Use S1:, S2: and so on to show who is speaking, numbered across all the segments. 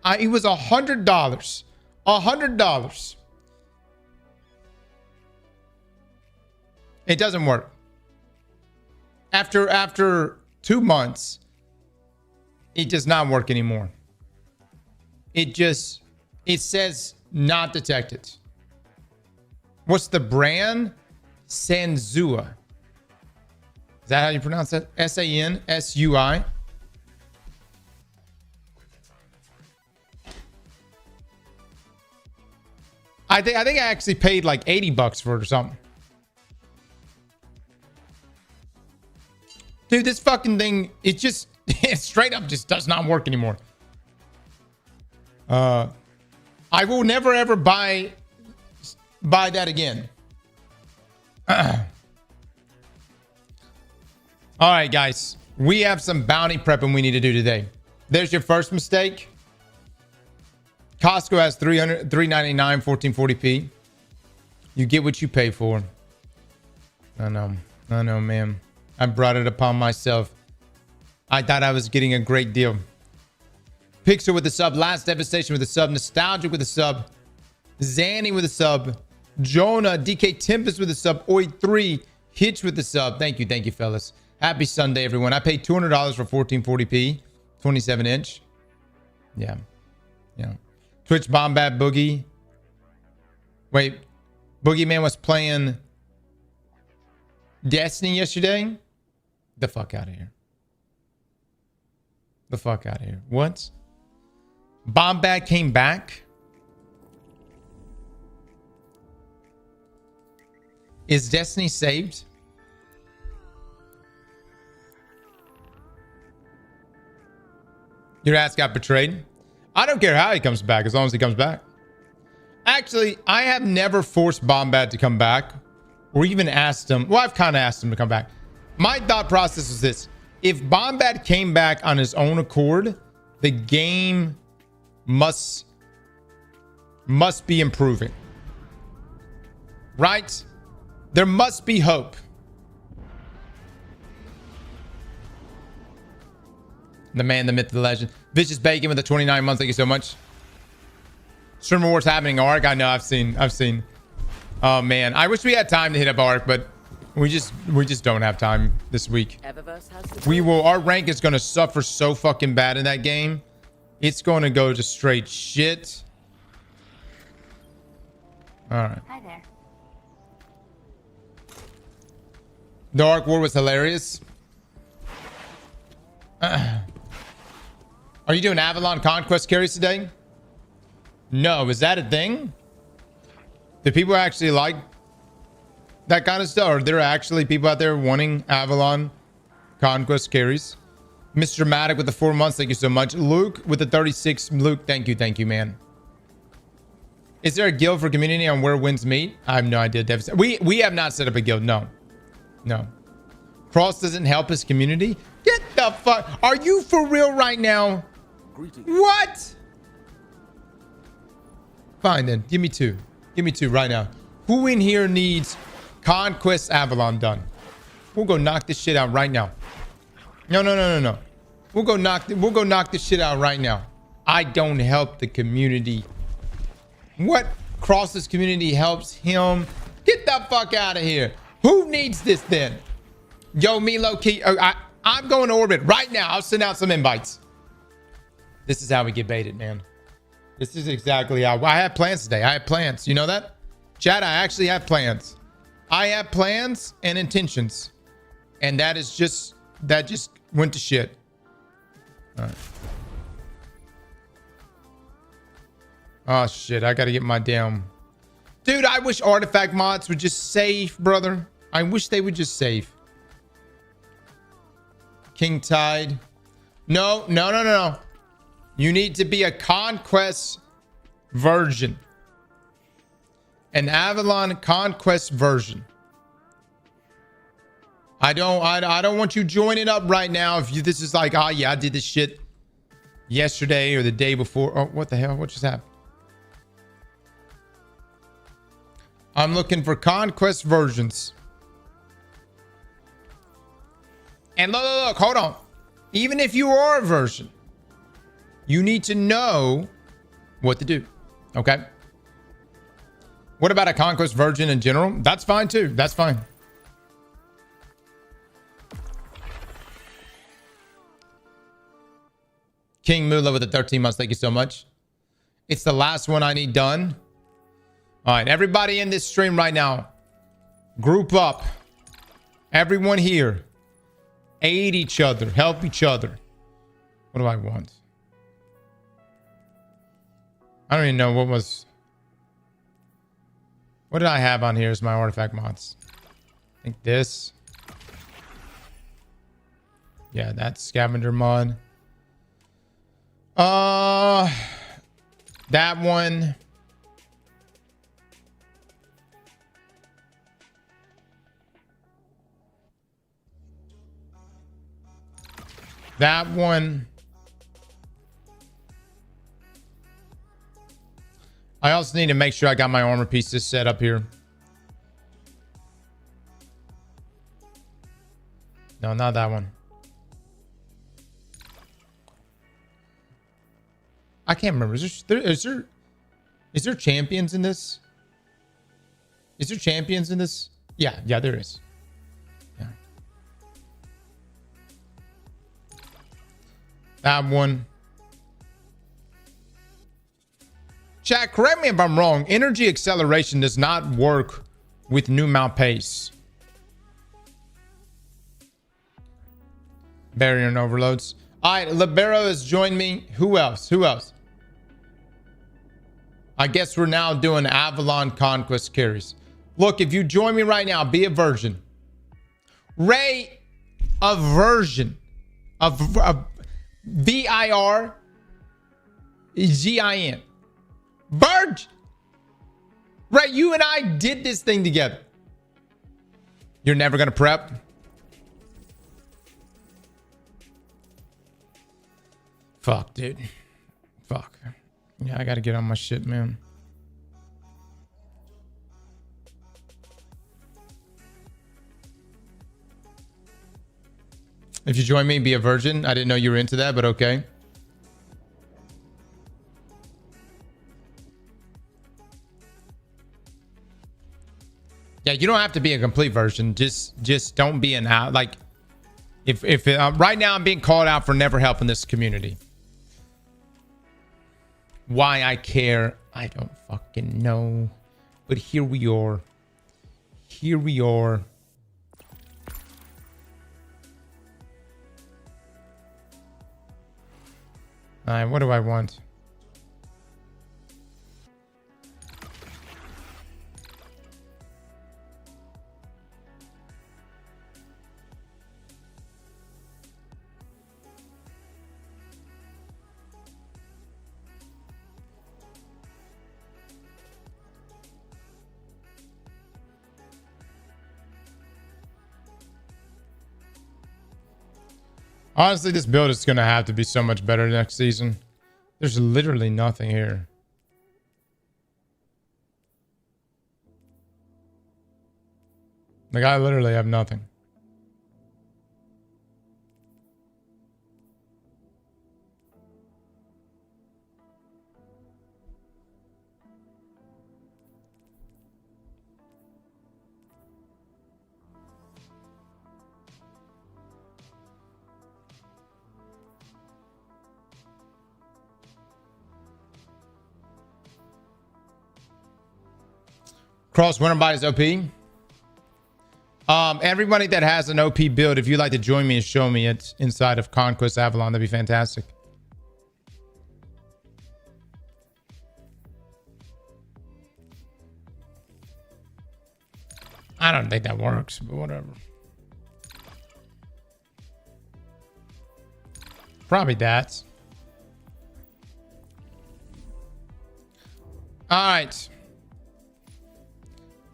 S1: It was $100. $100. It doesn't work. After 2 months, it does not work anymore. It says not detected. What's the brand? Sansui. Is that how you pronounce that? Sansui. I think I actually paid like $80 for it or something. Dude, this fucking thing, it straight up just does not work anymore. I will never ever buy that again. All right, guys. We have some bounty prepping we need to do today. There's your first mistake. Costco has $399, 1440p. You get what you pay for. I know, man. I brought it upon myself. I thought I was getting a great deal. Pixel with the sub. Last Devastation with the sub. Nostalgic with the sub. Zanny with the sub. Jonah. DK Tempest with the sub. Oi3. Hitch with the sub. Thank you, fellas. Happy Sunday, everyone. I paid $200 for 1440p. 27-inch. Yeah. Twitch Bombat Boogie. Wait. Boogeyman was playing Destiny yesterday? The fuck out of here. What? Bombat came back? Is Destiny saved? Your ass got betrayed? I don't care how he comes back as long as he comes back. Actually, I have never forced Bombat to come back or even asked him. Well, I've kind of asked him to come back. My thought process was this. If Bombat came back on his own accord, the game must be improving. Right? There must be hope. The man, the myth, the legend. Vicious Bacon with the 29 months. Thank you so much. Streamer Wars happening. Arc. I know. I've seen. Oh man, I wish we had time to hit up Arc, but we just don't have time this week. Our rank is gonna suffer so fucking bad in that game. It's going to go to straight shit. All right.
S2: Hi there.
S1: The Arc War was hilarious. Are you doing Avalon conquest carries today? No, is that a thing? Do people actually like that kind of stuff? Or there are actually people out there wanting Avalon conquest carries? Mr. Matic with the 4 months, thank you so much. Luke with the 36. Luke, thank you, man. Is there a guild for community on where wins meet? I have no idea. We have not set up a guild. No. Cross doesn't help his community. Get the fuck. Are you for real right now? What? Fine then. Give me two. Give me two right now. Who in here needs Conquest Avalon done? We'll go knock this shit out right now. No. We'll go knock this shit out right now. I don't help the community. What Cross's community helps him? Get the fuck out of here. Who needs this then? Yo, me low key. I'm going to orbit right now. I'll send out some invites. This is how we get baited, man. This is exactly how I have plans today. I have plans. You know that? Chat, I actually have plans. I have plans and intentions. And that just went to shit. All right. Oh shit, I gotta get my damn... Dude, I wish artifact mods would just save, brother. I wish they would just save. King Tide. No. You need to be a Conquest version. An Avalon Conquest version. I don't want you joining up right now. If this is like, oh yeah, I did this shit yesterday or the day before. Oh, what the hell? What just happened? I'm looking for Conquest versions. And look, hold on. Even if you are a version, You need to know what to do. Okay. What about a conquest virgin in general? That's fine too. That's fine. King Mula with the 13 months. Thank you so much. It's the last one I need done. All right. Everybody in this stream right now, group up. Everyone here. Aid each other. Help each other. What do I want? I don't even know what was... What did I have on here as my artifact mods? I think this. Yeah, that's scavenger mod. That one. That one. I also need to make sure I got my armor pieces set up here. No, not that one. I can't remember. Is there champions in this? Is there champions in this? Yeah, there is. Yeah. That one. Chat, correct me if I'm wrong. Energy acceleration does not work with new mount pace. Barrier and overloads. All right, Libero has joined me. Who else? I guess we're now doing Avalon conquest carries. Look, if you join me right now, be a virgin. Ray, a virgin. VIRGIN. Virgin. Ray, you and I did this thing together. You're never going to prep? Fuck, dude. Fuck. Yeah, I gotta get on my shit, man. If you join me, be a virgin. I didn't know you were into that, but okay. Yeah, you don't have to be a complete virgin. Just don't be an out. Like, if right now I'm being called out for never helping this community. Why I care, I don't fucking know. But here we are. Here we are. Alright, what do I want? Honestly, this build is going to have to be so much better next season. There's literally nothing here. Like, I literally have nothing. Cross winter bodies OP. Everybody that has an OP build, if you'd like to join me and show me it inside of Conquest Avalon, that'd be fantastic. I don't think that works, but whatever. Probably that. All right.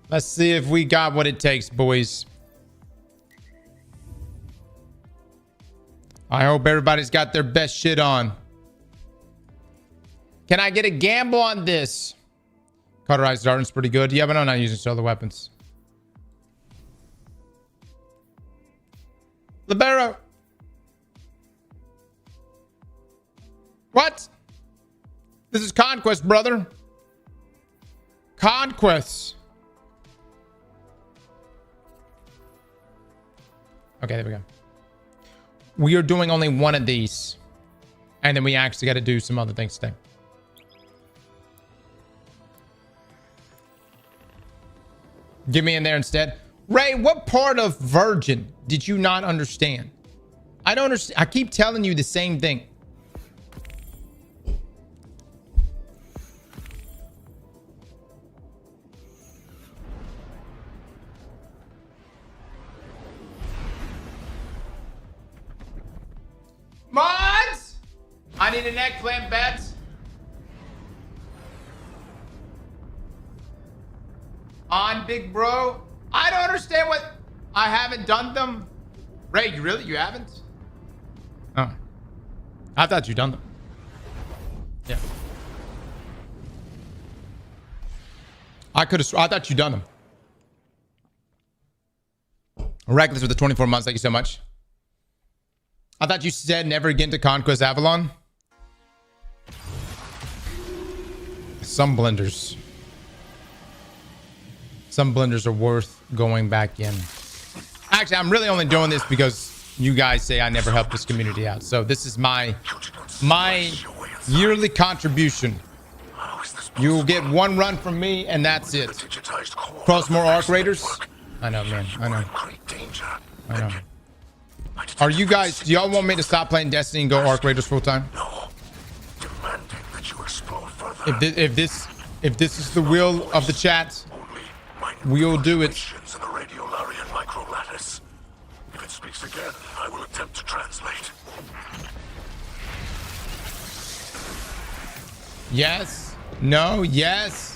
S1: Let's see if we got what it takes, boys. I hope everybody's got their best shit on. Can I get a gamble on this? Cauterized Darton's pretty good. Yeah, but I'm not using solar weapons. Libero. What? This is conquest, brother. Conquest. Okay, there we go. We are doing only one of these. And then we actually got to do some other things today. Get me in there instead. Ray, what part of Virgin did you not understand? I don't understand. I keep telling you the same thing. Mods! I need an eggplant bet. On big bro. I don't understand what I haven't done them. Ray, you really? You haven't? Oh. I thought you'd done them. Yeah. I thought you'd done them. Reckless with the 24 months. Thank you so much. I thought you said never get into Conquest Avalon. Some blenders. Some blenders are worth going back in. Actually, I'm really only doing this because you guys say I never help this community out. So this is my yearly contribution. You'll get one run from me and that's it. Cross more Arc Raiders. I know, man. I know. I know. Are you guys, do y'all want me to stop playing Destiny and go Arc Raiders full time? If this is the will of the chat, we'll do it.
S2: If it speaks again, I will attempt to translate.
S1: Yes. No. Yes.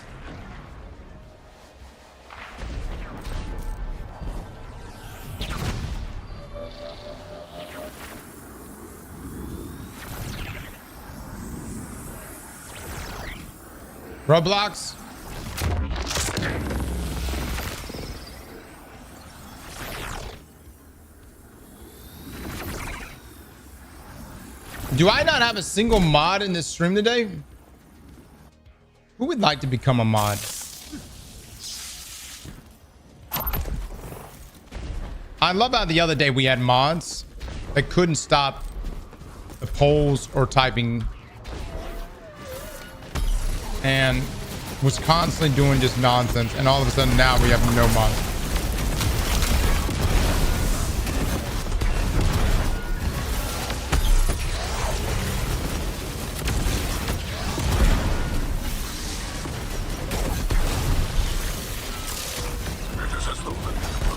S1: Roblox. Do I not have a single mod in this stream today? Who would like to become a mod? I love how the other day we had mods that couldn't stop the polls or typing and was constantly doing just nonsense, and all of a sudden now we have no mods.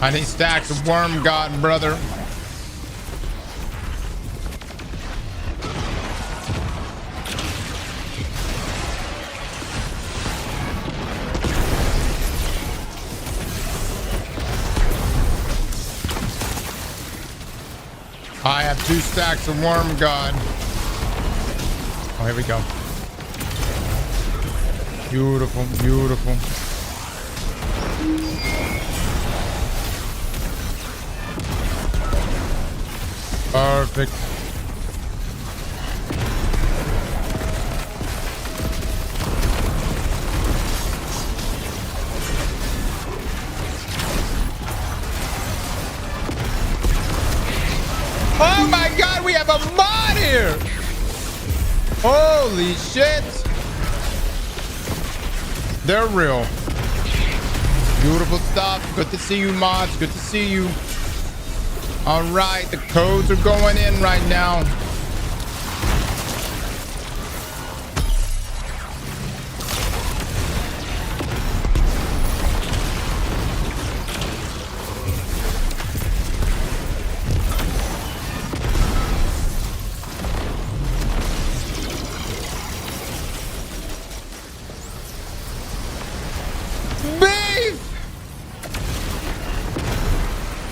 S1: I need stacks of Worm God, brother. I have 2 stacks of Worm God. Oh, here we go. Beautiful, beautiful. Perfect. Oh my God, we have a mod here. Holy shit. They're real. Beautiful stuff. Good to see you, mods. Good to see you. All right, the codes are going in right now.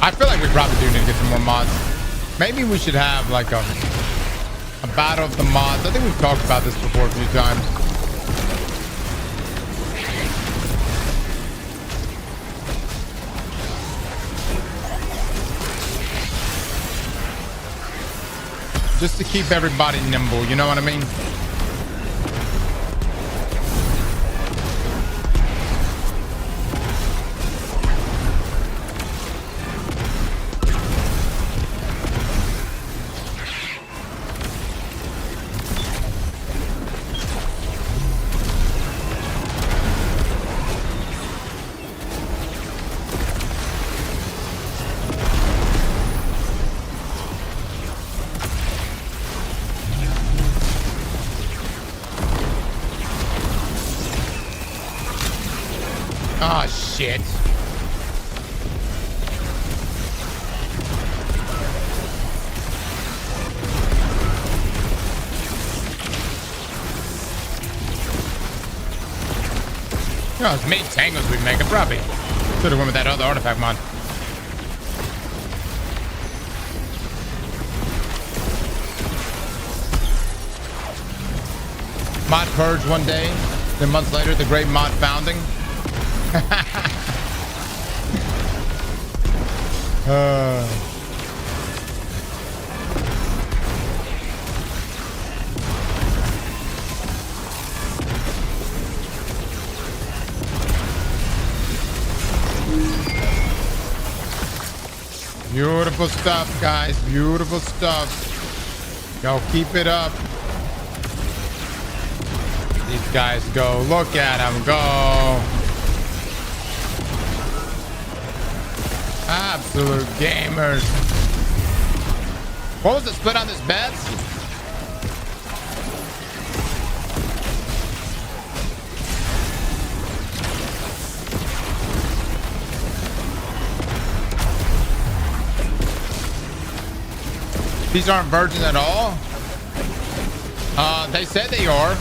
S1: I feel like we probably do need to get some more mods. Maybe we should have like a battle of the mods. I think we've talked about this before a few times. Just to keep everybody nimble, you know what I mean? Oh, shit. You know, as many tangles we make, I probably should have went with that other artifact mod. Mod purge one day, then months later, the great mod founding. Beautiful stuff, guys. Beautiful stuff. Yo, keep it up. These guys go. Look at them go. Absolute gamers. What was the split on this bet? These aren't virgins at all. They said they are.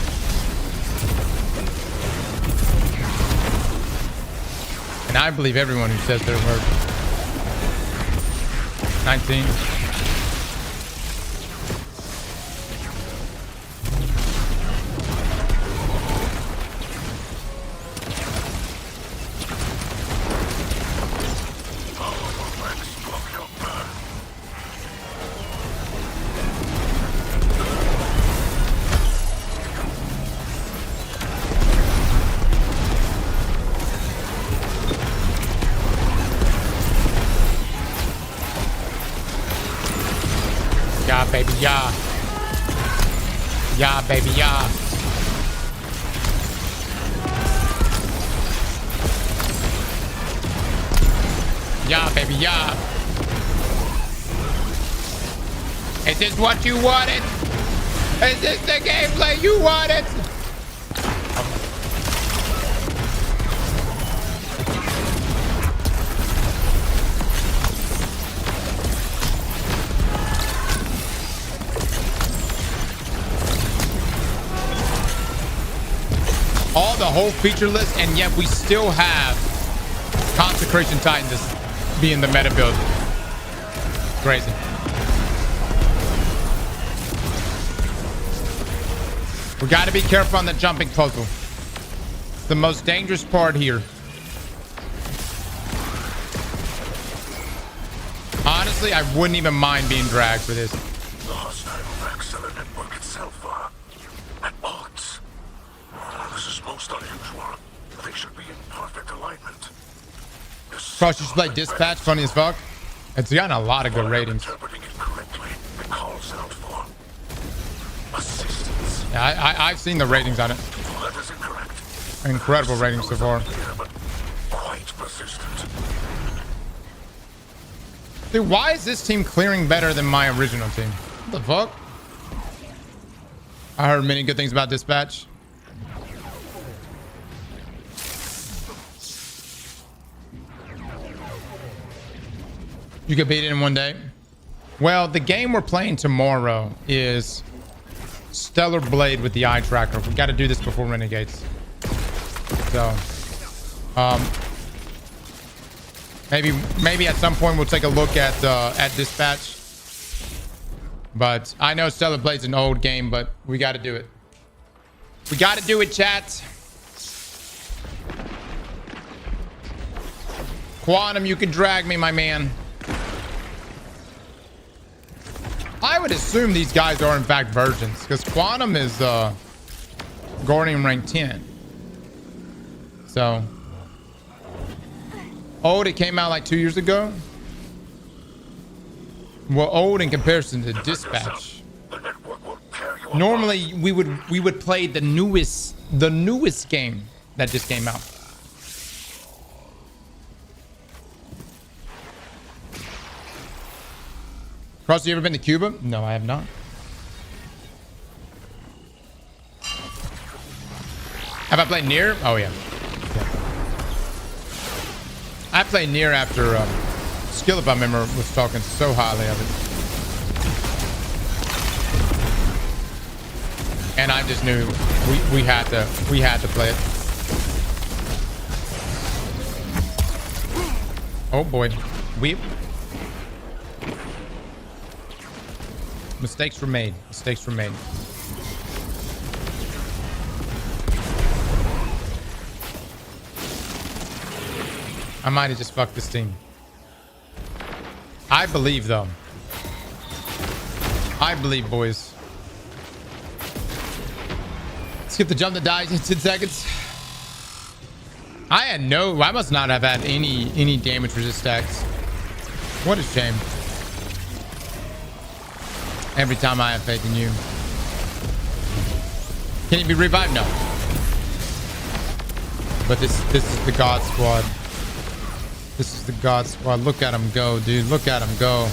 S1: And I believe everyone who says they're virgin. 19. Baby, yeah. Yeah, baby, yeah. Yeah, baby, yeah. Is this what you wanted? Is this the gameplay you wanted? All the whole feature list, and yet we still have Consecration Titans being the meta build. Crazy. We got to be careful on the jumping puzzle. The most dangerous part here. Honestly, I wouldn't even mind being dragged for this.
S2: The hostile Axelar network itself are at odds. This is most unusual. They should be in perfect alignment.
S1: Cross, you should play Dispatch, funny as fuck. It's gotten a lot of good ratings.
S2: Interpreting it correctly, it calls out for assistance.
S1: Yeah, I've seen the ratings on it.
S2: That is incorrect.
S1: Incredible ratings so far.
S2: Clear, but quite persistent.
S1: Dude, why is this team clearing better than my original team? What the fuck? I heard many good things about Dispatch. You could beat it in one day. Well, the game we're playing tomorrow is Stellar Blade with the eye tracker. We got to do this before Renegades. So, maybe at some point we'll take a look at Dispatch. But I know Stellar Blade's an old game, but we got to do it. We got to do it, chat. Quantum, you can drag me, my man. I would assume these guys are in fact virgins, because Quantum is Guardian rank 10. So old, it came out like 2 years ago. Well, old in comparison to Dispatch. Normally we would play the newest game that just came out. Cross, you ever been to Cuba? No, I have not. Have I played Nier? Oh, yeah. I played Nier after Skill, if I remember, was talking so highly of it. And I just knew we had to play it. Oh boy. Mistakes were made. Mistakes were made. I might have just fucked this team. I believe, though. I believe, boys. Skip the jump that dies in 10 seconds. I must not have had any damage resist stacks. What a shame. Every time I have faith in you. Can he be revived? No. But this is the God Squad. This is the God Squad. Look at him go, dude. Look at him go.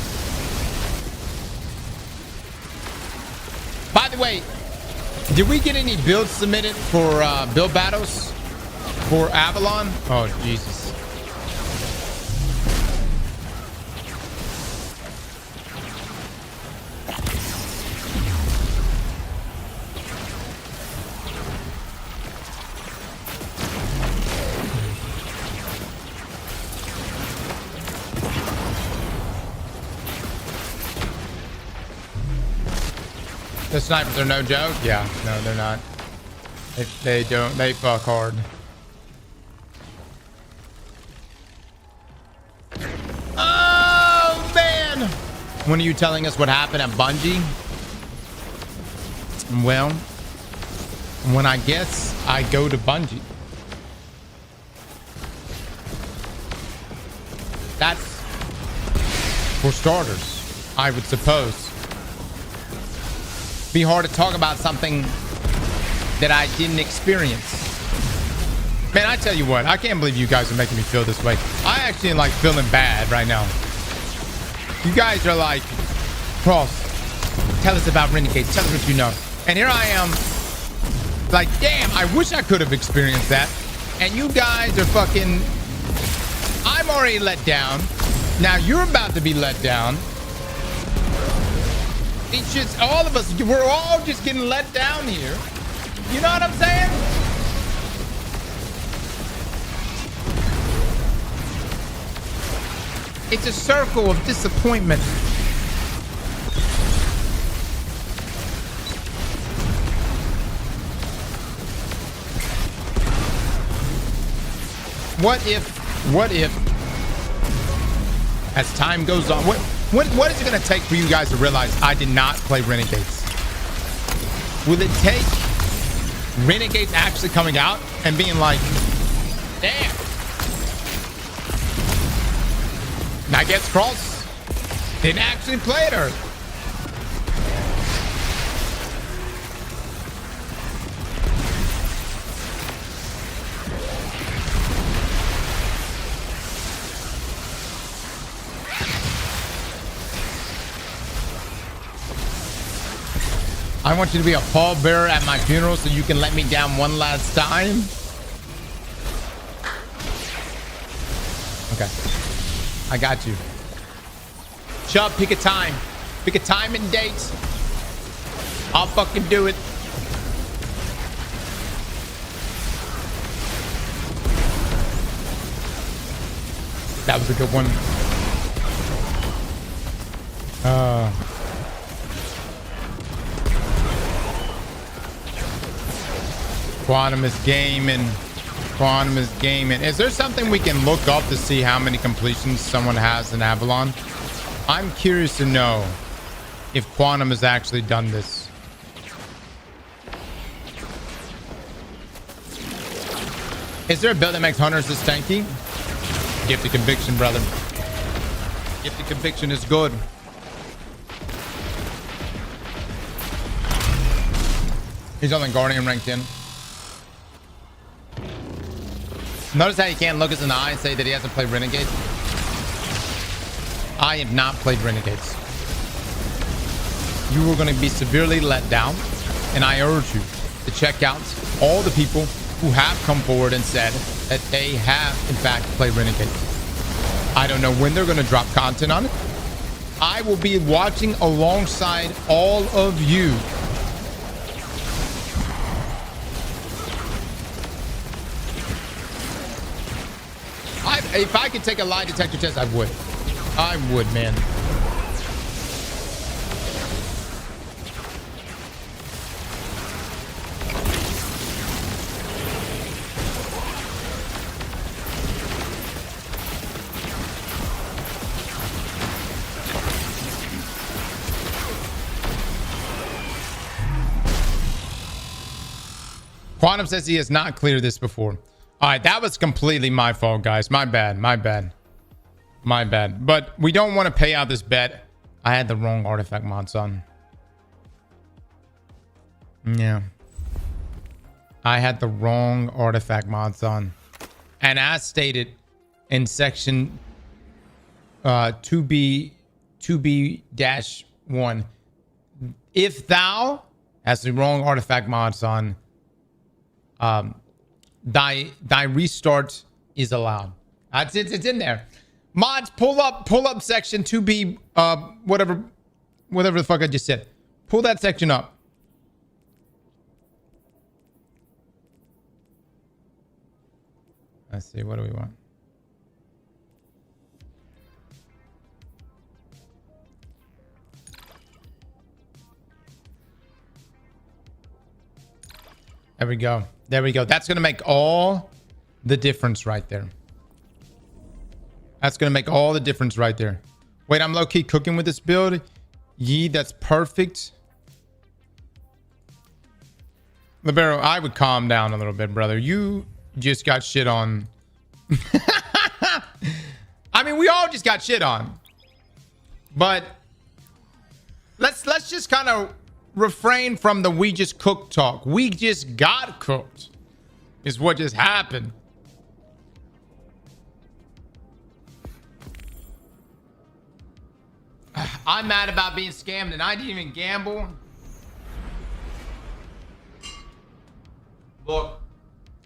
S1: By the way, did we get any builds submitted for build battles for Avalon? Oh, Jesus. The snipers are no joke? Yeah, no, they're not. They fuck hard. Oh, man! When are you telling us what happened at Bungie? Well, when I guess I go to Bungie. That's for starters, I would suppose. Be hard to talk about something that I didn't experience. Man, I tell you what, I can't believe you guys are making me feel this way. I actually am like feeling bad right now. You guys are like, Cross, tell us about Renegades, tell us what you know. And here I am like, damn, I wish I could have experienced that. And you guys are fucking, I'm already let down. Now you're about to be let down. It's just all of us, we're all just getting let down here. You know what I'm saying? It's a circle of disappointment. What if, as time goes on, what is it going to take for you guys to realize I did not play Renegades? Will it take Renegades actually coming out and being like, damn, I guess Cross didn't actually play her? I want you to be a pallbearer at my funeral so you can let me down one last time. Okay. I got you. Chubb, pick a time. Pick a time and date. I'll fucking do it. That was a good one. Quantum is gaming. Quantum is gaming. Is there something we can look up to see how many completions someone has in Avalon? I'm curious to know if Quantum has actually done this. Is there a build that makes hunters this tanky? Gift of conviction, brother. Gift of conviction is good. He's only Guardian rank 10. Notice how you can't look us in the eye and say that he hasn't played Renegades. I have not played Renegades. You are going to be severely let down, and I urge you to check out all the people who have come forward and said that they have, in fact, played Renegades. I don't know when they're going to drop content on it. I will be watching alongside all of you. If I could take a lie detector test, I would. I would, man. Quantum says he has not cleared this before. All right, that was completely my fault, guys. My bad, my bad. My bad. But we don't want to pay out this bet. I had the wrong artifact mods on. Yeah. I had the wrong artifact mods on. And as stated in section 2B-1, if thou has the wrong artifact mods on, thy restart is allowed. That's it. It's in there. Mods, pull up section 2B, whatever the fuck I just said. Pull that section up. Let's see. What do we want? There we go. There we go. That's going to make all the difference right there. That's going to make all the difference right there. Wait, I'm low-key cooking with this build. Yee, that's perfect. Libero, I would calm down a little bit, brother. You just got shit on. I mean, we all just got shit on. But let's just kind of refrain from the we just cooked talk. We just got cooked is what just happened. I'm mad about being scammed and I didn't even gamble. Look,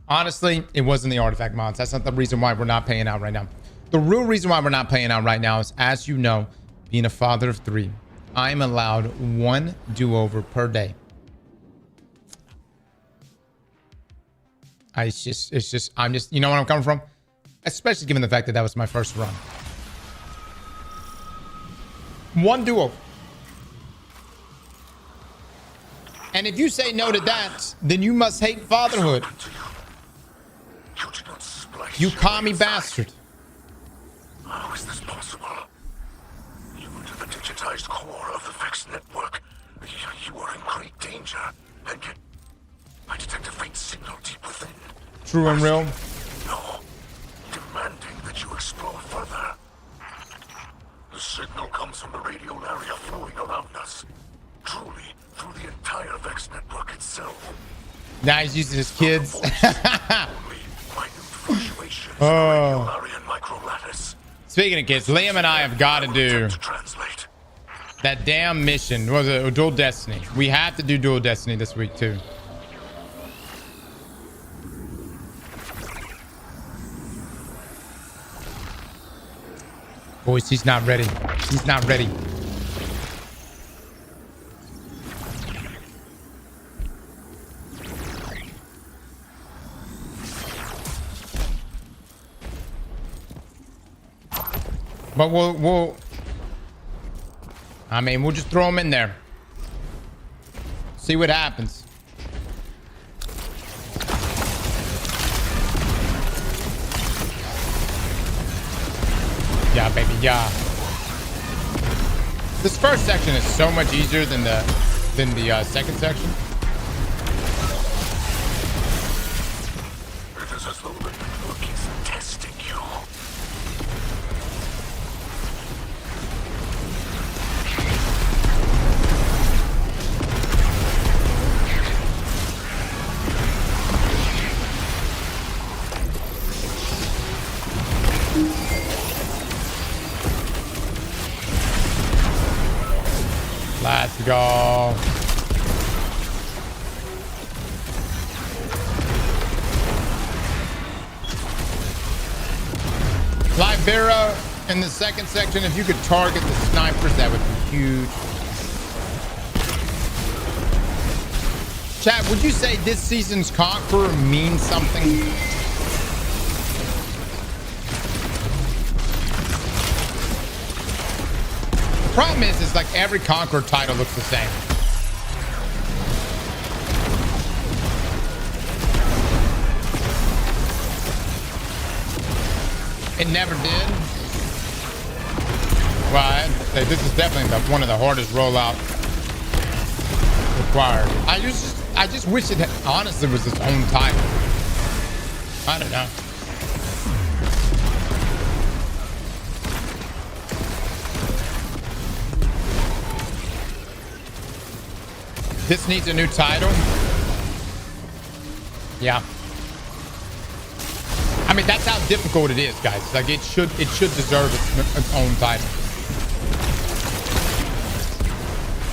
S1: honestly, it wasn't the artifact mods. That's not the reason why we're not paying out right now. The real reason why we're not paying out right now is, as you know, being a father of 3, I'm allowed 1 do-over per day. I'm just, you know where I'm coming from? Especially given the fact that that was my first run. 1 do-over. And if you say no to that, then you must hate fatherhood. You commie bastard.
S2: How is this possible? Even to the digitized core of the Vex network, you are in great danger. And yet, I detect a faint signal deep within.
S1: True and real.
S2: No, demanding that you explore further. The signal comes from the radial area flowing around us. Truly, through the entire Vex network itself.
S1: Now he's using his kids.
S2: Oh.
S1: Speaking of kids, Liam and I have got to do that damn mission. What was it? Dual Destiny. We have to do Dual Destiny this week too. Boys, he's not ready. He's not ready. But we'll just throw him in there. See what happens. Yeah, baby, yeah. This first section is so much easier than the second section.
S2: It is as though the network is testing you.
S1: Let's go. Libera In the second section, if you could target the snipers, that would be huge. Chat, would you say this season's Conqueror means something? The problem is like every Conqueror title looks the same. It never did. Well, I'd say this is definitely one of the hardest rollout required. I just wish it honestly was its own title. I don't know. This needs a new title. Yeah. I mean, that's how difficult it is, guys. Like it should deserve its own title.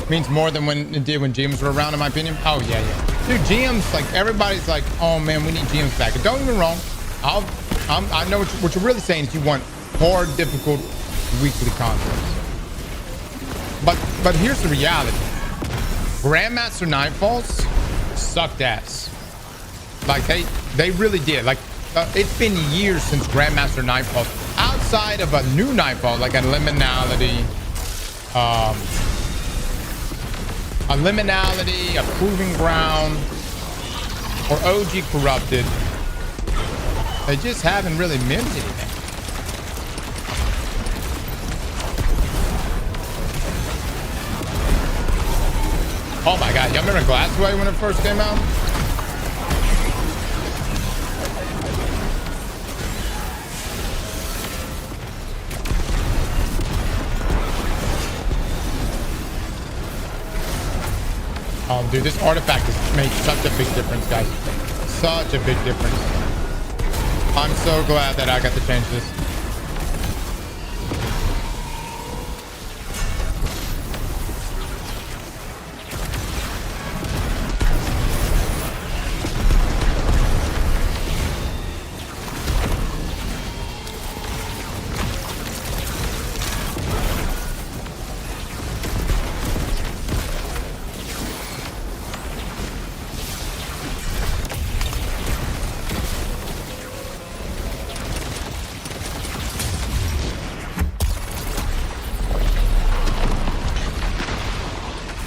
S1: Means more than when it did when GMs were around, in my opinion. Oh yeah, yeah. Dude, GMs, like everybody's like, oh man, we need GMs back. And don't get me wrong. I know what you're really saying is you want hard, difficult, weekly content. But here's the reality. Grandmaster Nightfalls sucked ass. Like they really did. Like it's been years since Grandmaster Nightfalls. Outside of a new Nightfall, like a Liminality, a Proving Ground, or OG Corrupted, they just haven't really meant anything. Oh my god, y'all remember Glassway when it first came out? Oh, dude, this artifact has made such a big difference, guys. Such a big difference. I'm so glad that I got to change this.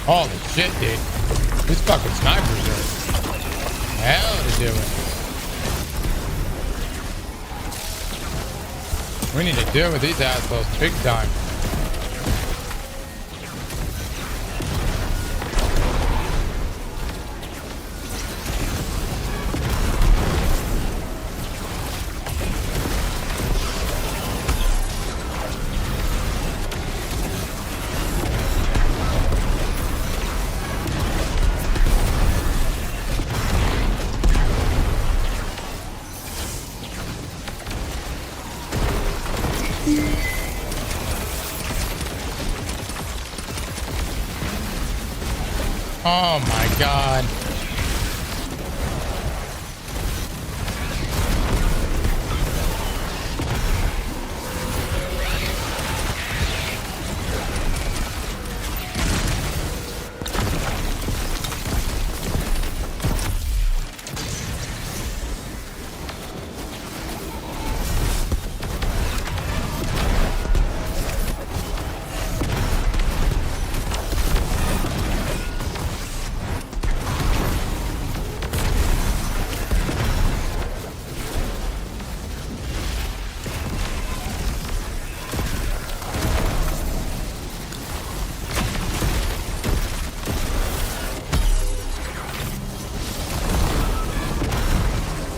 S1: Holy shit, dude. These fucking snipers are hell to do it. We need to deal with these assholes big time. Oh my god.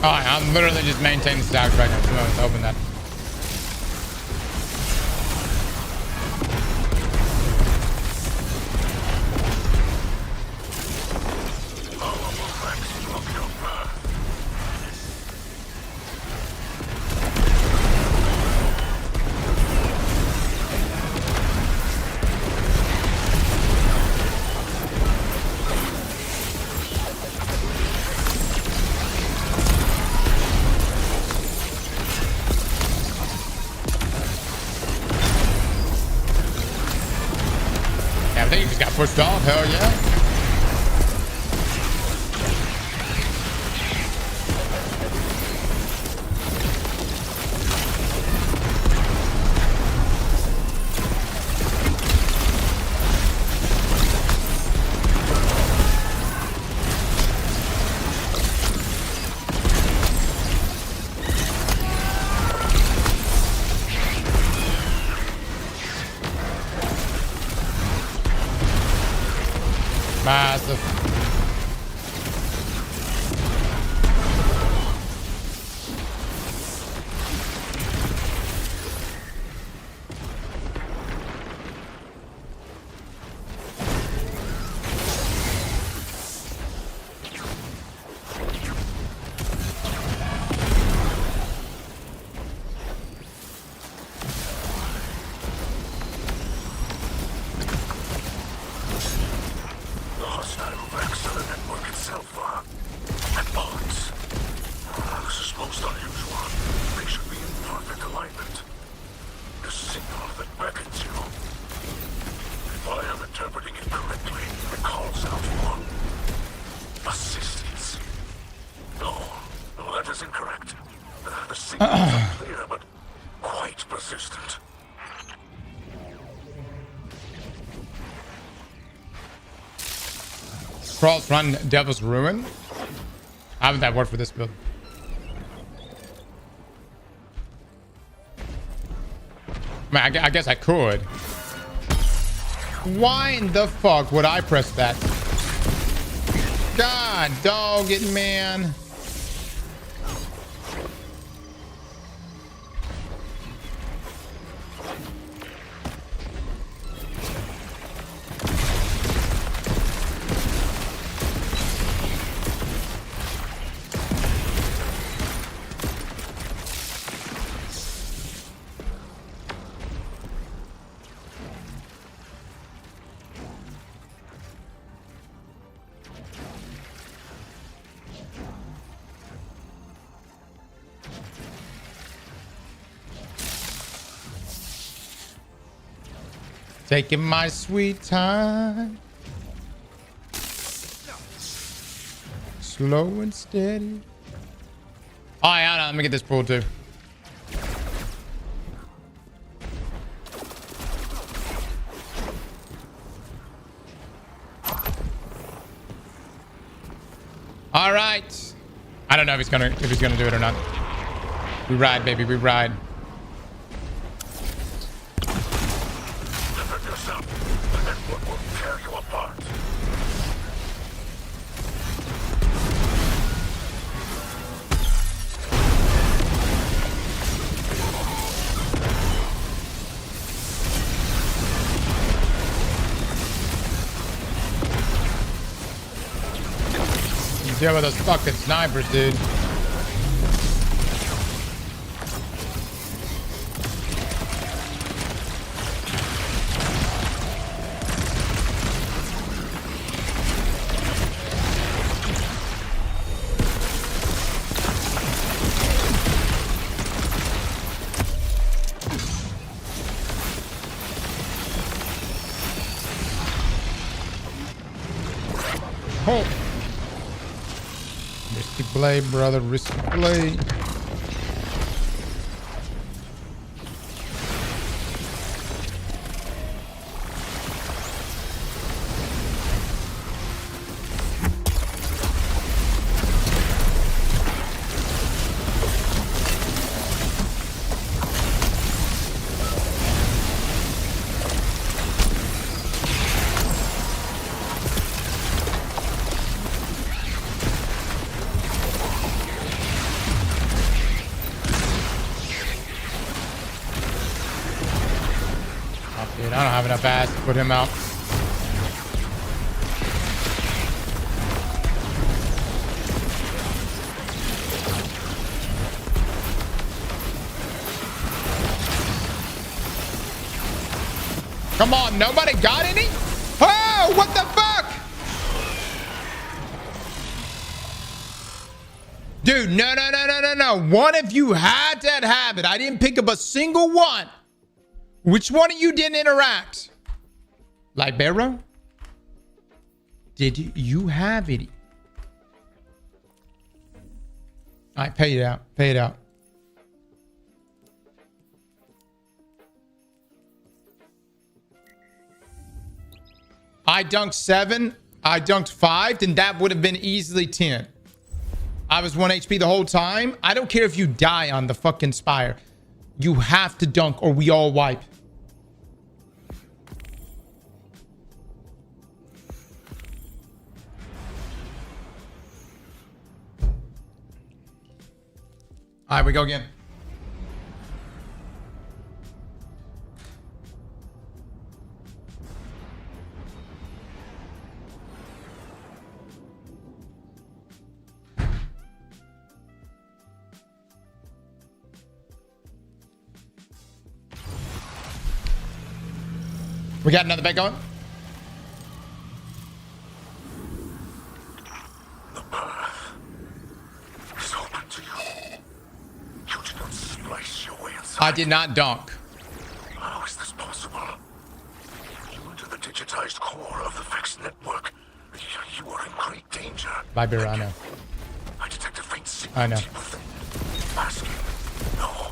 S1: Alright, I'm literally just maintaining stacks right now. So let's open that. pushed off. Hell yeah. Massive.
S2: Clear, but quite persistent.
S1: Cross run Devil's Ruin. How would that work for this build? I mean, I guess I could. Why in the fuck would I press that? God dog it, man. Taking my sweet time. Slow and steady. Oh, yeah, let me get this pool too. All right. I don't know if he's gonna do it or not. We ride, baby. We ride. Deal with those fucking snipers, dude. Oh. Risky play, brother. Risky play. Dude, I don't have enough ass to put him out. Come on, nobody got any? Oh, what the fuck? Dude, no. One of you had that habit. I didn't pick up a single one. Which one of you didn't interact? Libero? did you have it? All right, pay it out. Pay it out. I dunked 7. I dunked 5. Then that would have been easily 10. I was 1 HP the whole time. I don't care if you die on the fucking spire. You have to dunk or we all wipe. All right, we go again. We got another bet going.
S2: The path is open to you. You did not slice your way inside.
S1: I did not dunk.
S2: How is this possible? You enter the digitized core of the Vex network. You are in great danger.
S1: Bye, Bear, I know.
S2: I detect a faint signal.
S1: I know.
S2: Deep within. Asking, no,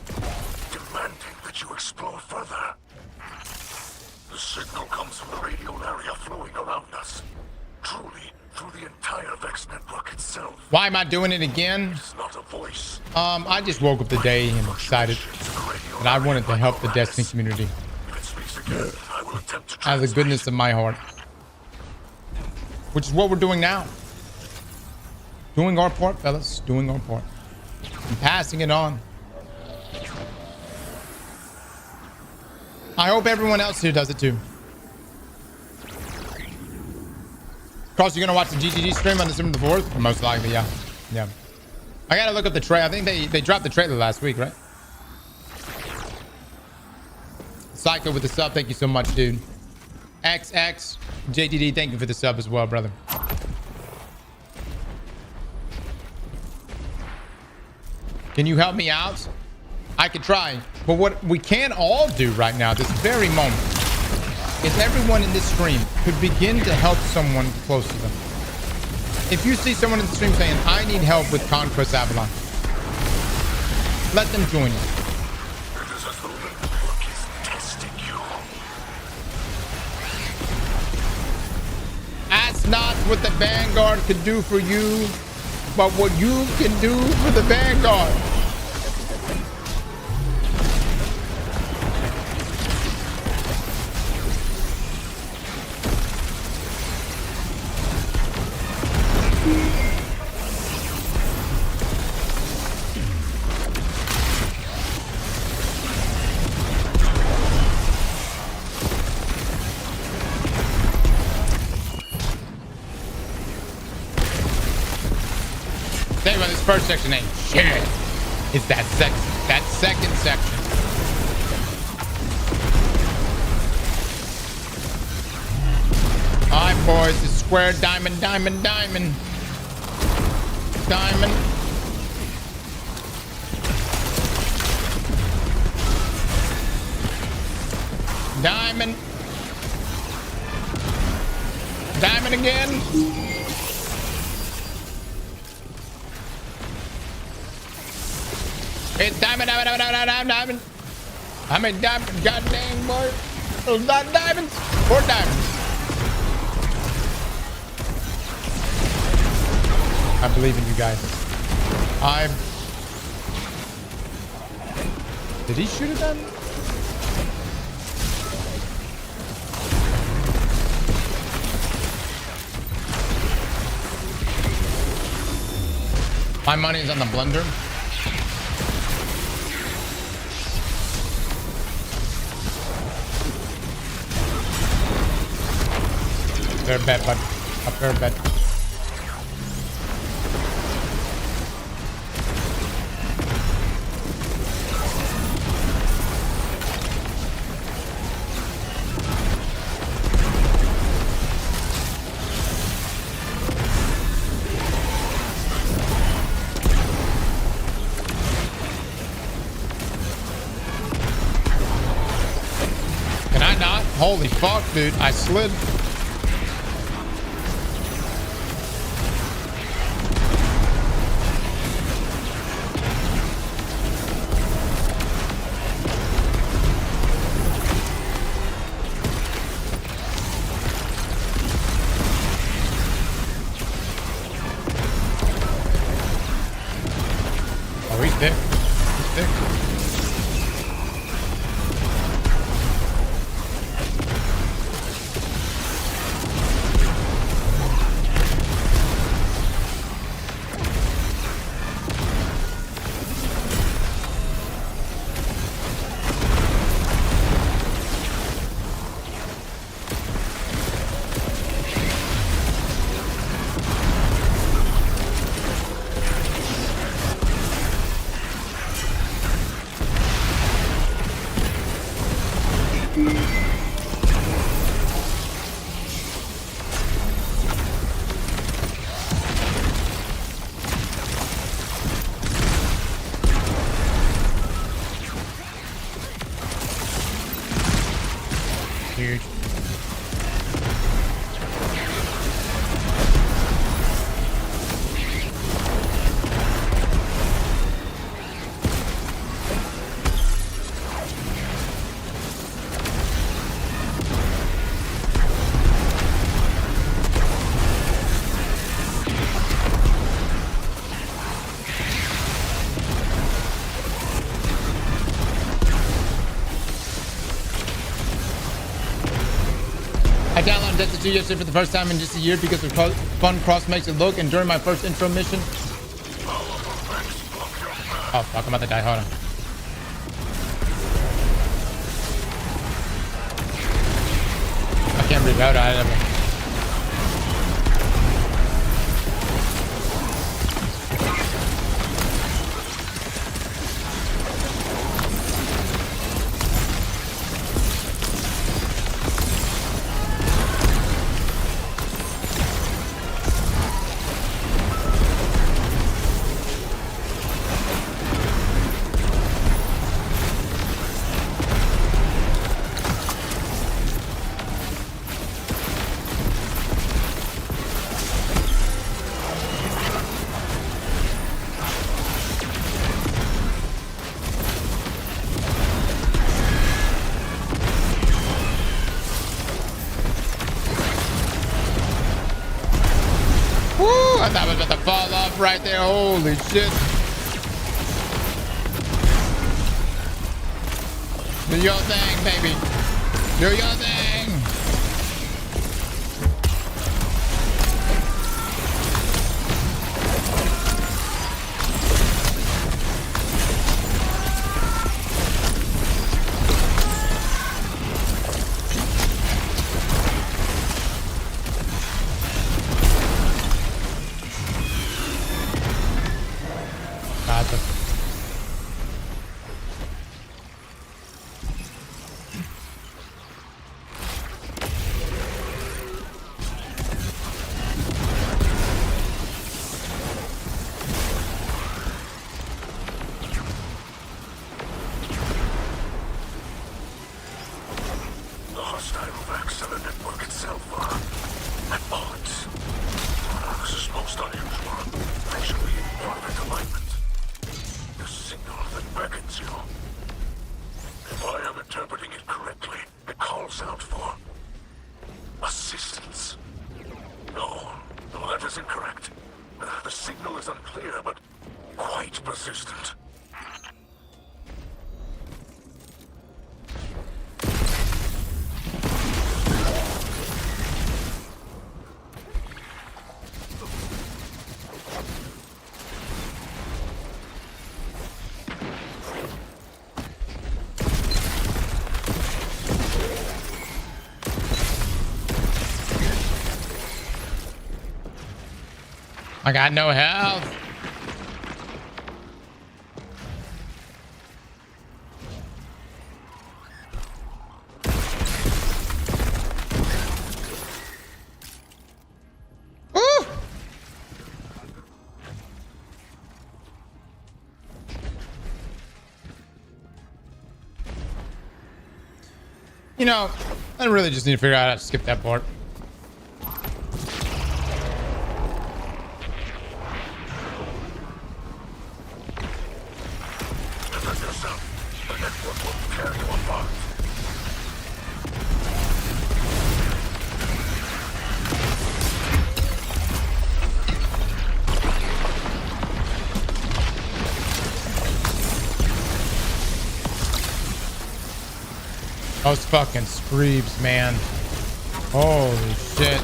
S2: demanding that you explore further. The signal comes from the radial area flowing around us. Truly, through the entire Vex network itself.
S1: Why am I doing it again?
S2: It's not a voice.
S1: I just woke up today and decided that I wanted to help the Destiny community
S2: If it speaks again, I will attempt to
S1: out of the goodness of my heart. Which is what we're doing now. Doing our part, fellas. Doing our part. And passing it on. I hope everyone else here does it too. Cross, you gonna watch the GGG stream on December the 4th? Most likely, yeah. Yeah. I gotta look up the trailer. I think they dropped the trailer last week, right? Psycho with the sub. Thank you so much, dude. XX. JDD, thank you for the sub as well, brother. Can you help me out? I could try. But what we can all do right now, this very moment, is everyone in this stream could begin to help someone close to them. If you see someone in the stream saying, I need help with Conquest Avalon, let them join you.
S2: It is as though the network is testing you.
S1: That's not what the Vanguard could do for you, but what you can do for the Vanguard. Tell you about this first section ain't shit. It's that second section. All right, boys. It's square, diamond, diamond, diamond. Diamond. Diamond. Diamond again. It's diamond, diamond, diamond, diamond, diamond, diamond. How many diamonds? God dang, boy. Those not diamonds. 4 diamonds. I believe in you guys. Did he shoot a diamond? My money is on the blender. Fair bet, bud. A fair bet. Can I not? Holy fuck, dude. I slid. thick. He's thick. Huge. I downloaded Destiny 2 yesterday for the first time in just a year because of fun cross makes it look, and during my first intro mission. Oh fuck, I'm about to die. Hold on. I can't reload either. I thought I was about to fall off right there. Holy shit. Do your thing, baby. Do your thing. I got no health. Ooh. You know, I really just need to figure out how to skip that part. Those fucking screeps, man. Holy shit.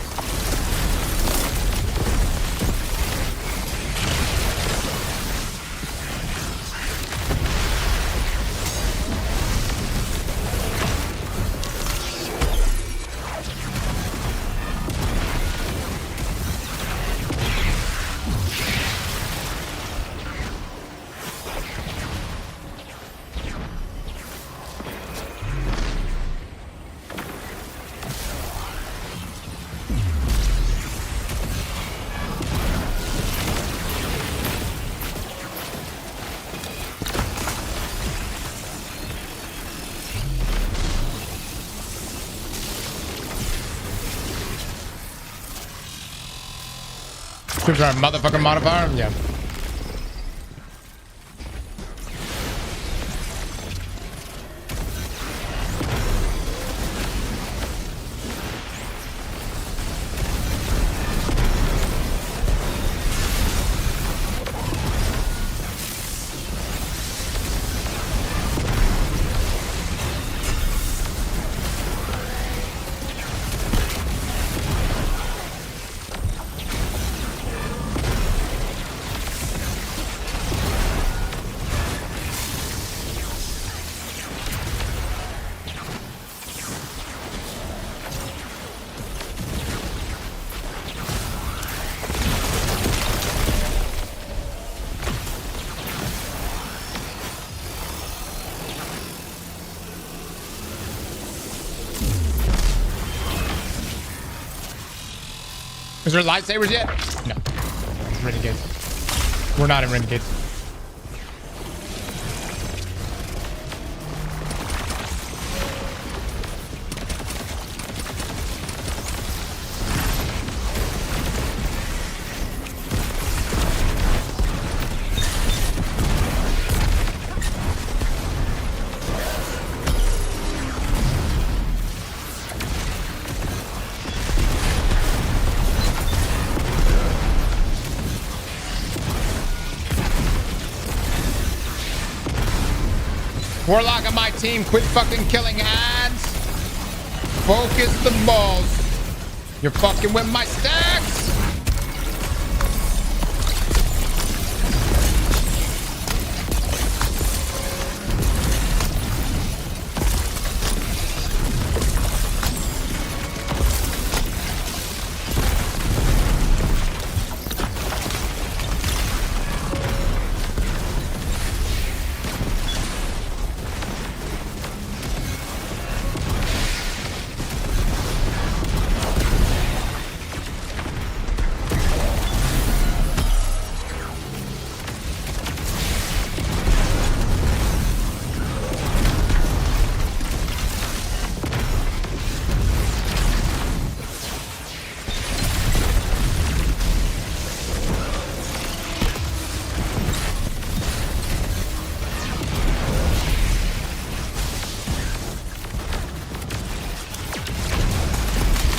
S1: Troops are a motherfucking modifier? Yeah. Is there lightsabers yet? No. It's Renegades. We're not in Renegades. Warlock on my team, quit fucking killing ads. Focus the balls. You're fucking with my stacks.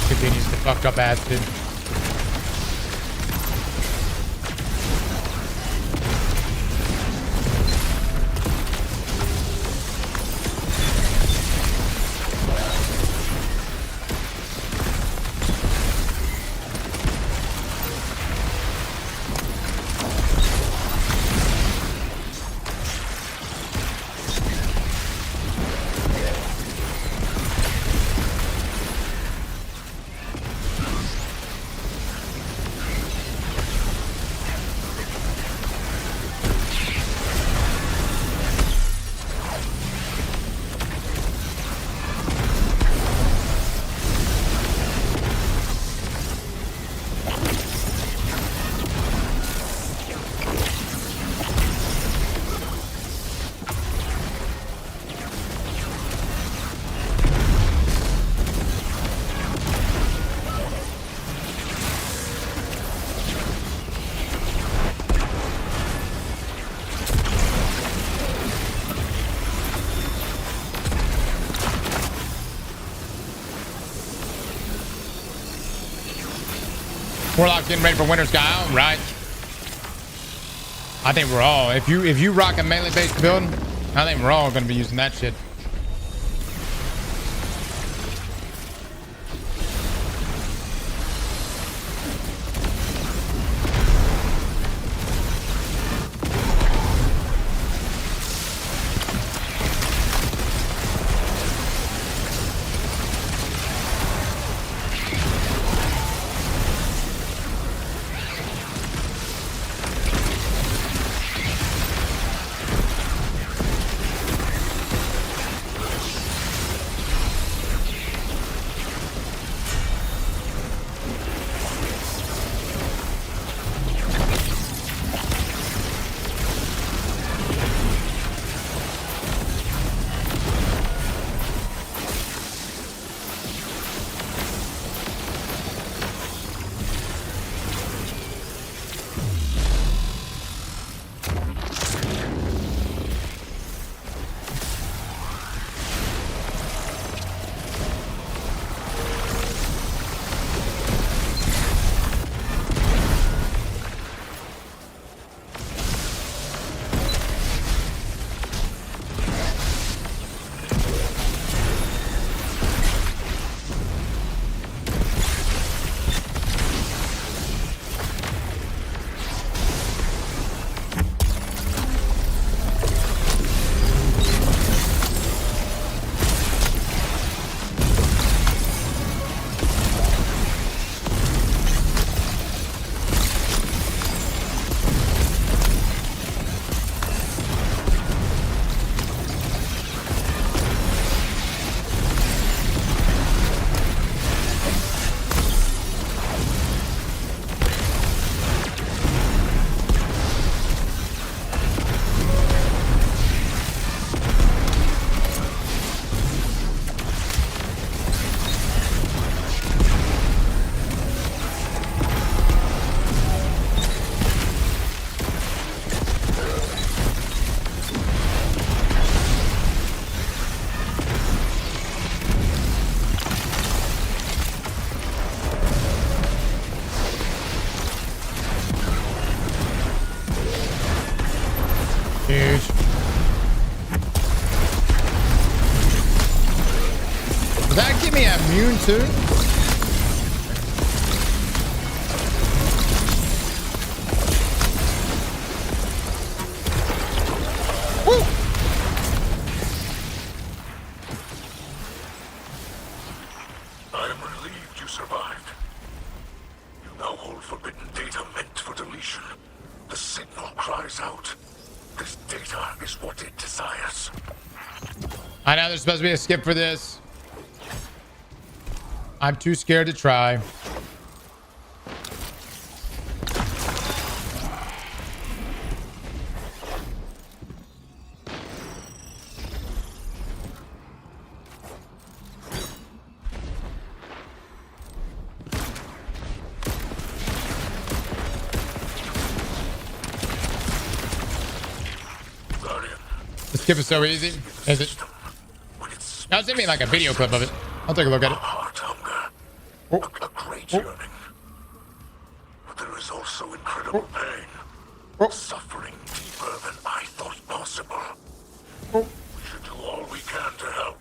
S1: Continues to fuck up Aston. Warlock's getting ready for Winter Sky. All right. I think we're all, if you rock a melee based build, I think we're all going to be using that shit. Huge. Does that give me immune too? Woo!
S2: I am relieved you survived. You now hold forbidden data meant for deletion. The signal cries out. This data is what it desires.
S1: I know there's supposed to be a skip for this. I'm too scared to try. The skip is so easy. Is it? Now send me like a video clip of it. I'll take a look at it.
S2: Heart hunger.
S1: Oh.
S2: A great yearning. But there is also incredible pain.
S1: Oh.
S2: Suffering deeper than I thought possible.
S1: Oh.
S2: We should do all we can to help.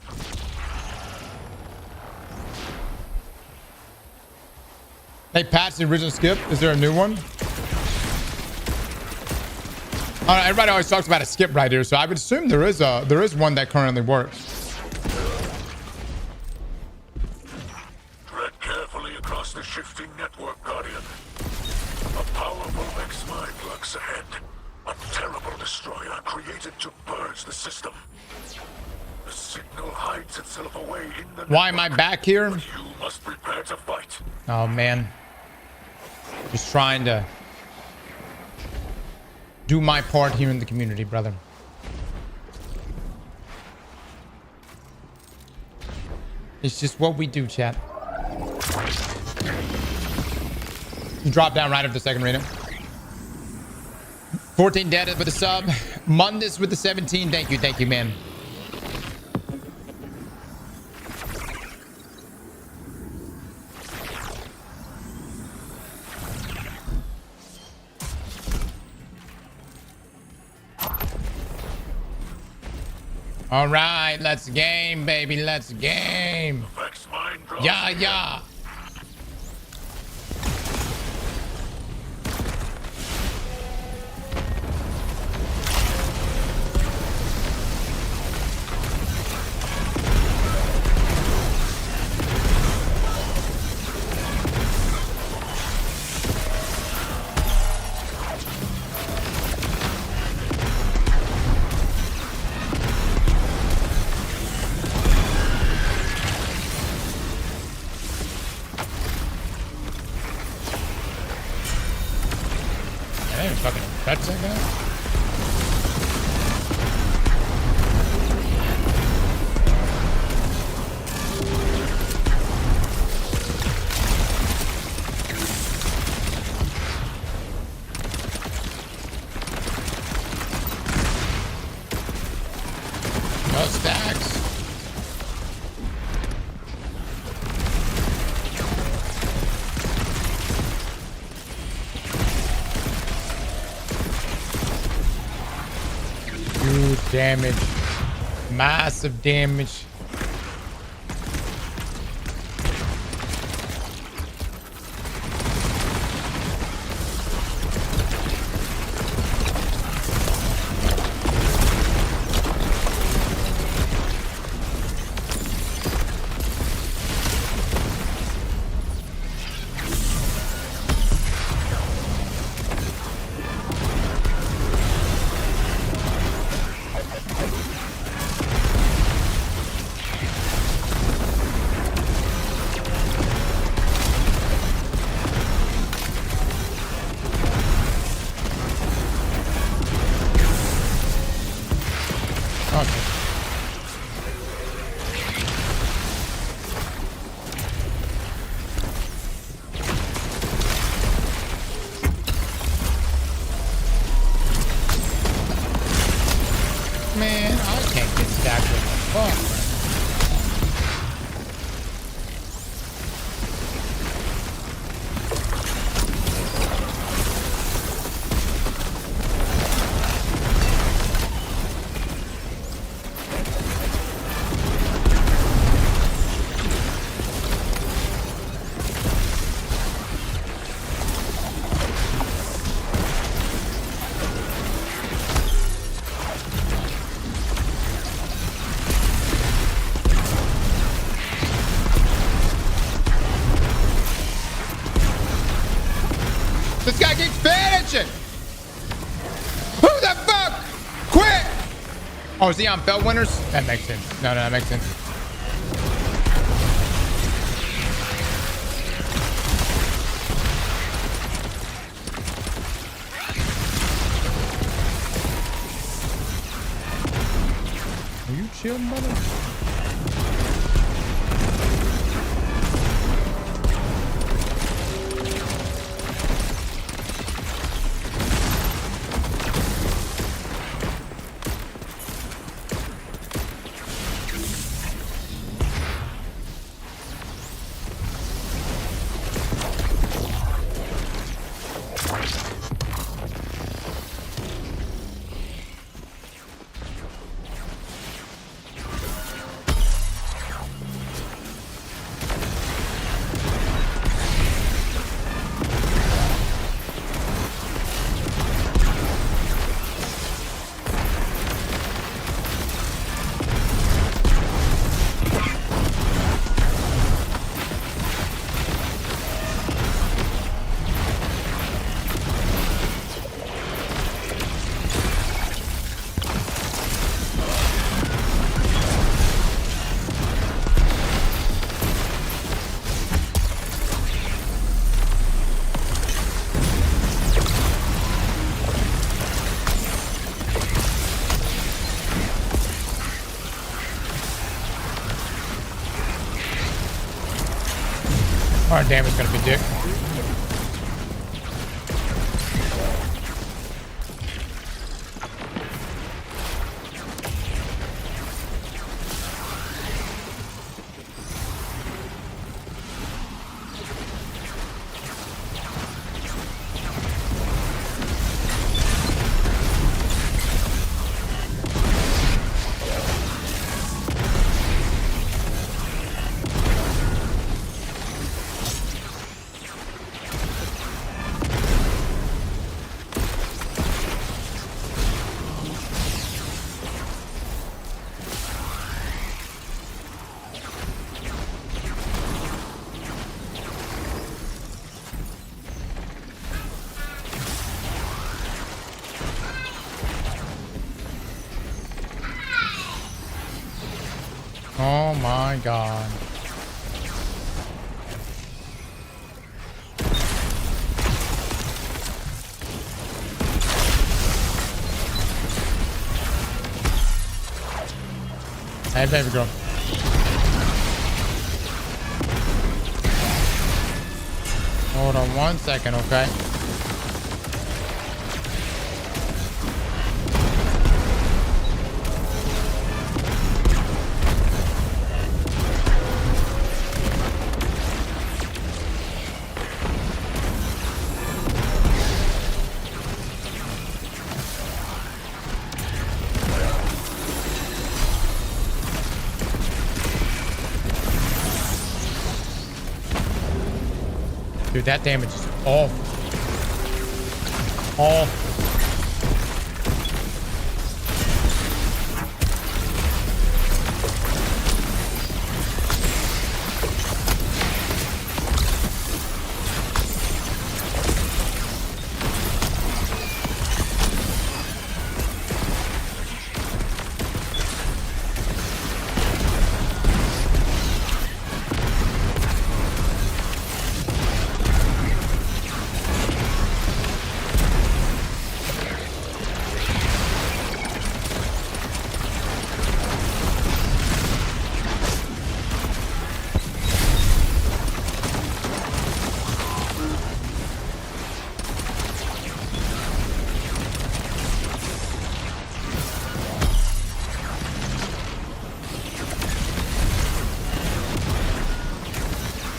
S1: They patched the original skip. Is there a new one? Everybody always talks about a skip right here, so I would assume there is one that currently works.
S2: Tread carefully across the shifting network, Guardian. A powerful X-Mind lurks ahead. A terrible destroyer created to purge the system. The signal hides itself away in the
S1: Why am I back here?
S2: But you must prepare to fight.
S1: Oh man. Just trying to do my part here in the community, brother. It's just what we do, chat. You drop down right after the second arena. 14 dead with the sub. Mundus with the 17. Thank you, man. All right, let's game, baby. Let's game. Yeah, yeah. Fucking touch that guy. No stacks. Huge damage. Massive damage. Man, I can't get stacked with the fuck. Oh, is he on belt winners? That makes sense. No, that makes sense. Are you chilling, brother? Our damage is gonna be dick. Oh my god. Hey, baby girl. Hold on 1 second, okay? Dude, that damage is awful. Awful.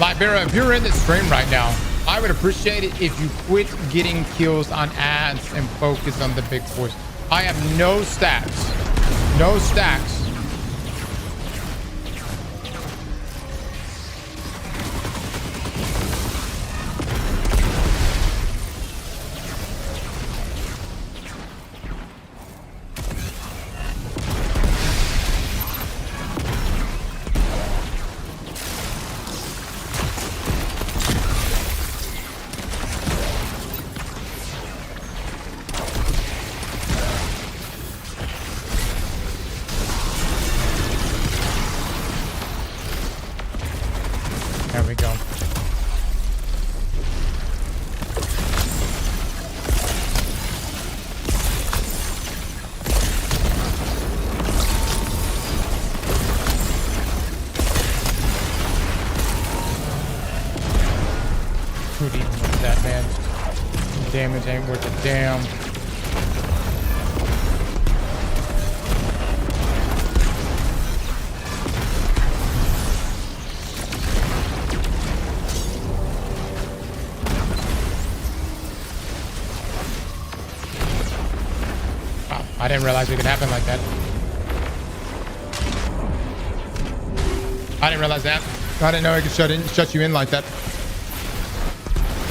S1: Libera, if you're in the stream right now, I would appreciate it if you quit getting kills on ads and focus on the big boys. I have no stacks. No stacks. damage ain't worth a damn. Wow, I didn't realize it could happen like that. I didn't realize that. I didn't know it could shut you in like that.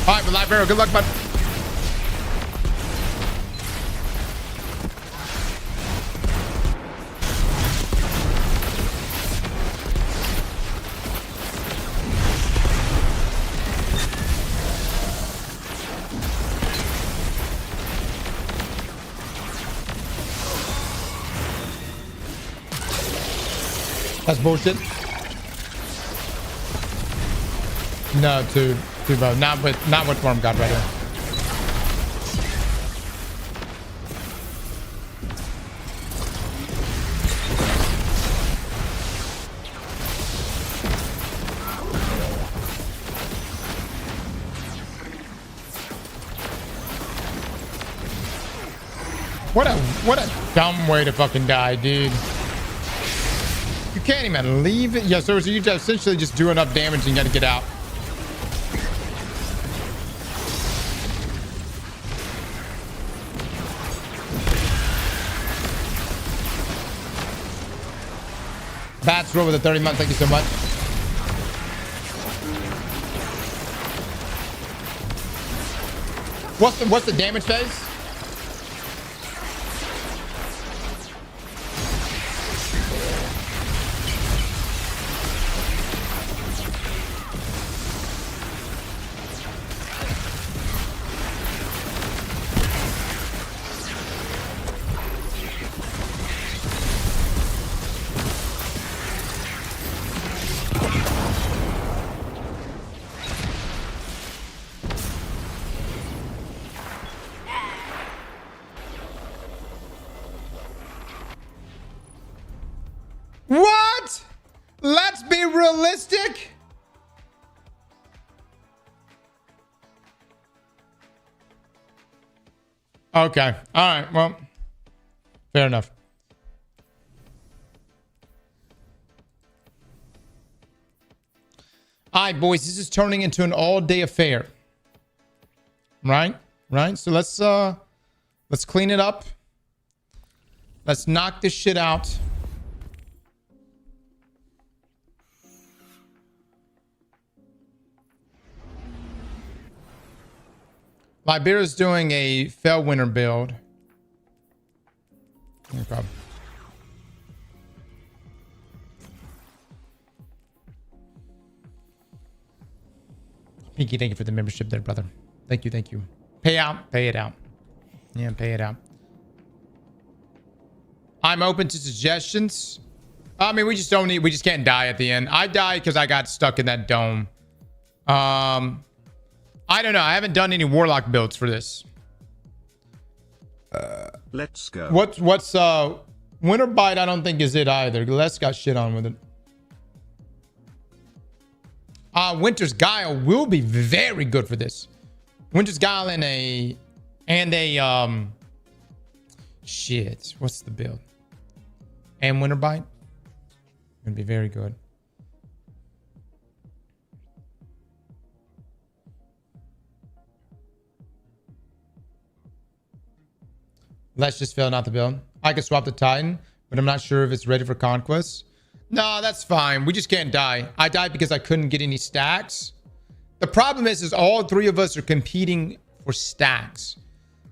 S1: All right, but Live Arrow, good luck, bud. That's bullshit. No, to both. Not with Worm God right here. What a dumb way to fucking die, dude. You can't even leave it. Yeah, so you just essentially just do enough damage and you gotta get out. Bats roll with a 30 month. Thank you so much. What's the damage phase? What? Let's be realistic. Okay. All right. Well, fair enough. All right, boys. This is turning into an all-day affair. Right? So let's clean it up. Let's knock this shit out. Liberia's doing a Fellwinter build. No problem. Pinky, thank you for the membership there, brother. Thank you. Pay it out. Yeah, pay it out. I'm open to suggestions. I mean, we just can't die at the end. I died because I got stuck in that dome. I don't know. I haven't done any Warlock builds for this.
S3: Let's go.
S1: What's Winter Bite? I don't think is it either. Les got shit on with it. Winter's Guile will be very good for this. Winter's Guile and a shit. What's the build? And Winter Bite gonna be very good. Let's just fail not to build. I could swap the Titan, but I'm not sure if it's ready for conquest. No, that's fine. We just can't die. I died because I couldn't get any stacks. The problem is all three of us are competing for stacks.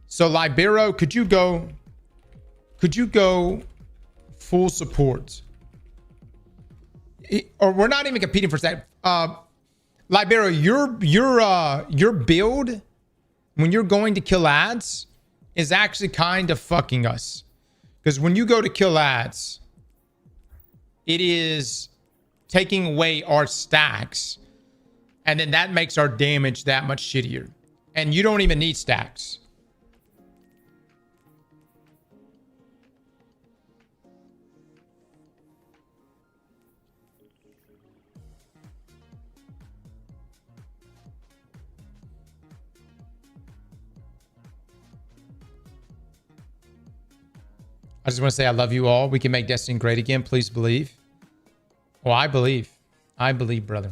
S1: So Libero, could you go full support? Or we're not even competing for stacks. Libero, your build when you're going to kill ads is actually kind of fucking us. Because when you go to kill ads, it is taking away our stacks. And then that makes our damage that much shittier. And you don't even need stacks. I just want to say I love you all. We can make Destiny great again. Please believe. Oh, I believe. I believe, brother.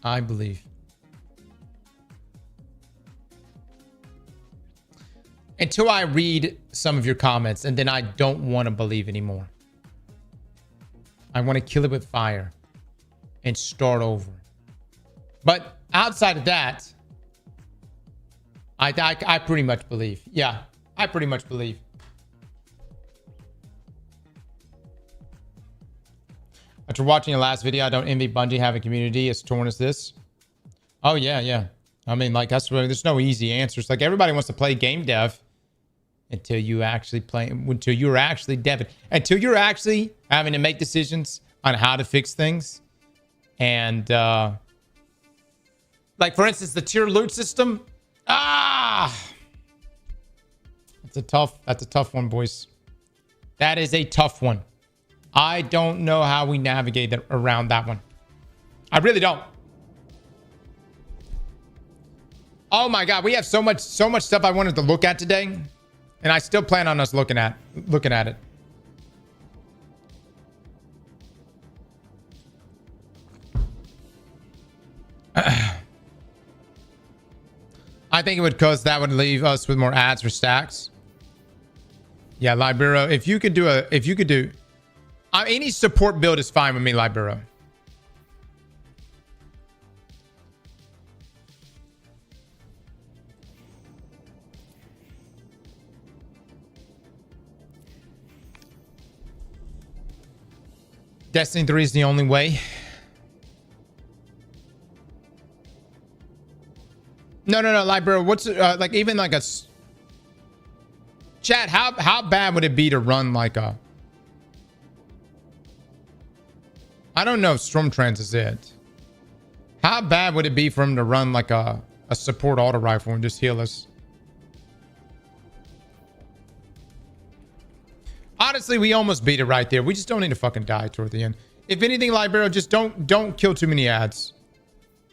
S1: I believe. Until I read some of your comments, and then I don't want to believe anymore. I want to kill it with fire and start over. But outside of that, I pretty much believe. Yeah, I pretty much believe. After watching your last video, I don't envy Bungie having a community as torn as this. Oh, yeah, yeah. I mean, like, that's really, there's no easy answers. Like, everybody wants to play game dev until you actually play, until you're actually deving, until you're actually having to make decisions on how to fix things. And, like, for instance, the tier loot system. That's a tough one, boys. That is a tough one. I don't know how we navigate around that one. I really don't. Oh my God, we have so much stuff I wanted to look at today, and I still plan on us looking at it. I think it would, cause that would leave us with more ads for stacks. Yeah, Libero, if you could do any support build is fine with me, Libero. Destiny 3 is the only way. No, Libero, what's like even like a chat, how bad would it be to run like a, I don't know if Stormtrance is it. How bad would it be for him to run like a support auto rifle and just heal us? Honestly, we almost beat it right there. We just don't need to fucking die toward the end. If anything, Libero, just don't kill too many ads.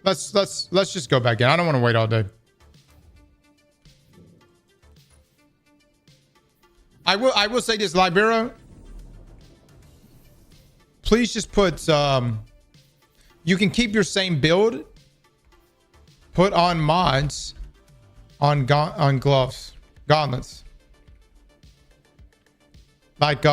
S1: Let's just go back in. I don't want to wait all day. I will say this, Libero. Please just put you can keep your same build. Put on mods on gloves, gauntlets. Like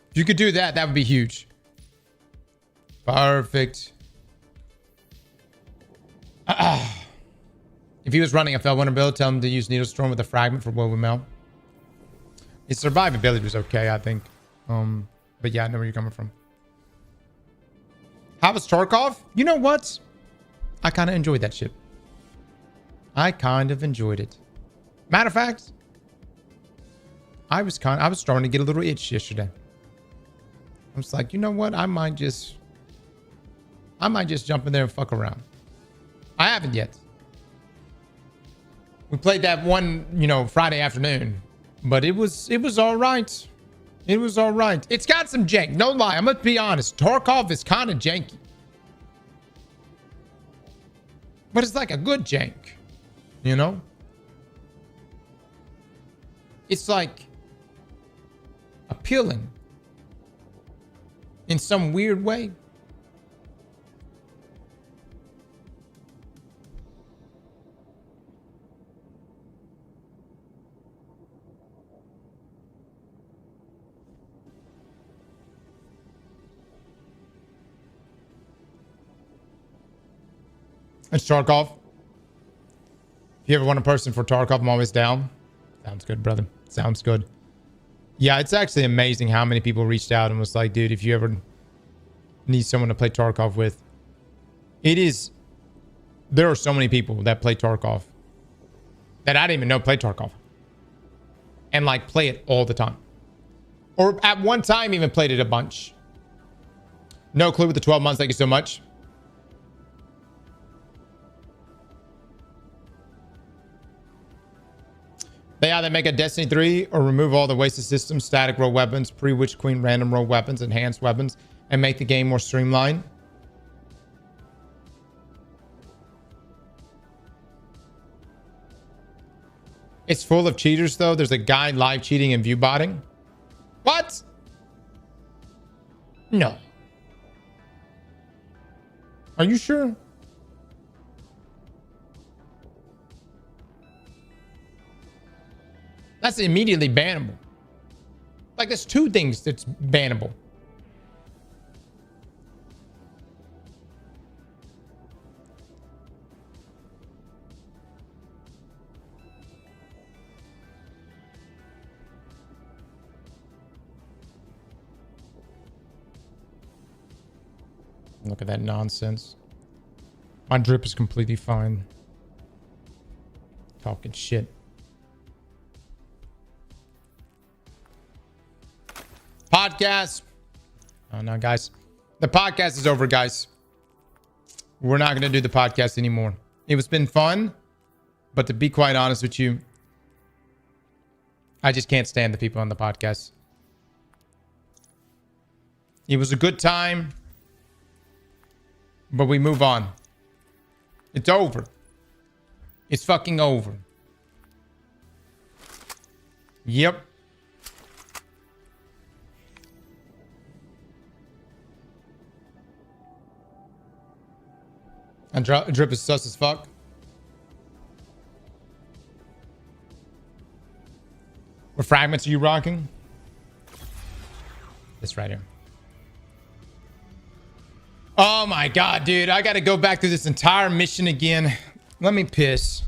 S1: if you could do that, that would be huge. Perfect. If he was running a Fellwinter build, tell him to use Needle Storm with a fragment for Woven Mail. His survivability was okay, I think. But yeah, I know where you're coming from. How was Tarkov? You know what? I kind of enjoyed that ship. I kind of enjoyed it. Matter of fact, I was starting to get a little itch yesterday. I was like, you know what? I might just jump in there and fuck around. I haven't yet. We played that one, Friday afternoon, but it was all right. It was all right. It's got some jank. No lie. I'm going to be honest. Tarkov is kind of janky. But it's like a good jank. It's like appealing in some weird way. It's Tarkov. If you ever want a person for Tarkov, I'm always down. Sounds good, brother. Sounds good. Yeah, it's actually amazing how many people reached out and was like, dude, if you ever need someone to play Tarkov with, there are so many people that play Tarkov that I didn't even know play Tarkov. And like play it all the time. Or at one time even played it a bunch. No clue with the 12 months. Thank you so much. They either make a Destiny 3 or remove all the wasted systems, static roll weapons, pre-Witch Queen random roll weapons, enhanced weapons, and make the game more streamlined. It's full of cheaters, though. There's a guy live cheating and view botting. What? No. Are you sure? That's immediately bannable. Like, there's two things that's bannable. Look at that nonsense. My drip is completely fine. Talking shit. Podcast. Oh no, guys. The podcast is over, guys. We're not going to do the podcast anymore. It was been fun, but to be quite honest with you, I just can't stand the people on the podcast. It was a good time, but we move on. It's over. It's fucking over. Yep. And drip is sus as fuck. What fragments are you rocking? This right here. Oh my god, dude. I gotta go back through this entire mission again. Let me piss.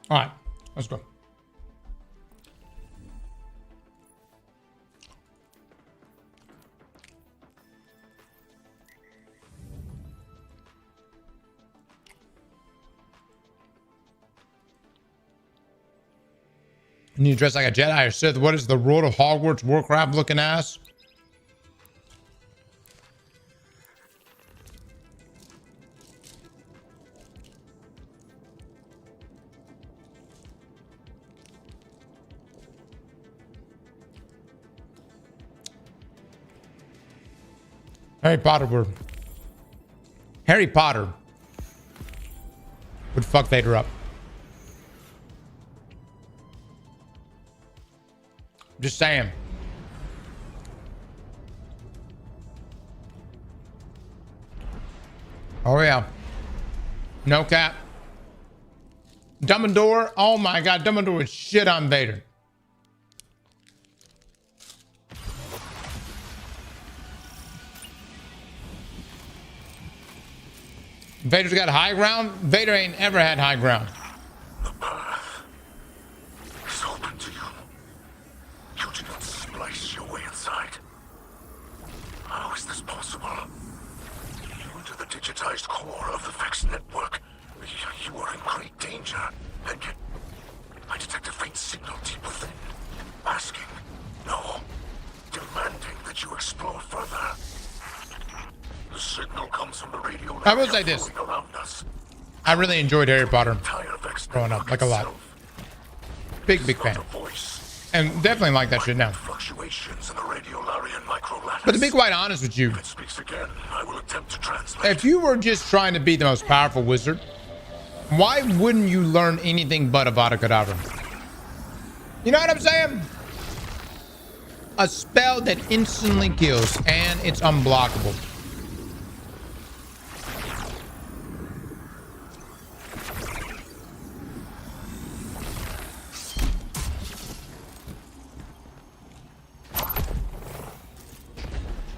S1: All right, let's go. You need to dress like a Jedi or Sith. What is the Road of Hogwarts Warcraft looking ass? Harry Potter would fuck Vader up. Just saying. Oh yeah. No cap. Dumbledore. Oh my god, Dumbledore would shit on Vader. Vader's got high ground. Vader ain't ever had high ground.
S2: The path digitized core of the Vex network. You are in great danger. And yet, I detect a faint signal deep within. Asking, no, demanding that you explore further. The signal comes from the radio.
S1: I will say this.
S2: Around us.
S1: I really enjoyed Harry Potter
S2: Entire Vex
S1: growing up,
S2: network
S1: like a lot.
S2: itself.
S1: Big
S2: It's
S1: fan.
S2: not a voice.
S1: And definitely like that shit now.
S2: Fluctuations in the radiolarian microlattice.
S1: But to be quite honest with you,
S2: If it speaks again, I will attempt to translate.
S1: if you were just trying to be the most powerful wizard, why wouldn't you learn anything but Avada Kedavra? You know what I'm saying? A spell that instantly kills and it's unblockable.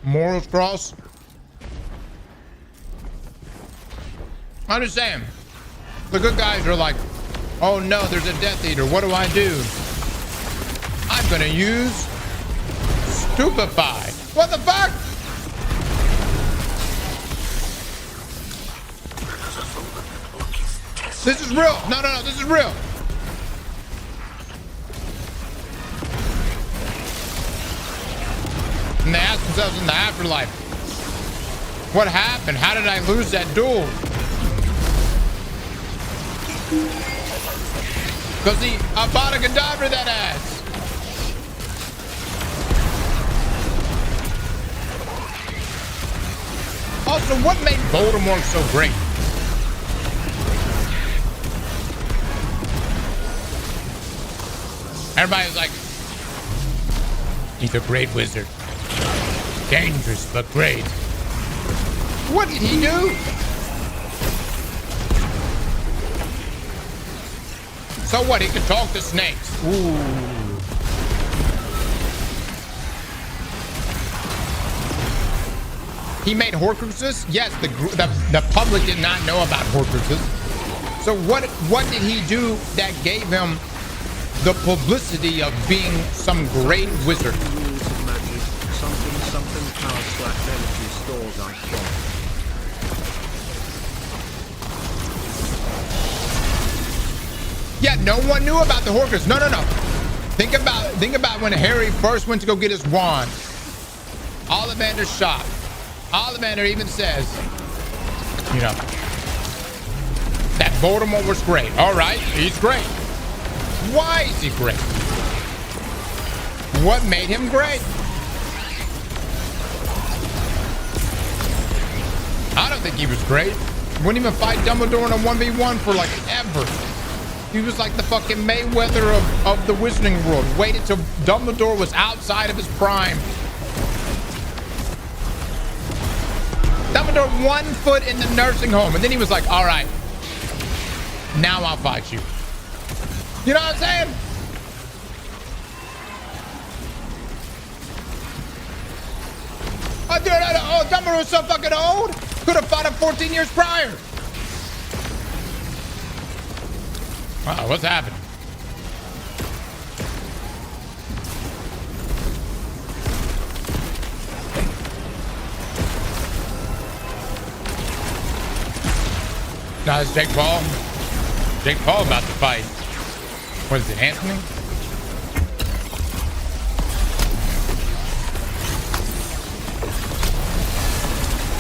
S1: Morals cross. I'm just saying. The good guys are like, oh no, there's a Death Eater. What do I do? I'm gonna use Stupefy. What the fuck? This is real. No, this is real. And they ask themselves in the afterlife, what happened? How did I lose that duel? Because he Avada Kedavra that ass. Also, what made Voldemort so great? Everybody's like, he's a great wizard. Dangerous, but great. What did he do? So what? He could talk to snakes. Ooh. He made Horcruxes? Yes, the public did not know about Horcruxes. So what did he do that gave him the publicity of being some great wizard? Yeah, no one knew about the Horcrux. No. Think about when Harry first went to go get his wand. Ollivander's shop. Ollivander even says, you know, that Voldemort was great. All right, he's great. Why is he great? What made him great? I don't think he was great. Wouldn't even fight Dumbledore in a 1v1 for like ever. He was like the fucking Mayweather of the Wizarding world. Waited till Dumbledore was outside of his prime. Dumbledore 1 foot in the nursing home. And then he was like, all right, now I'll fight you. You know what I'm saying? Oh, dude, oh, Dumbledore was so fucking old. Could have fought him 14 years prior. Wow, what's happening? Now it's Jake Paul. Jake Paul about to fight. What is it, Anthony?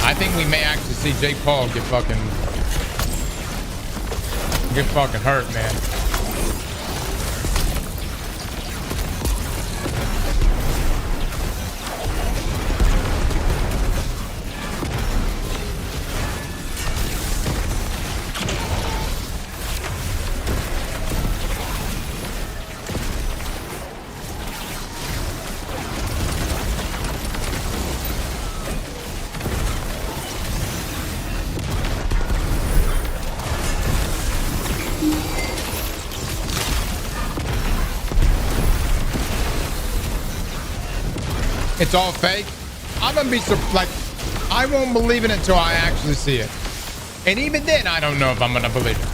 S1: I think we may actually see Jake Paul get fucking hurt, man. It's all fake. I'm gonna be like, I won't believe it until I actually see it. And even then, I don't know if I'm gonna believe it.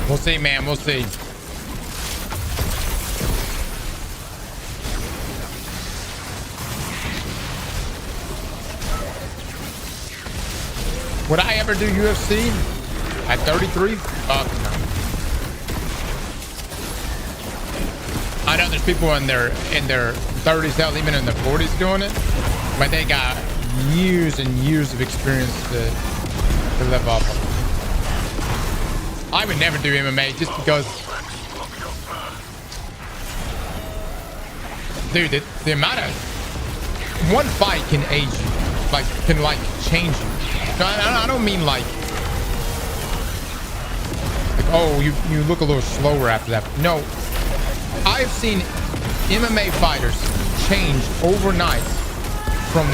S1: We'll see, man. We'll see. Would I ever do UFC at 33? Fuck no. I know there's people in their 30s, hell, even in their 40s doing it, but they got years and years of experience to live off of. I would never do MMA just because, dude, the amount of one fight can age you, can change you. I don't mean like oh, you look a little slower after that. No, I've seen MMA fighters change overnight from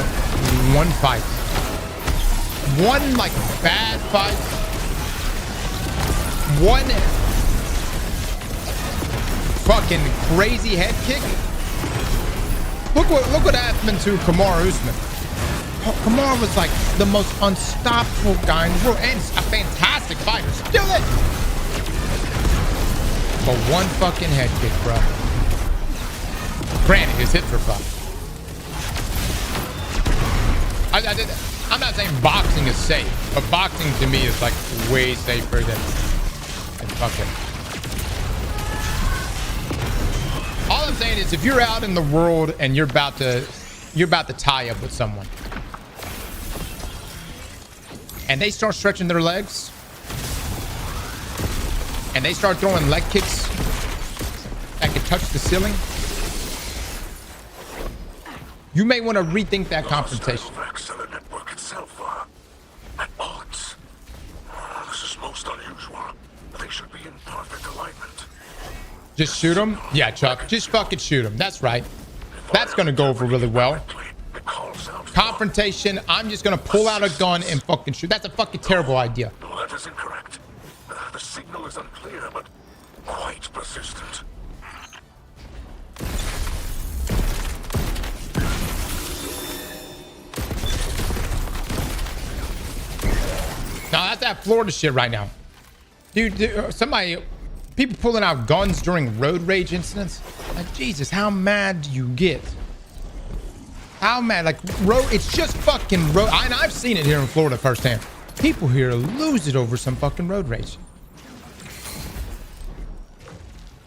S1: one fight. One like bad fight. One fucking crazy head kick. Look what happened to Kamaru Usman. Kamaru was like the most unstoppable guy in the world, and a fantastic fighter. Still is. But one fucking head kick, bro. Granted, his hips were fucked. I'm not saying boxing is safe, but boxing to me is like way safer than fucking. All I'm saying is, if you're out in the world and you're about to tie up with someone, and they start stretching their legs, and they start throwing leg kicks that can touch the ceiling, you may want to rethink that confrontation.
S2: The network itself are at odds. This is most unusual. They should be in perfect alignment.
S1: Just shoot them? Yeah, Chuck. Just fucking shoot them. That's right. That's going to go over really well. Confrontation. I'm just going to pull out a gun and fucking shoot. That's a fucking terrible idea.
S2: No, that is incorrect. The signal is unclear, but quite persistent.
S1: Now, that's that Florida shit right now. Dude, people pulling out guns during road rage incidents. Like, Jesus, how mad do you get? How mad? Like, it's just fucking road. And I've seen it here in Florida firsthand. People here lose it over some fucking road rage.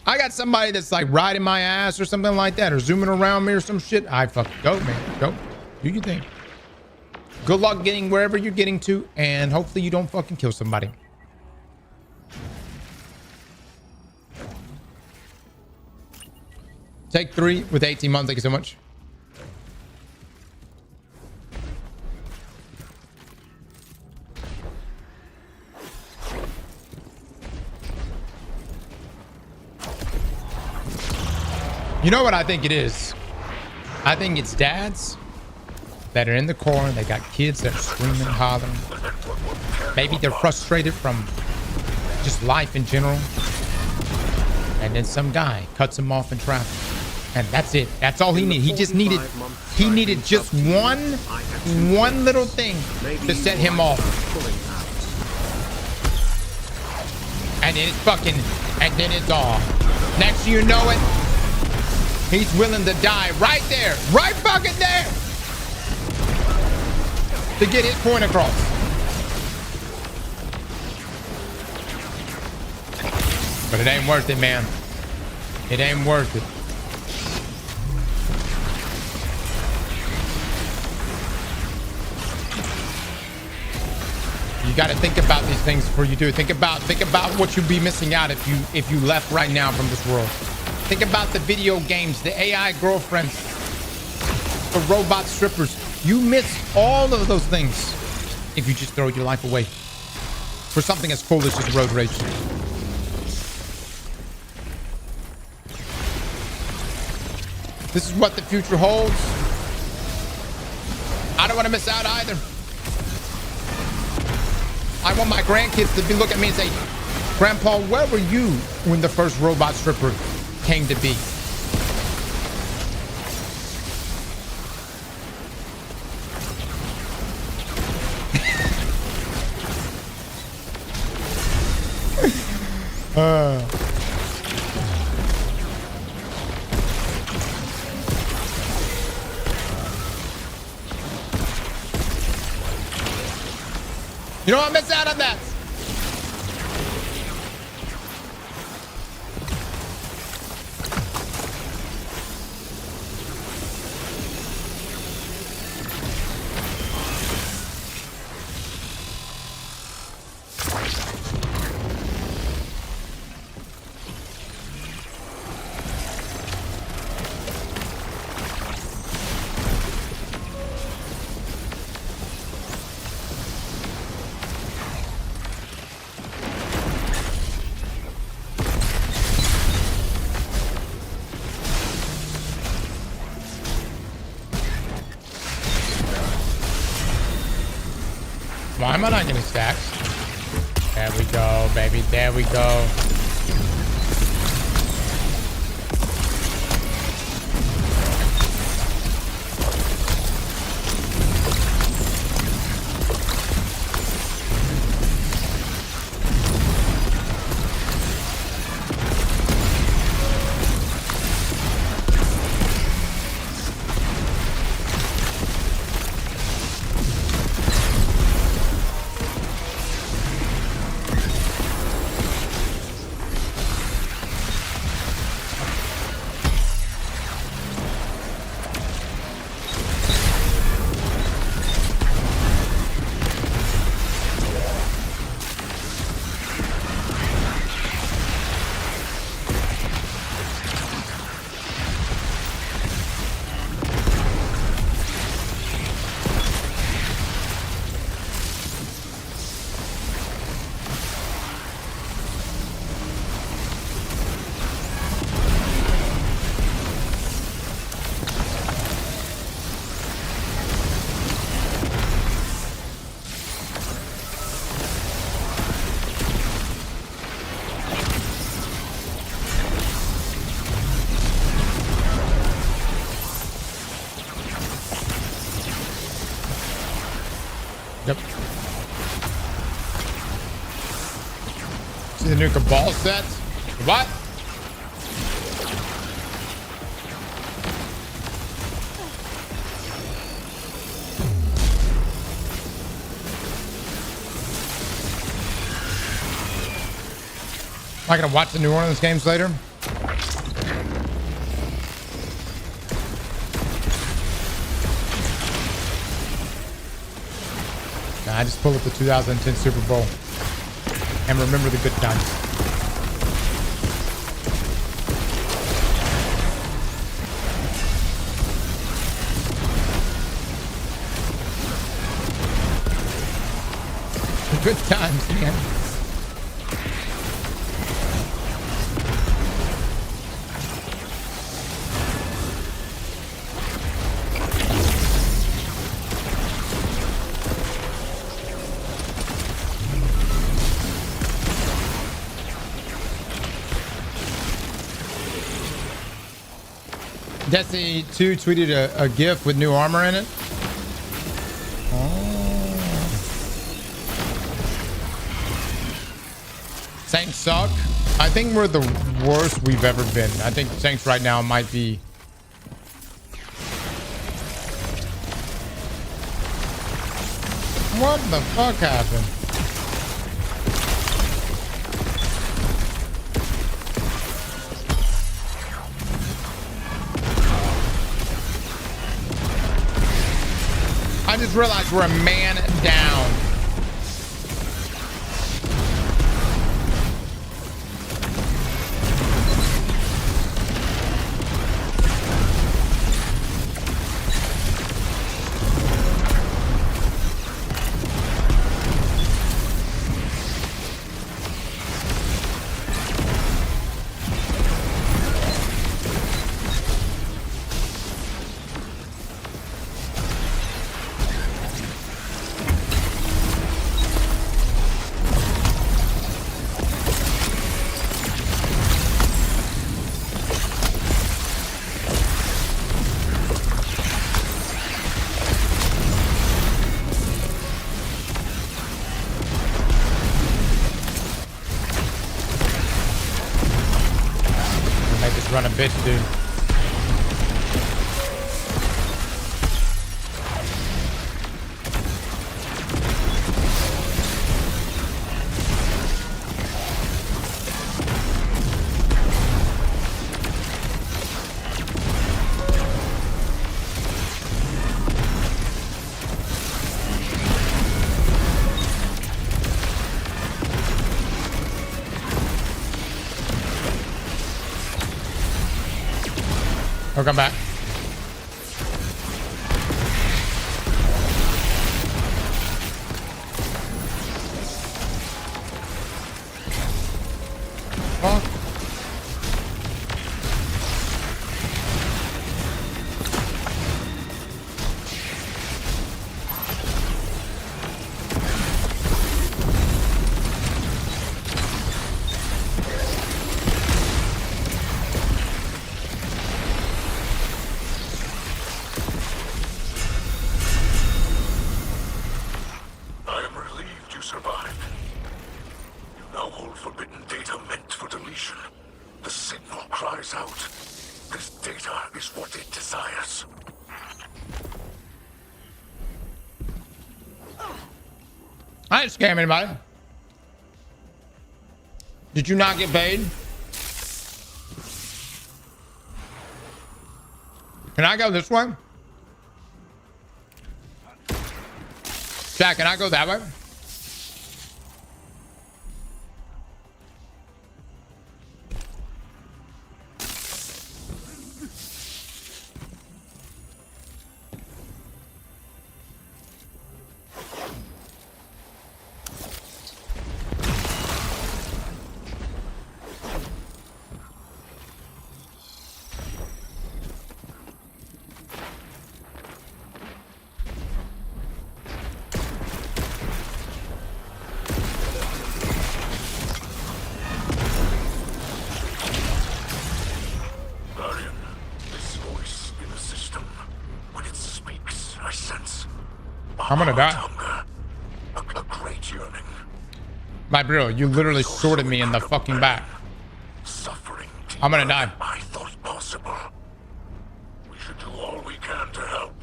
S1: I got somebody that's like riding my ass or something like that, or zooming around me or some shit. I fucking go, man. Go. Do your thing. Good luck getting wherever you're getting to, and hopefully you don't fucking kill somebody. Take 3 with 18 months. Thank you so much. You know what I think it is? I think it's dads that are in the car. They got kids that are screaming, hollering. Maybe they're frustrated from just life in general. And then some guy cuts him off in traffic. And that's it. That's all he needed. He needed just one little thing to set him off. And then it's fucking, and then it's all. Next thing you know it, he's willing to die right there, right fucking there, to get his point across. But it ain't worth it, man. It ain't worth it. You got to think about these things before you do it. Think about what you'd be missing out if you left right now from this world. Think about the video games, the AI girlfriends, the robot strippers. You miss all of those things if you just throw your life away for something as cool as just road rage. This is what the future holds. I don't want to miss out either. I want my grandkids to look at me and say, Grandpa, where were you when the first robot stripper came to be? You don't want to miss out on that. Why am I not getting stacks? There we go, baby. There we go. Yep. See the new Cabal set? What? Am I gonna watch the New Orleans games later? I just pull up the 2010 Super Bowl and remember the good times. The good times, man. Destiny 2 tweeted a GIF with new armor in it. Oh. Saints suck. I think we're the worst we've ever been. I think Saints right now might be. What the fuck happened? I just realized we're a man down. Make this run a bitch, dude. I'll come back. Huh? I ain't scamming anybody. Did you not get paid? Can I go this way? Jack, can I go that way? I'm gonna die.
S2: A great yearning.
S1: My bro, you literally sorted me in the fucking back.
S2: Suffering
S1: I'm gonna die.
S2: I thought possible. We should do all we can to help.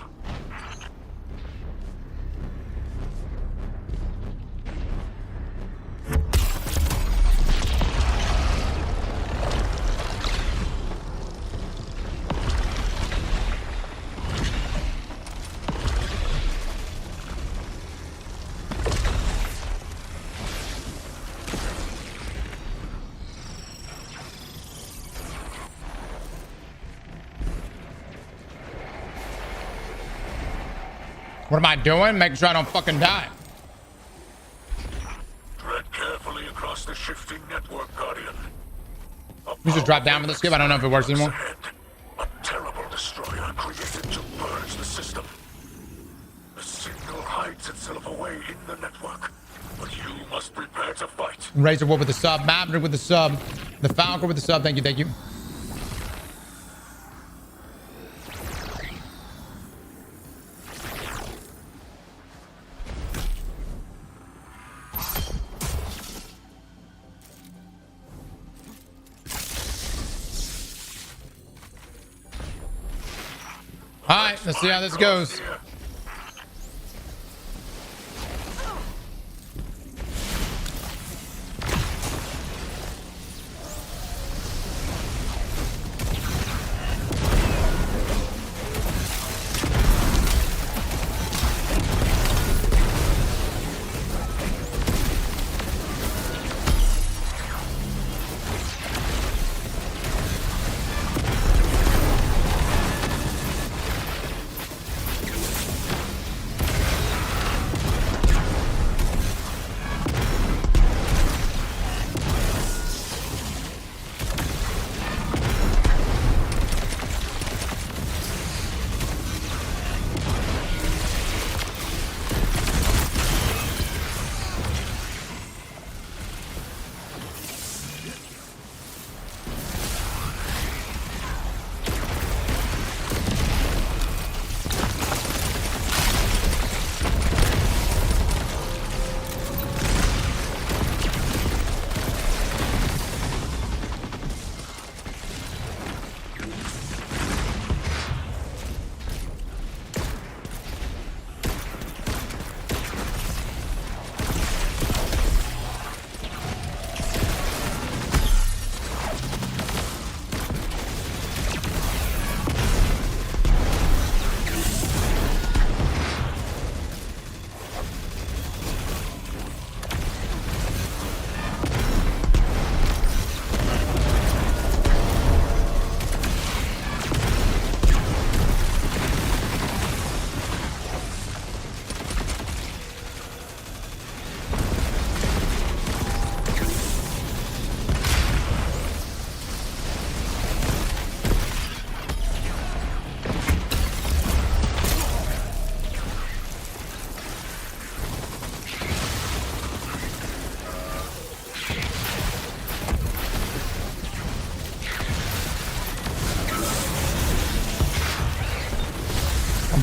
S1: What am I doing? Making sure I don't fucking die.
S2: Tread carefully across the shifting network, Guardian.
S1: You just drop down with this skip. I don't know if it works anymore.
S2: Ahead. A terrible destroyer created to purge the system. The signal hides itself away in the network, but you must prepare to fight.
S1: Razor Wolf with the sub. Maverick with the sub. The Falcon with the sub. Thank you. Thank you. All right, let's see how this goes.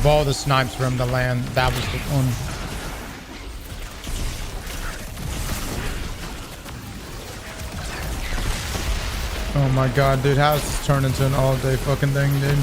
S1: Of all the snipes from the land, that was the one. Oh my god, dude. How's this turned into an all-day fucking thing, dude?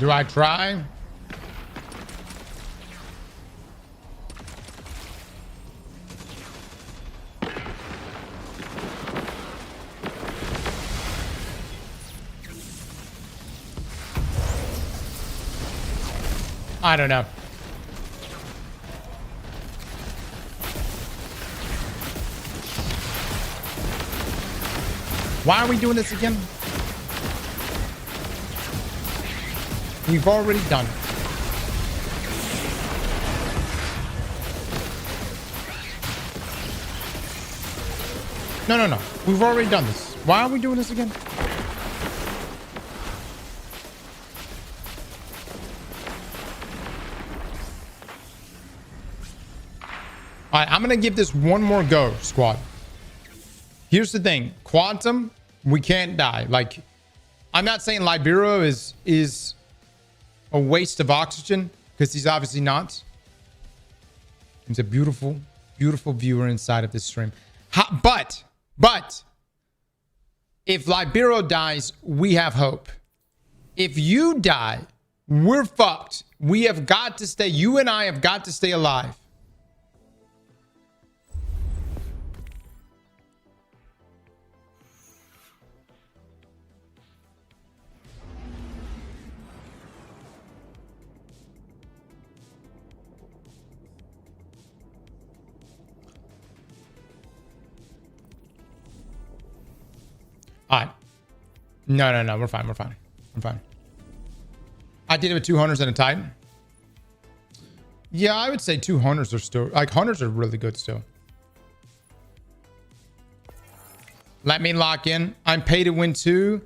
S1: Do I try? I don't know. Why are we doing this again? We've already done it. No. We've already done this. Why are we doing this again? All right, I'm going to give this one more go, squad. Here's the thing. Quantum, we can't die. Like, I'm not saying Libero is a waste of oxygen, because he's obviously not. He's a beautiful, beautiful viewer inside of this stream. But if Libero dies, we have hope. If you die, we're fucked. We have got to stay. You and I have got to stay alive. All right. No. We're fine. I did it with 2 hunters and a Titan. Yeah, I would say 2 hunters are still... Like, hunters are really good still. Let me lock in. I'm pay to win too.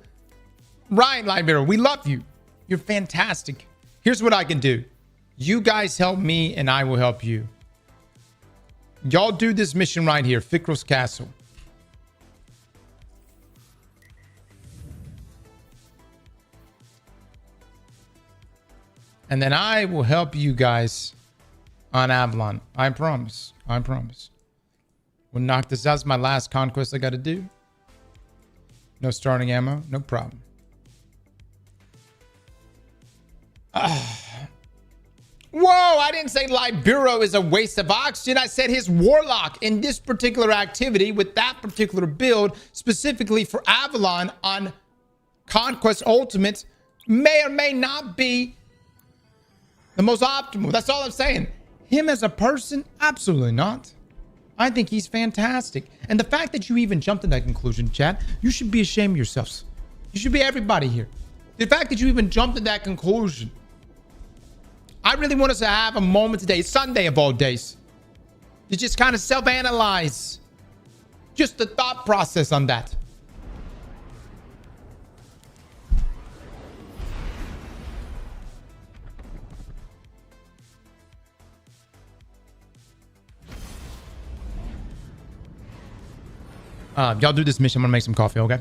S1: Right, Libero. We love you. You're fantastic. Here's what I can do. You guys help me and I will help you. Y'all do this mission right here. Fikros Castle. And then I will help you guys on Avalon. I promise. We'll knock this out. It's my last conquest I got to do. No starting ammo. No problem. Whoa, I didn't say Libero is a waste of oxygen. I said his Warlock in this particular activity with that particular build, specifically for Avalon on Conquest Ultimate, may or may not be the most optimal. That's all I'm saying. Him as a person, absolutely not. I think he's fantastic. And the fact that you even jumped to that conclusion, chat, you should be ashamed of yourselves. You should be everybody here. The fact that you even jumped to that conclusion. I really want us to have a moment today, Sunday of all days, to just kind of self-analyze just the thought process on that. Y'all do this mission. I'm gonna make some coffee, okay?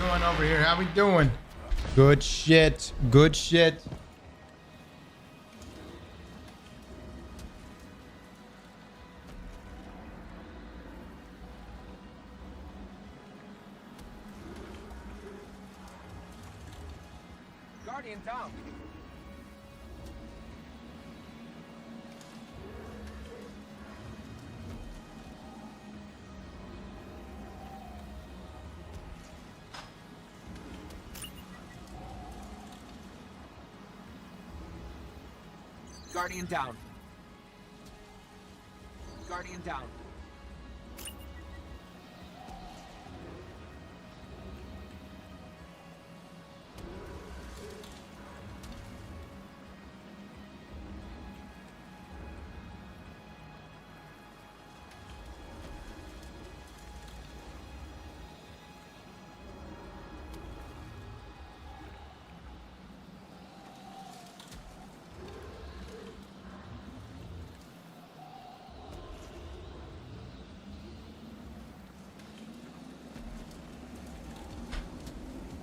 S1: doing over here? How we doing? Good shit. Good shit.
S3: Guardian down. Guardian down. Guardian down.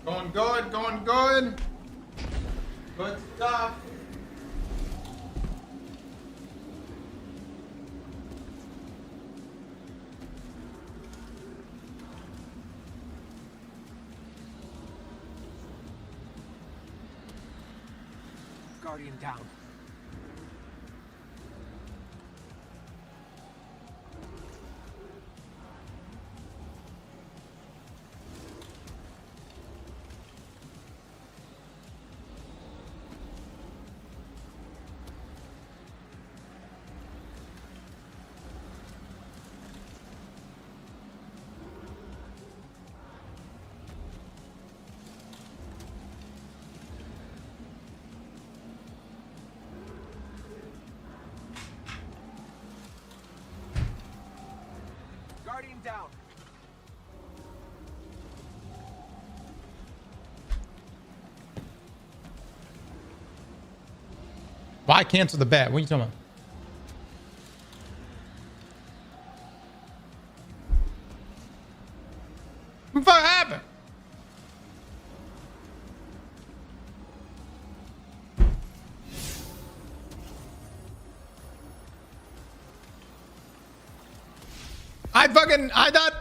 S1: Going good, going good. Good stuff.
S3: Guardian down. Guardian down.
S1: Why cancel the bet? What are you talking about? What the fuck happened? I thought.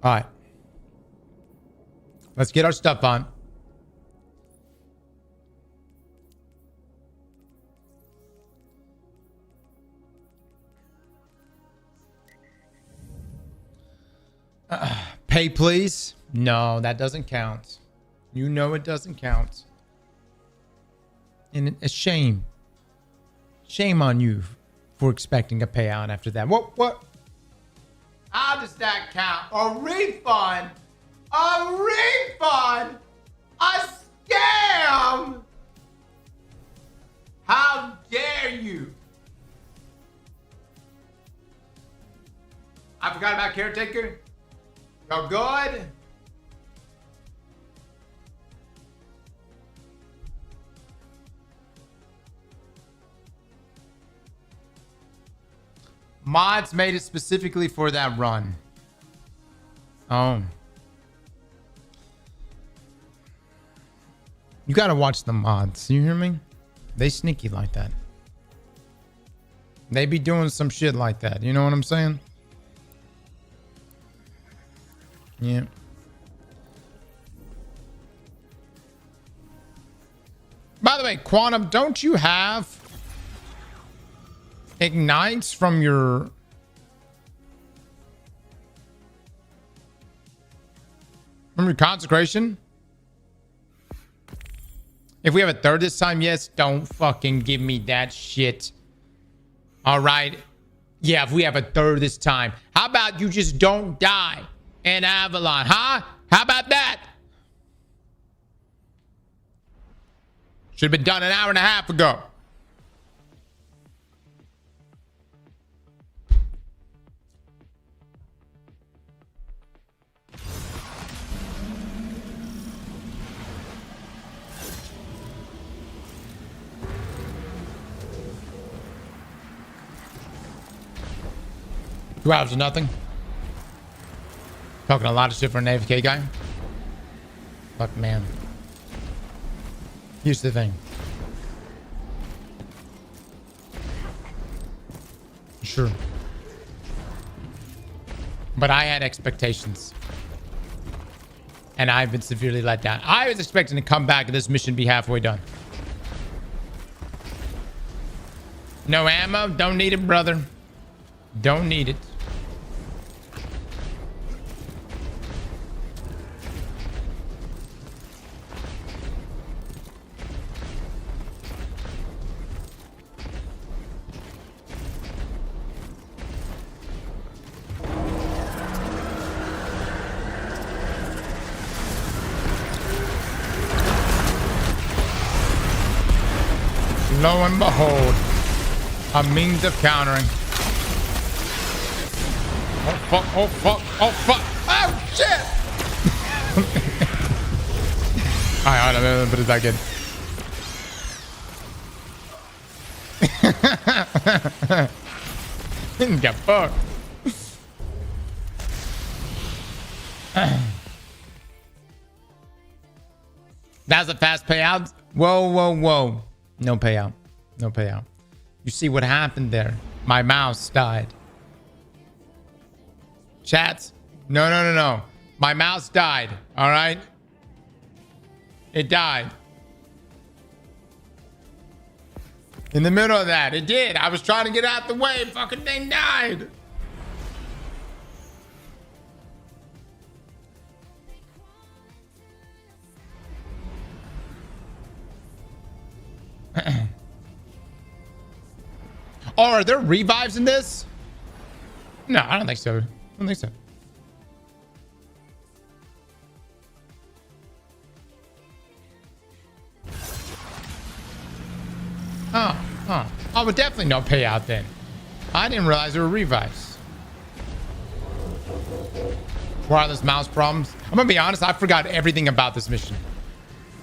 S1: All right. Let's get our stuff on. Pay, please. No, that doesn't count. You know it doesn't count. And a shame. Shame on you for expecting a payout after that. What? How does that count? A refund? A refund? A scam? How dare you? I forgot about Caretaker. Y'all good? Mods made it specifically for that run. Oh. You gotta watch the mods. You hear me? They sneaky like that. They be doing some shit like that. You know what I'm saying? Yeah. By the way, Quantum, don't you have ignites from your... From your consecration? If we have a third this time, yes. Don't fucking give me that shit. All right. Yeah, if we have a third this time. How about you just don't die in Avalon, huh? How about that? Should have been done an hour and a half ago. 2 hours of nothing. Talking a lot of shit for an AFK guy. Fuck, man. Here's the thing. Sure. But I had expectations. And I've been severely let down. I was expecting to come back and this mission be halfway done. No ammo? Don't need it, brother. Don't need it. Lo and behold, a means of countering. Oh fuck, oh fuck, oh fuck, oh shit! Alright, but it's that good. Didn't get fucked. That's a fast payout. Whoa, whoa, whoa. No payout. No payout. You see what happened there? My mouse died. Chats? No, no, no, no. My mouse died. All right? It died. In the middle of that. It did. I was trying to get out the way. Fucking thing died. Oh, are there revives in this? No, I don't think so. I don't think so. Oh. I would definitely no payout then. I didn't realize there were revives. Wireless mouse problems. I'm gonna be honest, I forgot everything about this mission.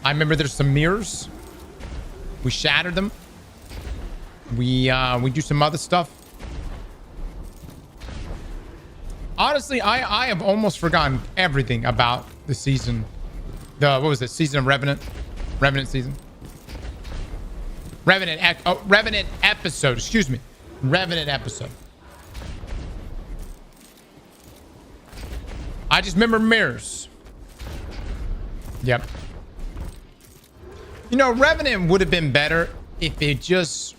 S1: I remember there's some mirrors. We shattered them. We do some other stuff. Honestly, I have almost forgotten everything about the season. What was it? Season of Revenant? Revenant season? Revenant episode. Excuse me. Revenant episode. I just remember mirrors. Yep. You know, Revenant would have been better if it just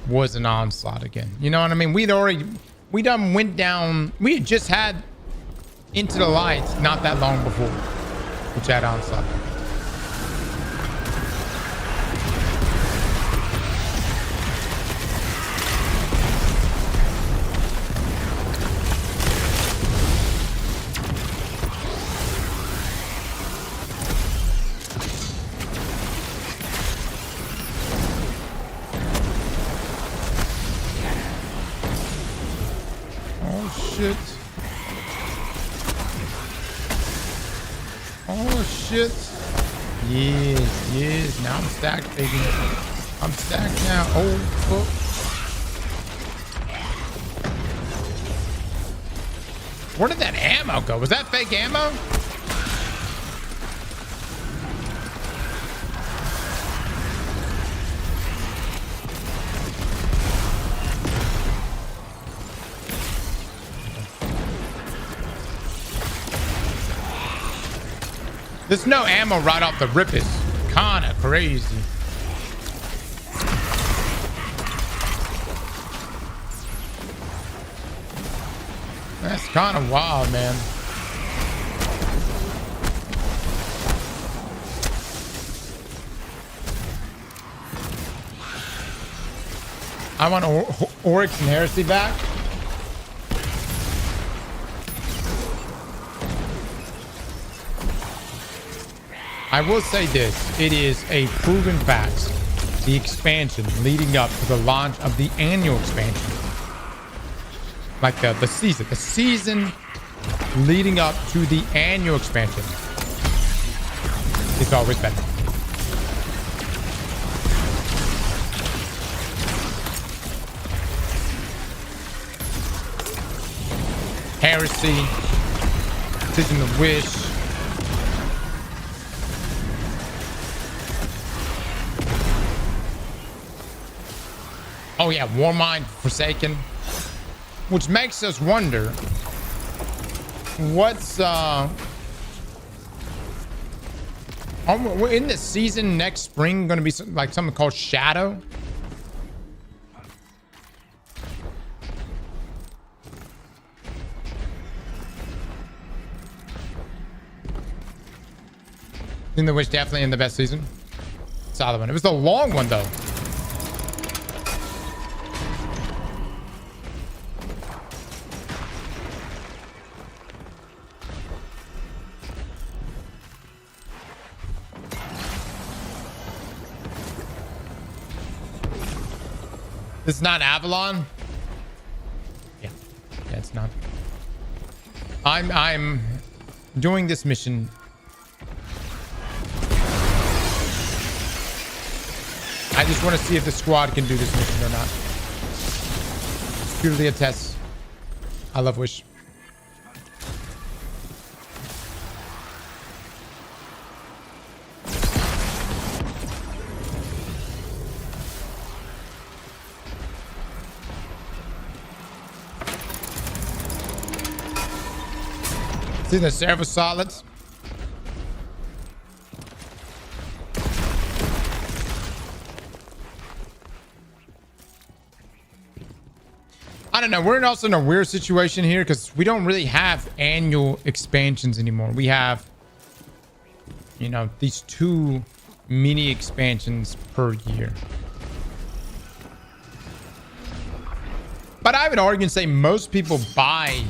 S1: was an onslaught again. You know what I mean? We done went down. We had just had Into the Light not that long before, which had onslaught. Shit. Oh shit. Yes. Now I'm stacked, baby. I'm stacked now. Oh fuck. Where did that ammo go? Was that fake ammo? There's no ammo right off the rip is kind of crazy. That's kind of wild, man. I want Oryx and Heresy back. I will say this, it is a proven fact, the expansion leading up to the launch of the annual expansion. Like the season leading up to the annual expansion is always better. Heresy. Decision of Wish. Oh yeah, Warmind Forsaken. Which makes us wonder what's in the season next spring going to be like something called Shadow? In the Wish definitely in the best season. Solid one. It was the long one though. It's not Avalon. Yeah, it's not. I'm doing this mission. I just want to see if the squad can do this mission or not. It's purely a test. I love Wish. See the server solids. I don't know. We're also in a weird situation here because we don't really have annual expansions anymore. We have, you know, these 2 mini expansions per year. But I would argue and say most people buy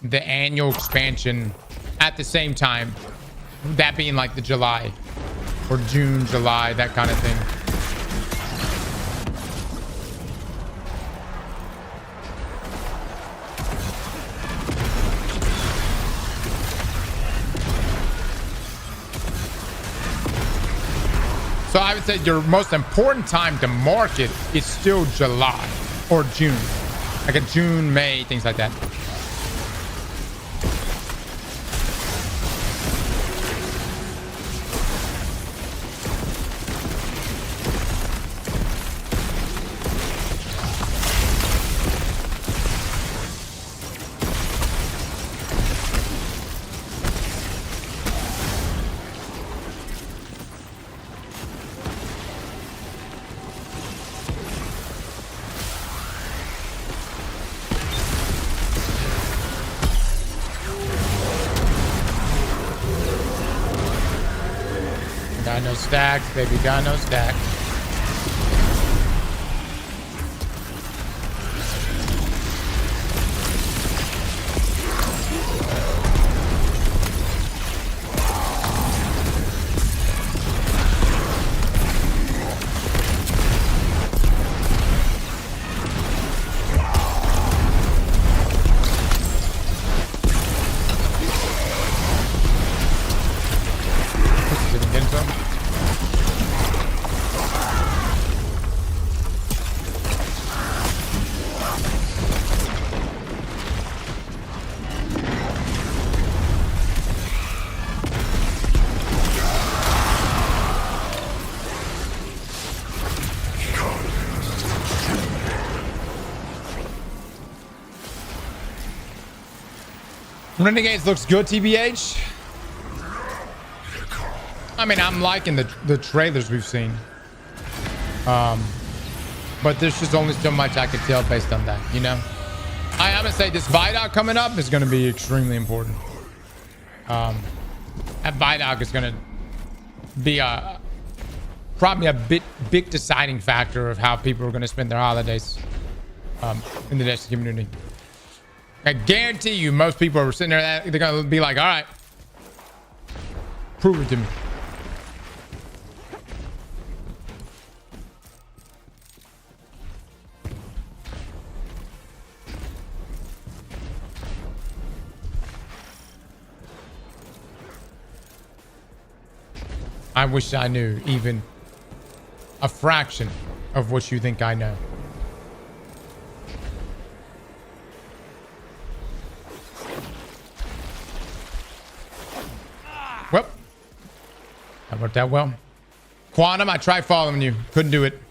S1: the annual expansion at the same time, that being like the July or June, July, that kind of thing. So I would say your most important time to market is still July or June, like a June, May, things like that. Got no stacks, baby. Got no stacks. Renegades looks good, TBH. I mean, I'm liking the trailers we've seen. But there's just only so much I could tell based on that, you know? I am gonna say this Vidoc coming up is gonna be extremely important. That Vidoc is gonna be probably a big deciding factor of how people are gonna spend their holidays in the Destiny community. I guarantee you most people are sitting there, they're gonna be like, all right, prove it to me. I wish I knew even a fraction of what you think I know. That worked out well. Quantum, I tried following you. Couldn't do it.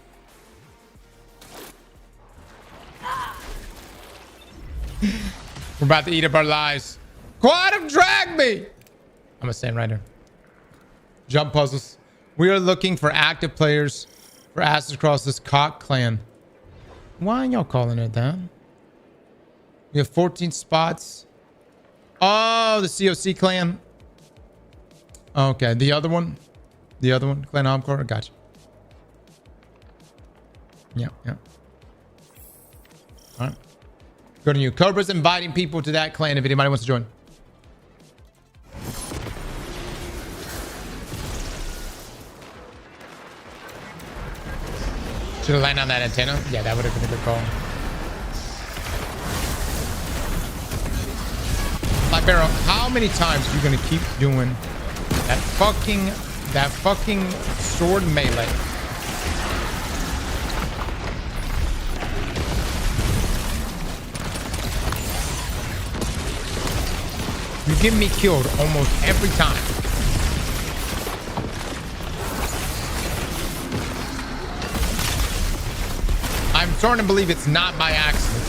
S1: We're about to eat up our lives. Quantum, drag me! I'm gonna stand right here. Jump puzzles. We are looking for active players for Aztecross this cock clan. Why are y'all calling it that? We have 14 spots. Oh, the COC clan. Okay, the other one. The other one, Clan Omcore. Gotcha. Yeah. All right. Go to you. Cobra's inviting people to that clan if anybody wants to join. Should have landed on that antenna. Yeah, that would have been a good call. Like Barrow, how many times are you gonna keep doing that fucking sword melee? You get me killed almost every time. I'm starting to believe it's not by accident.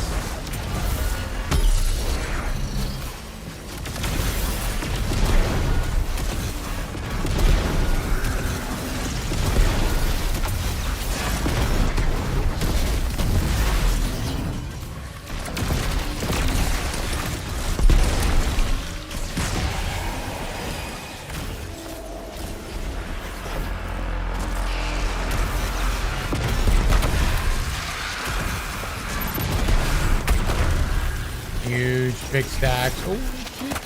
S1: Huge big stacks. Oh, shit.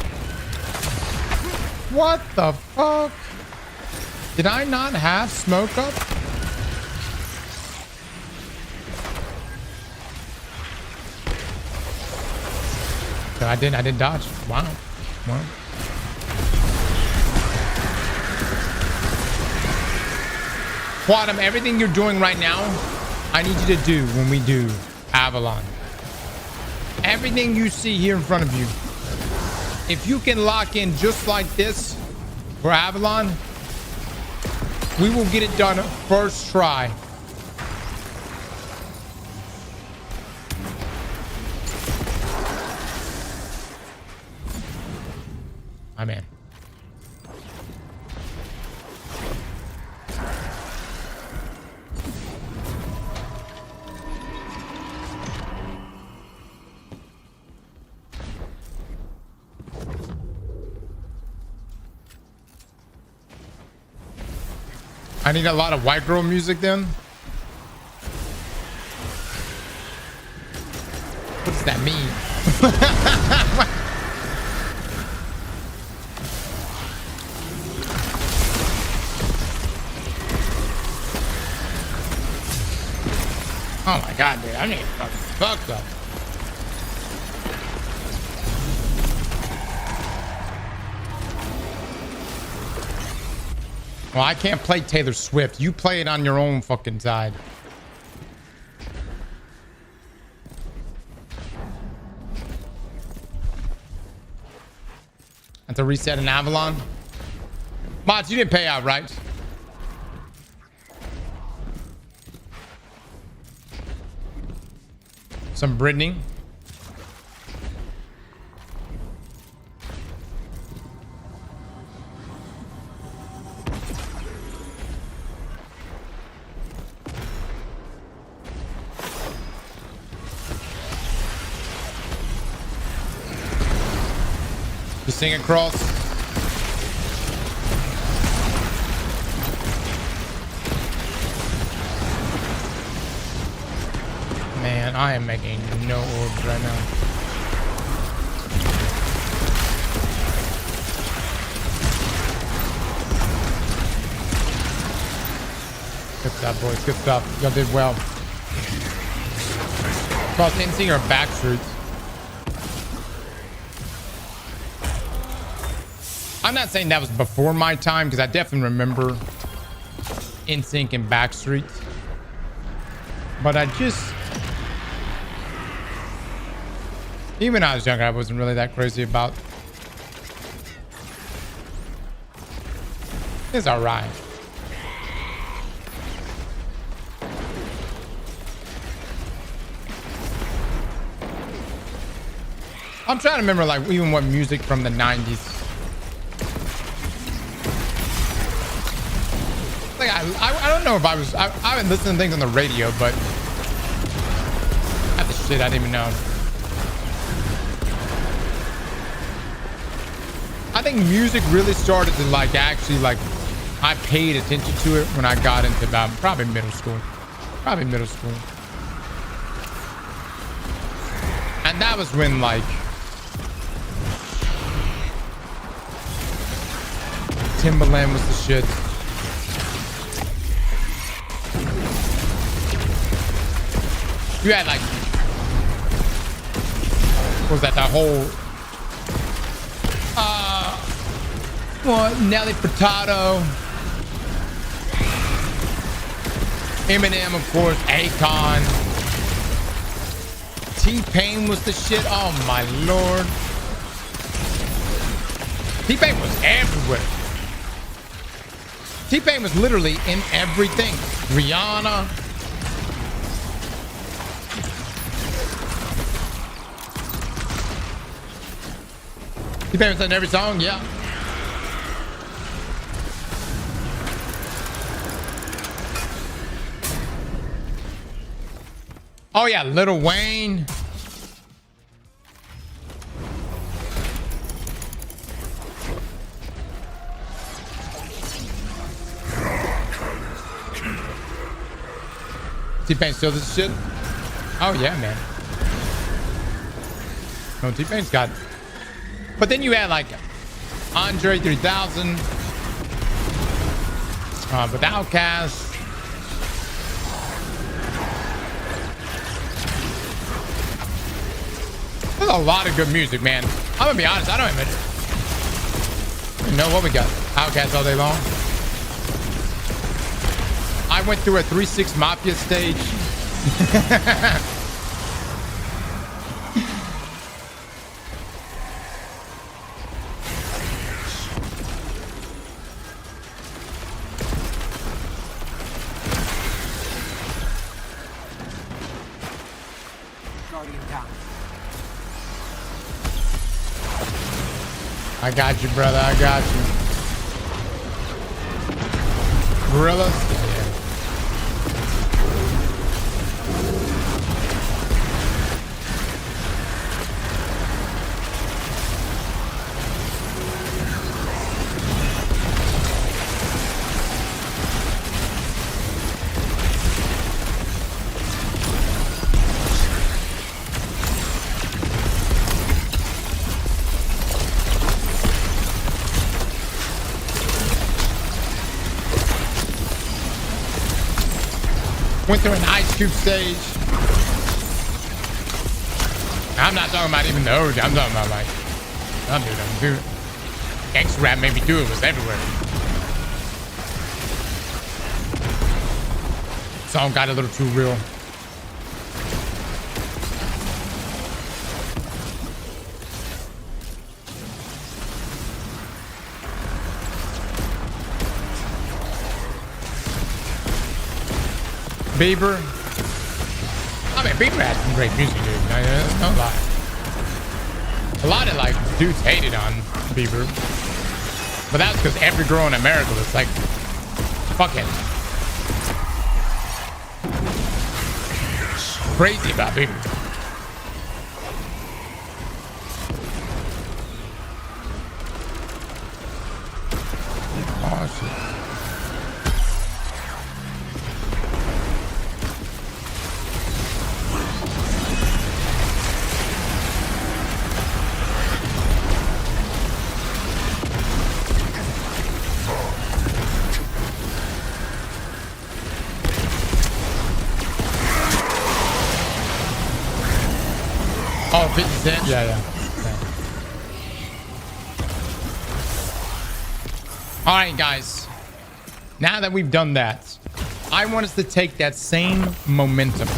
S1: What the fuck? Did I not have smoke up? So I didn't dodge. Wow. Quantum, everything you're doing right now, I need you to do when we do Avalon. Everything you see here in front of you, if you can lock in just like this for Avalon, we will get it done first try. My man. I need a lot of white girl music then. What does that mean? Oh my god, dude. I need fucking fucked up. Well, I can't play Taylor Swift. You play it on your own fucking side. Have to reset an Avalon. Mods, you didn't pay out, right? Some Brittany. Just sing across. Man, I am making no orbs right now. Good stuff, boys. Good stuff. Y'all did well. Cross NC or back shoots. I'm not saying that was before my time, because I definitely remember NSYNC and Backstreet. But I just... Even when I was younger, I wasn't really that crazy about... It's alright. I'm trying to remember like even what music from the 90s. Like I don't know if I've been listening to things on the radio, but that's the shit I didn't even know. I think music really started to like actually like I paid attention to it when I got into about probably middle school. And that was when like Timbaland was the shit. You had like, what was that? That whole, Nelly Furtado, Eminem, of course, Akon, T-Pain was the shit. Oh my lord, T-Pain was everywhere. T-Pain was literally in everything. Rihanna. T-Pain was in every song, yeah. Oh yeah, Lil Wayne. T-Pain still this shit? Oh yeah, man. No, T-Pain's got. But then you had like Andre 3000 with Outkast. There's a lot of good music, man. I'm gonna be honest, I don't even know what we got. Outkast all day long. I went through a 3-6 Mafia stage. I got you, brother. I got you. Gorillas? Yeah. Went through an Ice Cube stage. I'm not talking about even the OG. I'm talking about like, dude. Gangsta rap made me do it was everywhere. Song got a little too real. Bieber. I mean, Bieber had some great music, dude. No lie. A lot of like dudes hated on Bieber, but that's because every girl in America was like, "Fuck him." Crazy about Bieber. Oh shit. Oh, 50 Cent? Yeah. All right, guys. Now that we've done that, I want us to take that same momentum.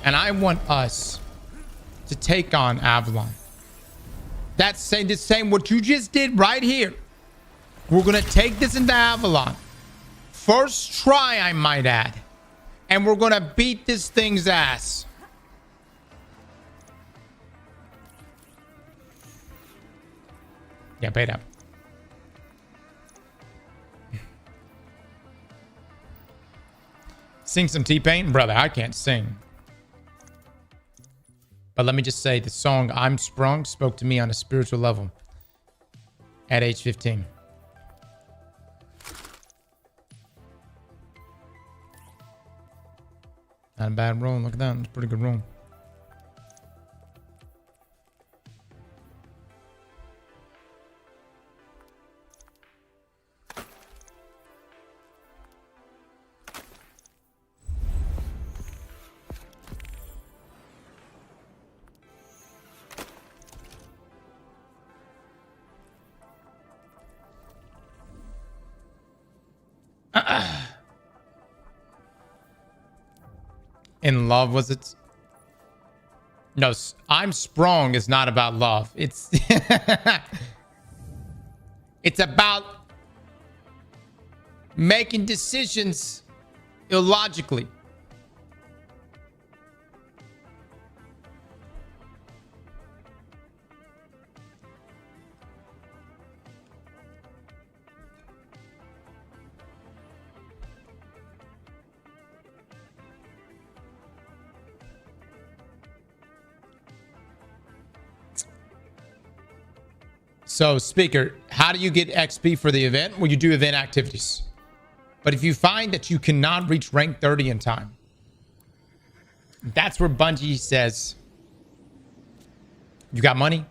S1: And I want us to take on Avalon. That's the same what you just did right here. We're going to take this into Avalon. First try, I might add. And we're going to beat this thing's ass. Get paid out. Sing some T-Pain? Brother, I can't sing. But let me just say, the song I'm Sprung spoke to me on a spiritual level at age 15. Not a bad roll. Look at that. It's a pretty good roll. In love, was it? No, I'm Sprung is not about love. It's it's about making decisions illogically. So, Speaker, how do you get XP for the event? Well, you do event activities. But if you find that you cannot reach rank 30 in time, that's where Bungie says, you got money?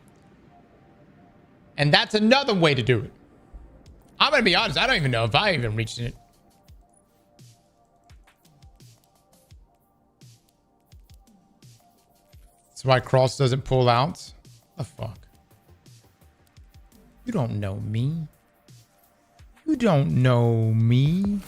S1: And that's another way to do it. I'm going to be honest, I don't even know if I even reached it. That's why Cross doesn't pull out. The fuck? You don't know me. You don't know me.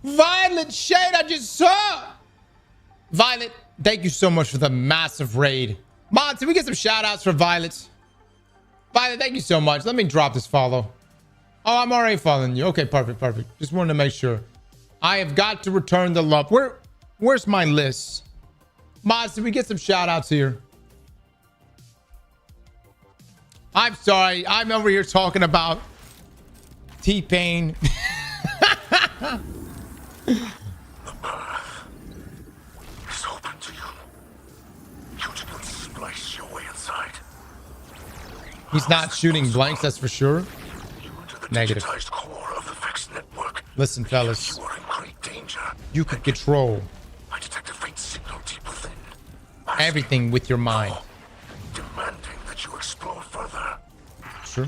S1: Violet Shade, I just saw. Violet, thank you so much for the massive raid. Mods, can we get some shout outs for Violet? Violet, thank you so much. Let me drop this follow. Oh, I'm already following you. Okay, perfect, perfect. Just wanted to make sure. I have got to return the love. Where's my list? Mods, did we get some shout outs here? I'm sorry. I'm over here talking about T-Pain.
S2: The path is open to you. You did not splice your way inside.
S1: He's not shooting blanks, that's for sure. Negative.
S2: Core of the Vex network.
S1: Listen, fellas.
S2: You are in great danger.
S1: You could control
S2: I detect a faint signal deep within.
S1: everything with your mind.
S2: Demanding that you explore further.
S1: Sure.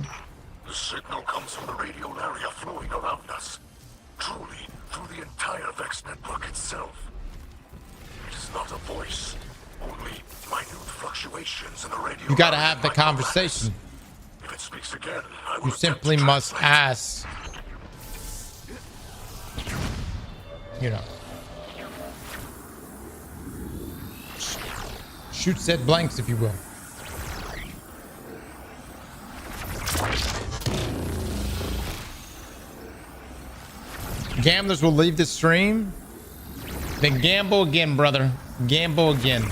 S2: The signal comes from the radial area flowing around us. Truly, through the entire Vex network itself. It is not a voice. Only minute fluctuations in the radio.
S1: You gotta have the conversation.
S2: If it speaks again, I will
S1: You simply must ask. You know. Shoot said blanks, if you will. Gamblers will leave the stream. Then gamble again, brother. Gamble again.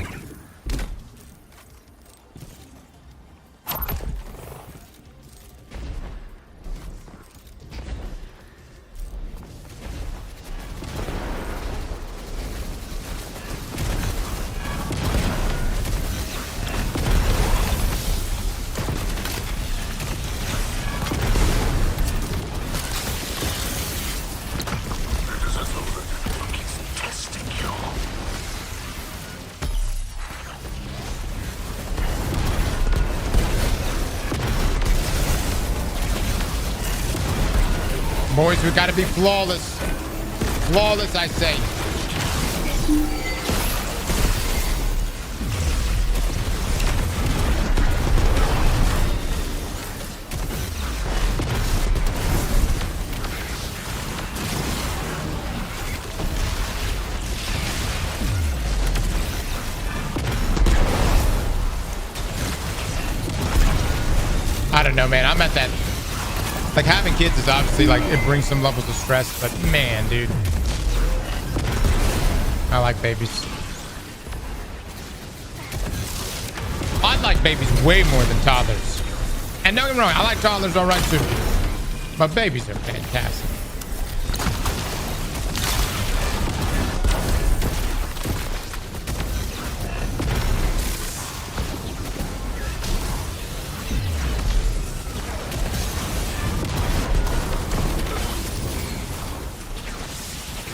S1: Boys, we gotta be flawless. Flawless, I say. I don't know, man. I'm at that Like having kids is obviously like it brings some levels of stress, but man, dude, I like babies. I like babies way more than toddlers. And don't get me wrong, I like toddlers all right too. But babies are fantastic.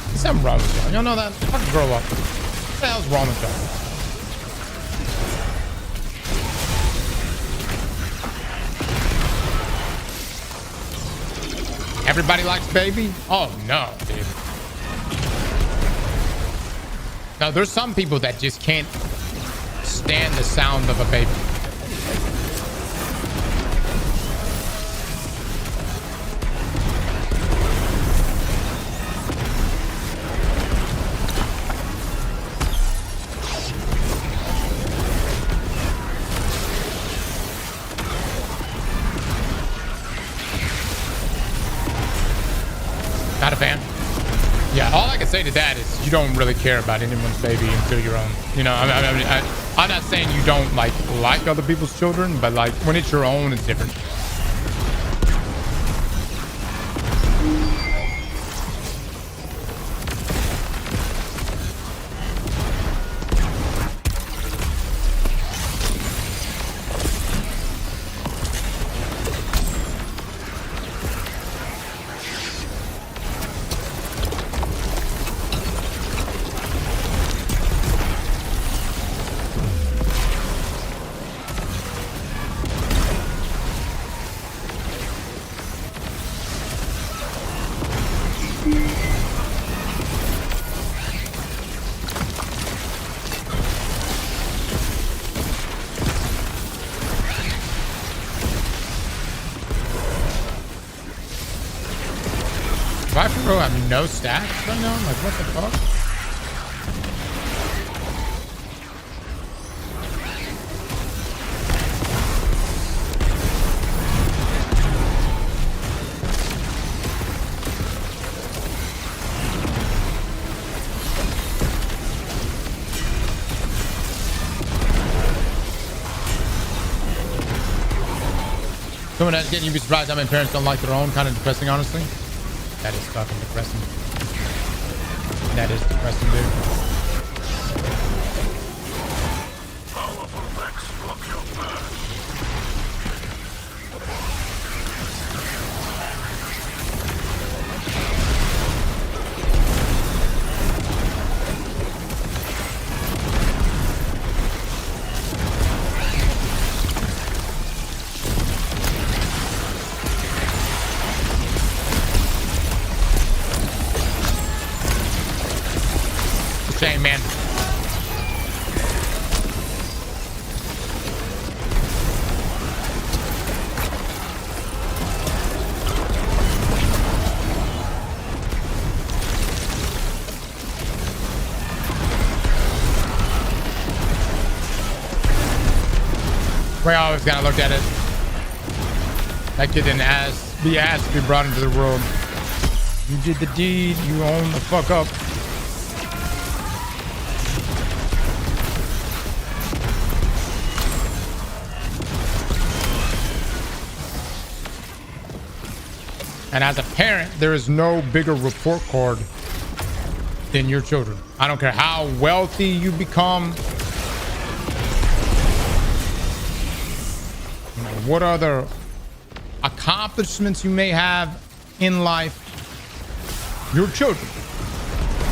S1: There's something wrong with y'all. Y'all know that? Fucking grow up. What the hell's wrong with y'all? Everybody likes baby? Oh no, dude. No, there's some people that just can't stand the sound of a baby. Not a fan. Yeah, all I can say to that is you don't really care about anyone's baby until your own. You know, I'm not saying you don't like other people's children, but like when it's your own, it's different. Do I for real have no stats right now? Like, what the fuck? Someone that's getting, you'd be surprised how many parents don't like their own. Kind of depressing, honestly. That is fucking depressing. That is depressing, dude.
S2: Powerful Vex block your path.
S1: Shame, man. We always gotta look at it. That kid didn't be asked to be brought into the world. You did the deed. You own the fuck up. And as a parent, there is no bigger report card than your children. I don't care how wealthy you become, you know, what other accomplishments you may have in life. Your children.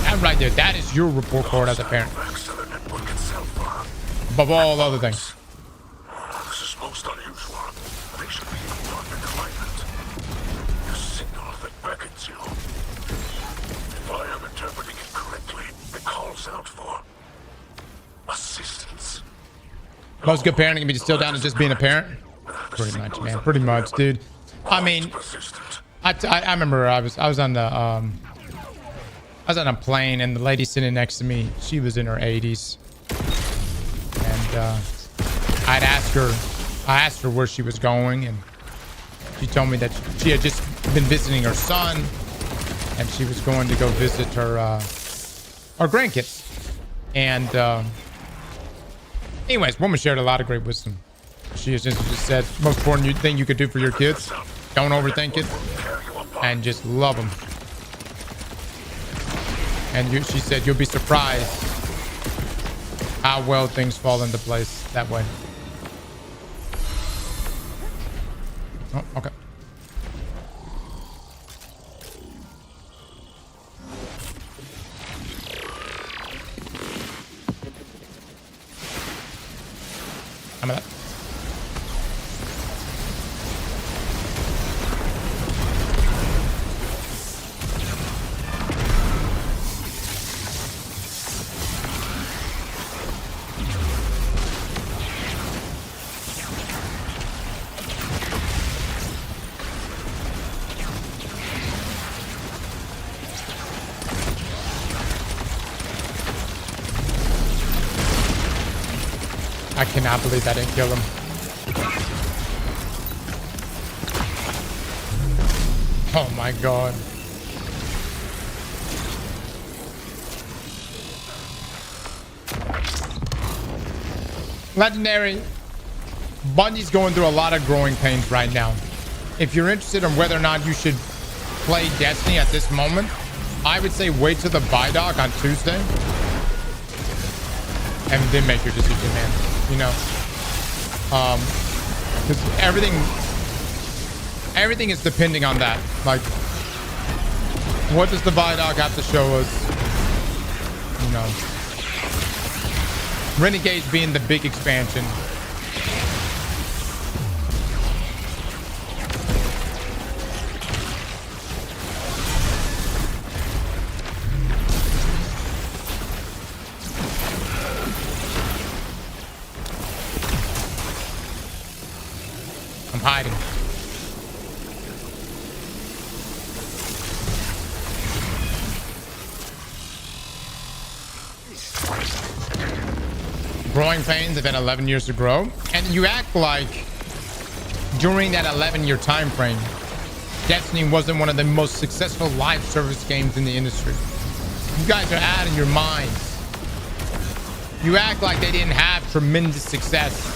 S1: That right there, that is your report card as a parent. Above all other things.
S2: This is most unusual. They should be in perfect alignment. The signal that beckons you. If I am interpreting it correctly, it calls out for assistance.
S1: Most good parenting can be distilled down to just being a parent. Pretty much, man. Pretty much, dude. I mean, I remember I was on the I was on a plane and the lady sitting next to me, she was in her 80s, and I asked her where she was going, and She told me that she had just been visiting her son, and she was going to go visit her grandkids. And anyways, woman shared a lot of great wisdom. She essentially just said, most important thing you could do for your kids, don't overthink it, and just love them. And she said you'll be surprised how well things fall into place that way. Oh, okay. I'm at that. I cannot believe I didn't kill him. Oh my god. Legendary. Bungie's going through a lot of growing pains right now. If you're interested in whether or not you should play Destiny at this moment, I would say wait till the buy doc on Tuesday. And then make your decision, man. You know, because everything is depending on that. Like, what does the Vidoc have to show us? You know, Renegades being the big expansion. Hiding. Growing pains have been 11 years to grow, and you act like during that 11-year time frame, Destiny wasn't one of the most successful live service games in the industry. You guys are out of your minds. You act like they didn't have tremendous success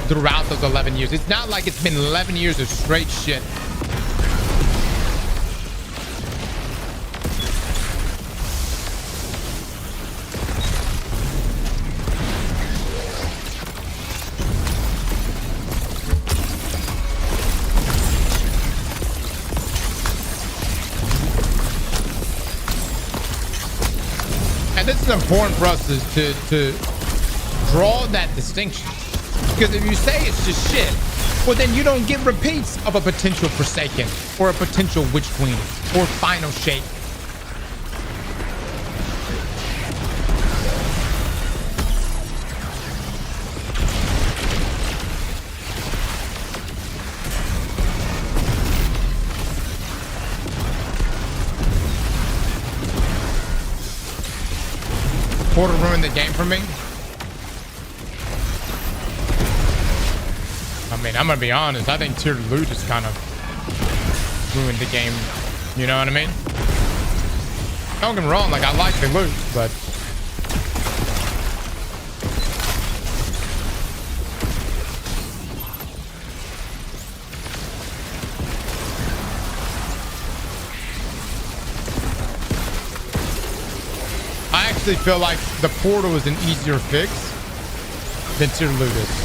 S1: throughout those 11 years. It's not like it's been 11 years of straight shit. And this is important for us to draw that distinction. Because if you say it's just shit, well, then you don't get repeats of a potential Forsaken or a potential Witch Queen or Final Shape. Portal ruined the game for me. I mean, I'm gonna be honest. I think tiered loot has kind of ruined the game. You know what I mean? Don't get me wrong. Like, I like the loot, but I actually feel like the portal is an easier fix than tiered loot is.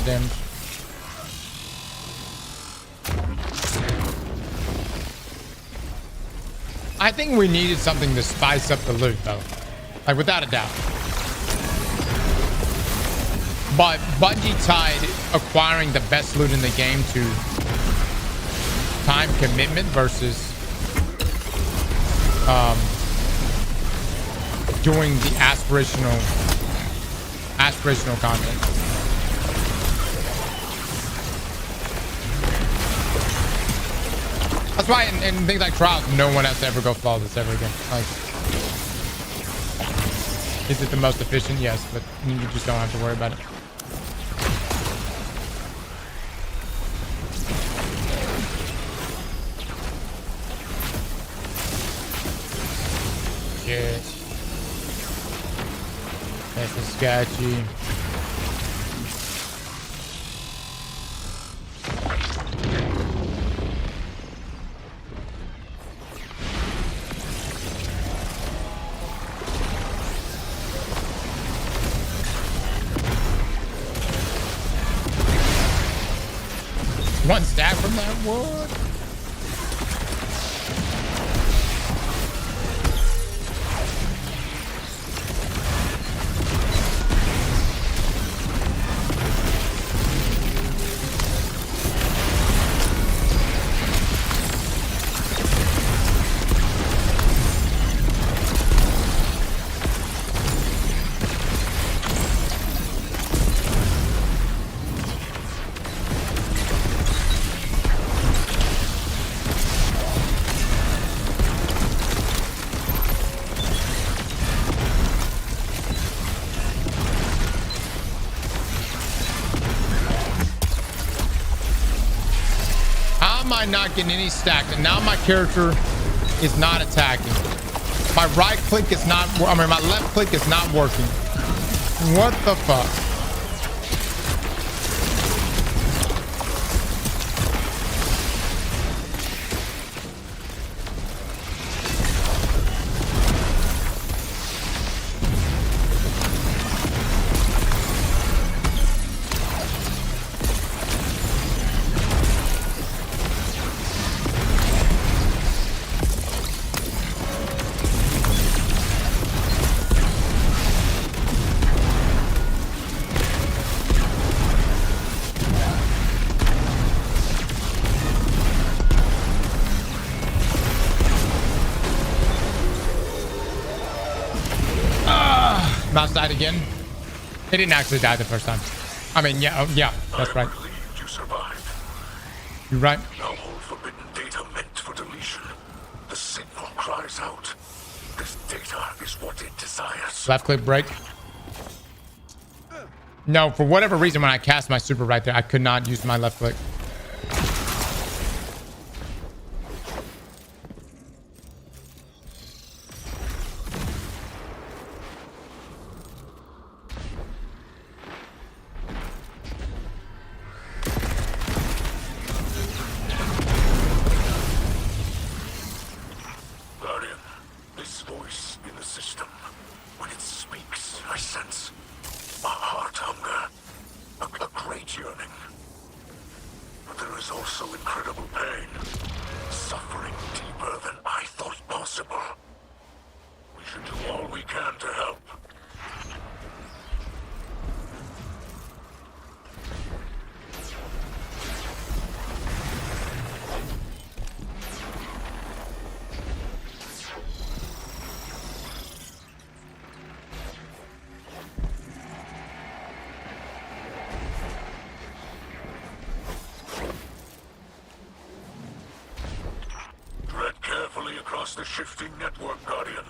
S1: Damage. I think we needed something to spice up the loot, though. Like, without a doubt. But Bungie tied acquiring the best loot in the game to time commitment versus doing the aspirational content. That's why in things like trials, no one has to ever go flawless ever again. Like, is it the most efficient? Yes, but you just don't have to worry about it. Shit. That's sketchy. One stack from that wood. Not getting any stacked, and now my character is not attacking. My right click is not, I mean, my left click is not working. What the fuck? Mouse died again. It didn't actually die the first time. I mean, yeah, oh, yeah, that's right.
S2: You survived.
S1: You're right.
S2: Now all forbidden data meant for deletion. The signal cries out. This data is what it desires.
S1: Left click break. No, for whatever reason, when I cast my super right there, I could not use my left click.
S2: The shifting network, Guardian.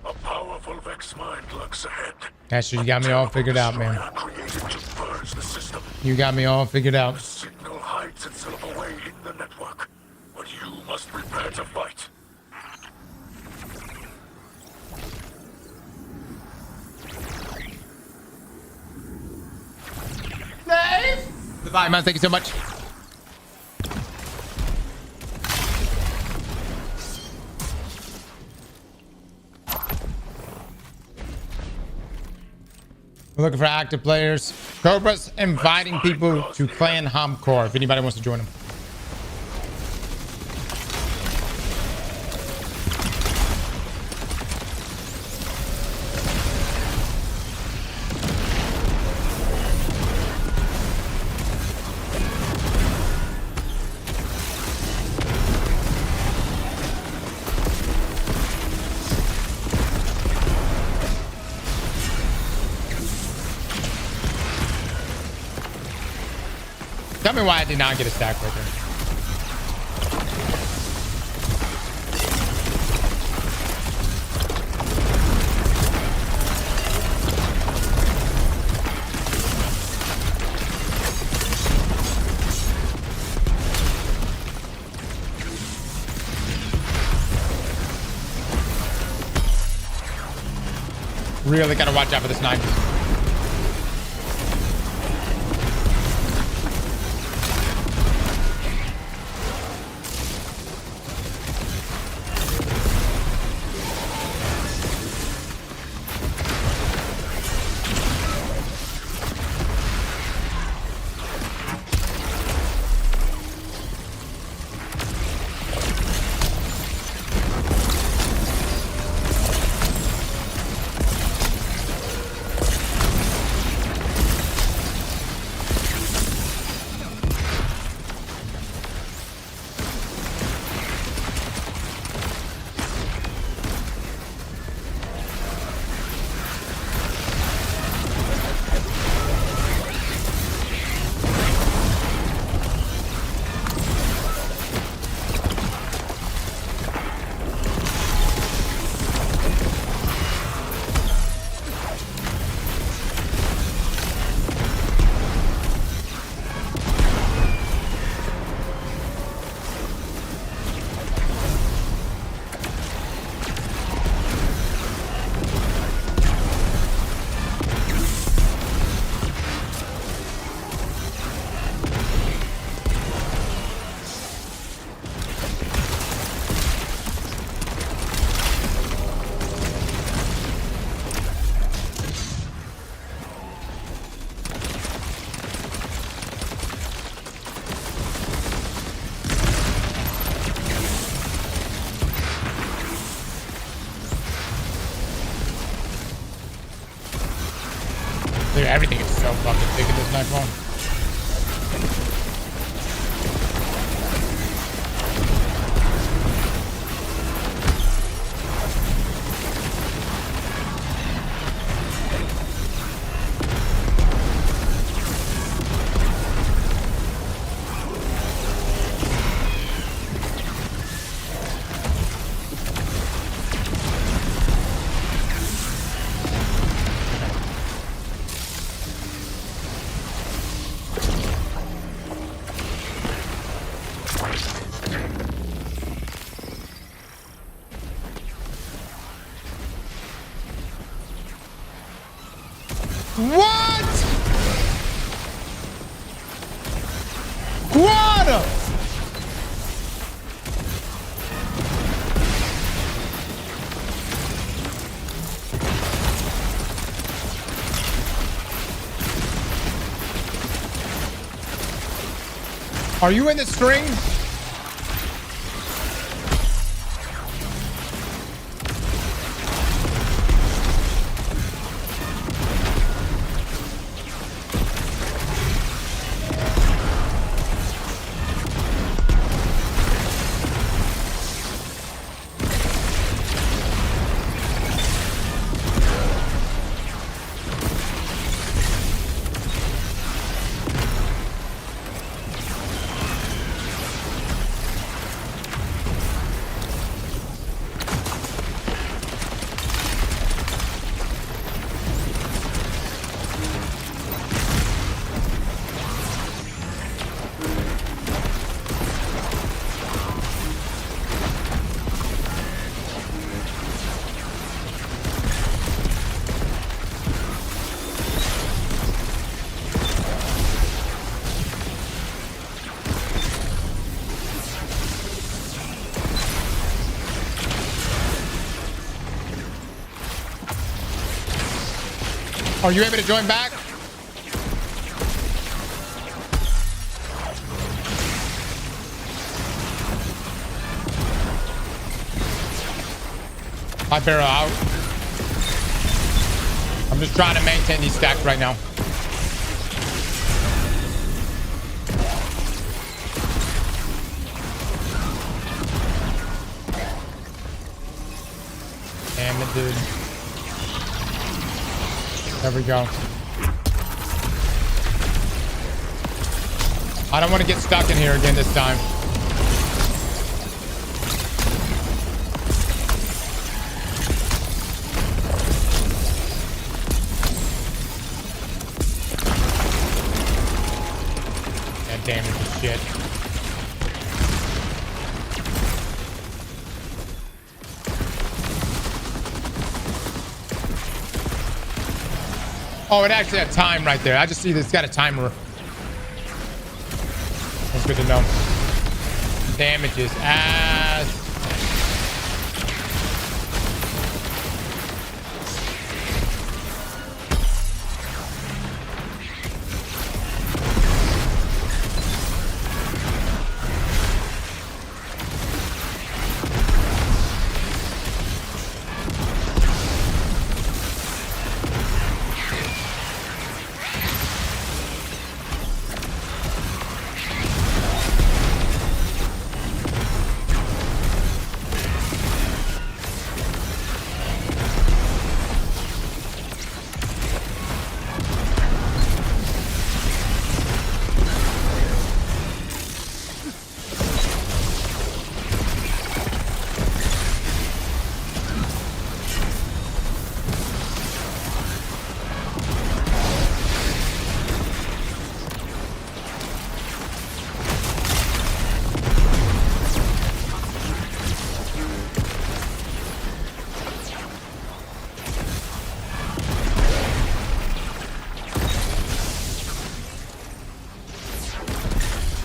S2: A powerful Vex mind lurks ahead.
S1: Actually, you got me all figured out, man. You got me all figured out.
S2: The signal hides itself away in the network, but you must prepare to fight.
S1: Nice. Goodbye, man. Thank you so much. We're looking for active players. Cobra's inviting people to Clan Homcore if anybody wants to join them. Tell me why I did not get a stack right there. Really gotta watch out for the snipers. Dude, everything is so fucking big in this nightfall. What? Guada! Are you in the string? Are you able to join back? My barrel out. I'm just trying to maintain these stacks right now. Damn it, dude. There we go. I don't want to get stuck in here again this time. That damage is shit. Oh, it actually had time right there. I just see that it's got a timer. That's good to know. Damage is ass.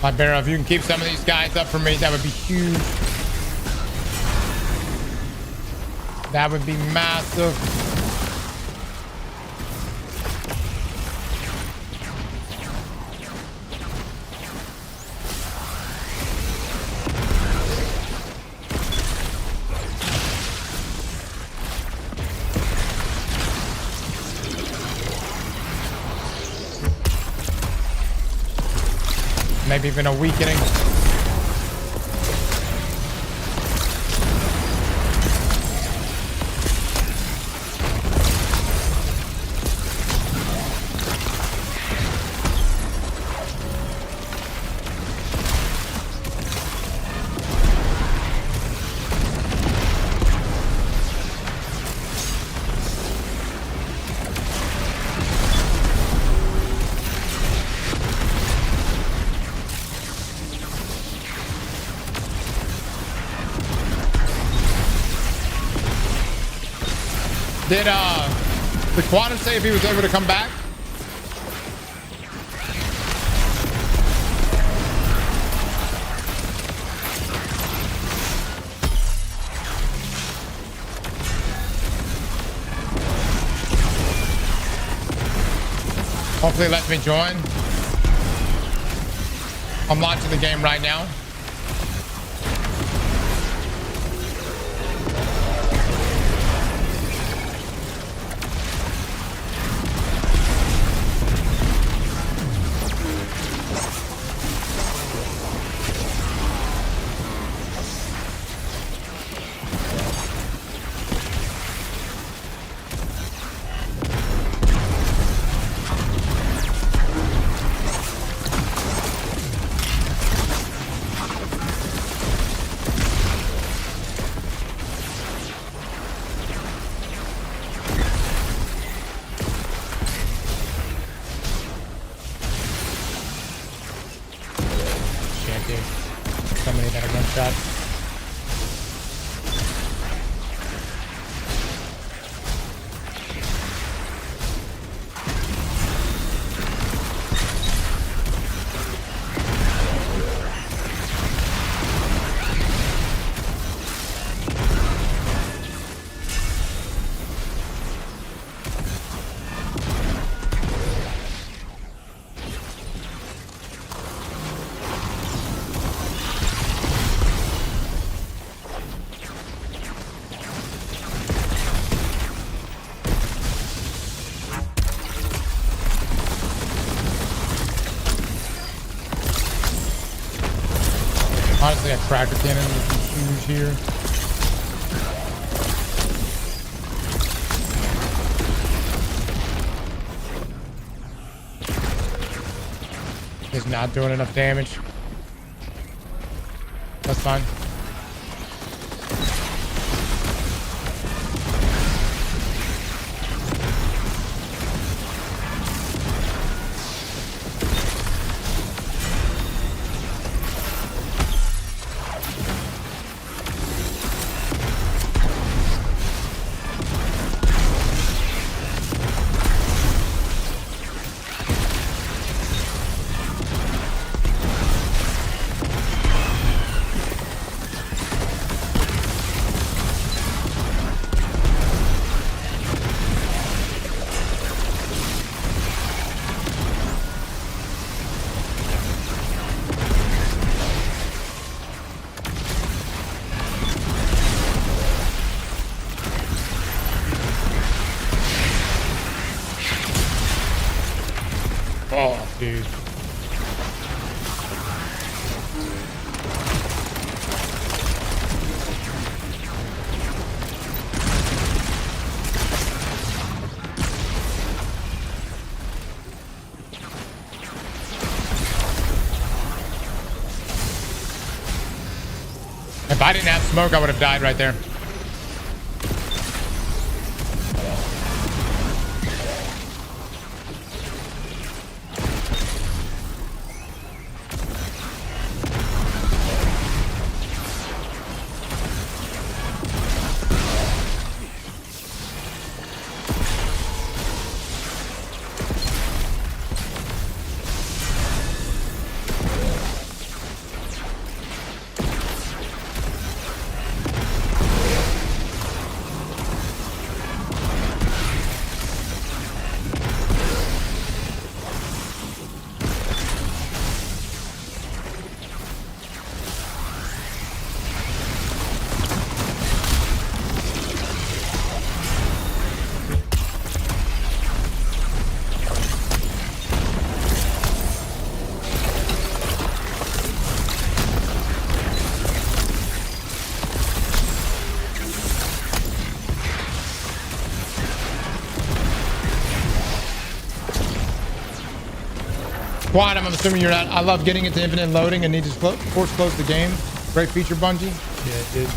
S1: My barrel, if you can keep some of these guys up for me, that would be huge. That would be massive. Maybe even a weakening. Did the Quantum say if he was able to come back? Hopefully it lets me join. I'm launching the game right now. Honestly, a cracker cannon would be huge here. Is not doing enough damage. That's fine. Oh, dude. If I didn't have smoke, I would have died right there. Quantum, I'm assuming you're not. I love getting into infinite loading and need to force close the game. Great feature, Bungie. Yeah, it did.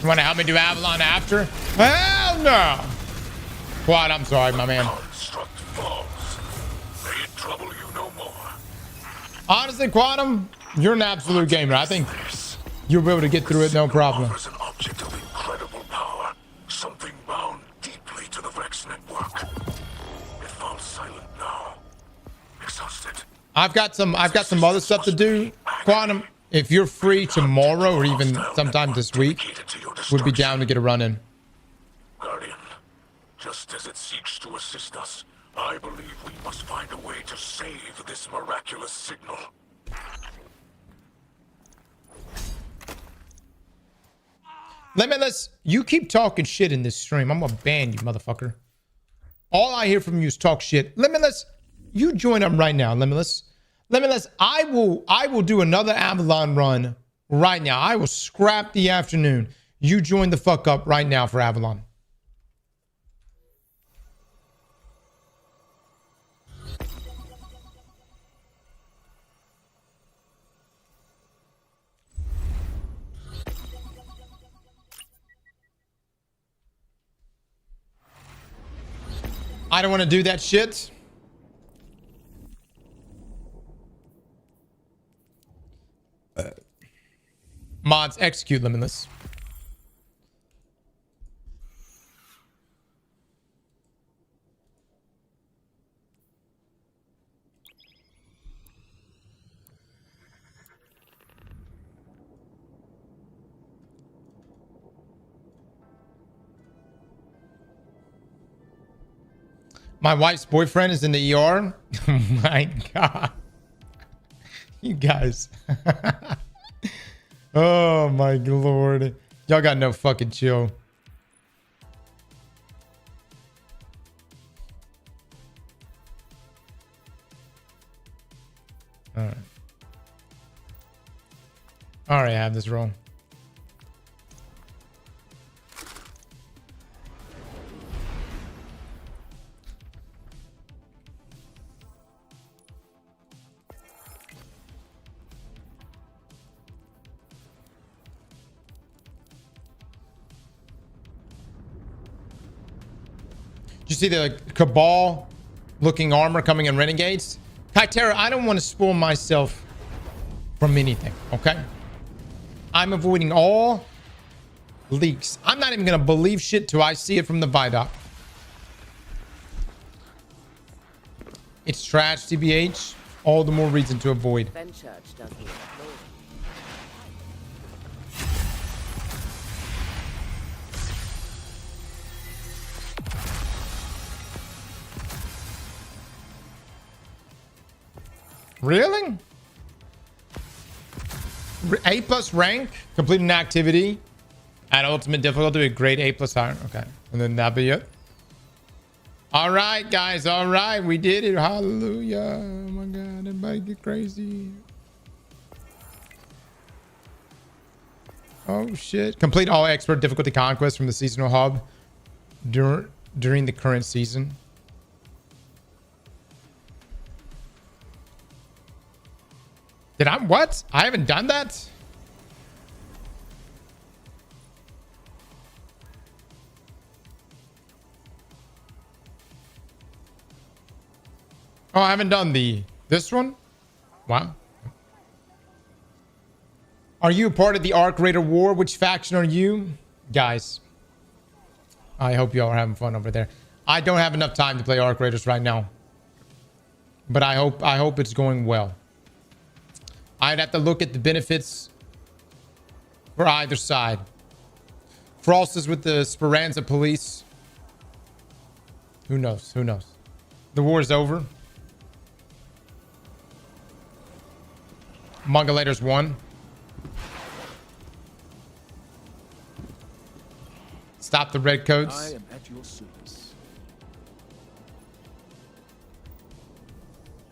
S1: You want to help me do Avalon after? Hell no! Quad, I'm sorry, my man.
S2: Construct falls. May it trouble you no more.
S1: Honestly, Quantum, you're an absolute gamer. I think you'll be able to get through it no problem.
S2: Offers an object of incredible power. Something bound deeply to the Vex network. It falls silent now. Exhausted.
S1: I've got some other stuff to do. Quantum, if you're free tomorrow or even sometime this week, would be down to get a run in.
S2: Guardian, just as it seeks to assist us, I believe we must find a way to save this miraculous signal.
S1: Limitless, you keep talking shit in this stream. I'm gonna ban you, motherfucker. All I hear from you is talk shit. Limitless, you join them right now, Limitless. Limitless, I will do another Avalon run right now. I will scrap the afternoon. You join the fuck up right now for Avalon. I don't want to do that shit. Mods, execute Limitless. My wife's boyfriend is in the ER. Oh my God. You guys. Oh my Lord. Y'all got no fucking chill. All right. All right, I have this roll. You see the Cabal looking armor coming in Renegades? Kytera, I don't want to spoil myself from anything, okay? I'm avoiding all leaks. I'm not even going to believe shit till I see it from the Vidoc. It's trash, TBH. All the more reason to avoid. Really? A plus rank, completing an activity at ultimate difficulty with grade A plus iron. Okay, and then that'll be it. All right, guys. All right, we did it. Hallelujah. Oh my God, everybody get crazy. Oh shit. Complete all expert difficulty conquests from the seasonal hub during the current season. Did I? What? I haven't done that? Oh, I haven't done this one? Wow. Are you a part of the Arc Raider War? Which faction are you? Guys, I hope you all are having fun over there. I don't have enough time to play Arc Raiders right now. But I hope it's going well. I'd have to look at the benefits for either side. Frost is with the Speranza police. Who knows? Who knows? The war is over. Mongolators won. Stop the red coats.
S2: I am at your service.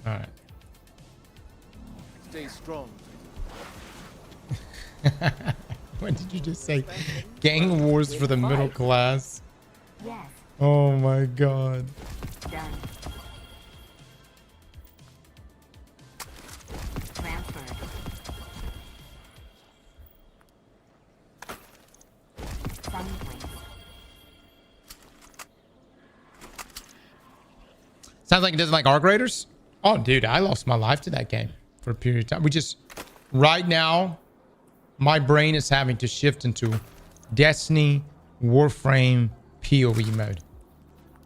S1: All right.
S2: Stay strong.
S1: What did you just say? Gang wars for the middle class.
S4: Yes.
S1: Oh my God.
S4: Done. Transferred. Sun place.
S1: Sounds like it doesn't like Arc Raiders. Oh, dude, I lost my life to that game for a period of time. We just, right now, my brain is having to shift into Destiny, Warframe, PoE mode.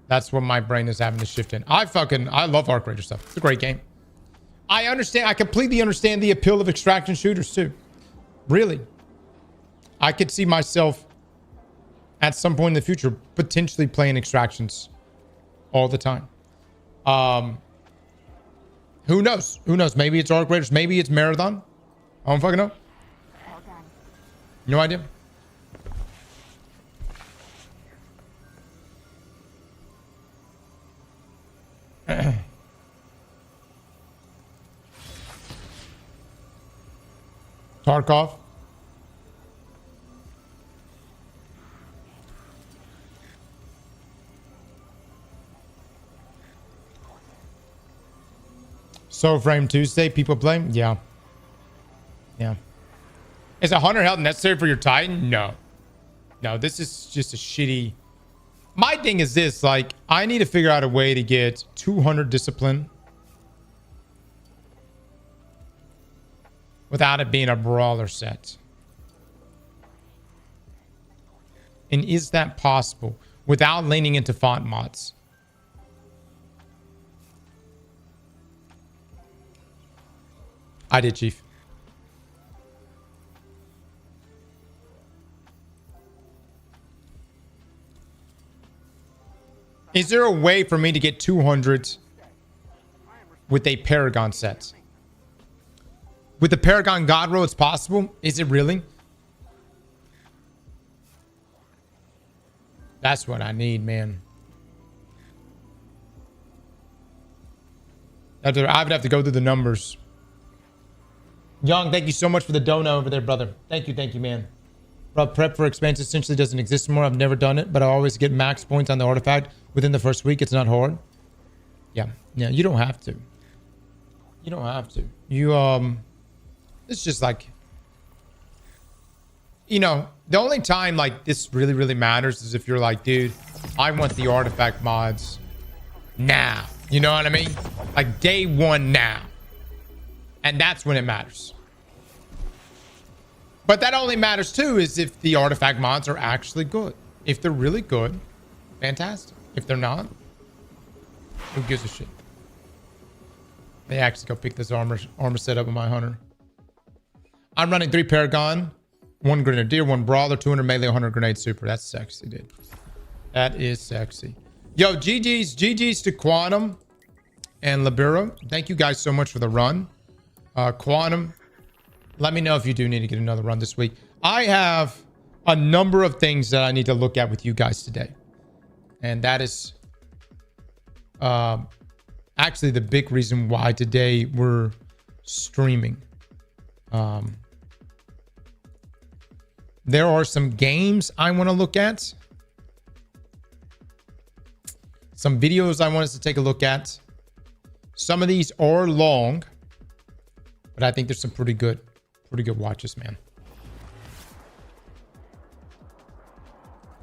S1: That's what my brain is having to shift in. I love Arc Raider stuff. It's a great game. I completely understand the appeal of extraction shooters too. Really. I could see myself at some point in the future potentially playing extractions all the time. Who knows? Who knows? Maybe it's Arc Raiders. Maybe it's Marathon. I don't fucking know.
S4: All done.
S1: No idea. Tarkov. So frame Tuesday, people play? Yeah. Yeah. Is 100 health necessary for your Titan? No. No, this is just a shitty... My thing is this, like, I need to figure out a way to get 200 discipline without it being a brawler set. And is that possible without leaning into font mods? I did, Chief. Is there a way for me to get 200 with a Paragon set? With the Paragon God Roll, it's possible? Is it really? That's what I need, man. I would have to go through the numbers. Young, thank you so much for the dono over there, brother. Thank you, man. Bro, prep for expansion essentially doesn't exist anymore. I've never done it, but I always get max points on the artifact within the first week. It's not hard. Yeah, you don't have to. You don't have to. It's just like, you know, the only time like this really, really matters is if you're like, dude, I want the artifact mods now. You know what I mean? Like day one now. And that's when it matters. But that only matters too is if the artifact mods are actually good. If they're really good, fantastic. If they're not, who gives a shit? They actually go pick this armor set up with my hunter. I'm running 3 Paragon, 1 Grenadier, 1 Brawler, 200 melee, 100 Grenade Super. That's sexy, dude. That is sexy. Yo, GG's to Quantum and Libero. Thank you guys so much for the run. Quantum, let me know if you do need to get another run this week. I have a number of things that I need to look at with you guys today. And that is actually the big reason why today we're streaming. There are some games I want to look at. Some videos I want us to take a look at. Some of these are long, but I think there's some pretty good watches, man.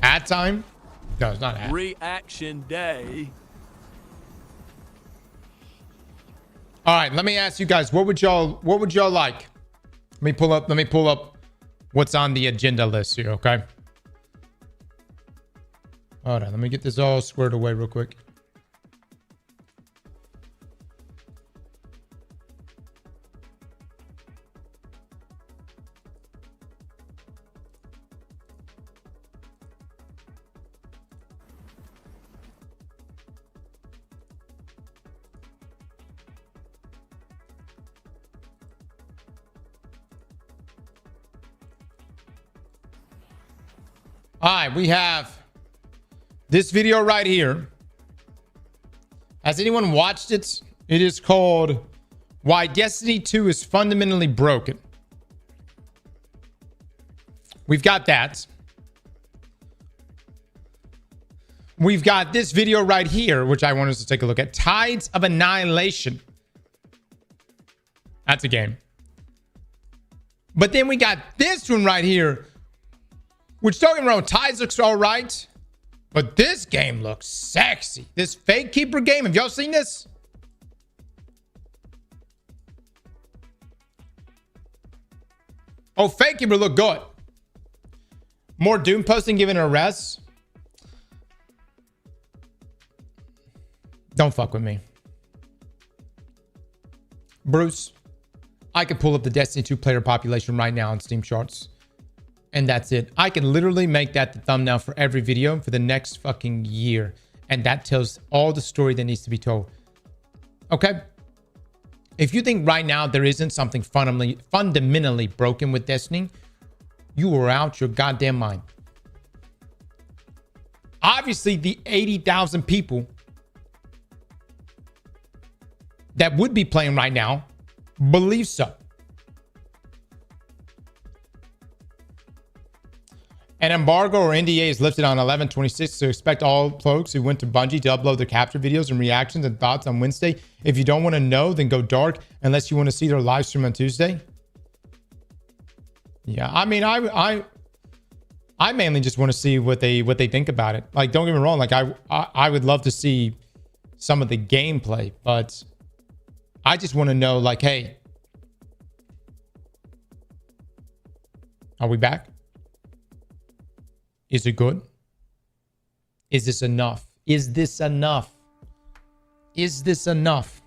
S1: Ad time? No, it's not ad.
S5: Reaction day.
S1: All right, let me ask you guys, what would y'all like? Let me pull up what's on the agenda list here, okay? Hold on, let me get this all squared away real quick. All right, we have this video right here. Has anyone watched it? It is called Why Destiny 2 is Fundamentally Broken. We've got that. We've got this video right here, which I want us to take a look at. Tides of Annihilation. That's a game. But then we got this one right here, which, don't get me wrong, Tides looks all right, but this game looks sexy. This Fake Keeper game, have y'all seen this? Oh, Fake Keeper look good. More Doom posting given a rest. Don't fuck with me. Bruce, I could pull up the Destiny 2 player population right now on Steam charts. And that's it. I can literally make that the thumbnail for every video for the next fucking year. And that tells all the story that needs to be told. Okay? If you think right now there isn't something fundamentally broken with Destiny, you are out your goddamn mind. Obviously, the 80,000 people that would be playing right now believe so. An embargo or NDA is lifted on 11/26, so expect all folks who went to Bungie to upload their capture videos and reactions and thoughts on Wednesday. If you don't want to know, then go dark unless you want to see their live stream on Tuesday. Yeah, I mean, I mainly just want to see what they think about it. Like, don't get me wrong, like I would love to see some of the gameplay, but I just want to know, like, hey, are we back? Is it good? Is this enough? Is this enough? Is this enough?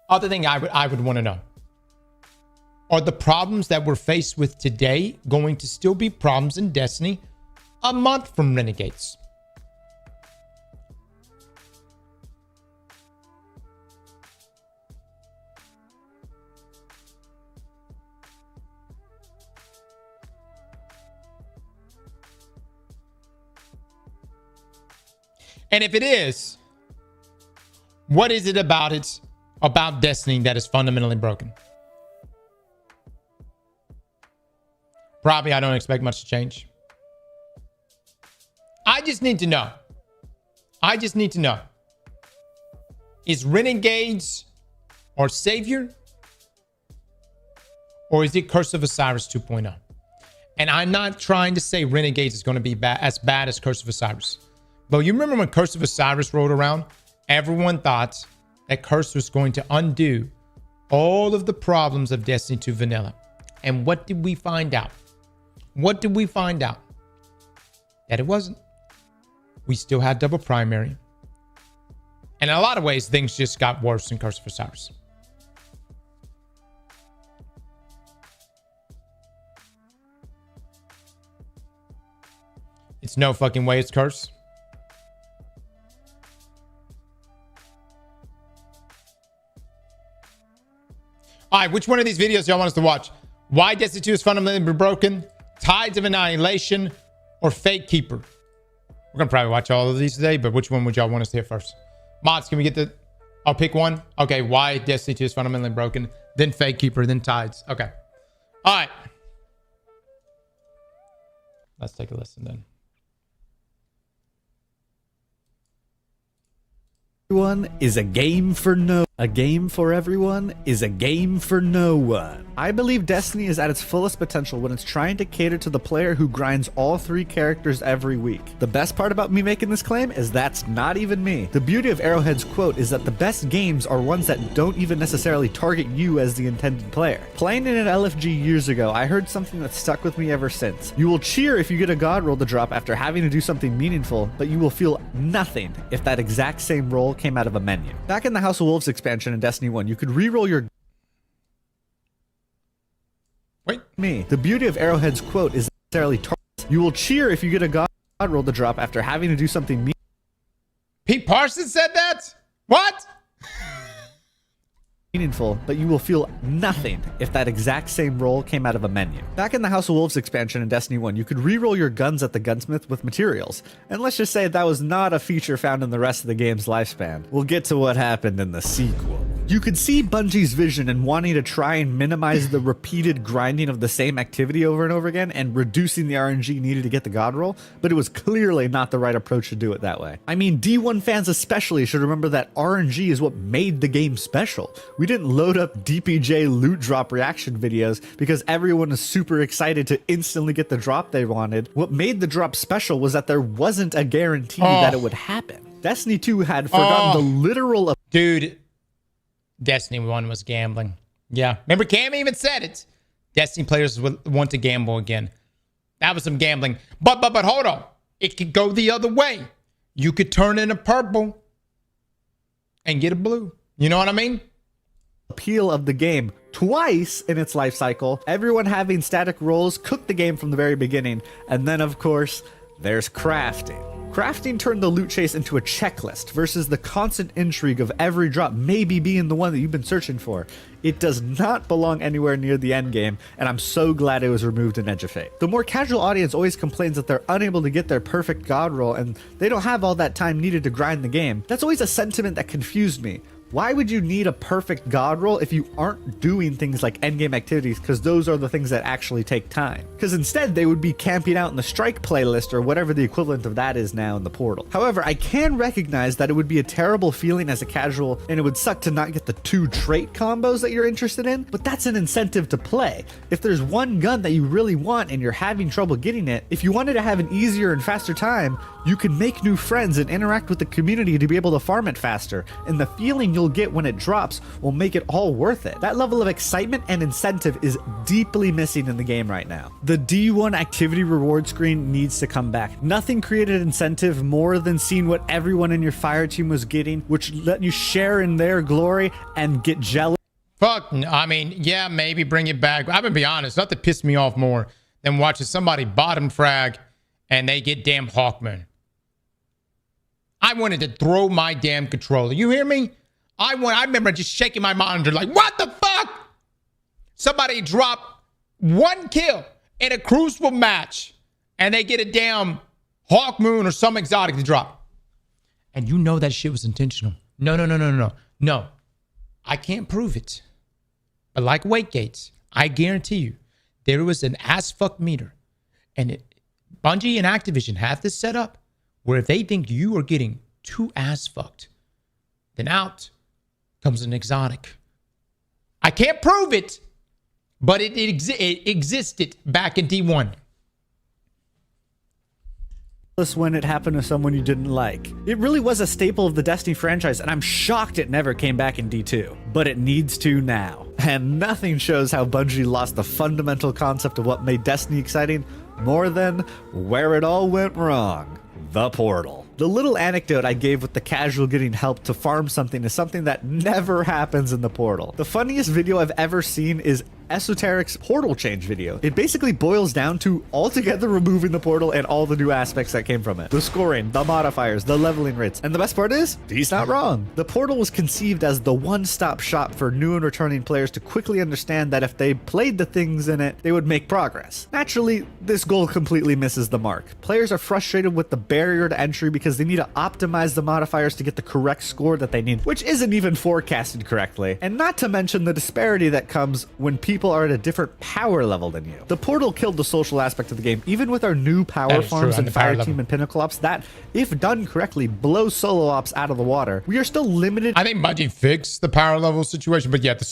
S1: Other thing I would want to know. Are the problems that we're faced with today going to still be problems in Destiny a month from Renegades? And if it is, what is it about Destiny that is fundamentally broken? Probably I don't expect much to change. I just need to know. I just need to know. Is Renegades our savior? Or is it Curse of Osiris 2.0? And I'm not trying to say Renegades is going to be as bad as Curse of Osiris. But you remember when Curse of Osiris rolled around? Everyone thought that Curse was going to undo all of the problems of Destiny 2 Vanilla. And what did we find out? What did we find out? That it wasn't. We still had double primary. And in a lot of ways, things just got worse in Curse of Osiris. It's no fucking way it's Curse. All right, which one of these videos y'all want us to watch? Why Destiny 2 is fundamentally broken, Tides of Annihilation, or Fate Keeper? We're going to probably watch all of these today, but which one would y'all want us to hear first? Mods, can we get the... I'll pick one. Okay, why Destiny 2 is fundamentally broken, then Fate Keeper, then Tides. Okay. All right. Let's take a listen then.
S6: Everyone is a game for no. A game for everyone is a game for no one. I believe Destiny is at its fullest potential when it's trying to cater to the player who grinds all 3 characters every week. The best part about me making this claim is that's not even me. The beauty of Arrowhead's quote is that the best games are ones that don't even necessarily target you as the intended player. Playing in an LFG years ago, I heard something that stuck with me ever since. You will cheer if you get a god roll to drop after having to do something meaningful, but you will feel nothing if that exact same roll came out of a menu. Back in the House of Wolves expansion in Destiny 1, you could reroll your...
S1: Wait.
S6: The beauty of Arrowhead's quote is necessarily you will cheer if you get a god roll to drop after having to do something
S1: Pete Parsons said that? What?
S6: meaningful, but you will feel nothing if that exact same roll came out of a menu. Back in the House of Wolves expansion in Destiny 1, you could reroll your guns at the gunsmith with materials, and let's just say that was not a feature found in the rest of the game's lifespan. We'll get to what happened in the sequel. You could see Bungie's vision in wanting to try and minimize the repeated grinding of the same activity over and over again and reducing the RNG needed to get the god roll, but it was clearly not the right approach to do it that way. I mean, D1 fans especially should remember that RNG is what made the game special. We didn't load up DPJ loot drop reaction videos because everyone is super excited to instantly get the drop they wanted. What made the drop special was that there wasn't a guarantee that it would happen. Destiny 2 had forgotten the literal...
S1: Dude, Destiny 1 was gambling. Yeah. Remember, Cam even said it. Destiny players would want to gamble again. That was some gambling. But hold on. It could go the other way. You could turn in a purple and get a blue. You know what I mean?
S6: Appeal of the game twice in its life cycle, everyone having static rolls cooked the game from the very beginning, and then of course there's crafting. Crafting turned the loot chase into a checklist versus the constant intrigue of every drop maybe being the one that you've been searching for. It does not belong anywhere near the end game, and I'm so glad it was removed in Edge of Fate. The more casual audience always complains that they're unable to get their perfect god roll and they don't have all that time needed to grind the game. That's always a sentiment that confused me. Why would you need a perfect god roll if you aren't doing things like endgame activities, because those are the things that actually take time? Because instead they would be camping out in the strike playlist or whatever the equivalent of that is now in the portal. However, I can recognize that it would be a terrible feeling as a casual, and it would suck to not get the 2 trait combos that you're interested in, but that's an incentive to play. If there's one gun that you really want and you're having trouble getting it, if you wanted to have an easier and faster time, you can make new friends and interact with the community to be able to farm it faster, and the feeling you'll get when it drops will make it all worth it. That level of excitement and incentive is deeply missing in the game right now. The D1 activity reward screen needs to come back. Nothing created incentive more than seeing what everyone in your fire team was getting, which let you share in their glory and get jealous.
S1: Fuck, I mean, yeah, maybe bring it back. I'm gonna be honest, nothing pissed me off more than watching somebody bottom frag and they get damn Hawkman. I wanted to throw my damn controller. You hear me? I remember just shaking my monitor like, what the fuck? Somebody dropped 1 kill in a Crucible match and they get a damn Hawk Moon or some exotic to drop. And you know that shit was intentional. No. I can't prove it. But like weight gates, I guarantee you, there was an ass fuck meter. And Bungie and Activision have this set up where if they think you are getting too ass fucked, then out comes an exotic. I can't prove it, but it existed back in D1.
S6: When it happened to someone you didn't like. It really was a staple of the Destiny franchise, and I'm shocked it never came back in D2. But it needs to now. And nothing shows how Bungie lost the fundamental concept of what made Destiny exciting more than where it all went wrong. The portal. The little anecdote I gave with the casual getting help to farm something is something that never happens in the portal. The funniest video I've ever seen is Esoteric's portal change video. It basically boils down to altogether removing the portal and all the new aspects that came from it. The scoring, the modifiers, the leveling rates, and the best part is, he's not wrong. The portal was conceived as the one-stop shop for new and returning players to quickly understand that if they played the things in it, they would make progress. Naturally, this goal completely misses the mark. Players are frustrated with the barrier to entry because they need to optimize the modifiers to get the correct score that they need, which isn't even forecasted correctly. And not to mention the disparity that comes when people are at a different power level than you. The portal killed the social aspect of the game, even with our new power farms and fire team and pinnacle ops that, if done correctly, blow solo ops out of the water. We are still limited.
S1: I think Bungie fixed the power level situation, but yeah, the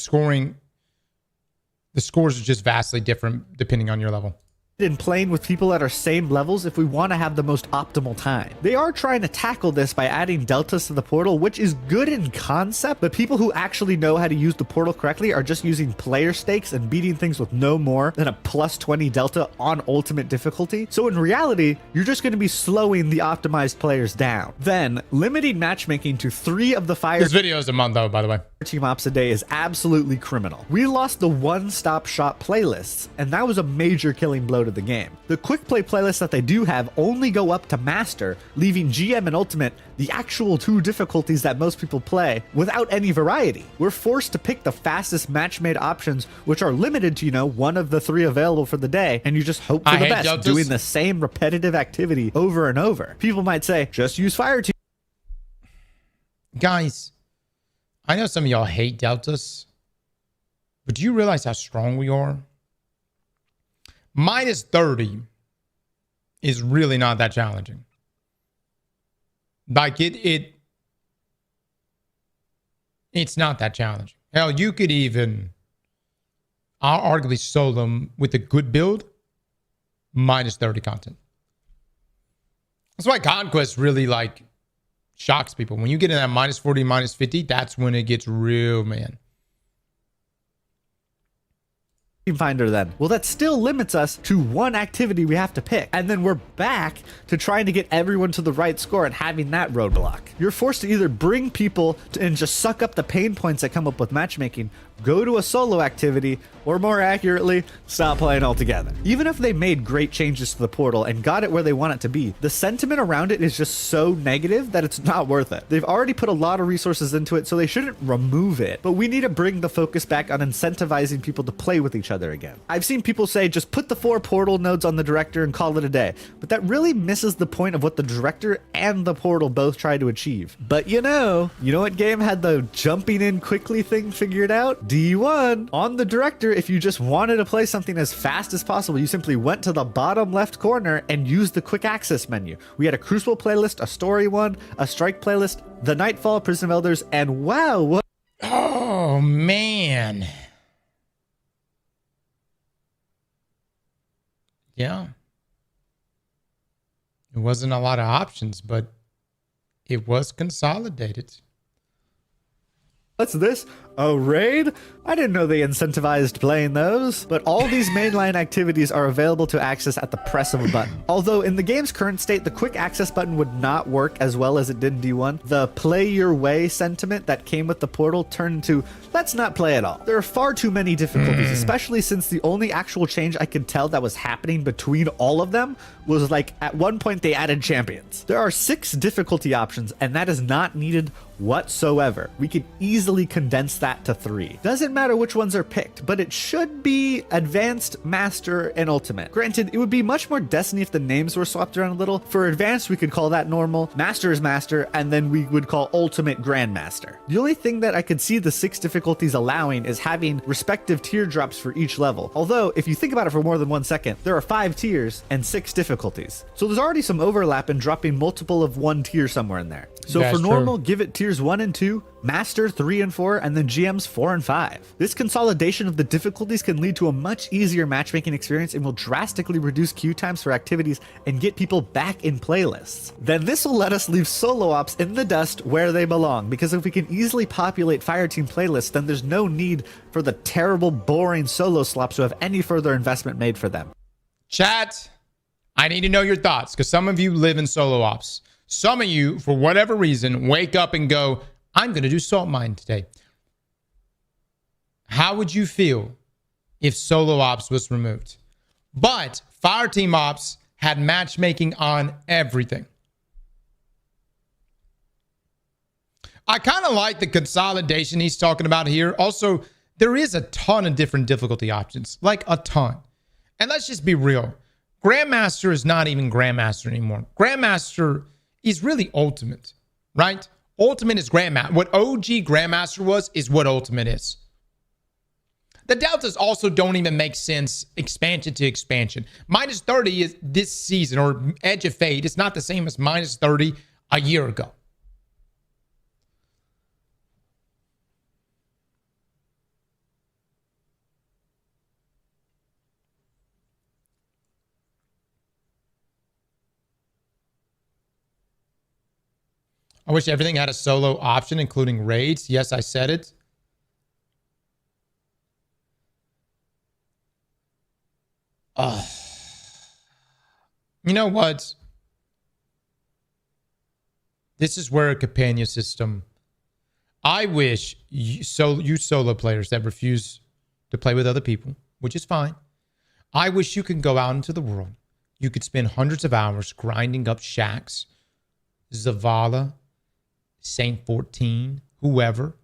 S1: scores are just vastly different depending on your level.
S6: In playing with people at our same levels if we want to have the most optimal time. They are trying to tackle this by adding deltas to the portal, which is good in concept, but people who actually know how to use the portal correctly are just using player stakes and beating things with no more than a plus 20 delta on ultimate difficulty. So in reality, you're just going to be slowing the optimized players down. Then, limiting matchmaking to 3 of the fire...
S1: This video is a month though, by the way.
S6: ...team ops a day is absolutely criminal. We lost the one-stop shop playlists, and that was a major killing blow to the game. The quick play playlists that they do have only go up to master, leaving GM and ultimate the actual 2 difficulties that most people play without any variety. We're forced to pick the fastest match-made options, which are limited to, 1 of the 3 available for the day, and you just hope for the best, doing the same repetitive activity over and over. People might say, just use fire team.
S1: Guys, I know some of y'all hate deltas, but do you realize how strong we are? Minus 30 is really not that challenging. Like it's not that challenging. Hell, you could even arguably solo them with a good build, minus 30 content. That's why conquest really shocks people. When you get in that minus 40, minus 50, that's when it gets real, man.
S6: Finder then. Well, that still limits us to 1 activity we have to pick, and then we're back to trying to get everyone to the right score and having that roadblock. You're forced to either bring people and just suck up the pain points that come up with matchmaking, go to a solo activity, or more accurately, stop playing altogether. Even if they made great changes to the portal and got it where they want it to be, the sentiment around it is just so negative that it's not worth it. They've already put a lot of resources into it, so they shouldn't remove it, but we need to bring the focus back on incentivizing people to play with each other. other again. I've seen people say just put the 4 portal nodes on the director and call it a day, but that really misses the point of what the director and the portal both try to achieve. But you know what game had the jumping in quickly thing figured out? D1. On the director, if you just wanted to play something as fast as possible, you simply went to the bottom left corner and used the quick access menu. We had a Crucible playlist, a story one, a strike playlist, the Nightfall, Prison of Elders, and wow, what?
S1: Oh, man. Yeah. It wasn't a lot of options, but it was consolidated.
S6: What's this? A raid? I didn't know they incentivized playing those. But all these mainline activities are available to access at the press of a button. Although in the game's current state, the quick access button would not work as well as it did in D1. The play your way sentiment that came with the portal turned into, let's not play at all. There are far too many difficulties, especially since the only actual change I could tell that was happening between all of them was like at one point they added champions. There are 6 difficulty options and that is not needed whatsoever. We could easily condense that to 3. Doesn't matter which ones are picked, but it should be Advanced, Master, and Ultimate. Granted, it would be much more Destiny if the names were swapped around a little. For Advanced, we could call that normal, Master is Master, and then we would call Ultimate Grandmaster. The only thing that I could see the 6 difficulties allowing is having respective teardrops for each level. Although, if you think about it for more than 1 second, there are 5 tiers and 6 difficulties. So there's already some overlap in dropping multiple of 1 tier somewhere in there. So
S1: That's
S6: for normal,
S1: true.
S6: give it tiers 1 and 2, Master 3 and 4, and then GMs 4 and 5. This consolidation of the difficulties can lead to a much easier matchmaking experience and will drastically reduce queue times for activities and get people back in playlists. Then this will let us leave solo ops in the dust where they belong, because if we can easily populate fireteam playlists, then there's no need for the terrible, boring solo slops to have any further investment made for them.
S1: Chat, I need to know your thoughts because some of you live in solo ops. Some of you, for whatever reason, wake up and go, I'm going to do salt mine today. How would you feel if solo ops was removed? But fireteam ops had matchmaking on everything. I kind of like the consolidation he's talking about here. Also, there is a ton of different difficulty options, like a ton. And let's just be real. Grandmaster is not even Grandmaster anymore. Grandmaster is really Ultimate, right? Ultimate is Grandmaster. What OG Grandmaster was is what Ultimate is. The deltas also don't even make sense expansion to expansion. Minus 30 is this season, or Edge of Fate. It's not the same as minus 30 a year ago. I wish everything had a solo option, including raids. Yes, I said it. You know what? This is where a companion system. I wish you solo players that refuse to play with other people, which is fine. I wish you could go out into the world. You could spend hundreds of hours grinding up shacks, Zavala, Saint 14, whoever,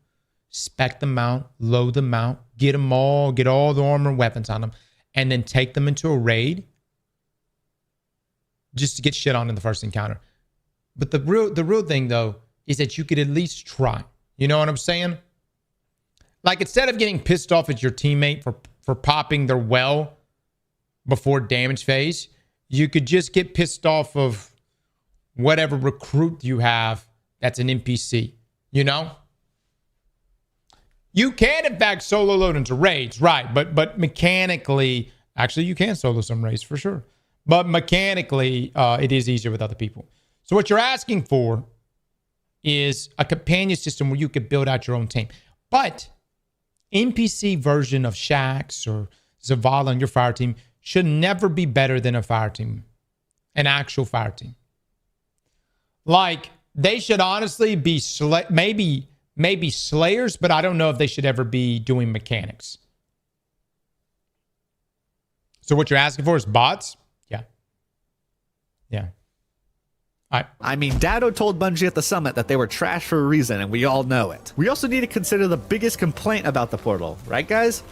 S1: spec them out, load them out, get all the armor and weapons on them, and then take them into a raid just to get shit on in the first encounter. But the real thing, though, is that you could at least try. You know what I'm saying? Like, instead of getting pissed off at your teammate for popping their well before damage phase, you could just get pissed off of whatever recruit you have that's an NPC, you know? You can, in fact, solo load into raids, right? But mechanically, actually, you can solo some raids for sure. But mechanically, it is easier with other people. So what you're asking for is a companion system where you could build out your own team. But NPC version of Shax or Zavala on your fire team should never be better than a fire team, an actual fire team. Like, they should honestly be maybe slayers, but I don't know if they should ever be doing mechanics. So what you're asking for is bots? Yeah.
S6: I mean, Dado told Bungie at the summit that they were trash for a reason, and we all know it. We also need to consider the biggest complaint about the portal, right guys?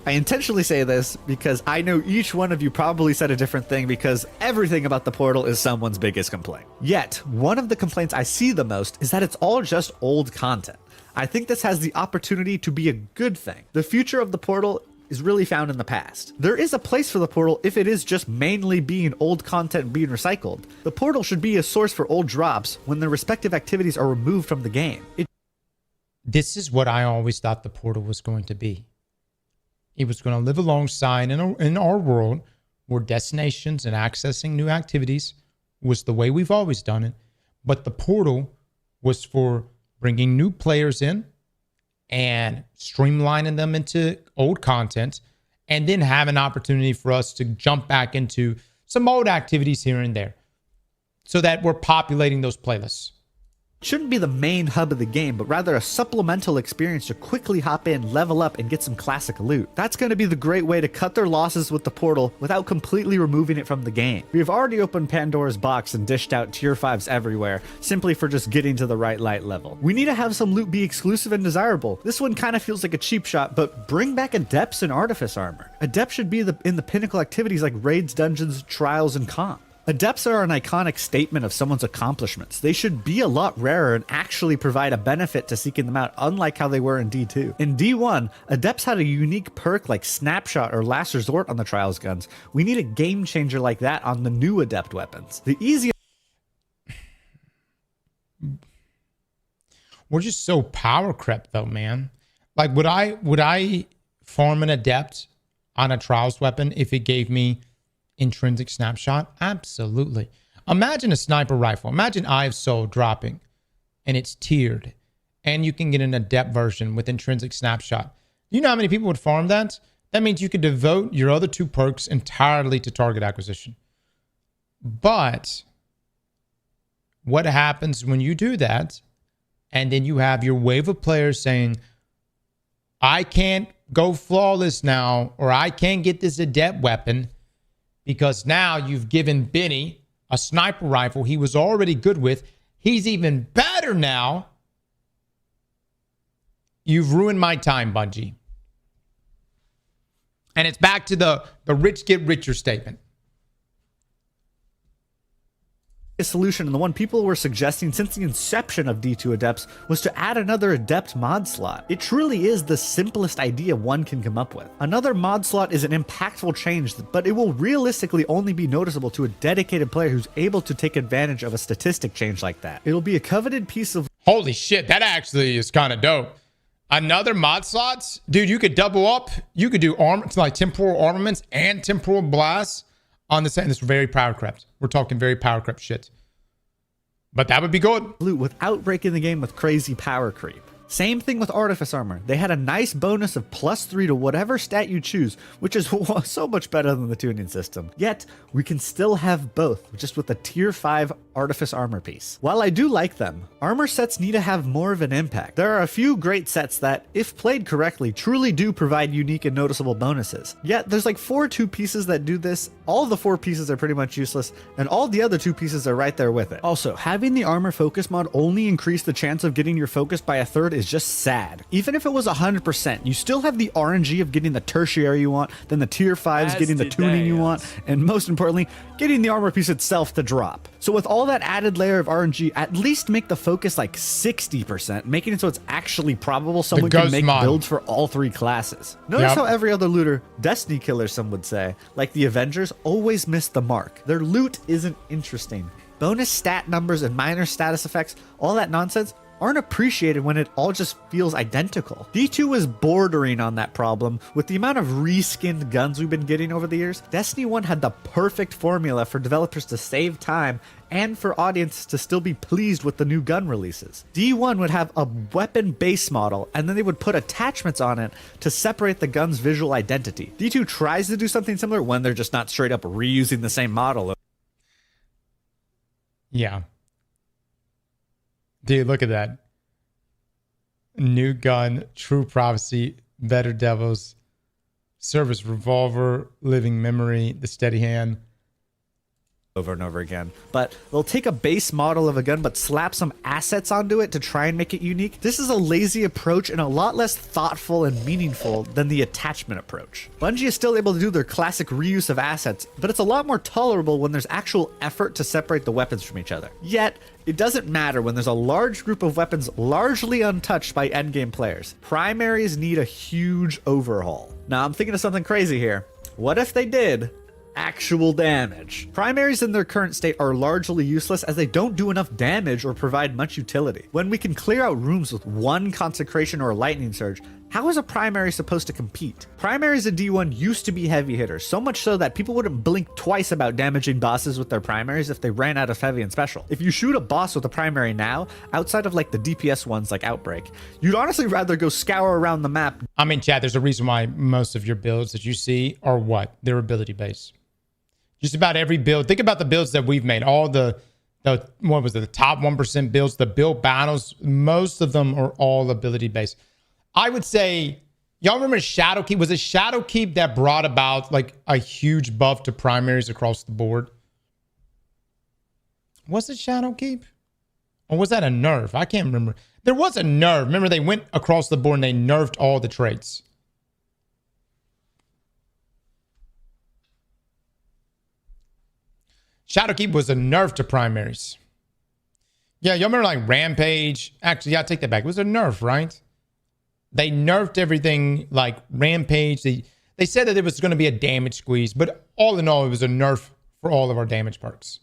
S6: I intentionally say this because I know each one of you probably said a different thing, because everything about the portal is someone's biggest complaint. Yet, one of the complaints I see the most is that it's all just old content. I think this has the opportunity to be a good thing. The future of the portal is really found in the past. There is a place for the portal if it is just mainly being old content being recycled. The portal should be a source for old drops when their respective activities are removed from the game.
S1: This is what I always thought the portal was going to be. It was going to live alongside in our world where destinations and accessing new activities was the way we've always done it. But the portal was for bringing new players in and streamlining them into old content, and then have an opportunity for us to jump back into some old activities here and there so that we're populating those playlists.
S6: Shouldn't be the main hub of the game, but rather a supplemental experience to quickly hop in, level up, and get some classic loot. That's going to be the great way to cut their losses with the portal without completely removing it from the game. We have already opened Pandora's box and dished out tier 5s everywhere, simply for just getting to the right light level. We need to have some loot be exclusive and desirable. This one kind of feels like a cheap shot, but bring back Adepts and Artifice armor. Adepts should be in the pinnacle activities like raids, dungeons, trials, and comp. Adepts are an iconic statement of someone's accomplishments. They should be a lot rarer and actually provide a benefit to seeking them out, unlike how they were in D2. In D1, Adepts had a unique perk like Snapshot or Last Resort on the Trials guns. We need a game changer like that on the new Adept weapons. The easy...
S1: We're just so power crept though, man. Like, would I farm an Adept on a Trials weapon if it gave me intrinsic snapshot? Absolutely. Imagine a sniper rifle. Imagine Eye of Soul dropping and it's tiered and you can get an Adept version with intrinsic snapshot. You know how many people would farm that? That means you could devote your other two perks entirely to target acquisition. But what happens when you do that and then you have your wave of players saying, I can't go flawless now, or I can't get this Adept weapon because now you've given Benny a sniper rifle he was already good with. He's even better now. You've ruined my time, Bungie. And it's back to the rich get richer statement.
S6: A solution, and the one people were suggesting since the inception of D2 Adepts, was to add another Adept mod slot. It truly is the simplest idea one can come up with. Another mod slot is an impactful change, but it will realistically only be noticeable to a dedicated player who's able to take advantage of a statistic change like that. It'll be a coveted piece of...
S1: Holy shit, that actually is kind of dope. Another mod slots? Dude, you could double up. You could do like temporal armaments and temporal blasts on the same. This is very power crept. We're talking very power crept shit. But that would be good.
S6: Loot without breaking the game with crazy power creep. Same thing with Artifice armor. They had a nice bonus of +3 to whatever stat you choose, which is so much better than the tuning system. Yet, we can still have both, just with a tier 5 Artifice armor piece. While I do like them, armor sets need to have more of an impact. There are a few great sets that, if played correctly, truly do provide unique and noticeable bonuses. Yet, there's like 4 2 pieces that do this. All the 4 pieces are pretty much useless, and all the other 2 pieces are right there with it. Also, having the armor focus mod only increase the chance of getting your focus by a third is just sad. Even if it was 100%, you still have the RNG of getting the tertiary you want, then the tier 5s getting the tuning you want, and most importantly, getting the armor piece itself to drop. So with all that added layer of RNG, at least make the focus like 60%, making it so it's actually probable someone can make builds for all 3 classes. Notice how every other looter, Destiny killer some would say, like the Avengers, always miss the mark. Their loot isn't interesting. Bonus stat numbers and minor status effects, all that nonsense, aren't appreciated when it all just feels identical. D2 was bordering on that problem with the amount of reskinned guns we've been getting over the years. Destiny 1 had the perfect formula for developers to save time and for audiences to still be pleased with the new gun releases. D1 would have a weapon base model, and then they would put attachments on it to separate the gun's visual identity. D2 tries to do something similar when they're just not straight up reusing the same model.
S1: Yeah. Dude, look at that. New gun, True Prophecy, Better Devils, Service Revolver, Living Memory, the Steady Hand.
S6: over and over again, but they'll take a base model of a gun but slap some assets onto it to try and make it unique. This is a lazy approach and a lot less thoughtful and meaningful than the attachment approach. Bungie is still able to do their classic reuse of assets, but it's a lot more tolerable when there's actual effort to separate the weapons from each other. Yet, it doesn't matter when there's a large group of weapons largely untouched by endgame players. Primaries need a huge overhaul. Now I'm thinking of something crazy here. What if they did actual damage? Primaries in their current state are largely useless as they don't do enough damage or provide much utility. When we can clear out rooms with one consecration or a lightning surge, how is a primary supposed to compete? Primaries in D1 used to be heavy hitters, so much so that people wouldn't blink twice about damaging bosses with their primaries if they ran out of heavy and special. If you shoot a boss with a primary now, outside of like the DPS ones like Outbreak, you'd honestly rather go scour around the map.
S1: I mean, Chad, there's a reason why most of your builds that you see are what? They're ability based. Just about every build. Think about the builds that we've made. All the what was it? The top 1% builds, the build battles. Most of them are all ability based. I would say, y'all remember Shadowkeep? Was it Shadowkeep that brought about like a huge buff to primaries across the board? Was it Shadowkeep? Or was that a nerf? I can't remember. There was a nerf. Remember, they went across the board and they nerfed all the traits. Shadowkeep was a nerf to primaries. Yeah, y'all remember like Rampage? Actually, yeah, I take that back. It was a nerf, right? They nerfed everything like Rampage. They said that it was going to be a damage squeeze, but all in all, it was a nerf for all of our damage perks.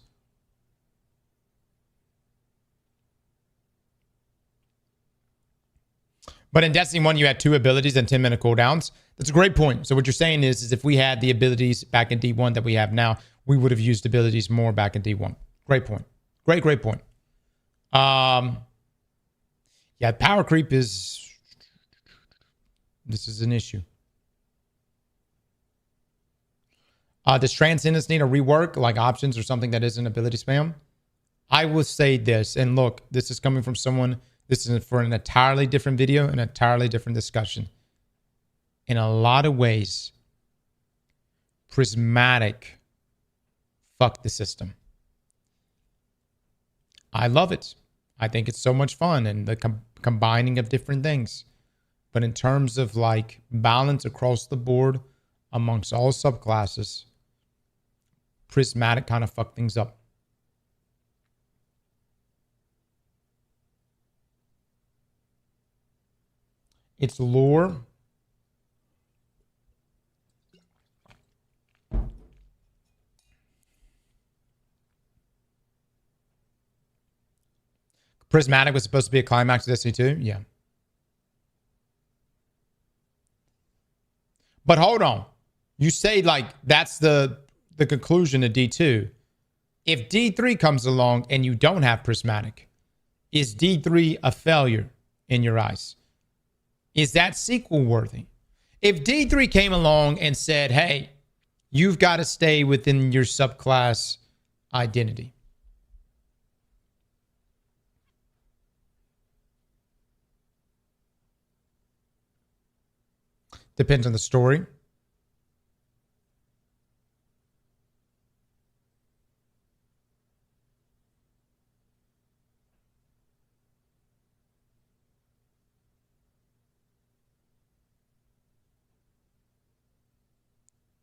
S1: But in Destiny 1, you had 2 abilities and 10-minute cooldowns. That's a great point. So what you're saying is if we had the abilities back in D1 that we have now, we would have used abilities more back in D1. Great point. Great point. Yeah, power creep is... This is an issue. Does Transcendence need a rework, like options or something that isn't ability spam? I will say this, and look, this is coming from someone... This is for an entirely different video, an entirely different discussion. In a lot of ways, Prismatic fucked the system. I love it. I think it's so much fun and the combining of different things. But in terms of like balance across the board amongst all subclasses, Prismatic kind of fucked things up. It's lore. Prismatic was supposed to be a climax of Destiny 2? Yeah. But hold on. You say like that's the conclusion of D2. If D3 comes along and you don't have Prismatic, is D3 a failure in your eyes? Is that sequel worthy? If D3 came along and said, hey, you've got to stay within your subclass identity. Depends on the story.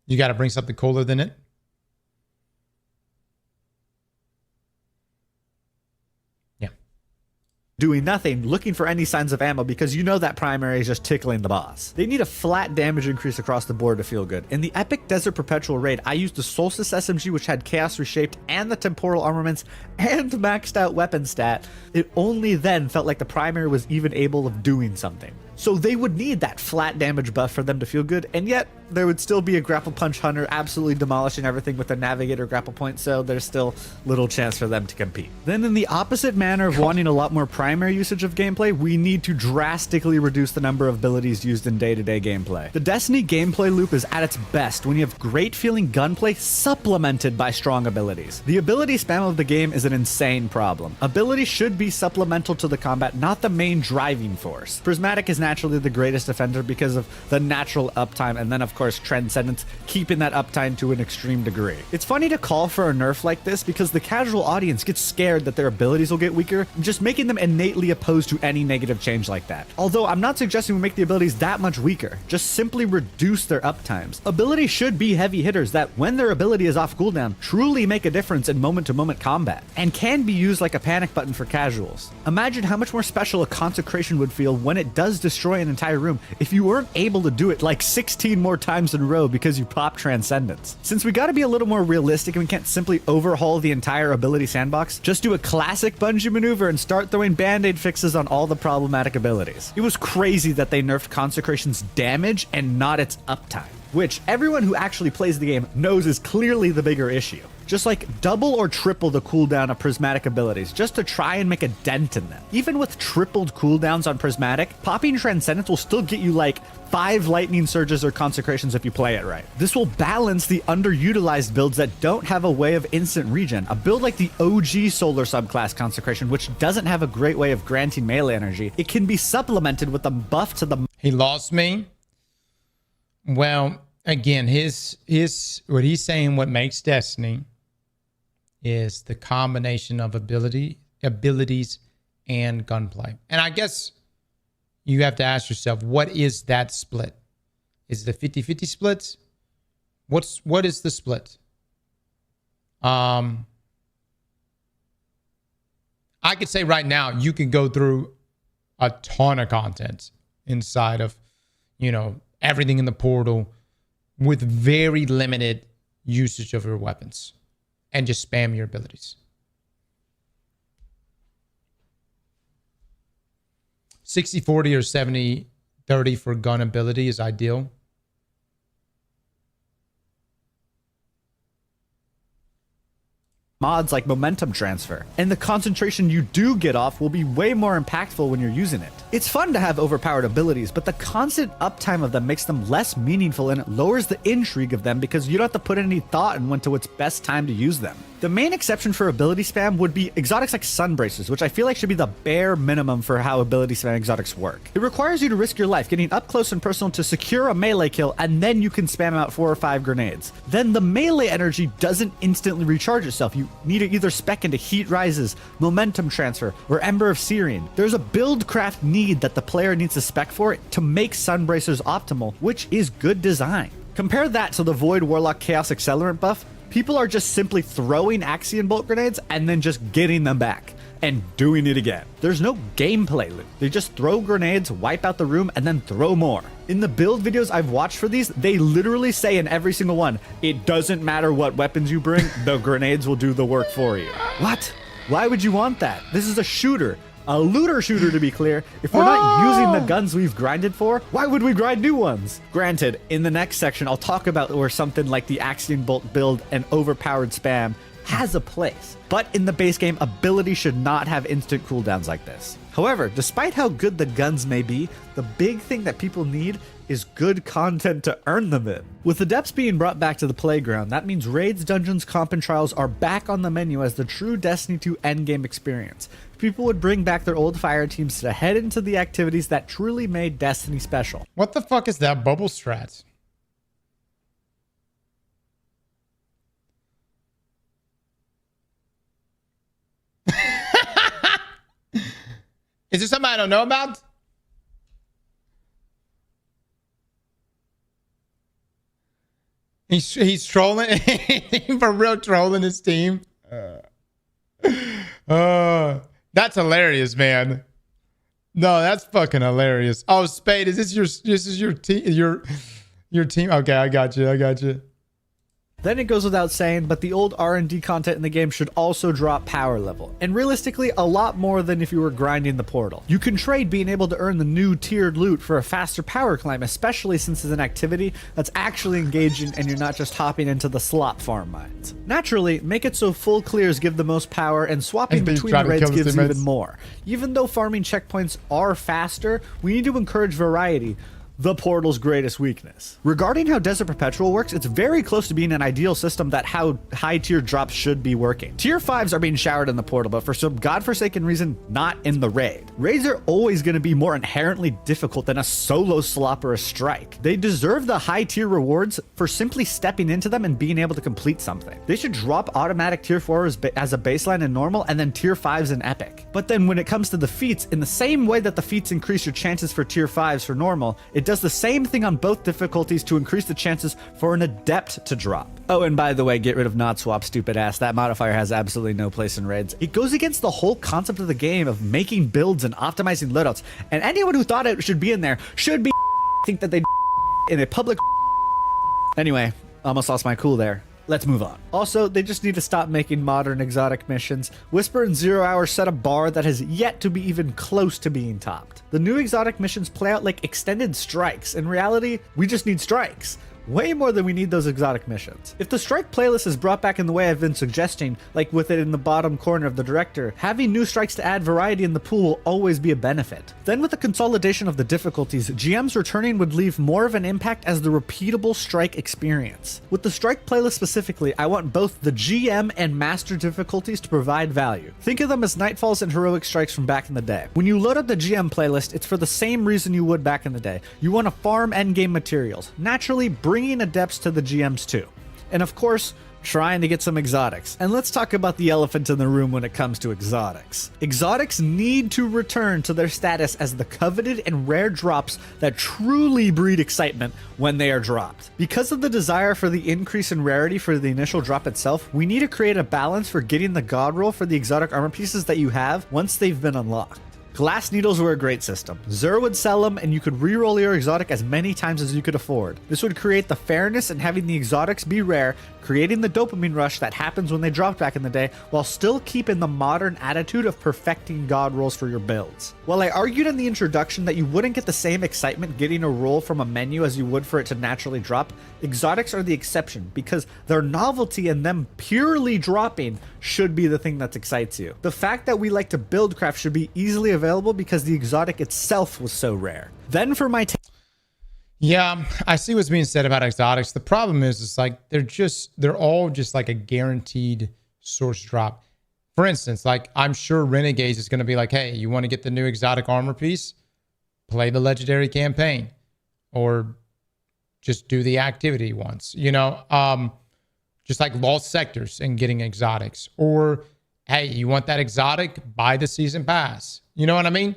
S1: You got to bring something cooler than it. Yeah.
S6: Doing nothing, looking for any signs of ammo because you know that primary is just tickling the boss. They need a flat damage increase across the board to feel good. In the Epic Desert Perpetual raid, I used the Solstice SMG, which had Chaos Reshaped and the Temporal Armaments and maxed out weapon stat. It only then felt like the primary was even able of doing something. So they would need that flat damage buff for them to feel good, and yet there would still be a Grapple Punch Hunter absolutely demolishing everything with a Navigator grapple point, so there's still little chance for them to compete. Then in the opposite manner of wanting a lot more primary usage of gameplay, we need to drastically reduce the number of abilities used in day-to-day gameplay. The Destiny gameplay loop is at its best when you have great feeling gunplay supplemented by strong abilities. The ability spam of the game is an insane problem. Ability should be supplemental to the combat, not the main driving force. Prismatic is now naturally the greatest defender because of the natural uptime, and then of course Transcendence keeping that uptime to an extreme degree. It's funny to call for a nerf like this because the casual audience gets scared that their abilities will get weaker, just making them innately opposed to any negative change like that. Although I'm not suggesting we make the abilities that much weaker, just simply reduce their uptimes. Abilities should be heavy hitters that, when their ability is off cooldown, truly make a difference in moment-to-moment combat, and can be used like a panic button for casuals. Imagine how much more special a consecration would feel when it does destroy an entire room if you weren't able to do it like 16 more times in a row because you popped Transcendence. Since we gotta be a little more realistic and we can't simply overhaul the entire ability sandbox, just do a classic Bungie maneuver and start throwing band-aid fixes on all the problematic abilities. It was crazy that they nerfed Consecration's damage and not its uptime, which everyone who actually plays the game knows is clearly the bigger issue. Just like double or triple the cooldown of prismatic abilities just to try and make a dent in them. Even with tripled cooldowns on prismatic, popping Transcendence will still get you like 5 lightning surges or consecrations if you play it right. This will balance the underutilized builds that don't have a way of instant regen. A build like the OG solar subclass consecration, which doesn't have a great way of granting melee energy, it can be supplemented with a buff to the...
S1: He lost me. Well, again, his what he's saying, what makes Destiny is the combination of abilities and gunplay. And I guess you have to ask yourself, what is that split? Is it a 50-50 split? What is the split? I could say right now you can go through a ton of content inside of, you know, everything in the portal with very limited usage of your weapons and just spam your abilities. 60-40 or 70-30 for gun ability is ideal.
S6: Mods like momentum transfer, and the concentration you do get off will be way more impactful when you're using it. It's fun to have overpowered abilities, but the constant uptime of them makes them less meaningful, and it lowers the intrigue of them because you don't have to put any thought into what's best time to use them. The main exception for ability spam would be exotics like Sunbracers, which I feel like should be the bare minimum for how ability spam exotics work. It requires you to risk your life getting up close and personal to secure a melee kill, and then you can spam out 4 or 5 grenades. Then the melee energy doesn't instantly recharge itself. You need to either spec into Heat Rises, Momentum Transfer, or Ember of Syrian. There's a build craft need that the player needs to spec for it to make Sunbracers optimal, which is good design. Compare that to the Void Warlock Chaos Accelerant buff. People are just simply throwing Axion Bolt grenades and then just getting them back and doing it again. There's no gameplay loop. They just throw grenades, wipe out the room, and then throw more. In the build videos I've watched for these, they literally say in every single one, it doesn't matter what weapons you bring, the grenades will do the work for you. What? Why would you want that? This is a shooter. A looter shooter, to be clear. If we're not using the guns we've grinded for, why would we grind new ones? Granted, in the next section, I'll talk about where something like the Axion Bolt build and overpowered spam has a place. But in the base game, ability should not have instant cooldowns like this. However, despite how good the guns may be, the big thing that people need is good content to earn them in. With the depths being brought back to the playground, that means raids, dungeons, comp, and trials are back on the menu as the true Destiny 2 endgame experience. People would bring back their old fire teams to head into the activities that truly made Destiny special.
S1: What the fuck is that bubble strat? Is there something I don't know about? He's trolling. For real, trolling his team. That's hilarious, man. No, that's fucking hilarious. Oh, Spade, is this your team? Your team? Okay, I got you.
S6: Then it goes without saying, but the old R&D content in the game should also drop power level, and realistically a lot more than if you were grinding the portal. You can trade being able to earn the new tiered loot for a faster power climb, especially since it's an activity that's actually engaging and you're not just hopping into the slot farm mines. Naturally, make it so full clears give the most power and swapping between raids gives even more. Even though farming checkpoints are faster, we need to encourage variety. the portal's greatest weakness. Regarding how Desert Perpetual works, it's very close to being an ideal system that how high tier drops should be working. Tier 5s are being showered in the portal, but for some godforsaken reason, not in the raid. Raids are always going to be more inherently difficult than a solo slop or a strike. They deserve the high tier rewards for simply stepping into them and being able to complete something. They should drop automatic tier 4s as a baseline in normal and then tier 5s in epic. But then when it comes to the feats, in the same way that the feats increase your chances for tier 5s for normal, it does the same thing on both difficulties to increase the chances for an adept to drop. Oh, and by the way, get rid of not swap, stupid ass. That modifier has absolutely no place in raids. It goes against the whole concept of the game of making builds and optimizing loadouts, and anyone who thought it should be in there should be think that they in a public. Anyway, almost lost my cool there. Let's move on. Also, they just need to stop making modern exotic missions. Whisper and 0 Hour set a bar that has yet to be even close to being topped. The new exotic missions play out like extended strikes. In reality, we just need strikes. Way more than we need those exotic missions. If the strike playlist is brought back in the way I've been suggesting, like with it in the bottom corner of the director, having new strikes to add variety in the pool will always be a benefit. Then with the consolidation of the difficulties, GMs returning would leave more of an impact as the repeatable strike experience. With the strike playlist specifically, I want both the GM and master difficulties to provide value. Think of them as nightfalls and heroic strikes from back in the day. When you load up the GM playlist, it's for the same reason you would back in the day. You want to farm endgame materials. Naturally, bringing adepts to the GMs too. And of course, trying to get some exotics. And let's talk about the elephant in the room when it comes to exotics. Exotics need to return to their status as the coveted and rare drops that truly breed excitement when they are dropped. Because of the desire for the increase in rarity for the initial drop itself, we need to create a balance for getting the god roll for the exotic armor pieces that you have once they've been unlocked. Glass needles were a great system. Xur would sell them and you could reroll your exotic as many times as you could afford. This would create the fairness in having the exotics be rare, creating the dopamine rush that happens when they dropped back in the day, while still keeping the modern attitude of perfecting god rolls for your builds. While I argued in the introduction that you wouldn't get the same excitement getting a roll from a menu as you would for it to naturally drop, exotics are the exception because their novelty and them purely dropping should be the thing that excites you. The fact that we like to build craft should be easily available because the exotic itself was so rare. Then for my
S1: yeah, I see what's being said about exotics. The problem is, it's like they're all just like a guaranteed source drop. For instance, like I'm sure Renegades is going to be like, hey, you want to get the new exotic armor piece? Play the legendary campaign, or just do the activity once. You know, just like lost sectors and getting exotics, or hey, you want that exotic? Buy the season pass. You know what I mean?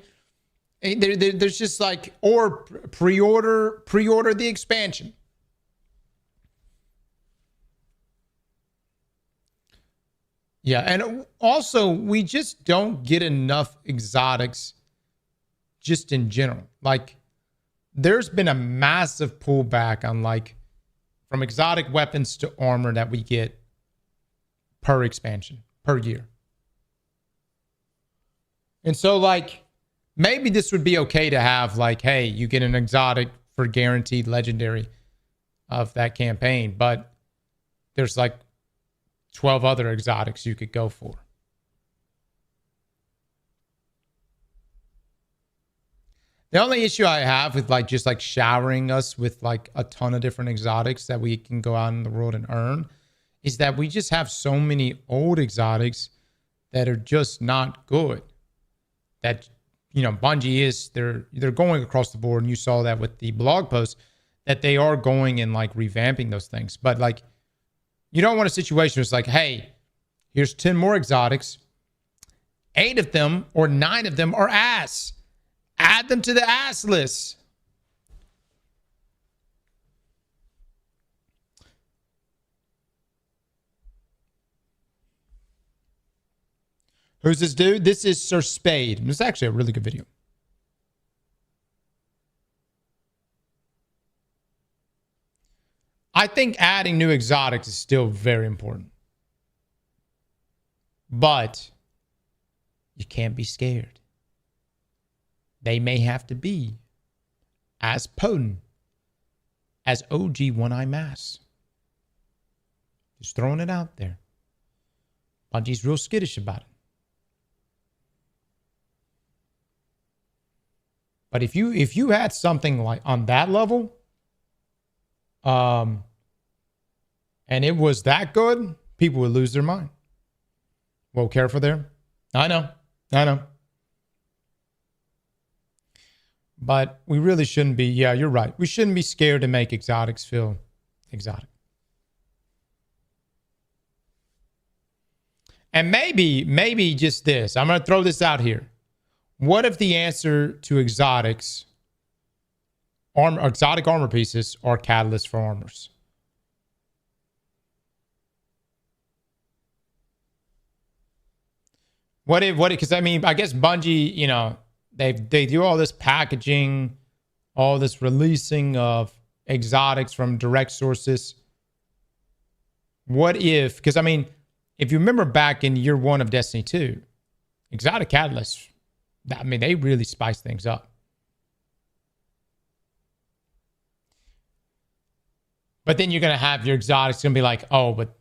S1: There's just like, or pre-order the expansion. Yeah, and also we just don't get enough exotics just in general. Like there's been a massive pullback on like from exotic weapons to armor that we get per expansion, per year. And so like, maybe this would be okay to have like, hey, you get an exotic for guaranteed legendary of that campaign, but there's like 12 other exotics you could go for. The only issue I have with like just like showering us with like a ton of different exotics that we can go out in the world and earn is that we just have so many old exotics that are just not good. That, you know, Bungie is, they're going across the board, and you saw that with the blog post, that they are going and like revamping those things. But like, you don't want a situation where it's like, hey, here's 10 more exotics. 8 of them or 9 of them are ass. Add them to the ass list. Who's this dude? This is Sir Spade. This is actually a really good video. I think adding new exotics is still very important. But you can't be scared. They may have to be as potent as OG One-Eye Mass. Just throwing it out there. Bungie's real skittish about it. But if you had something like on that level, and it was that good, people would lose their mind. Well, careful there. I know. But we really shouldn't be. Yeah, you're right. We shouldn't be scared to make exotics feel exotic. And maybe just this. I'm going to throw this out here. What if the answer to exotic armor pieces are catalysts for armors? Because I mean, I guess Bungie, you know, they do all this packaging, all this releasing of exotics from direct sources. What if, because I mean, if you remember back in year 1 of Destiny 2, exotic catalysts, I mean, they really spice things up. But then you're going to have your exotics going to be like, oh, but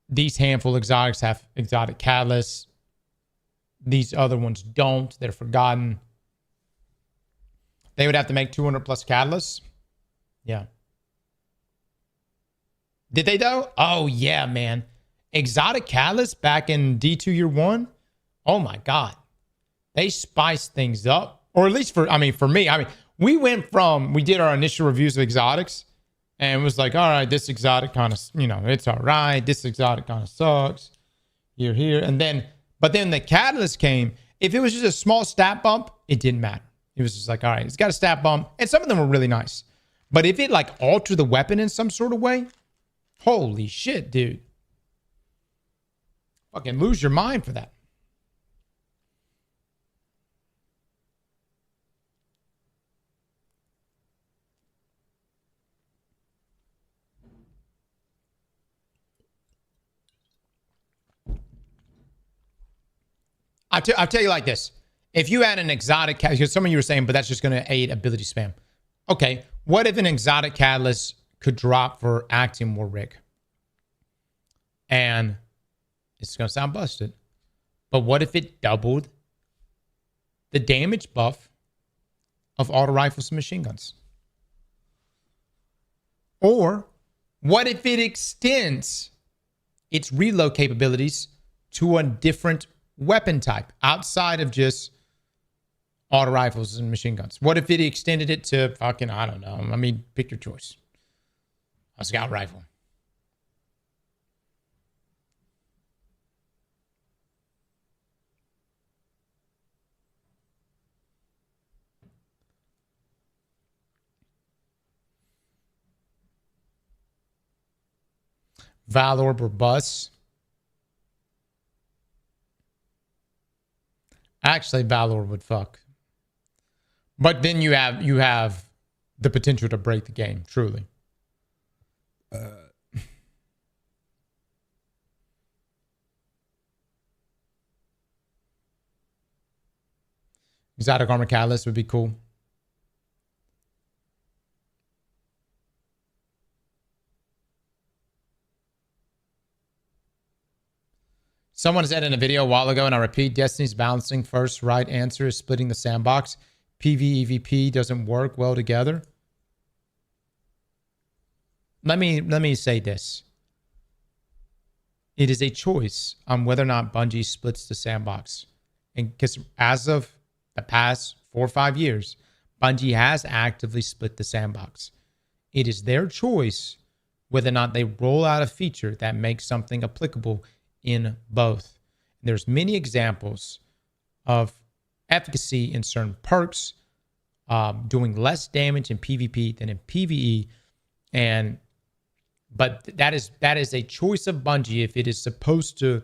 S1: these handful of exotics have exotic catalysts. These other ones don't. They're forgotten. They would have to make 200 plus catalysts. Yeah. Did they though? Oh, yeah, man. Exotic catalysts back in D2 year 1. Oh, my God. They spiced things up. Or at least for me. We did our initial reviews of exotics. And it was like, all right, this exotic kind of, you know, it's all right. This exotic kind of sucks. Here. But then the catalyst came. If it was just a small stat bump, it didn't matter. It was just like, all right, it's got a stat bump. And some of them were really nice. But if it like altered the weapon in some sort of way, holy shit, dude. Fucking lose your mind for that. I'll tell you like this. If you had an exotic catalyst, because some of you were saying, but that's just going to aid ability spam. Okay, what if an exotic catalyst could drop for acting war rig? And it's going to sound busted. But what if it doubled the damage buff of auto rifles and machine guns? Or what if it extends its reload capabilities to a different weapon type outside of just auto rifles and machine guns? What if it extended it to fucking, I don't know. I mean, pick your choice. A scout rifle. Valorb or Bus. Actually, Valor would fuck. But then you have the potential to break the game, truly. Exotic armor catalyst would be cool. Someone said in a video a while ago, and I repeat, Destiny's balancing first right answer is splitting the sandbox. PvEVP doesn't work well together. Let me say this. It is a choice on whether or not Bungie splits the sandbox. And because as of the past 4 or 5 years, Bungie has actively split the sandbox. It is their choice whether or not they roll out a feature that makes something applicable in both. There's many examples of efficacy in certain perks, doing less damage in PvP than in PvE, but that is a choice of Bungie if it is supposed to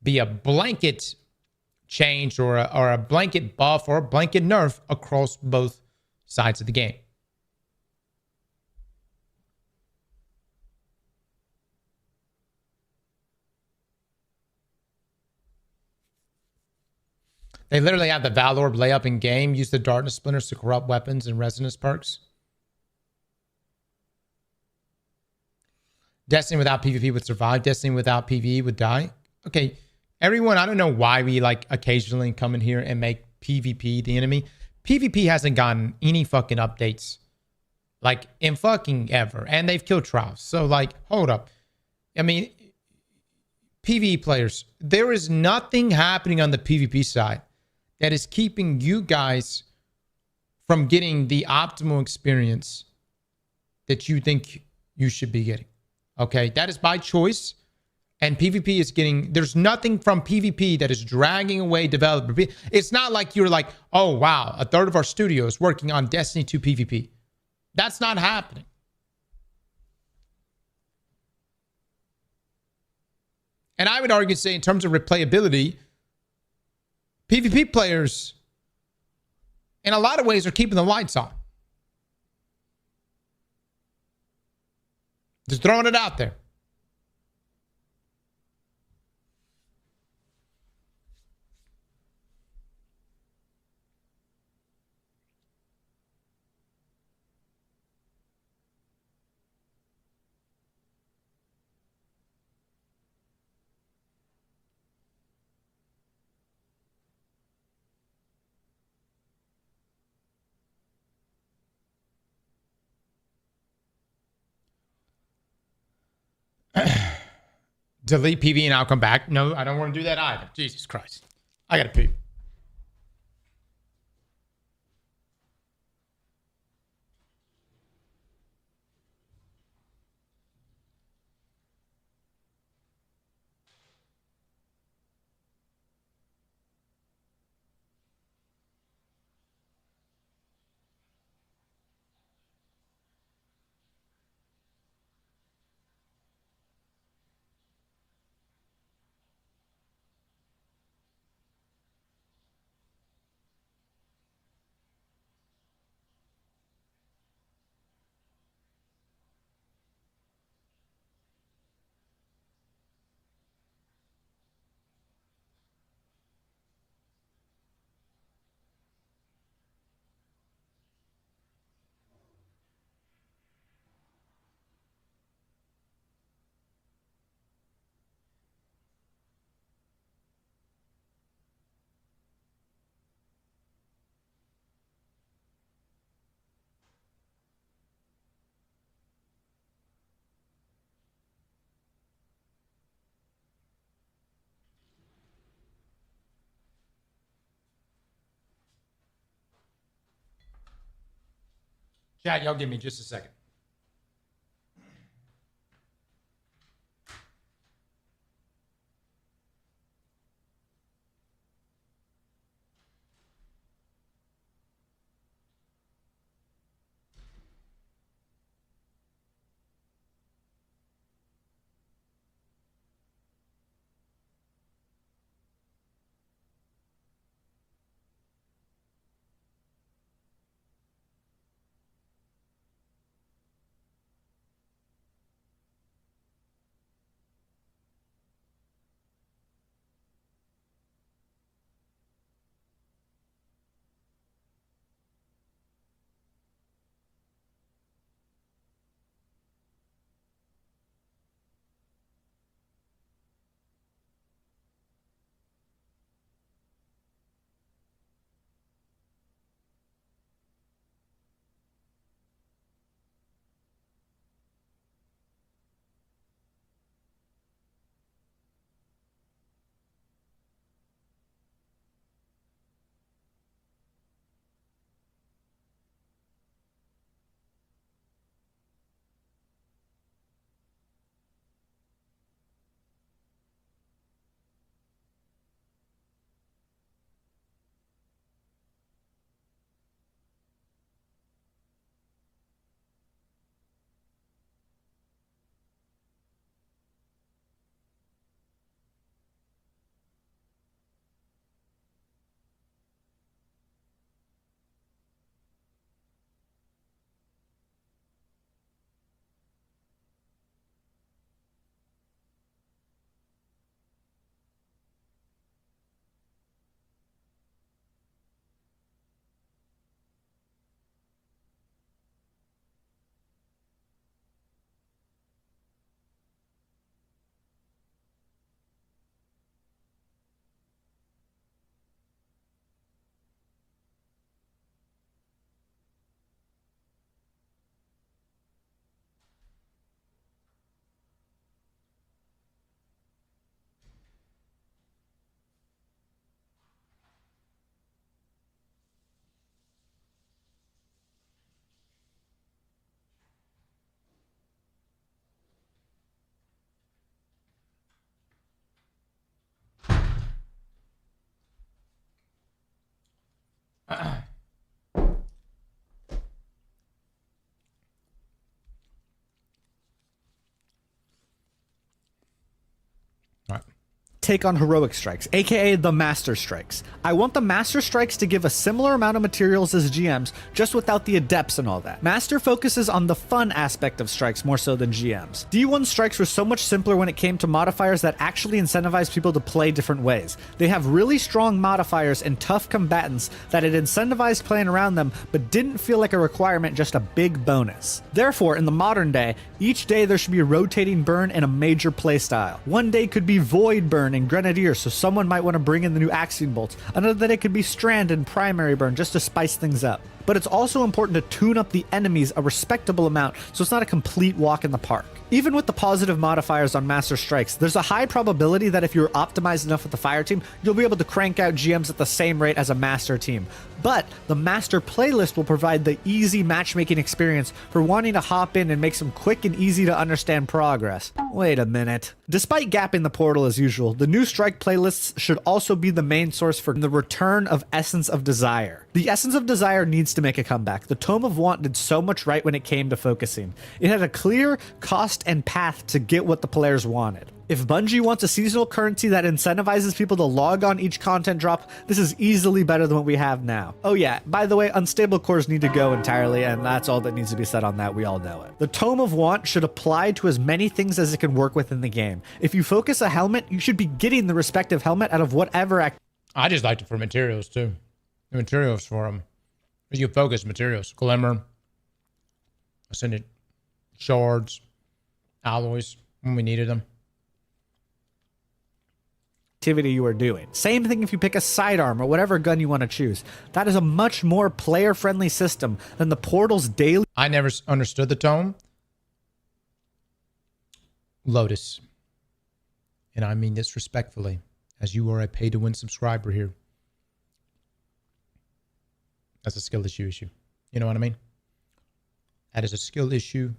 S1: be a blanket change or a blanket buff or a blanket nerf across both sides of the game. They literally have the Valorb layup in game. Use the Darkness Splinters to corrupt weapons and resonance perks. Destiny without PvP would survive. Destiny without PvE would die. Okay, everyone, I don't know why we like occasionally come in here and make PvP the enemy. PvP hasn't gotten any fucking updates like in fucking ever. And they've killed trials. So like, hold up. I mean, PvE players, there is nothing happening on the PvP side that is keeping you guys from getting the optimal experience that you think you should be getting. Okay, that is by choice. And PvP is getting, there's nothing from PvP that is dragging away developer. It's not like you're like, oh, wow, a third of our studio is working on Destiny 2 PvP. That's not happening. And I would argue, say, in terms of replayability, PvP players, in a lot of ways, are keeping the lights on. Just throwing it out there. Delete PV and I'll come back. No, I don't want to do that either. Jesus Christ. I got to pee. Chat, y'all give me just a second.
S6: Take on heroic strikes, aka the master strikes. I want the master strikes to give a similar amount of materials as GMs, just without the adepts and all that. Master focuses on the fun aspect of strikes more so than GMs. D1 strikes were so much simpler when it came to modifiers that actually incentivize people to play different ways. They have really strong modifiers and tough combatants that it incentivized playing around them, but didn't feel like a requirement, just a big bonus. Therefore, in the modern day, each day there should be a rotating burn and a major playstyle. One day could be void burn and grenadier, so someone might want to bring in the new axion bolts. Another day could be strand and primary burn just to spice things up. But it's also important to tune up the enemies a respectable amount so it's not a complete walk in the park. Even with the positive modifiers on Master Strikes, there's a high probability that if you're optimized enough with the fire team, you'll be able to crank out GMs at the same rate as a Master team. But the Master playlist will provide the easy matchmaking experience for wanting to hop in and make some quick and easy to understand progress. Wait a minute. Despite gapping the portal as usual, the new Strike playlists should also be the main source for the return of Essence of Desire. The Essence of Desire needs to make a comeback. The Tome of Want did so much right when it came to focusing. It had a clear cost and path to get what the players wanted. If Bungie wants a seasonal currency that incentivizes people to log on each content drop, this is easily better than what we have now. Oh yeah, by the way, unstable cores need to go entirely, and that's all that needs to be said on that, we all know it. The Tome of Want should apply to as many things as it can work with in the game. If you focus a helmet, you should be getting the respective helmet out of whatever
S1: I just liked it for materials too. The materials for them. You focus materials. Glimmer. Ascended. Shards. Alloys. When we needed them.
S6: activity you are doing. Same thing if you pick a sidearm or whatever gun you want to choose. That is a much more player-friendly system than the Portal's daily...
S1: I never understood the tone. Lotus. And I mean this respectfully, as you are a pay-to-win subscriber here. That's a skill issue. You know what I mean? That is a skill issue.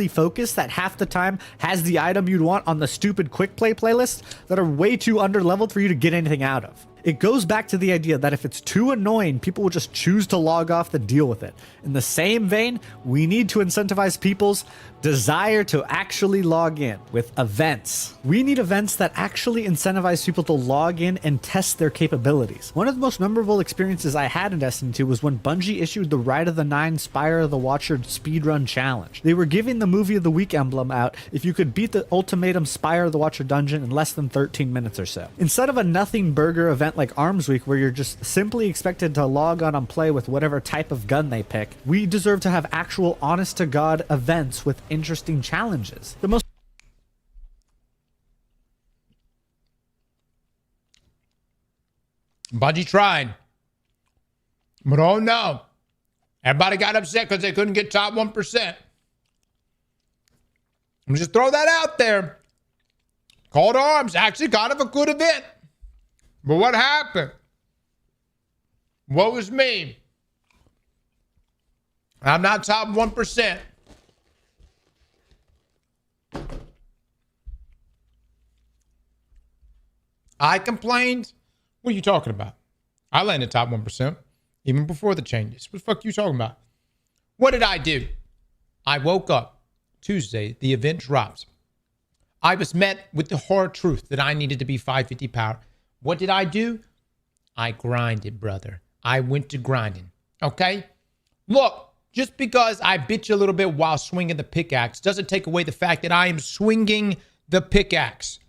S6: Focus that half the time has the item you'd want on the stupid quick play playlists that are way too underleveled for you to get anything out of. It goes back to the idea that if it's too annoying, people will just choose to log off than deal with it. In the same vein, we need to incentivize people's desire to actually log in with events. We need events that actually incentivize people to log in and test their capabilities. One of the most memorable experiences I had in Destiny 2 was when Bungie issued the Rite of the Nine Spire of the Watcher speedrun challenge. They were giving the Movie of the Week emblem out if you could beat the Ultimatum Spire of the Watcher dungeon in less than 13 minutes or so. Instead of a nothing burger event like Arms Week where you're just simply expected to log on and play with whatever type of gun they pick, we deserve to have actual honest-to-God events with interesting challenges. The most
S1: Bungie tried. But oh no. Everybody got upset because they couldn't get top 1%. I'm just throw that out there. Call to Arms, actually kind of a good event. But what happened? What was me? I'm not top 1%. I complained. What are you talking about? I landed top 1% even before the changes. What the fuck are you talking about? What did I do? I woke up Tuesday. The event drops. I was met with the hard truth that I needed to be 550 power. What did I do? I grinded, brother. I went to grinding. Okay? Look, just because I bitch a little bit while swinging the pickaxe doesn't take away the fact that I am swinging the pickaxe.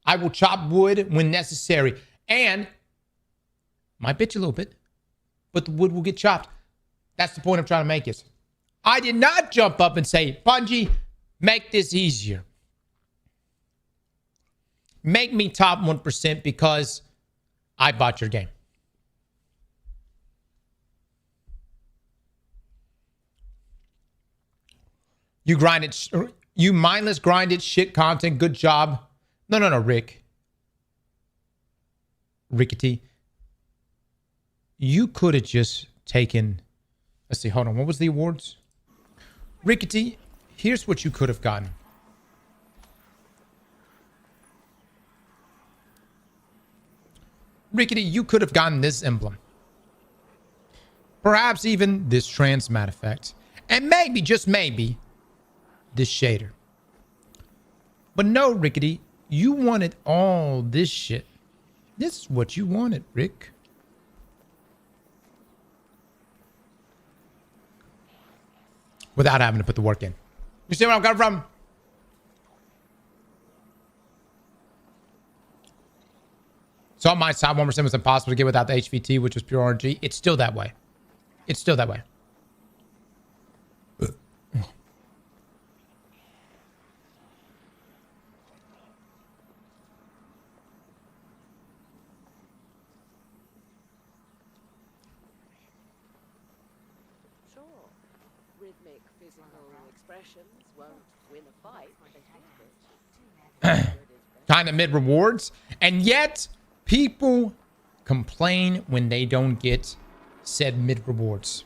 S1: I will chop wood when necessary. And might bitch a little bit, but the wood will get chopped. That's the point I'm trying to make is I did not jump up and say, Bungie, make this easier. Make me top 1% because I bought your game. You grinded, you mindless grinded shit content. Good job. No, Rick. Rickety. You could have just taken, let's see, hold on. What was the awards? Rickety, here's what you could have gotten. Rickety, you could have gotten this emblem. Perhaps even this transmat effect. And maybe, just maybe, this shader. But no, Rickety, you wanted all this shit. This is what you wanted, Rick. Without having to put the work in. You see where I'm coming from? So on my side, 1% was impossible to get without the HVT, which was pure RNG. It's still that way. It's still that way.
S7: Sure, rhythmic physical expressions won't win a fight,
S1: Kind of mid rewards. And yet, people complain when they don't get said mid rewards.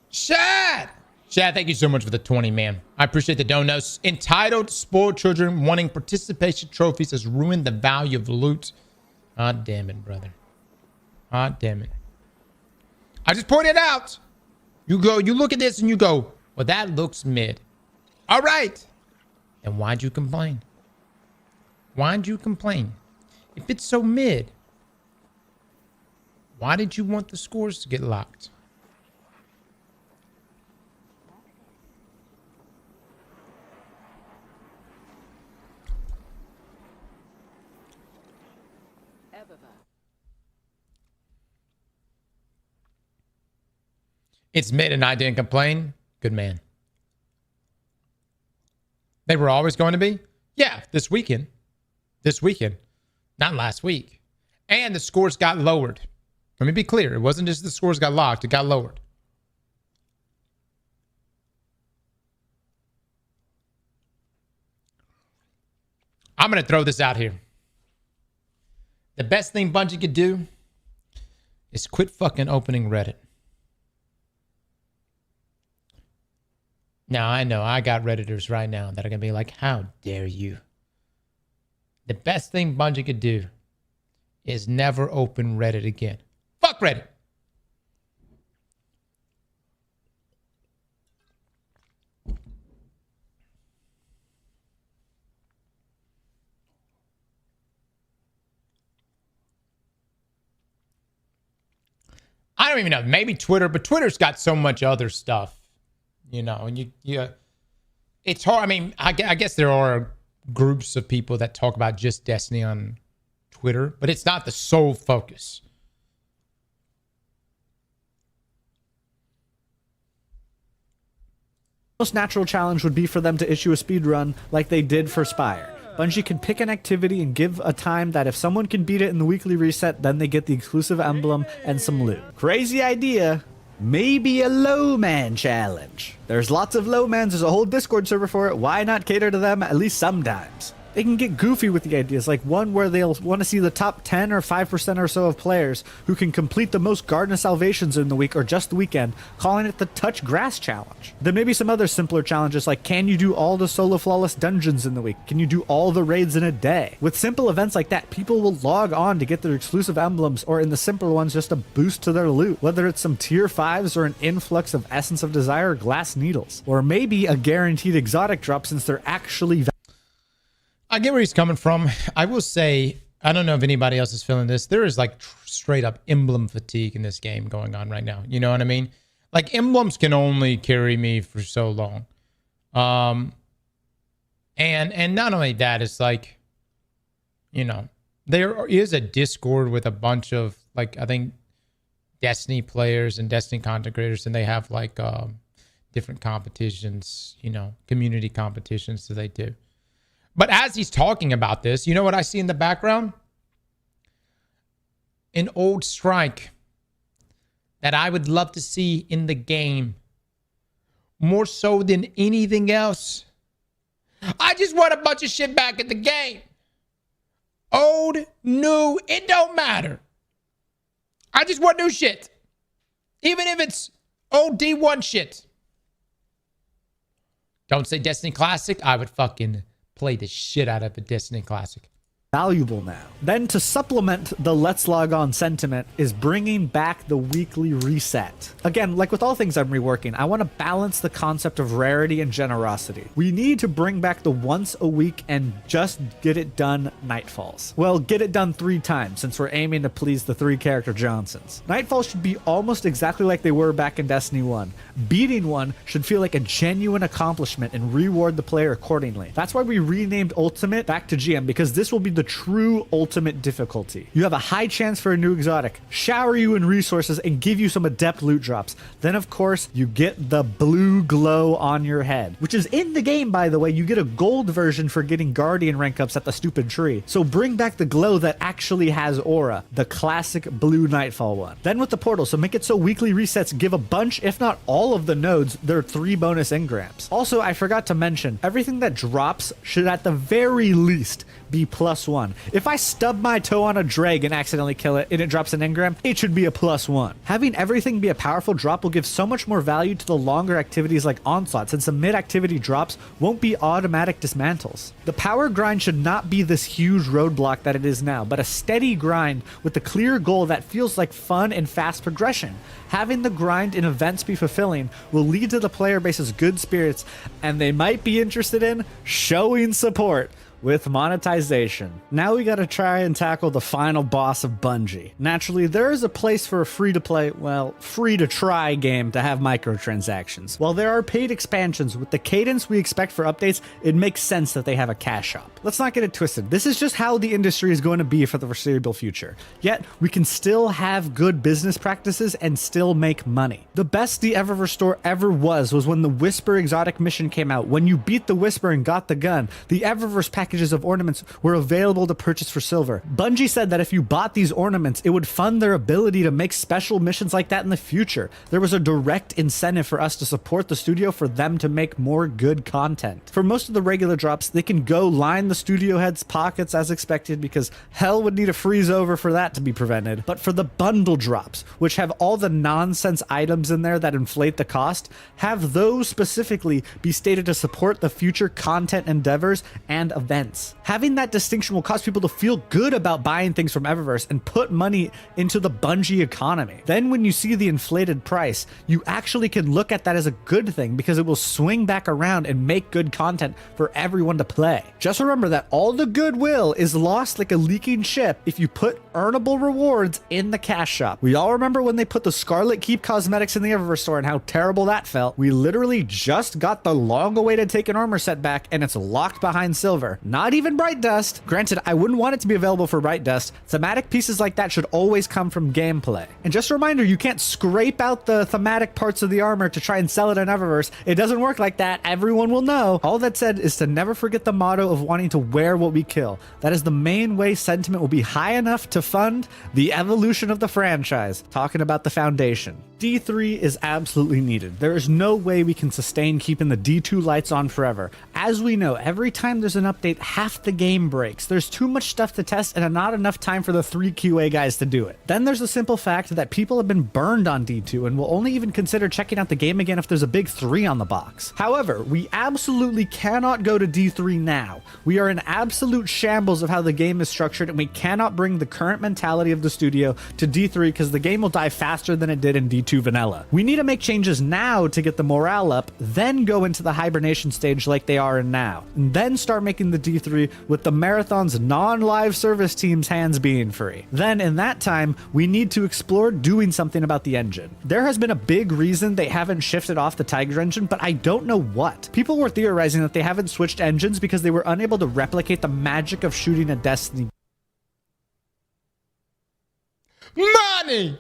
S1: Shad, thank you so much for the 20, man. I appreciate the donos. Entitled spoiled children wanting participation trophies has ruined the value of loot. God damn it, brother. God damn it. I just pointed out. You look at this and you go, well, that looks mid. All right. Then why'd you complain? Why'd you complain? If it's so mid, why did you want the scores to get locked? It's mid and I didn't complain. Good man. They were always going to be? Yeah, this weekend. This weekend. Not last week. And the scores got lowered. Let me be clear. It wasn't just the scores got locked. It got lowered. I'm going to throw this out here. The best thing Bungie could do is quit fucking opening Reddit. Now, I know I got Redditors right now that are going to be like, how dare you? The best thing Bungie could do is never open Reddit again. Fuck Reddit. I don't even know. Maybe Twitter, but Twitter's got so much other stuff. You know, and you it's hard. I mean, I guess there are groups of people that talk about just Destiny on Twitter, but it's not the sole focus.
S6: Most natural challenge would be for them to issue a speed run like they did for Spire. Bungie can pick an activity and give a time that if someone can beat it in the weekly reset, then they get the exclusive emblem and some loot. Crazy idea. Maybe a low man challenge. There's lots of low mans. There's a whole Discord server for it. Why not cater to them at least sometimes? They can get goofy with the ideas, like one where they'll want to see the top 10 or 5% or so of players who can complete the most Garden of Salvations in the week or just the weekend, calling it the Touch Grass Challenge. Then maybe some other simpler challenges like, can you do all the solo flawless dungeons in the week? Can you do all the raids in a day? With simple events like that, people will log on to get their exclusive emblems, or in the simpler ones, just a boost to their loot, whether it's some tier 5s or an influx of Essence of Desire or Glass Needles, or maybe a guaranteed exotic drop since they're actually
S1: I get where he's coming from. I will say, I don't know if anybody else is feeling this. There is like straight up emblem fatigue in this game going on right now. You know what I mean? Like emblems can only carry me for so long. And not only that, it's like, you know, there is a Discord with a bunch of like, I think Destiny players and Destiny content creators, and they have like different competitions, you know, community competitions that they do. But as he's talking about this, you know what I see in the background? An old strike that I would love to see in the game more so than anything else. I just want a bunch of shit back in the game. Old, new, it don't matter. I just want new shit. Even if it's old D1 shit. Don't say Destiny Classic. I would fucking play the shit out of a Destiny Classic.
S6: valuable now. Then to supplement the let's log on sentiment is bringing back the weekly reset. Again, like with all things I'm reworking, I want to balance the concept of rarity and generosity. We need to bring back the once a week and just get it done nightfalls. Well, get it done 3 times since we're aiming to please the 3 character Johnsons. Nightfalls should be almost exactly like they were back in Destiny 1. Beating one should feel like a genuine accomplishment and reward the player accordingly. That's why we renamed Ultimate back to GM, because this will be the true ultimate difficulty. You have a high chance for a new exotic, shower you in resources, and give you some adept loot drops. Then of course you get the blue glow on your head, which is in the game, by the way. You get a gold version for getting guardian rank ups at the stupid tree. So bring back the glow that actually has aura, the classic blue Nightfall one. Then with the portal, so make it so weekly resets give a bunch, if not all of the nodes, their 3 bonus engrams. Also, I forgot to mention, everything that drops should at the very least be +1. If I stub my toe on a dreg and accidentally kill it and it drops an engram, it should be a +1. Having everything be a powerful drop will give so much more value to the longer activities like Onslaught, since the mid-activity drops won't be automatic dismantles. The power grind should not be this huge roadblock that it is now, but a steady grind with a clear goal that feels like fun and fast progression. Having the grind in events be fulfilling will lead to the player base's good spirits, and they might be interested in showing support with monetization. Now we gotta try and tackle the final boss of Bungie. Naturally, there is a place for a free-to-play, well, free-to-try game to have microtransactions. While there are paid expansions, with the cadence we expect for updates, it makes sense that they have a cash shop. Let's not get it twisted. This is just how the industry is going to be for the foreseeable future. Yet, we can still have good business practices and still make money. The best the Eververse store ever was when the Whisper exotic mission came out. When you beat the Whisper and got the gun, the Eververse packages of ornaments were available to purchase for silver. Bungie said that if you bought these ornaments, it would fund their ability to make special missions like that in the future. There was a direct incentive for us to support the studio for them to make more good content. For most of the regular drops, they can go line the studio heads' pockets as expected, because hell would need a freeze over for that to be prevented. But for the bundle drops, which have all the nonsense items in there that inflate the cost, have those specifically be stated to support the future content endeavors and events. Having that distinction will cause people to feel good about buying things from Eververse and put money into the Bungie economy. Then when you see the inflated price, you actually can look at that as a good thing, because it will swing back around and make good content for everyone to play. Just remember that all the goodwill is lost like a leaking ship if you put earnable rewards in the cash shop. We all remember when they put the Scarlet Keep cosmetics in the Eververse store and how terrible that felt. We literally just got the long-awaited Taken Armor set back, and it's locked behind silver. Not even Bright Dust. Granted, I wouldn't want it to be available for Bright Dust. Thematic pieces like that should always come from gameplay. And just a reminder, you can't scrape out the thematic parts of the armor to try and sell it in Eververse. It doesn't work like that. Everyone will know. All that said is to never forget the motto of wanting to wear what we kill. That is the main way sentiment will be high enough to fund the evolution of the franchise. Talking about the foundation. D3 is absolutely needed. There is no way we can sustain keeping the D2 lights on forever. As we know, every time there's an update, half the game breaks. There's too much stuff to test and not enough time for the 3 QA guys to do it. Then there's the simple fact that people have been burned on D2 and will only even consider checking out the game again if there's a big 3 on the box. However, we absolutely cannot go to D3 now. We are in absolute shambles of how the game is structured, and we cannot bring the current mentality of the studio to D3 because the game will die faster than it did in D2 vanilla. We need to make changes now to get the morale up, then go into the hibernation stage like they are in now, and then start making the D3 with the Marathon's non-live service team's hands being free. Then in that time, we need to explore doing something about the engine. There has been a big reason they haven't shifted off the Tiger engine, but I don't know what. People were theorizing that they haven't switched engines because they were unable to replicate the magic of shooting a Destiny
S1: Money!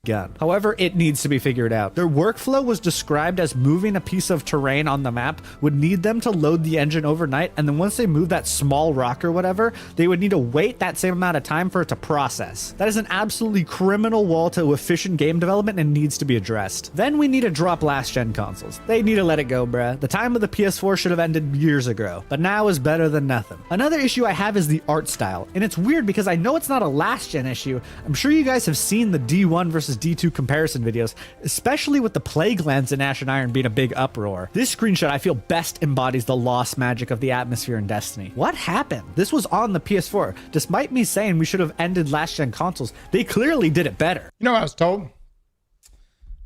S6: gun. However, it needs to be figured out. Their workflow was described as moving a piece of terrain on the map would need them to load the engine overnight, and then once they move that small rock or whatever, they would need to wait that same amount of time for it to process. That is an absolutely criminal wall to efficient game development and needs to be addressed. Then we need to drop last gen consoles. They need to let it go, bruh. The time of the PS4 should have ended years ago, but now is better than nothing. Another issue I have is the art style, and it's weird because I know it's not a last gen issue. I'm sure you guys have seen the D1 versus versus D2 comparison videos, especially with the Plague Lands in Ash and Iron being a big uproar. This screenshot I feel best embodies the lost magic of the atmosphere in Destiny. What happened? This was on the PS4. Despite me saying we should have ended last gen consoles, they clearly did it better.
S1: You know what I was told?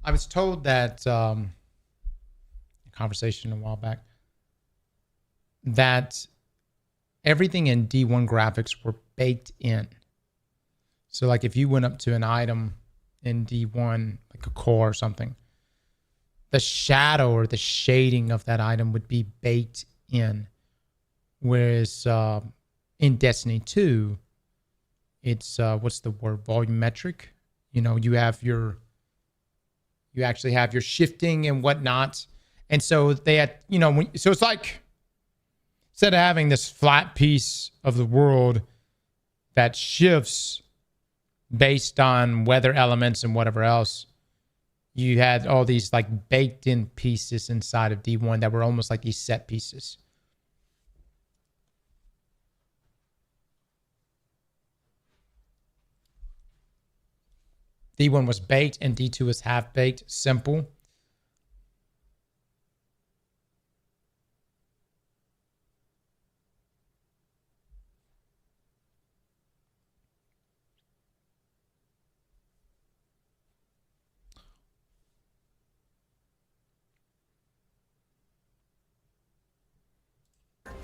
S1: I was told that a conversation a while back that everything in D1 graphics were baked in. So like if you went up to an item in D1, like a core or something, the shadow or the shading of that item would be baked in. Whereas in Destiny 2, it's what's the word? Volumetric. You know, you actually have your shifting and whatnot. And so they had, you know, so it's like, instead of having this flat piece of the world that shifts based on weather elements and whatever else, you had all these like baked in pieces inside of D1 that were almost like these set pieces. D1 was baked and D2 was half baked, simple.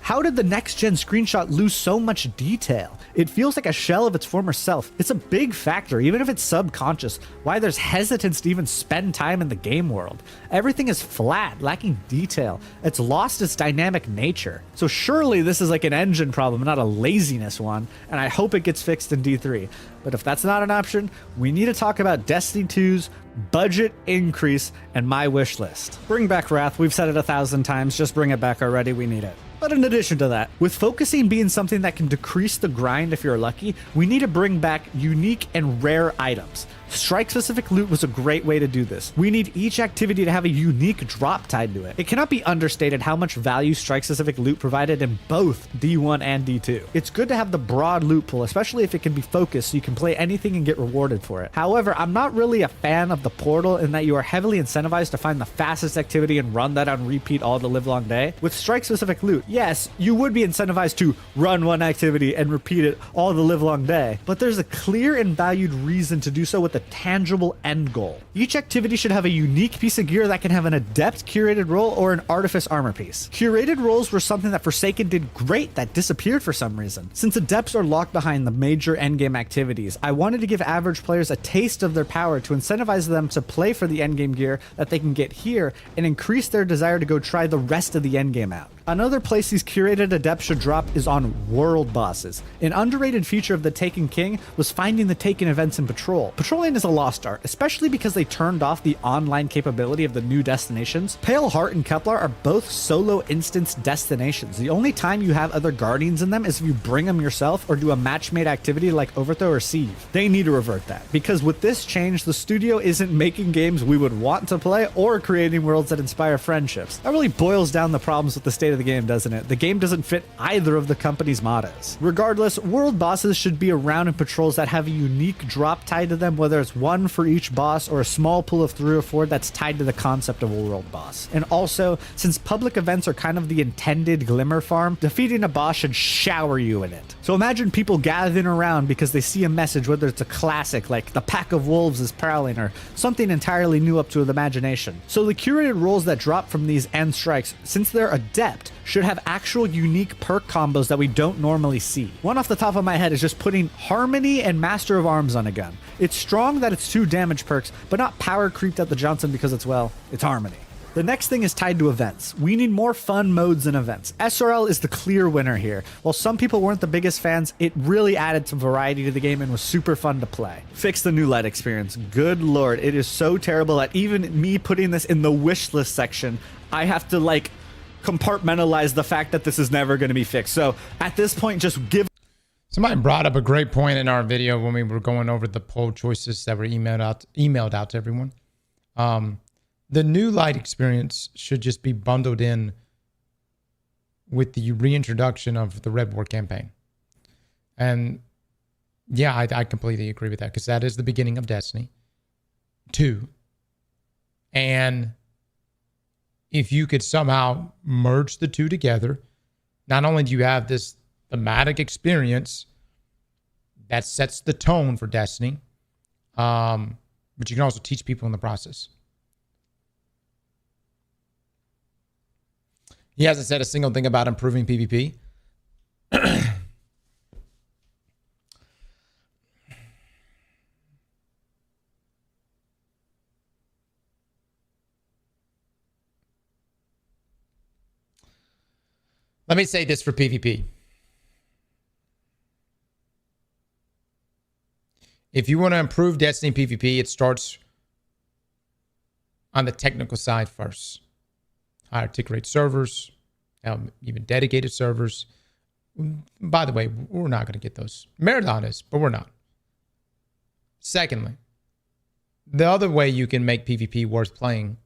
S6: How did the next gen screenshot lose so much detail? It feels like a shell of its former self. It's a big factor, even if it's subconscious, why there's hesitance to even spend time in the game world. Everything is flat, lacking detail. It's lost its dynamic nature. So surely this is like an engine problem, not a laziness one, and I hope it gets fixed in D3. But if that's not an option, we need to talk about Destiny 2's budget increase and my wish list. Bring back Wrath. We've said it 1,000 times. Just bring it back already. We need it. But in addition to that, with focusing being something that can decrease the grind if you're lucky, we need to bring back unique and rare items. Strike-specific loot was a great way to do this. We need each activity to have a unique drop tied to it. It cannot be understated how much value strike-specific loot provided in both D1 and D2. It's good to have the broad loot pool, especially if it can be focused so you can play anything and get rewarded for it. However, I'm not really a fan of the portal in that you are heavily incentivized to find the fastest activity and run that on repeat all the livelong day. With strike-specific loot, yes, you would be incentivized to run one activity and repeat it all the livelong day, but there's a clear and valued reason to do so with a tangible end goal. Each activity should have a unique piece of gear that can have an adept curated role or an artifice armor piece. Curated roles were something that Forsaken did great that disappeared for some reason. Since adepts are locked behind the major endgame activities, I wanted to give average players a taste of their power to incentivize them to play for the endgame gear that they can get here and increase their desire to go try the rest of the endgame out. Another place these curated adepts should drop is on world bosses. An underrated feature of the Taken King was finding the Taken events in Patrol. Patrolling is a lost art, especially because they turned off the online capability of the new destinations. Pale Heart and Kepler are both solo instance destinations. The only time you have other guardians in them is if you bring them yourself or do a match-made activity like Overthrow or Siege. They need to revert that, because with this change, the studio isn't making games we would want to play or creating worlds that inspire friendships. That really boils down the problems with the state of the game, doesn't it? The game doesn't fit either of the company's mottos. Regardless, world bosses should be around in patrols that have a unique drop tied to them, whether it's one for each boss or a small pool of 3 or 4 that's tied to the concept of a world boss. And also, since public events are kind of the intended glimmer farm, defeating a boss should shower you in it. So imagine people gathering around because they see a message, whether it's a classic like the pack of wolves is prowling or something entirely new up to the imagination. So the curated roles that drop from these end strikes, since they're adept, should have actual unique perk combos that we don't normally see. One off the top of my head is just putting Harmony and Master of Arms on a gun. It's strong that it's 2 damage perks, but not power creeped at the Johnson because it's, well, it's Harmony. The next thing is tied to events. We need more fun modes in events. SRL is the clear winner here. While some people weren't the biggest fans, it really added some variety to the game and was super fun to play. Fix the new light experience. Good lord, it is so terrible that even me putting this in the wish list section, I have to like compartmentalize the fact that this is never going to be fixed. So at this point, just give.
S1: Somebody brought up a great point in our video when we were going over the poll choices that were emailed out to everyone. The new light experience should just be bundled in with the reintroduction of the Red War campaign. And yeah, I completely agree with that, because that is the beginning of Destiny. 2. And if you could somehow merge the two together, not only do you have this thematic experience that sets the tone for Destiny, but you can also teach people in the process. He hasn't said a single thing about improving PvP. Let me say this for PvP. If you want to improve Destiny PvP, it starts on the technical side first. Higher tick rate servers, even dedicated servers. By the way, we're not going to get those. Marathon is, but we're not. Secondly, the other way you can make PvP worth playing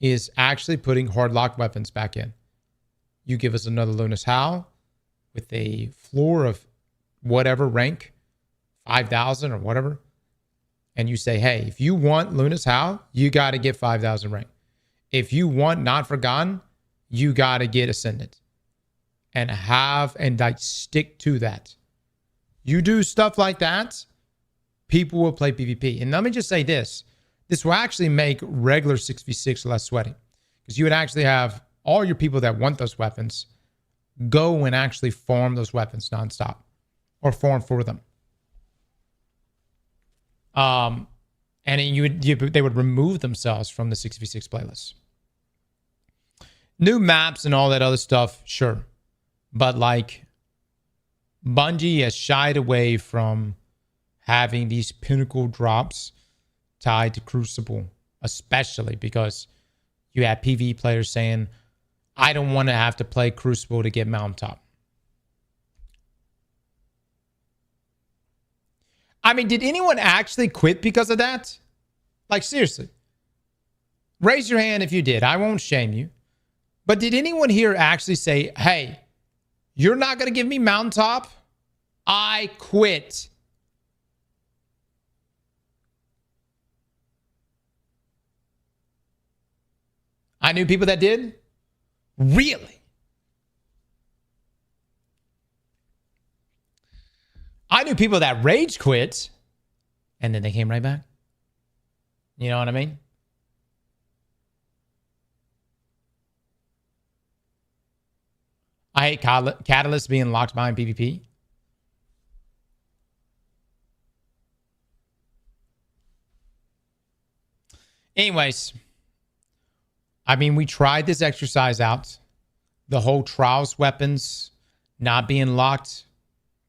S1: is actually putting hard lock weapons back in. You give us another Luna's Howl with a floor of whatever rank, 5,000 or whatever. And you say, hey, if you want Luna's Howl, you got to get 5,000 rank. If you want Not Forgotten, you got to get Ascendant. And like stick to that. You do stuff like that, people will play PvP. And let me just say this. This will actually make regular 6v6 less sweaty. Because you would actually have all your people that want those weapons go and actually farm those weapons nonstop. Or farm for them. And they would remove themselves from the 6v6 playlist. New maps and all that other stuff, sure. But like, Bungie has shied away from having these pinnacle drops tied to Crucible, especially because you have PvE players saying, I don't want to have to play Crucible to get mountaintop. I mean, did anyone actually quit because of that? Like, seriously. Raise your hand if you did. I won't shame you. But did anyone here actually say, hey, you're not going to give me mountaintop? I quit. I knew people that did. Really? I knew people that rage quit and then they came right back. You know what I mean? I hate Catalyst being locked behind PvP. Anyways, I mean, we tried this exercise out. The whole Trials weapons not being locked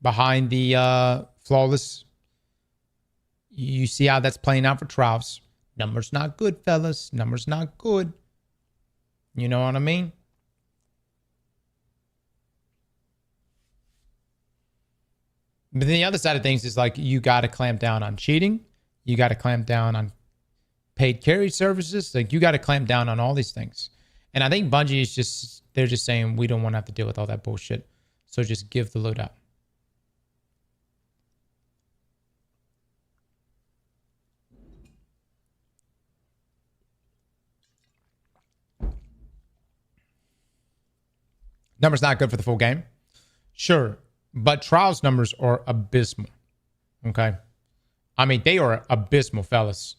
S1: behind the flawless. You see how that's playing out for Trials. Numbers not good, fellas. Numbers not good. You know what I mean? But then the other side of things is like, you got to clamp down on cheating. You got to clamp down on paid carry services. Like, you got to clamp down on all these things. And I think Bungie is they're just saying, we don't want to have to deal with all that bullshit. So just give the loadout. Numbers not good for the full game. Sure. But Trials numbers are abysmal. Okay. I mean, they are abysmal, fellas.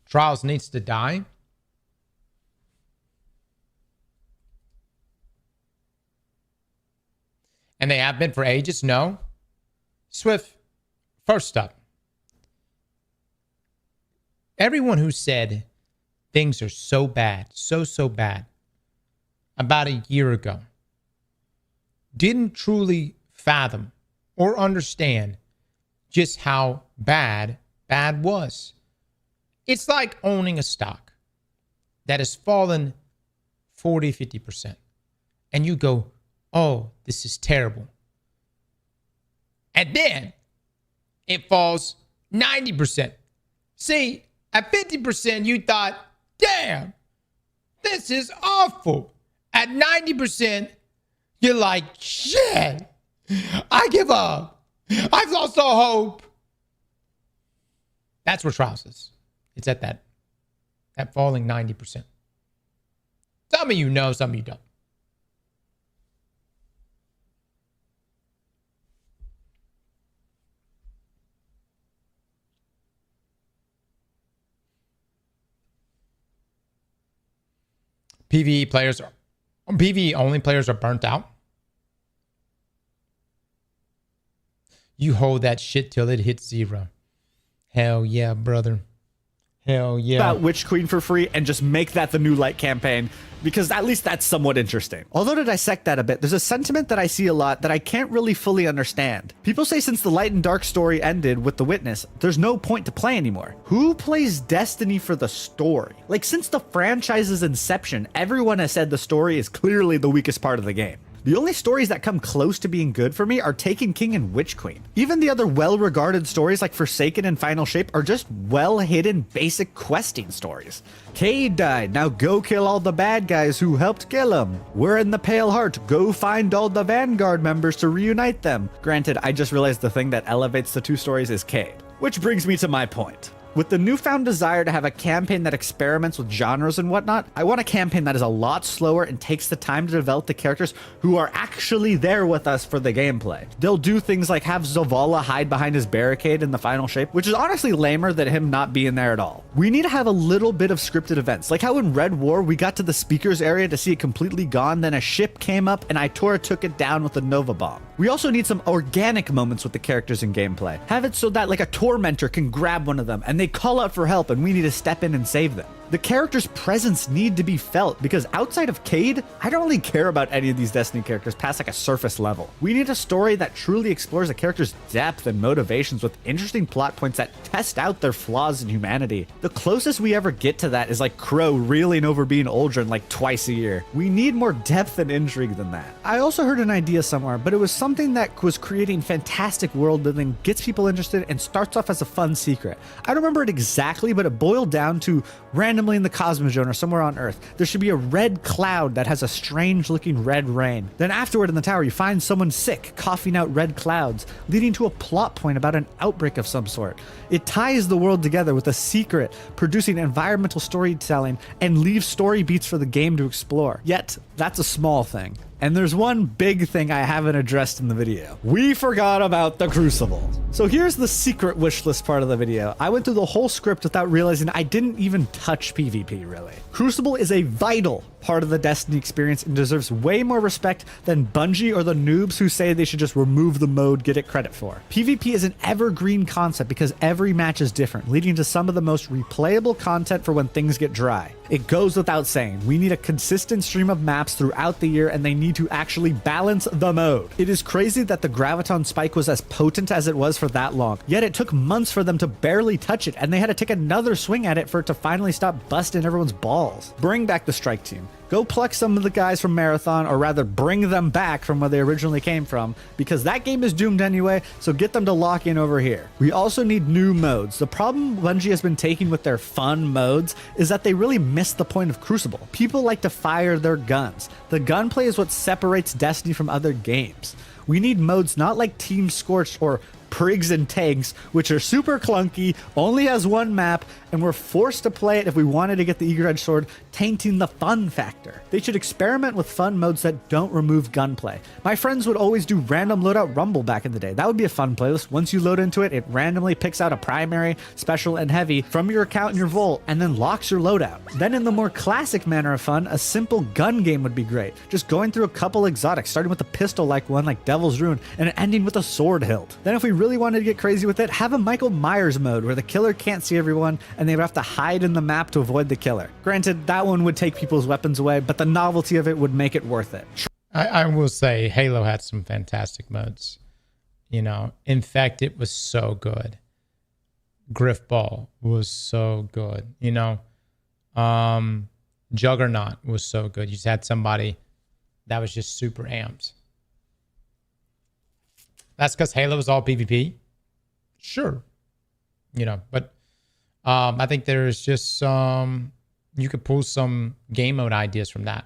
S1: Trials needs to die. And they have been for ages? No. Swift, first up. Everyone who said things are so bad, so bad, about a year ago, didn't truly fathom or understand just how bad was. It's like owning a stock that has fallen 40, 50%. And you go, oh, this is terrible. And then it falls 90%. See, at 50%, you thought, damn, this is awful. At 90%, You're like, shit, I give up. I've lost all hope. That's where Trials is. It's at that falling 90%. Some of you know, some of you don't. PvE only players are burnt out. You hold that shit till it hits 0. Hell yeah, brother. Hell yeah.
S6: About Witch Queen for free and just make that the new light campaign, because at least that's somewhat interesting. Although to dissect that a bit, there's a sentiment that I see a lot that I can't really fully understand. People say since the light and dark story ended with the Witness, there's no point to play anymore. Who plays Destiny for the story? Like, since the franchise's inception, everyone has said the story is clearly the weakest part of the game. The only stories that come close to being good for me are Taken King and Witch Queen. Even the other well-regarded stories like Forsaken and Final Shape are just well-hidden basic questing stories. Cade died, now go kill all the bad guys who helped kill him. We're in the Pale Heart, go find all the Vanguard members to reunite them. Granted, I just realized the thing that elevates the two stories is Cade. Which brings me to my point. With the newfound desire to have a campaign that experiments with genres and whatnot, I want a campaign that is a lot slower and takes the time to develop the characters who are actually there with us for the gameplay. They'll do things like have Zavala hide behind his barricade in the Final Shape, which is honestly lamer than him not being there at all. We need to have a little bit of scripted events, like how in Red War we got to the speakers area to see it completely gone, then a ship came up and Itora took it down with a Nova Bomb. We also need some organic moments with the characters in gameplay. Have it so that like a tormentor can grab one of them and they call out for help and we need to step in and save them. The character's presence need to be felt, because outside of Cade, I don't really care about any of these Destiny characters past like a surface level. We need a story that truly explores a character's depth and motivations with interesting plot points that test out their flaws in humanity. The closest we ever get to that is like Crow reeling over being Uldren like twice a year. We need more depth and intrigue than that. I also heard an idea somewhere, but it was something that was creating fantastic world building, gets people interested, and starts off as a fun secret. I don't remember it exactly, but it boiled down to randomly in the Cosmogone or somewhere on Earth, there should be a red cloud that has a strange looking red rain. Then afterward in the tower, you find someone sick, coughing out red clouds, leading to a plot point about an outbreak of some sort. It ties the world together with a secret, producing environmental storytelling and leaves story beats for the game to explore. Yet, that's a small thing. And there's one big thing I haven't addressed in the video. We forgot about the Crucible. So here's the secret wishlist part of the video. I went through the whole script without realizing I didn't even touch PvP really. Crucible is a vital part of the Destiny experience and deserves way more respect than Bungie or the noobs who say they should just remove the mode get it credit for. PvP is an evergreen concept because every match is different, leading to some of the most replayable content for when things get dry. It goes without saying, we need a consistent stream of maps throughout the year and they need to actually balance the mode. It is crazy that the Graviton spike was as potent as it was for that long, yet it took months for them to barely touch it and they had to take another swing at it for it to finally stop busting everyone's balls. Bring back the strike team. Go pluck some of the guys from Marathon, or rather bring them back from where they originally came from, because that game is doomed anyway, so get them to lock in over here. We also need new modes. The problem Bungie has been taking with their fun modes is that they really miss the point of Crucible. People like to fire their guns. The gunplay is what separates Destiny from other games. We need modes not like Team Scorched or Prigs and Tanks, which are super clunky, only has one map, and we're forced to play it if we wanted to get the Eager Edge Sword, tainting the fun factor. They should experiment with fun modes that don't remove gunplay. My friends would always do random loadout rumble back in the day. That would be a fun playlist. Once you load into it, it randomly picks out a primary, special, and heavy from your account in your vault, and then locks your loadout. Then in the more classic manner of fun, a simple gun game would be great. Just going through a couple exotics, starting with a pistol-like one like Devil's Ruin, and ending with a sword hilt. Then if we really wanted to get crazy with it, have a Michael Myers mode where the killer can't see everyone and they would have to hide in the map to avoid the killer. Granted, that one would take people's weapons away, but the novelty of it would make it worth it.
S1: I will say Halo had some fantastic modes. You know, Infected was so good. Griffball was so good. You know, Juggernaut was so good. You just had somebody that was just super amped. That's because Halo was all PvP. Sure. You know, but I think there's just some, you could pull some game mode ideas from that.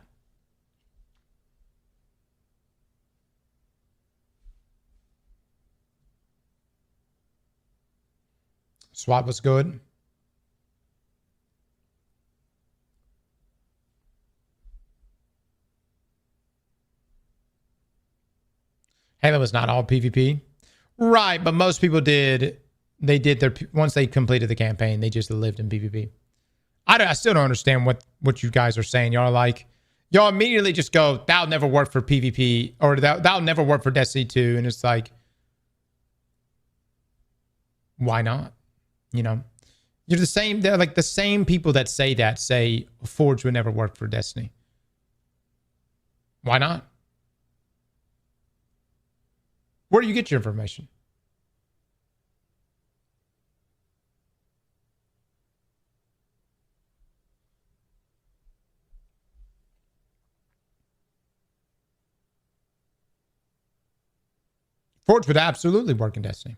S1: SWAT was good. Halo was not all PvP. Right, but most people did. They did their, once they completed the campaign, they just lived in PvP. I still don't understand what you guys are saying. Y'all are like, y'all immediately just go, that'll never work for PvP, or that'll never work for Destiny 2. And it's like, why not? You know, you're the same. They're like the same people that say that say Forge would never work for Destiny. Why not? Where do you get your information? Forge would absolutely work in Destiny.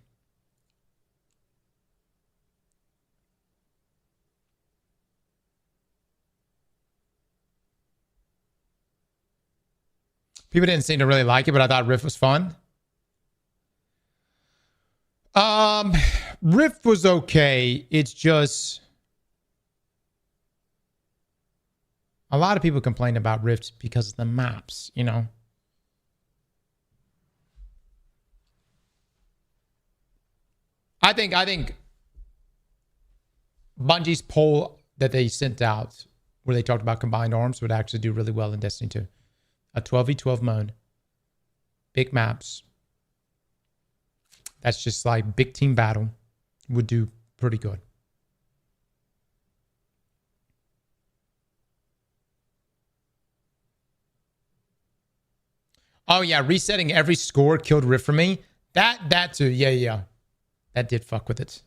S1: People didn't seem to really like it, but I thought Rift was fun. Rift was okay. It's just a lot of people complain about Rift because of the maps, you know. I think Bungie's poll that they sent out where they talked about combined arms would actually do really well in Destiny 2. A 12v12 mode. Big maps. That's just like big team battle would do pretty good. Oh yeah, resetting every score killed Rift for me. That too. Yeah. That did fuck with it.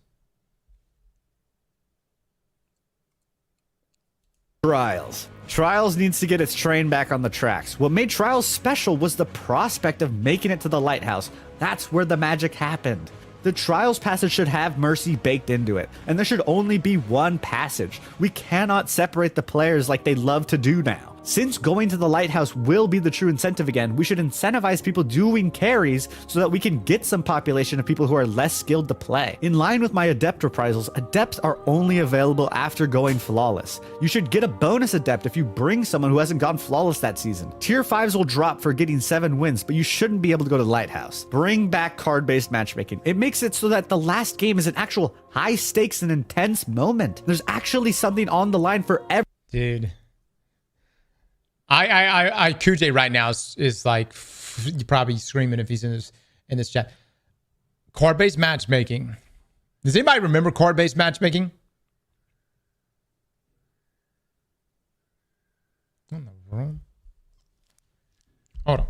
S6: Trials needs to get its train back on the tracks. What made Trials special was the prospect of making it to the lighthouse. That's where the magic happened. The Trials passage should have mercy baked into it, and there should only be one passage. We cannot separate the players like they love to do now. Since going to the lighthouse will be the true incentive again, we should incentivize people doing carries so that we can get some population of people who are less skilled to play. In line with my adept reprisals, adepts are only available after going flawless. You should get a bonus adept if you bring someone who hasn't gone flawless that season. Tier 5s will drop for getting 7 wins, but you shouldn't be able to go to the lighthouse. Bring back card-based matchmaking. It makes it so that the last game is an actual high stakes and intense moment. There's actually something on the line for every—
S1: Dude. QJ right now is like probably screaming if he's in this chat. Card-based matchmaking. Does anybody remember card-based matchmaking? What in the world? Hold on.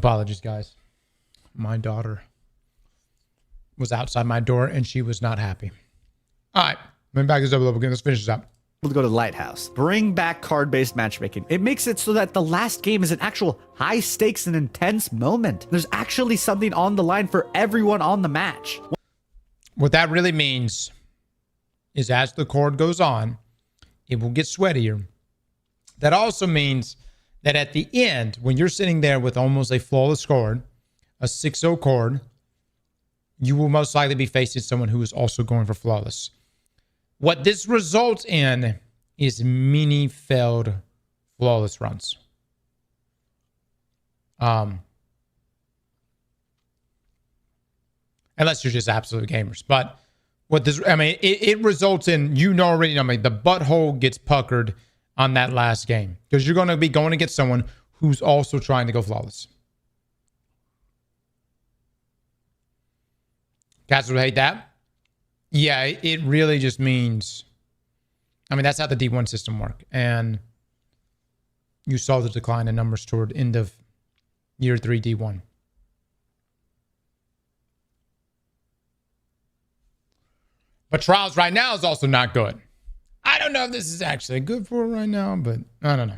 S1: Apologies, guys. My daughter was outside my door and she was not happy. All right. Let me back this up a little bit. Let's finish this up.
S6: To go to the Lighthouse. Bring back card-based matchmaking. It makes it so that the last game is an actual high stakes and intense moment. There's actually something on the line for everyone on the match.
S1: What that really means is as the cord goes on, it will get sweatier. That also means that at the end, when you're sitting there with almost a flawless cord, a 6-0 cord, you will most likely be facing someone who is also going for flawless. What this results in is many failed flawless runs. Unless you're just absolute gamers. But what this, I mean, it results in, you know already, I mean, the butthole gets puckered on that last game. Because you're going to be going against someone who's also trying to go flawless. Cats would hate that. Yeah, it really just means, I mean, that's how the D1 system worked. And you saw the decline in numbers toward end of year 3 D1. But Trials right now is also not good. I don't know if this is actually good for it right now, but I don't know.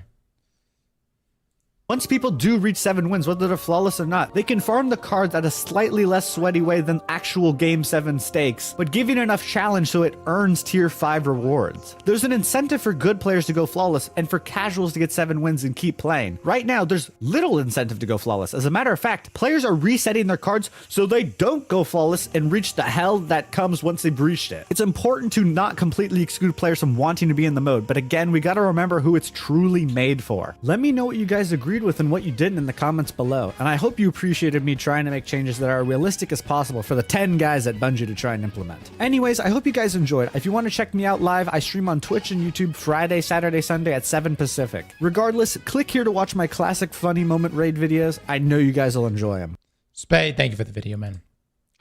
S6: Once people do reach 7 wins, whether they're flawless or not, they can farm the cards at a slightly less sweaty way than actual Game 7 stakes, but giving enough challenge so it earns Tier 5 rewards. There's an incentive for good players to go flawless and for casuals to get 7 wins and keep playing. Right now, there's little incentive to go flawless. As a matter of fact, players are resetting their cards so they don't go flawless and reach the hell that comes once they've breached it. It's important to not completely exclude players from wanting to be in the mode, but again, we gotta remember who it's truly made for. Let me know what you guys agreed with and what you didn't in the comments below, and I hope you appreciated me trying to make changes that are realistic as possible for the 10 guys at Bungie to try and implement. Anyways, I hope you guys enjoyed. If you want to check me out live, I stream on Twitch and YouTube Friday, Saturday, Sunday at 7 Pacific. Regardless, click here to watch my classic funny moment raid videos. I know you guys will enjoy them.
S1: Spade, thank you for the video, man.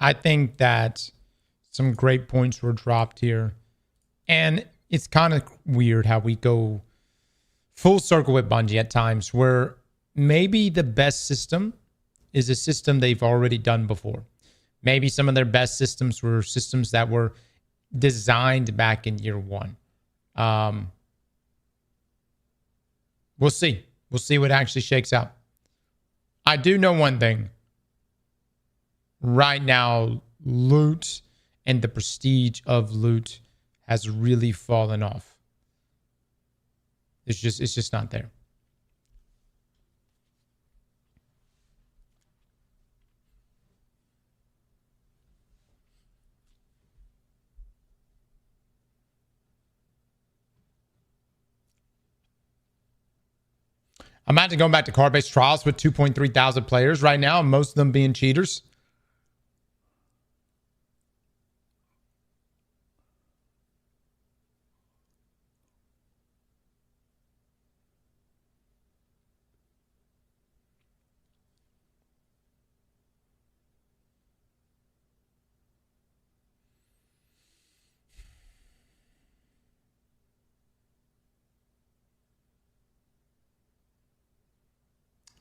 S1: I think that some great points were dropped here, and it's kind of weird how we go full circle with Bungie at times where maybe the best system is a system they've already done before. Maybe some of their best systems were systems that were designed back in year 1. We'll see. We'll see what actually shakes out. I do know one thing. Right now, loot and the prestige of loot has really fallen off. It's just not there. Imagine going back to card-based trials with 2.3 thousand players right now, and most of them being cheaters.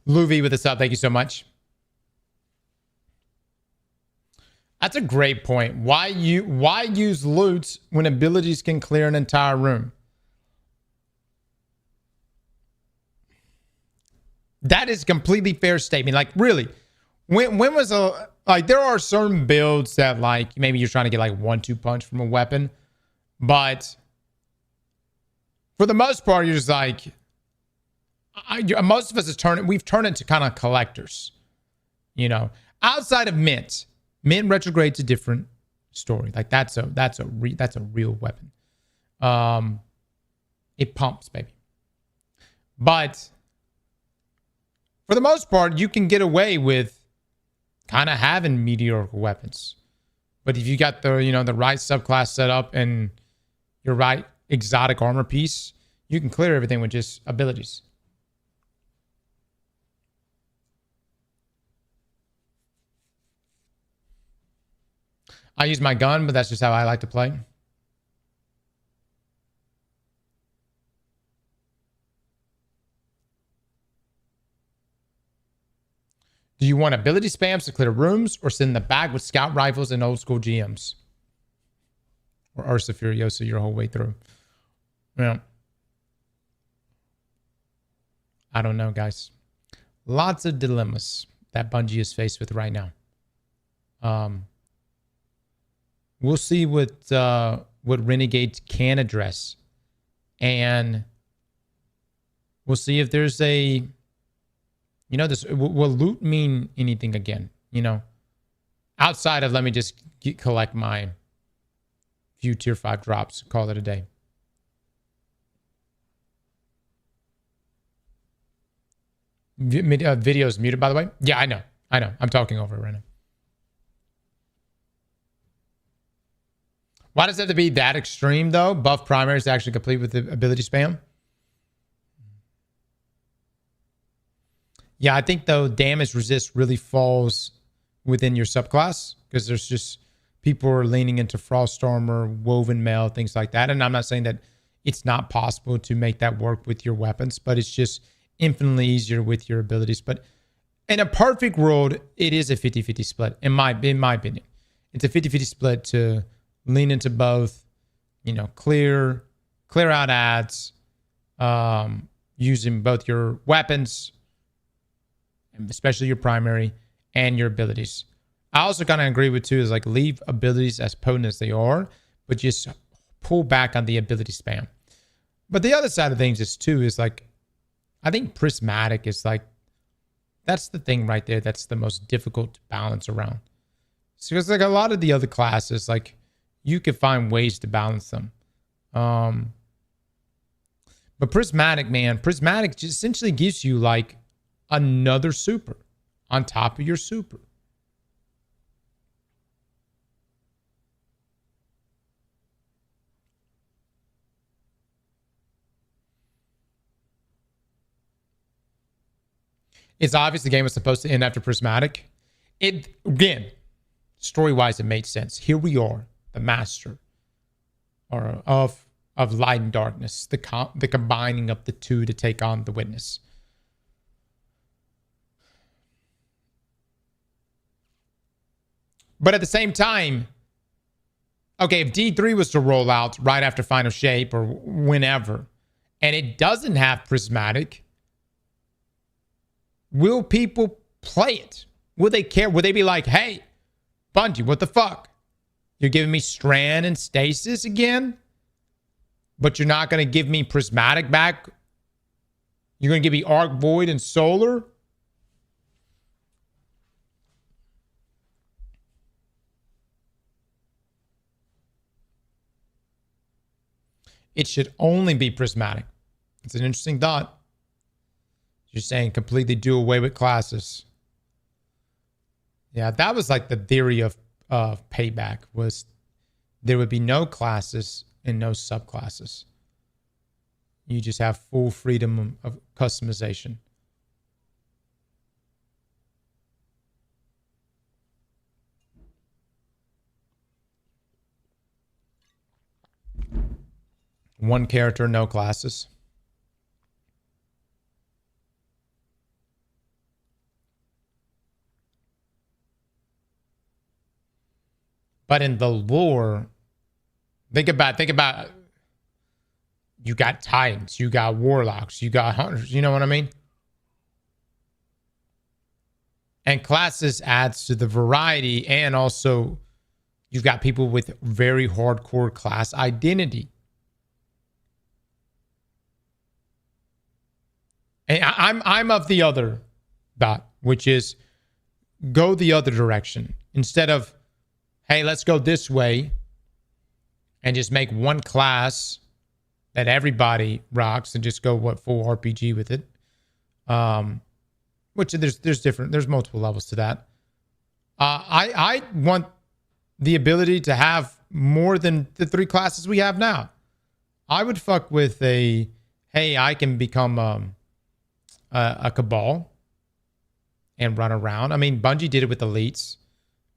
S1: Luvi with a sub, thank you so much. That's a great point. Why use loot when abilities can clear an entire room? That is a completely fair statement. Like, really, when was a, like, there are certain builds that, like, maybe you're trying to get like 1-2 punch from a weapon, but for the most part, you're just like, most of us we've turned into kind of collectors, you know, outside of mint retrograde's a different story. Like that's a real weapon. It pumps, baby. But for the most part, you can get away with kind of having mediocre weapons. But if you got the, you know, the right subclass set up and your right exotic armor piece, you can clear everything with just abilities. I use my gun, but that's just how I like to play. Do you want ability spams to clear rooms or send the bag with scout rifles and old school GMs? Or Ursa Furiosa your whole way through? Yeah. I don't know, guys. Lots of dilemmas that Bungie is faced with right now. We'll see what Renegades can address. And we'll see if there's a... You know, this will loot mean anything again? You know, outside of let me just collect my few tier 5 drops, call it a day. Video is muted, by the way. Yeah, I know. I'm talking over it right now. Why does it have to be that extreme, though? Buff primaries actually complete with the ability spam? Yeah, I think, though, damage resist really falls within your subclass because there's just people are leaning into Frost Armor, Woven Mail, things like that. And I'm not saying that it's not possible to make that work with your weapons, but it's just infinitely easier with your abilities. But in a perfect world, it is a 50-50 split, in my opinion. It's a 50-50 split to lean into both, you know, clear out ads, using both your weapons, especially your primary, and your abilities. I also kind of agree with too is like leave abilities as potent as they are, but just pull back on the ability spam. But the other side of things is too is like, I think prismatic is like, that's the thing right there. That's the most difficult to balance around. So it's like a lot of the other classes, like you could find ways to balance them. But prismatic, man, prismatic just essentially gives you like another super on top of your super. It's obvious the game was supposed to end after prismatic. It, again, story-wise, it made sense. Here we are, the master of light and darkness, the combining of the two to take on the witness. But at the same time, okay, if D3 was to roll out right after Final Shape or whenever, and it doesn't have prismatic, will people play it? Will they care? Will they be like, hey, Bungie, what the fuck? You're giving me Strand and Stasis again? But you're not going to give me prismatic back? You're going to give me Arc Void and Solar? It should only be prismatic. It's an interesting thought. You're saying completely do away with classes. Yeah, that was like the theory of payback, was there would be no classes and no subclasses. You just have full freedom of customization. One character, no classes. But in the lore, think about you got Titans, you got Warlocks, you got Hunters, you know what I mean? And classes adds to the variety, and also you've got people with very hardcore class identity. And I'm of the other thought, which is go the other direction. Instead of, hey, let's go this way and just make one class that everybody rocks and just go full RPG with it. Which there's multiple levels to that. I want the ability to have more than the 3 classes we have now. I would fuck with hey, I can become a Cabal and run around. I mean, Bungie did it with Elites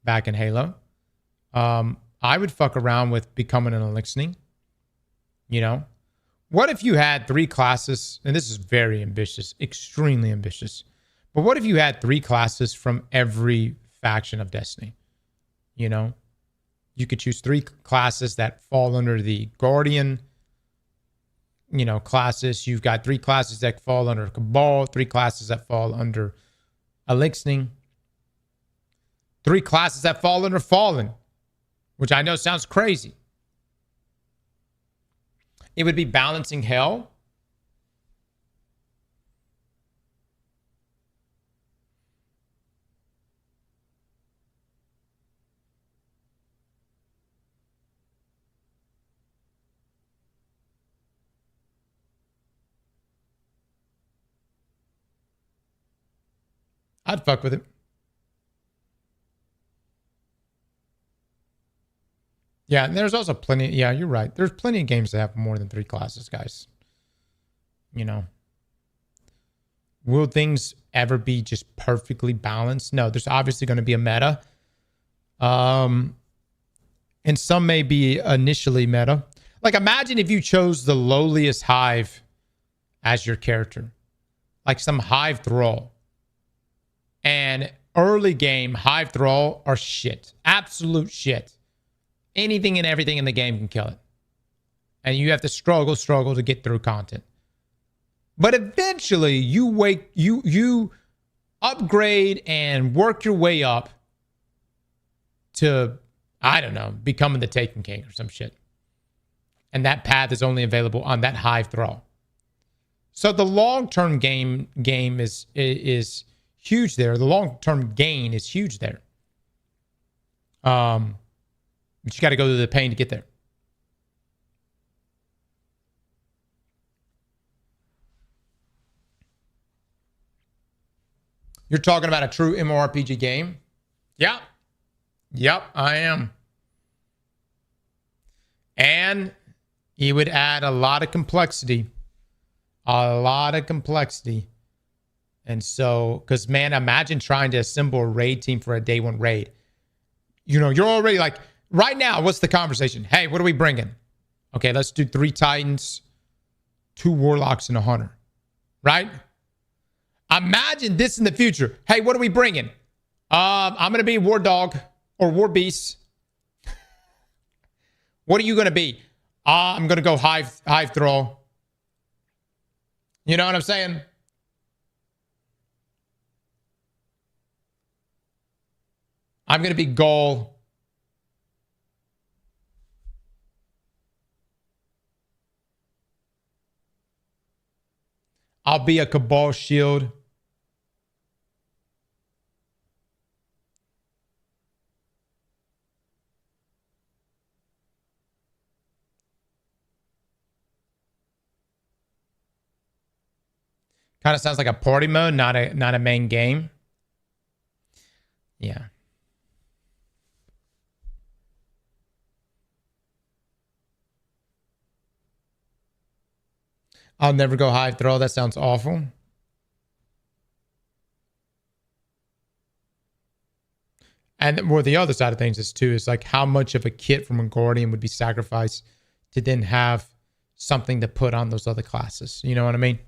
S1: back in Halo. I would fuck around with becoming an Elixir. You know? What if you had 3 classes, and this is very ambitious, extremely ambitious, But what if you had 3 classes from every faction of Destiny? You know, you could choose 3 classes that fall under the Guardian, you know, classes. You've got 3 classes that fall under Cabal, 3 classes that fall under Elixir, 3 classes that fall under Fallen, which I know sounds crazy. It would be balancing hell. I'd fuck with it. Yeah, and there's also plenty. Yeah, you're right. There's plenty of games that have more than 3 classes, guys. You know. Will things ever be just perfectly balanced? No, there's obviously going to be a meta. And some may be initially meta. Like, imagine if you chose the lowliest hive as your character. Like some hive thrall. And early game hive thrall are shit. Absolute shit. Anything and everything in the game can kill it. And you have to struggle to get through content. But eventually you upgrade and work your way up to, I don't know, becoming the Taken King or some shit. And that path is only available on that hive thrall. So the long-term game is huge there. The long-term gain is huge there. But you got to go through the pain to get there. You're talking about a true MMORPG game? Yeah. Yep, I am. And he would add a lot of complexity. A lot of complexity. And so, because, man, imagine trying to assemble a raid team for a day 1 raid. You know, you're already like, right now, what's the conversation? Hey, what are we bringing? Okay, let's do 3 Titans, 2 Warlocks, and a Hunter. Right? Imagine this in the future. Hey, what are we bringing? I'm going to be War Dog or War Beast. What are you going to be? I'm going to go Hive Thrall. You know what I'm saying? I'm going to be Ghoul. I'll be a Cabal Shield. Kind of sounds like a party mode, not a main game. Yeah. I'll never go Hive Throw. That sounds awful. And well, the other side of things is too, is like how much of a kit from a Guardian would be sacrificed to then have something to put on those other classes. You know what I mean?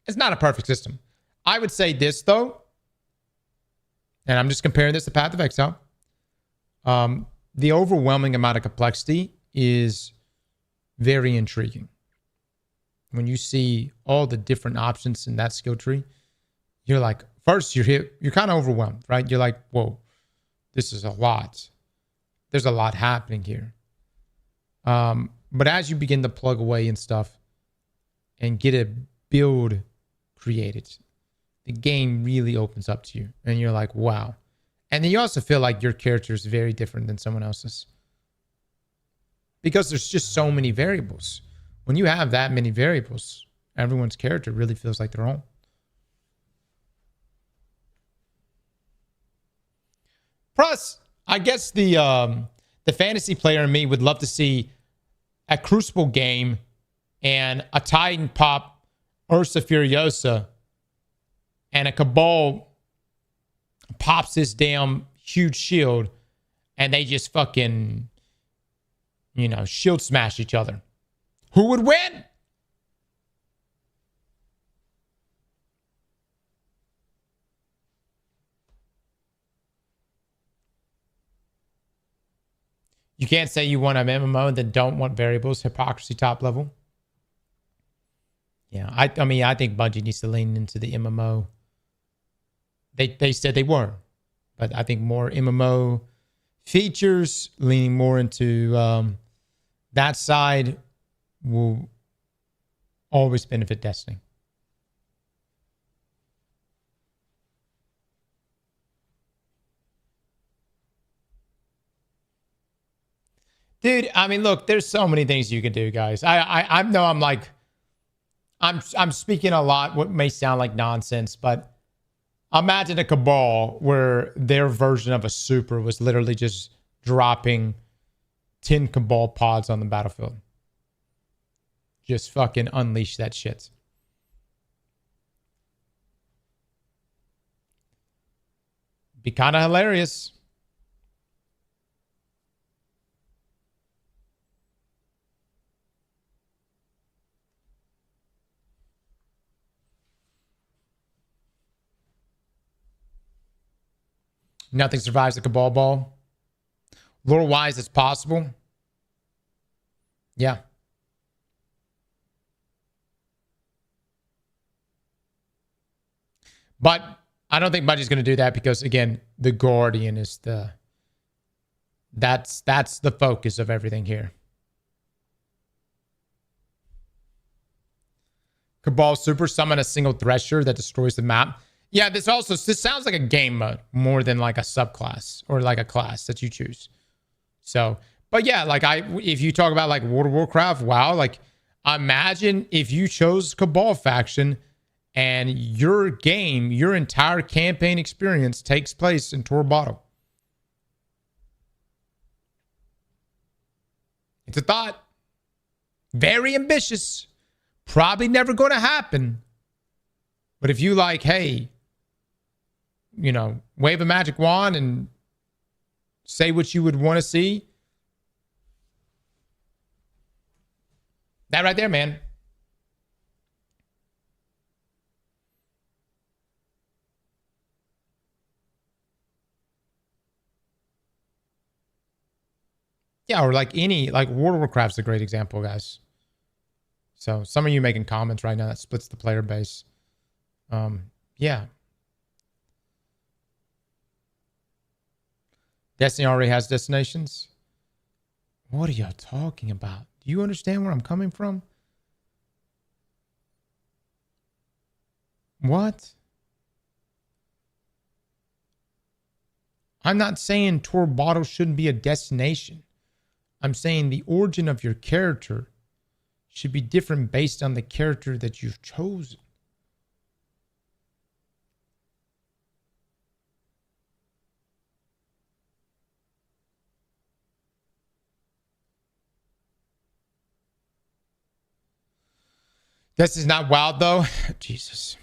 S1: It's not a perfect system. I would say this though, and I'm just comparing this to Path of Exile. The overwhelming amount of complexity is very intriguing. When you see all the different options in that skill tree, you're like, first you're kind of overwhelmed, right? You're like, whoa, this is a lot. There's a lot happening here. But as you begin to plug away and stuff and get a build created, the game really opens up to you and you're like, wow. And then you also feel like your character is very different than someone else's because there's just so many variables. When you have that many variables, everyone's character really feels like their own. Plus, I guess the fantasy player in me would love to see a Crucible game and a Titan pop Ursa Furiosa and a Cabal pops this damn huge shield and they just fucking, you know, shield smash each other. Who would win? You can't say you want an MMO and then don't want variables. Hypocrisy top level. Yeah, I mean, I think Bungie needs to lean into the MMO. They said they were, but I think more MMO features, leaning more into that side, will always benefit Destiny. Dude, I mean, look, there's so many things you can do, guys. I know I'm speaking a lot, what may sound like nonsense, but imagine a Cabal where their version of a super was literally just dropping 10 Cabal pods on the battlefield. Just fucking unleash that shit. Be kind of hilarious. Nothing survives the Cabal ball. Lore-wise, it's possible. Yeah. But I don't think Bungie's going to do that because, again, the Guardian is the... That's the focus of everything here. Cabal Super summon a single Thresher that destroys the map. Yeah, this sounds like a game mode more than like a subclass or like a class that you choose. So, but yeah, like if you talk about like World of Warcraft, WoW, like imagine if you chose Cabal faction and your game, your entire campaign experience takes place in Tor Bottle. It's a thought. Very ambitious. Probably never going to happen. But if you like, hey, you know, wave a magic wand and say what you would want to see. That right there, man. Yeah, or like World of Warcraft's a great example, guys. So some of you making comments right now that splits the player base. Yeah. Destiny already has destinations. What are y'all talking about? Do you understand where I'm coming from? What? I'm not saying Tor Bottle shouldn't be a destination. I'm saying the origin of your character should be different based on the character that you've chosen. This is not wild, though. Jesus.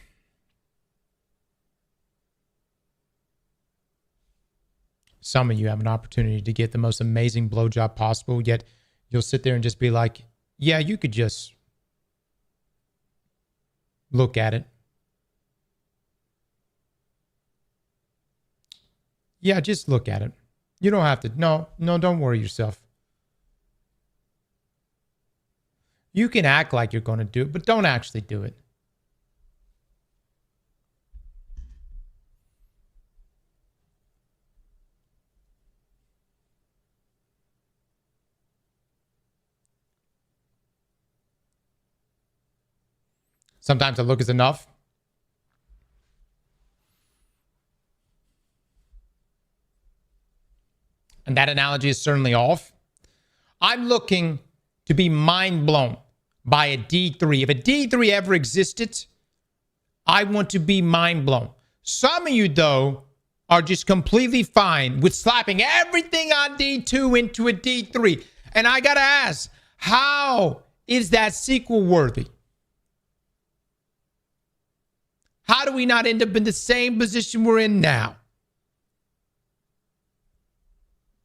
S1: Some of you have an opportunity to get the most amazing blowjob possible, yet you'll sit there and just be like, yeah, you could just look at it. Yeah, just look at it. You don't have to. No, don't worry yourself. You can act like you're going to do it, but don't actually do it. Sometimes a look is enough. And that analogy is certainly off. I'm looking to be mind blown by a D3. If a D3 ever existed, I want to be mind blown. Some of you, though, are just completely fine with slapping everything on D2 into a D3. And I got to ask, how is that sequel worthy? How do we not end up in the same position we're in now?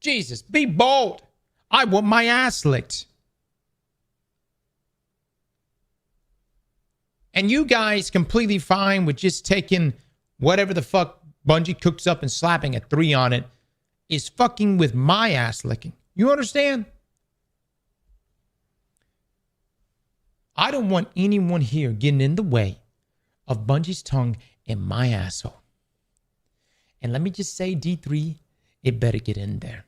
S1: Jesus, be bold. I want my ass licked. And you guys completely fine with just taking whatever the fuck Bungie cooks up and slapping a 3 on it is fucking with my ass licking. You understand? I don't want anyone here getting in the way of Bungie's tongue and my asshole. And let me just say, D3, it better get in there.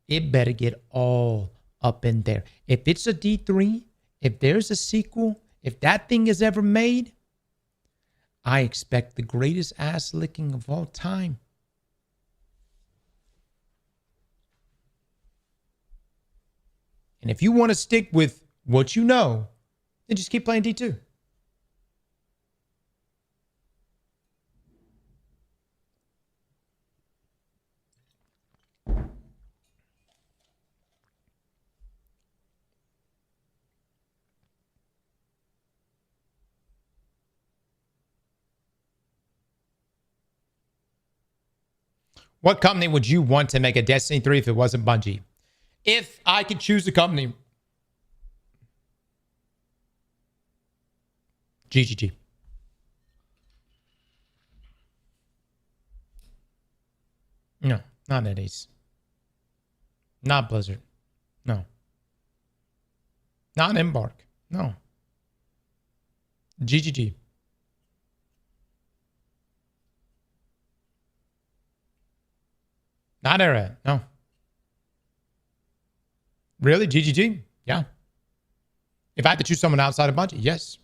S1: It better get all up in there. If it's a D3, if there's a sequel, if that thing is ever made, I expect the greatest ass licking of all time. And if you want to stick with what you know, then just keep playing D2. What company would you want to make a Destiny 3 if it wasn't Bungie? If I could choose a company, GGG. No, not NetEase. Not Blizzard. No. Not Embark. No. GGG. Not Arrowhead. No. Really? GGG? Yeah. If I had to choose someone outside of Bungie, yes.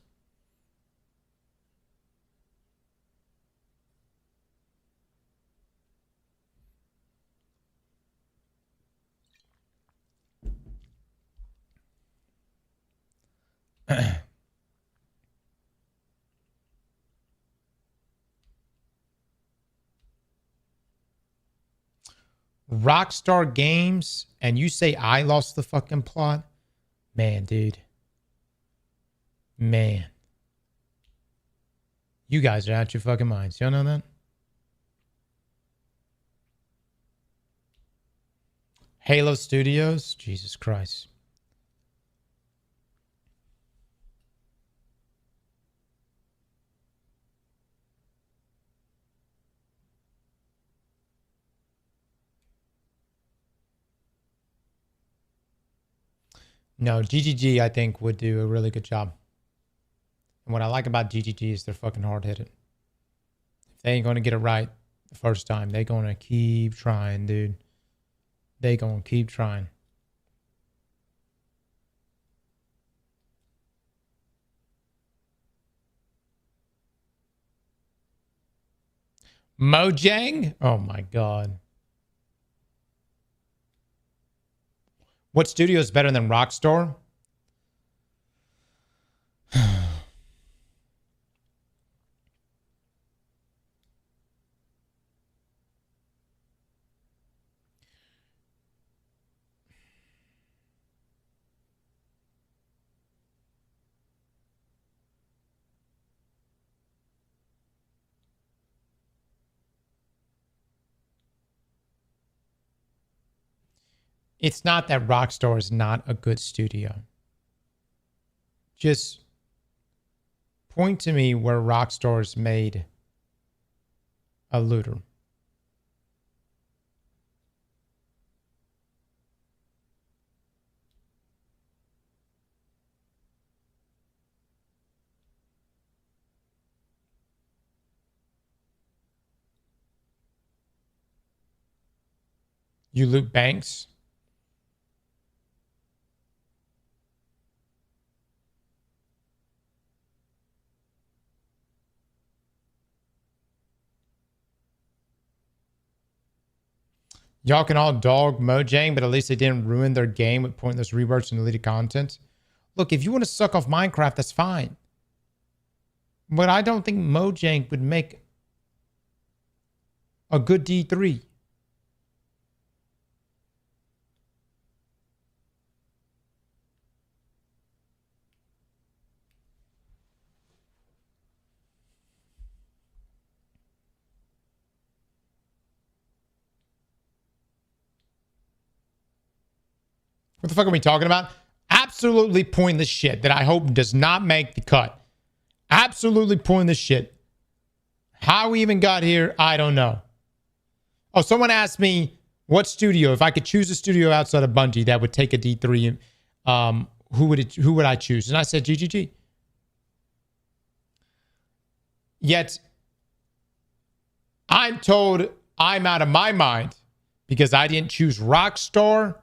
S1: Rockstar Games, and you say I lost the fucking plot? Man, dude. Man. You guys are out your fucking minds. Y'all know that? Halo Studios? Jesus Christ. No, GGG, I think, would do a really good job. And what I like about GGG is they're fucking hard-headed. If they ain't going to get it right the first time, they're going to keep trying, dude. They going to keep trying. Mojang? Oh, my God. What studio is better than Rockstar? It's not that Rockstar is not a good studio. Just point to me where Rockstar's made a looter. You loot banks? Y'all can all dog Mojang, but at least they didn't ruin their game with pointless reworks and deleted content. Look, if you want to suck off Minecraft, that's fine. But I don't think Mojang would make a good D3. What the fuck are we talking about? Absolutely pointless shit that I hope does not make the cut. Absolutely pointless shit. How we even got here, I don't know. Oh, someone asked me, What studio, if I could choose a studio outside of Bungie that would take a D3, who would I choose? And I said GGG. Yet, I'm told I'm out of my mind because I didn't choose Rockstar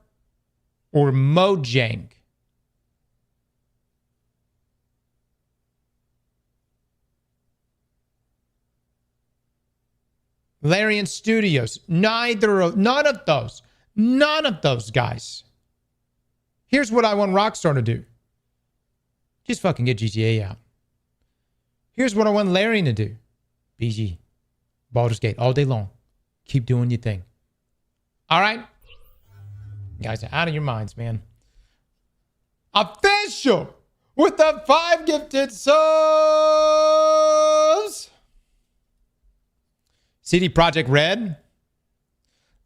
S1: or Mojang. Larian Studios. None of those guys. Here's what I want Rockstar to do. Just fucking get GTA out. Here's what I want Larian to do. BG. Baldur's Gate all day long. Keep doing your thing. All right? You guys are out of your minds, man. Official with the 5 gifted subs. CD Projekt Red.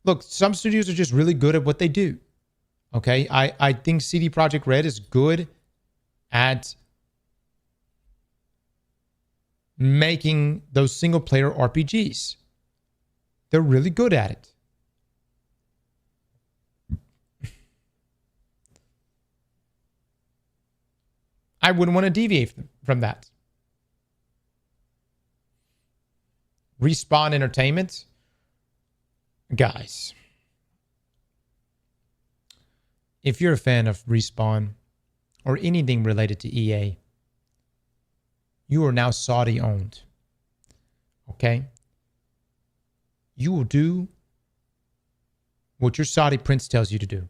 S1: Look, some studios are just really good at what they do. Okay? I think CD Projekt Red is good at making those single player RPGs. They're really good at it. I wouldn't want to deviate from that. Respawn Entertainment. Guys, if you're a fan of Respawn or anything related to EA, you are now Saudi owned. Okay? You will do what your Saudi prince tells you to do.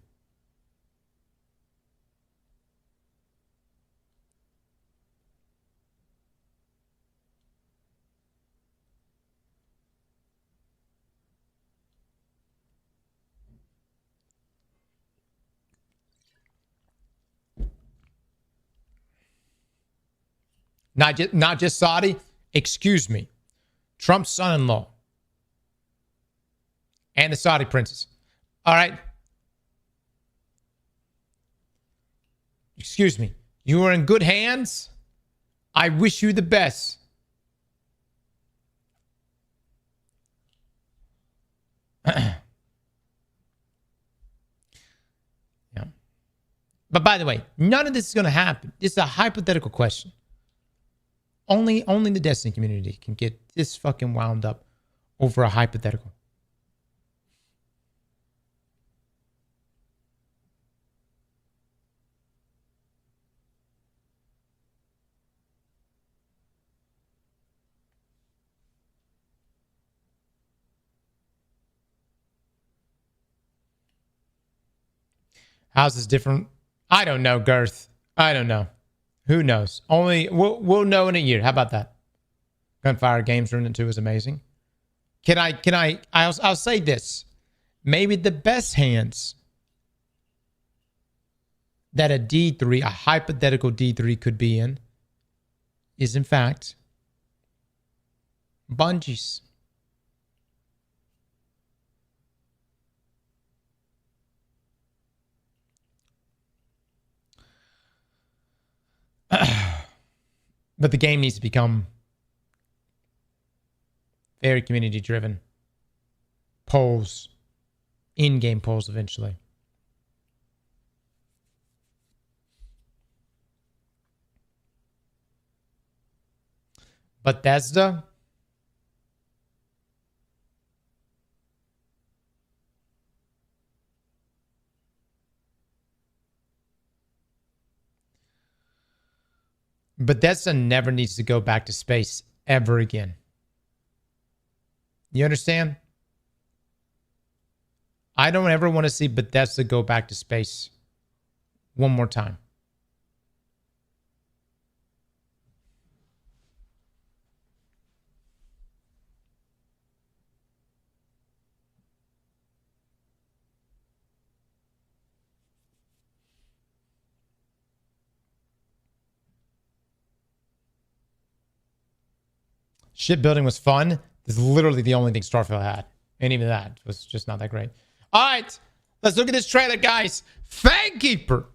S1: Not just Saudi, excuse me. Trump's son-in-law and the Saudi princes. All right. Excuse me. You are in good hands. I wish you the best. Yeah. But by the way, none of this is going to happen. This is a hypothetical question. Only the Destiny community can get this fucking wound up over a hypothetical. How's this different? I don't know, Girth. I don't know. Who knows? Only we'll know in a year. How about that? Gunfire Games Remnant 2 is amazing. I'll say this. Maybe the best hands that a D3, a hypothetical D3 could be in is in fact Bungie's. But the game needs to become very community driven. Polls, in-game polls eventually. Bethesda. Bethesda never needs to go back to space ever again. You understand? I don't ever want to see Bethesda go back to space one more time. Shipbuilding was fun. This is literally the only thing Starfield had. And even that was just not that great. All right. Let's look at this trailer, guys. Fangkeeper.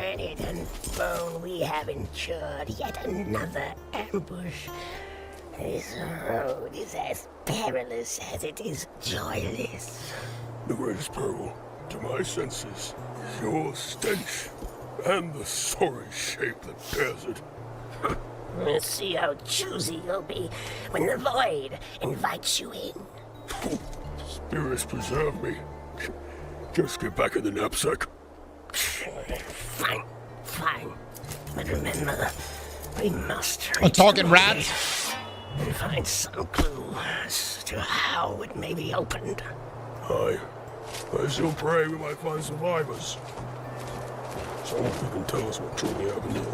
S8: granite and bone, we have endured yet another ambush. This road is as perilous as it is joyless.
S2: The greatest peril, to my senses, is your stench and the sorry shape that bears it.
S8: Let's see how choosy you'll be when the void invites you in.
S2: Spirits preserve me. Just get back in the knapsack.
S8: Fine. But remember, we must
S1: A talking rat.
S8: and find some clue as to how it may be opened.
S2: I still pray we might find survivors. Someone who can tell us what truly happened here.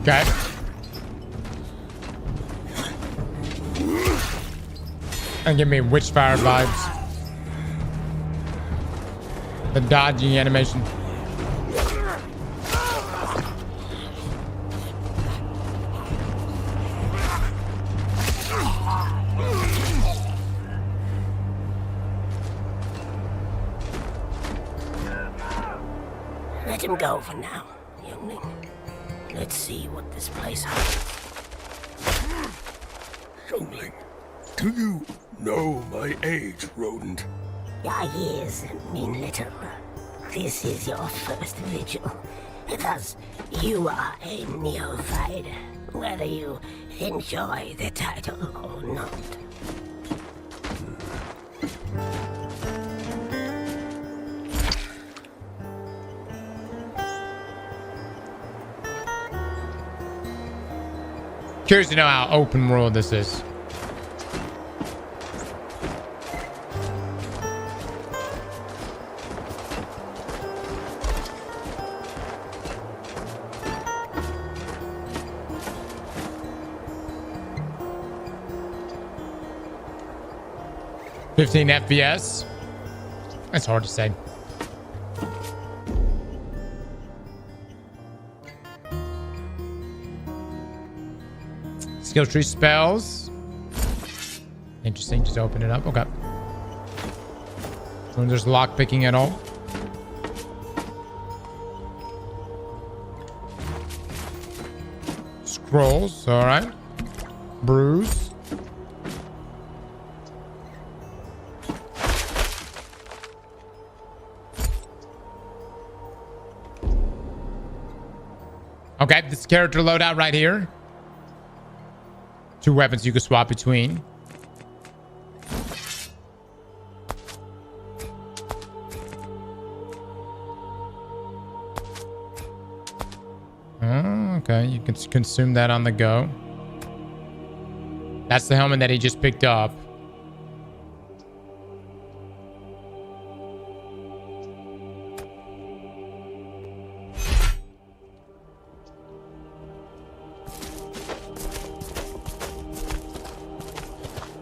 S1: Okay. And give me Witchfire vibes. The dodging animation.
S8: Let him go for now, youngling. Let's see what this place holds.
S2: Youngling, do you know my age, rodent?
S8: Your years mean little. This is your first vigil. Thus, you are a neophyte, whether you enjoy the title or not.
S1: Curious to know how open world this is. $15 FPS. That's hard to say. Skill tree spells. Interesting. Just open it up. Okay. So there's lock picking at all. Scrolls. All right. Bruise. Okay, this character loadout right here. 2 weapons you can swap between. Oh, okay, you can consume that on the go. That's the helmet that he just picked up.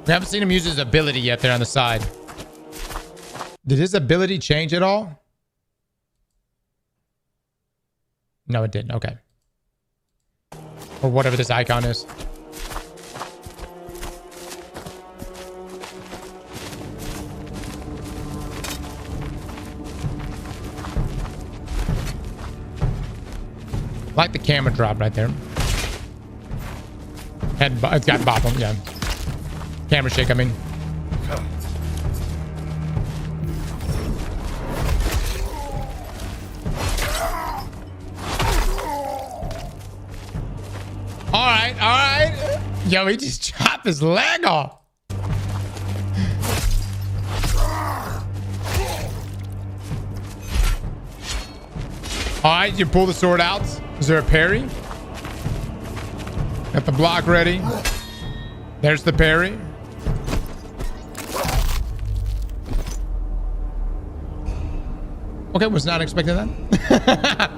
S1: We haven't seen him use his ability yet there on the side. Did his ability change at all? No, it didn't. Okay. Or whatever this icon is. Like the camera drop right there. It's got bop on, yeah. Camera shake, I mean. All right. Yo, he just chopped his leg off. All right, you pull the sword out. Is there a parry? Got the block ready. There's the parry. Okay, was not expecting that.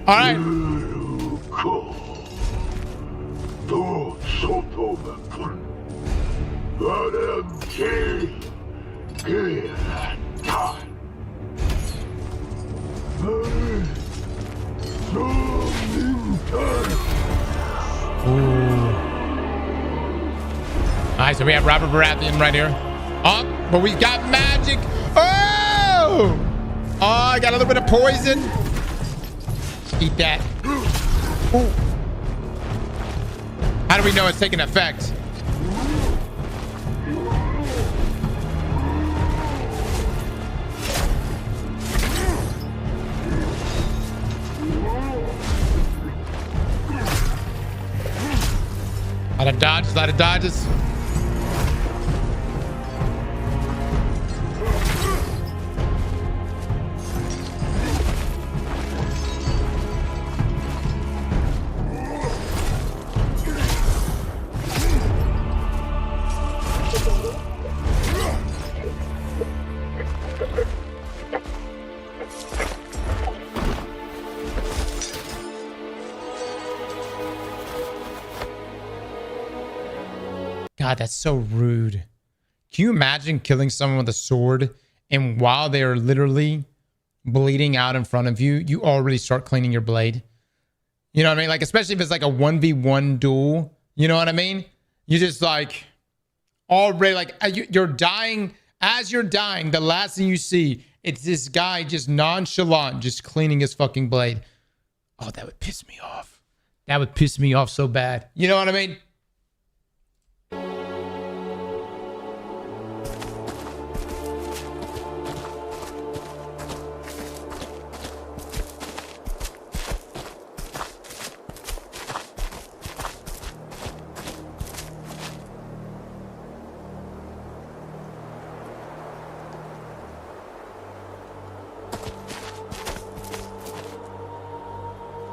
S1: All right. All right, so we have Robert Baratheon right here. Oh, but we've got magic. Oh! Oh, I got a little bit of poison. Eat that. Ooh. How do we know it's taking effect? A lot of dodges, a lot of dodges. God, that's so rude. Can you imagine killing someone with a sword and while they're literally bleeding out in front of you, you already start cleaning your blade? You know what I mean? Like, especially if it's like a 1v1 duel. You know what I mean? You just like already like you're dying. As you're dying, the last thing you see, it's this guy just nonchalant, just cleaning his fucking blade. Oh, that would piss me off. That would piss me off so bad. You know what I mean?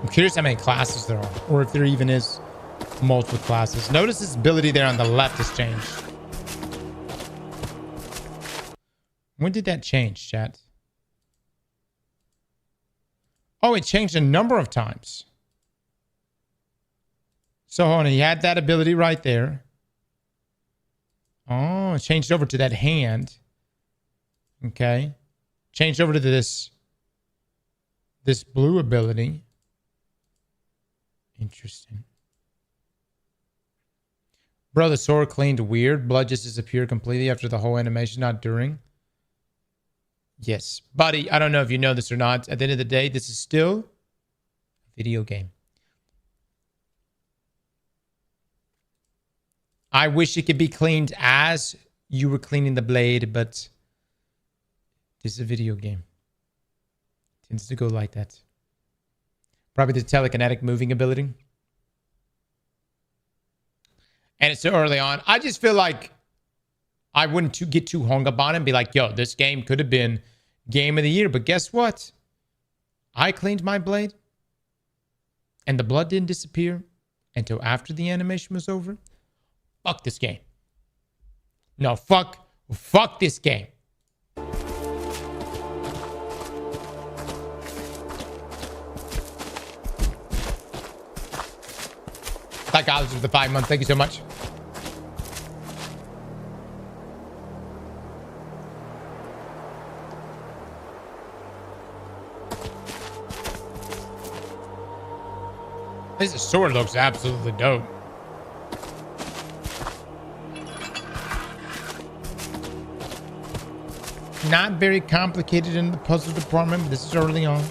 S1: I'm curious how many classes there are, or if there even is multiple classes. Notice this ability there on the left has changed. When did that change, chat? Oh, it changed a number of times. So hold on, he had that ability right there. Oh, it changed over to that hand. Okay. Changed over to this blue ability. Interesting. Bro, the sword cleaned weird. Blood just disappeared completely after the whole animation, not during. Yes. Buddy, I don't know if you know this or not. At the end of the day, this is still a video game. I wish it could be cleaned as you were cleaning the blade, but this is a video game. It tends to go like that. Probably the telekinetic moving ability. And it's so early on. I just feel like I wouldn't get too hung up on it and be like, yo, this game could have been game of the year. But guess what? I cleaned my blade and the blood didn't disappear until after the animation was over. Fuck this game. No, fuck this game. Psychologist for the 5 months. Thank you so much. This sword looks absolutely dope. Not very complicated in the puzzle department, but this is early on.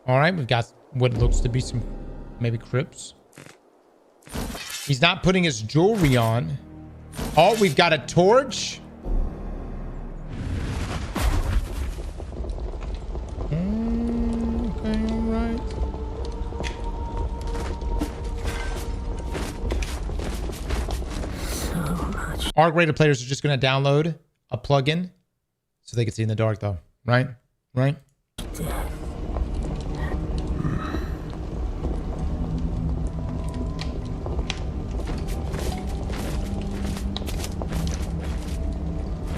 S1: All right, we've got what looks to be some maybe crypts. He's not putting his jewelry on. Oh, we've got a torch. Okay, all right. Arc rated players are just going to download a plugin so they can see in the dark, though. Right? Right?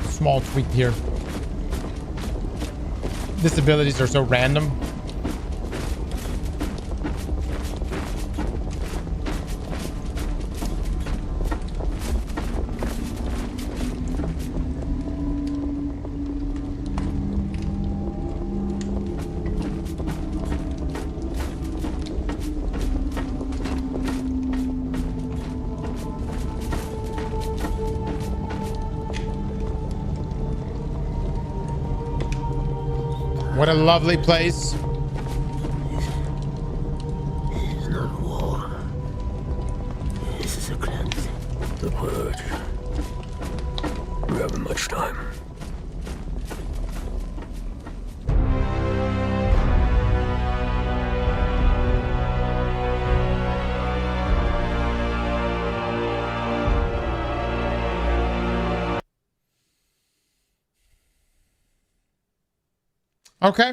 S1: Small tweak here. These abilities are so random. What a lovely place.
S8: This is not war. This is a cleanse.
S2: The purge. We haven't much time.
S1: Okay.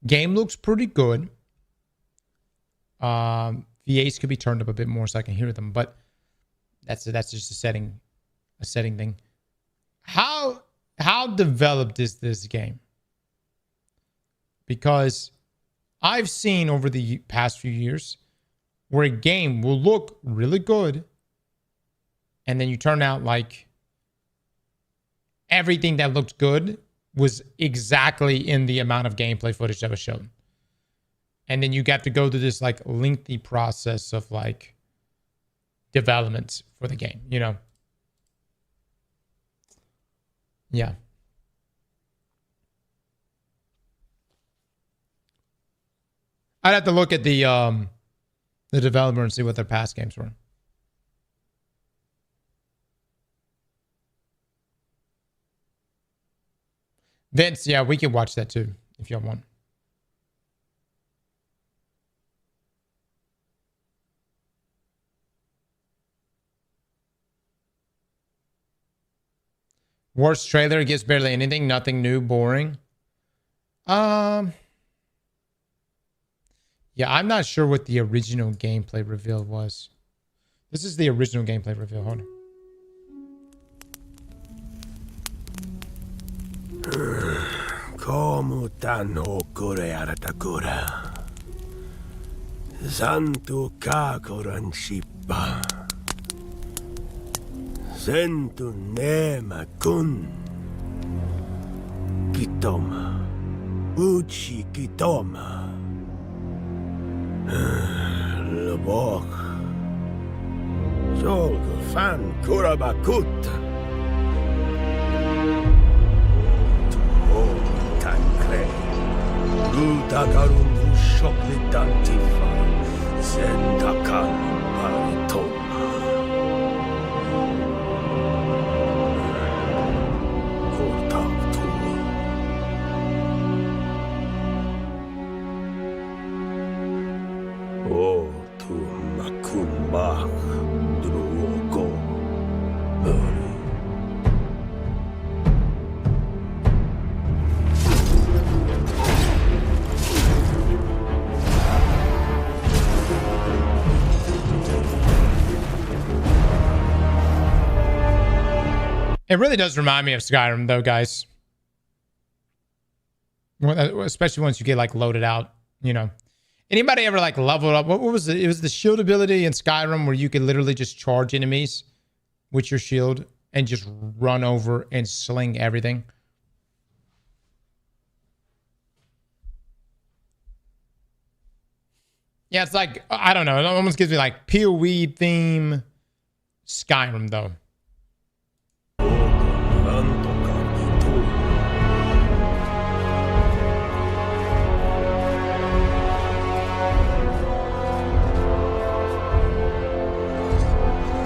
S1: Game looks pretty good. VAs could be turned up a bit more so I can hear them, but that's just a setting thing. How developed is this game? Because I've seen over the past few years where a game will look really good, and then you turn out like everything that looked good was exactly in the amount of gameplay footage that was shown. And then you got to go through this like lengthy process of like development for the game, you know? Yeah. I'd have to look at the developer and see what their past games were. Vince, yeah, we can watch that too if y'all want. Worst trailer, gives barely anything, nothing new, boring. Yeah, I'm not sure what the original gameplay reveal was. This is the original gameplay reveal. Hold on.
S2: Como tan hokore aratakura. Santo kakoran shipa. Sentu nema kun. Kitoma. Uchi kitoma. Labok. Solgo fan kurabakut. Utakarun shoklitantifa Zendakan Haritoma Kotaktu O tu makumbak Druoko
S1: It really does remind me of Skyrim, though, guys. Especially once you get like loaded out, you know. Anybody ever like leveled up? What was it? It was the shield ability in Skyrim where you could literally just charge enemies with your shield and just run over and sling everything. Yeah, it's like, I don't know. It almost gives me like PoE theme Skyrim, though.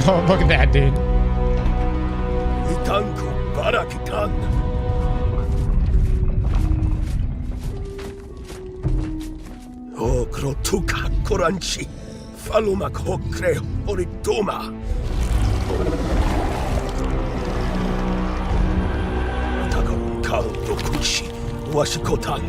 S1: Oh, look at that, dude.
S2: Itanku barakitan. O krotuka koranchi. Falumak hokre oritoma. Takarun kal dokushi. Washikotan.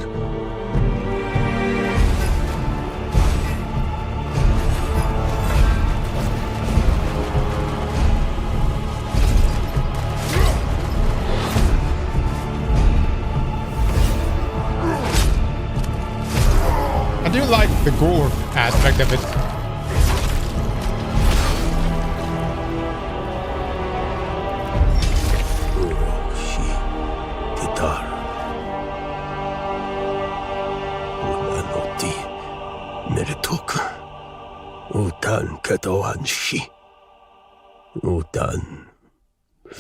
S1: I do like the gore aspect of it.
S2: Titar. Ulanoti. Meritok. Utan katoanshi. Utan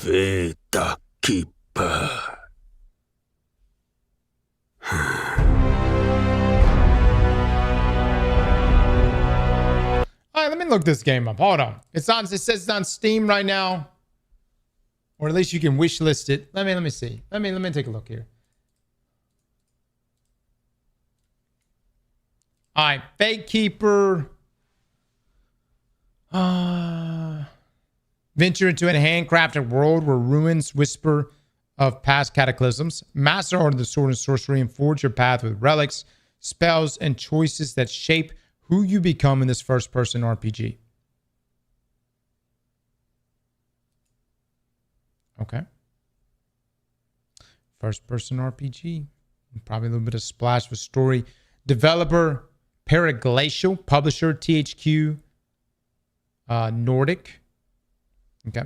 S2: The Keeper.
S1: All right, let me look this game up. Hold on. It says it's on Steam right now. Or at least you can wish list it. Let me see. Let me take a look here. All right, Fate Keeper. Venture into a handcrafted world where ruins whisper of past cataclysms. Master art of the sword and sorcery and forge your path with relics, spells, and choices that shape who you become in this first-person RPG. Okay. First-person RPG. Probably a little bit of splash with story. Developer, Paraglacial. Publisher, THQ Nordic. Okay.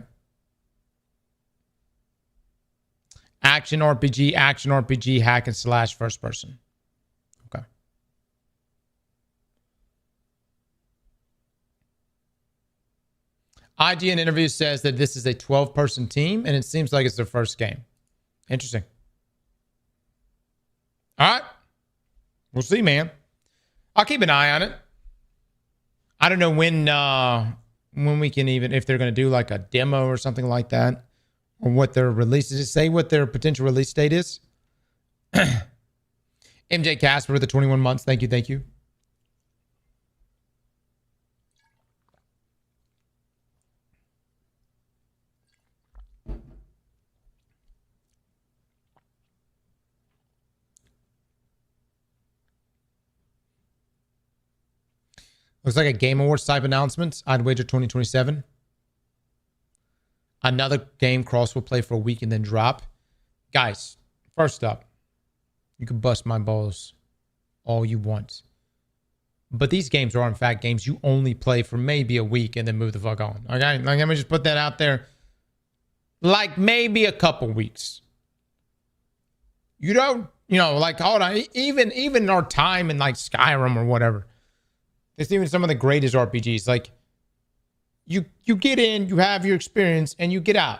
S1: Action RPG, hack and slash, first person. Okay. IGN interview says that this is a 12-person team, and it seems like it's their first game. Interesting. All right. We'll see, man. I'll keep an eye on it. I don't know when we can even, if they're going to do like a demo or something like that, or what their release is. Say what their potential release date is. MJ Casper, the 21 months. Thank you. Looks like a Game Awards type announcement. I'd wager 2027. Another game Cross will play for a week and then drop. Guys, first up, you can bust my balls all you want. But these games are, in fact, games you only play for maybe a week and then move the fuck on. Okay? Like, let me just put that out there. Like, maybe a couple weeks. You don't, like, hold on. Even our time in, like, Skyrim or whatever. It's even some of the greatest RPGs. Like, you get in, you have your experience, and you get out.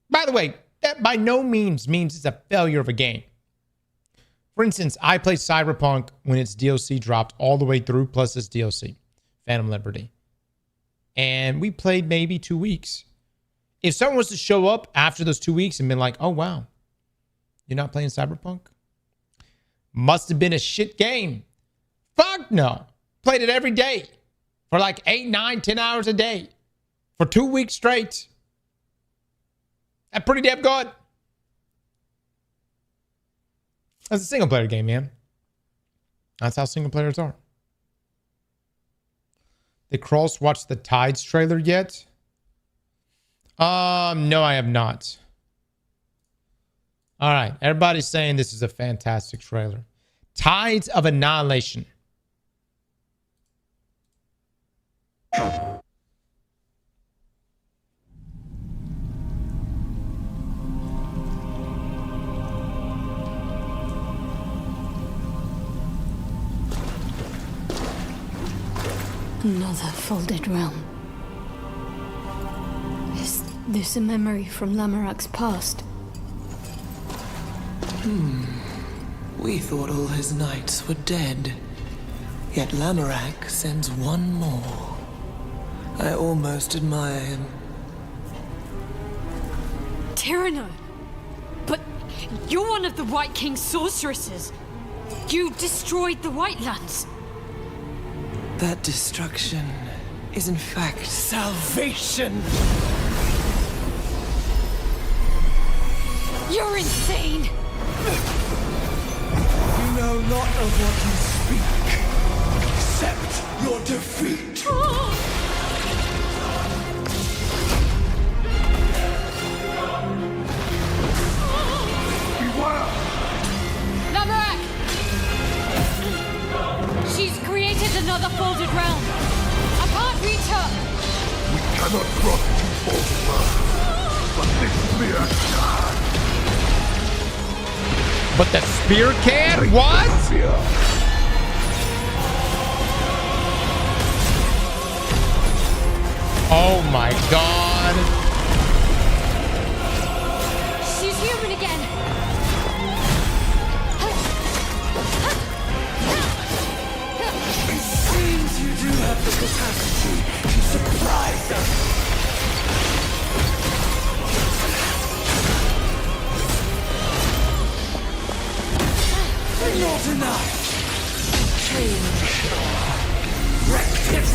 S1: By the way, that by no means it's a failure of a game. For instance, I played Cyberpunk when its DLC dropped all the way through, plus its DLC, Phantom Liberty. And we played maybe 2 weeks. If someone was to show up after those 2 weeks and been like, oh, wow, you're not playing Cyberpunk? Must have been a shit game. Fuck no. Played it every day for like 8, 9, 10 hours a day for 2 weeks straight. That's pretty damn good. That's a single player game, man. That's how single players are. Did Cross watch the Tides trailer yet? No, I have not. All right. Everybody's saying this is a fantastic trailer. Tides of Annihilation.
S9: Another folded realm. Is this a memory from Lamarak's past?
S10: We thought all his knights were dead. Yet Lamarak sends one more. I almost admire him.
S9: Tyranno! But you're one of the White King's sorceresses. You destroyed the White Lands.
S10: That destruction is in fact salvation.
S9: You're insane!
S2: You know not of what you speak. Accept your defeat. Beware!
S9: Lamarak! She's created another folded realm. I can't reach her.
S2: We cannot cross two folded realms, but this spear can.
S1: But the spear can? What? Oh my god.
S10: have the capacity to surprise us. Not enough. Change. Rectus.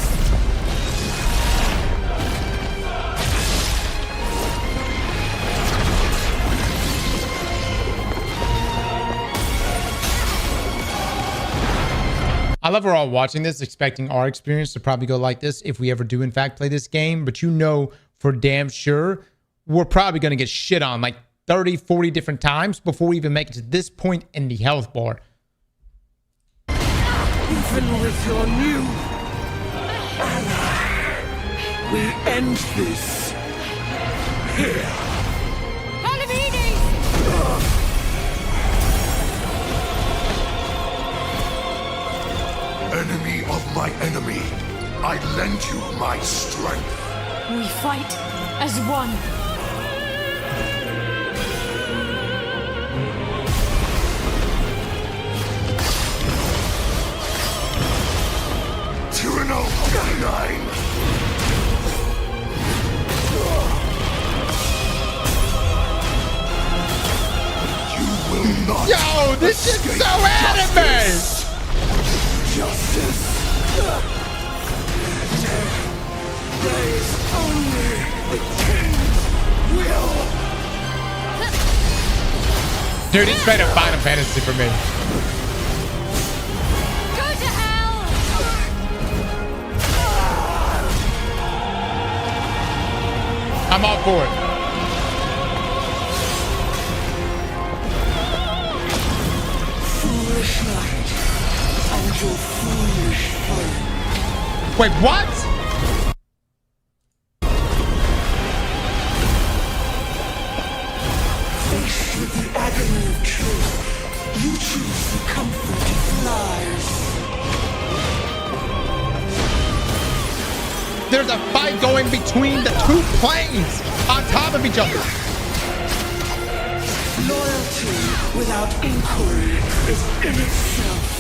S1: I love we're all watching this, expecting our experience to probably go like this if we ever do in fact play this game. But you know for damn sure, we're probably going to get shit on like 30, 40 different times before we even make it to this point in the health bar.
S10: Even with your new ally, we end this here.
S2: Enemy of my enemy, I lend you my strength.
S9: We fight as one.
S2: Tyranno Canine! You will not.
S1: Yo, this is so anime!
S2: Justice. There is only the king's will.
S1: Dude, it's straight up Final Fantasy for me.
S9: Go to hell!
S1: I'm all for it.
S10: Foolish night and your foolish foe.
S1: Wait, what?
S10: Faced with the agony of truth, you choose the comfort of lies.
S1: There's a fight going between the two planes on top of each other.
S10: Loyalty without inquiry is in itself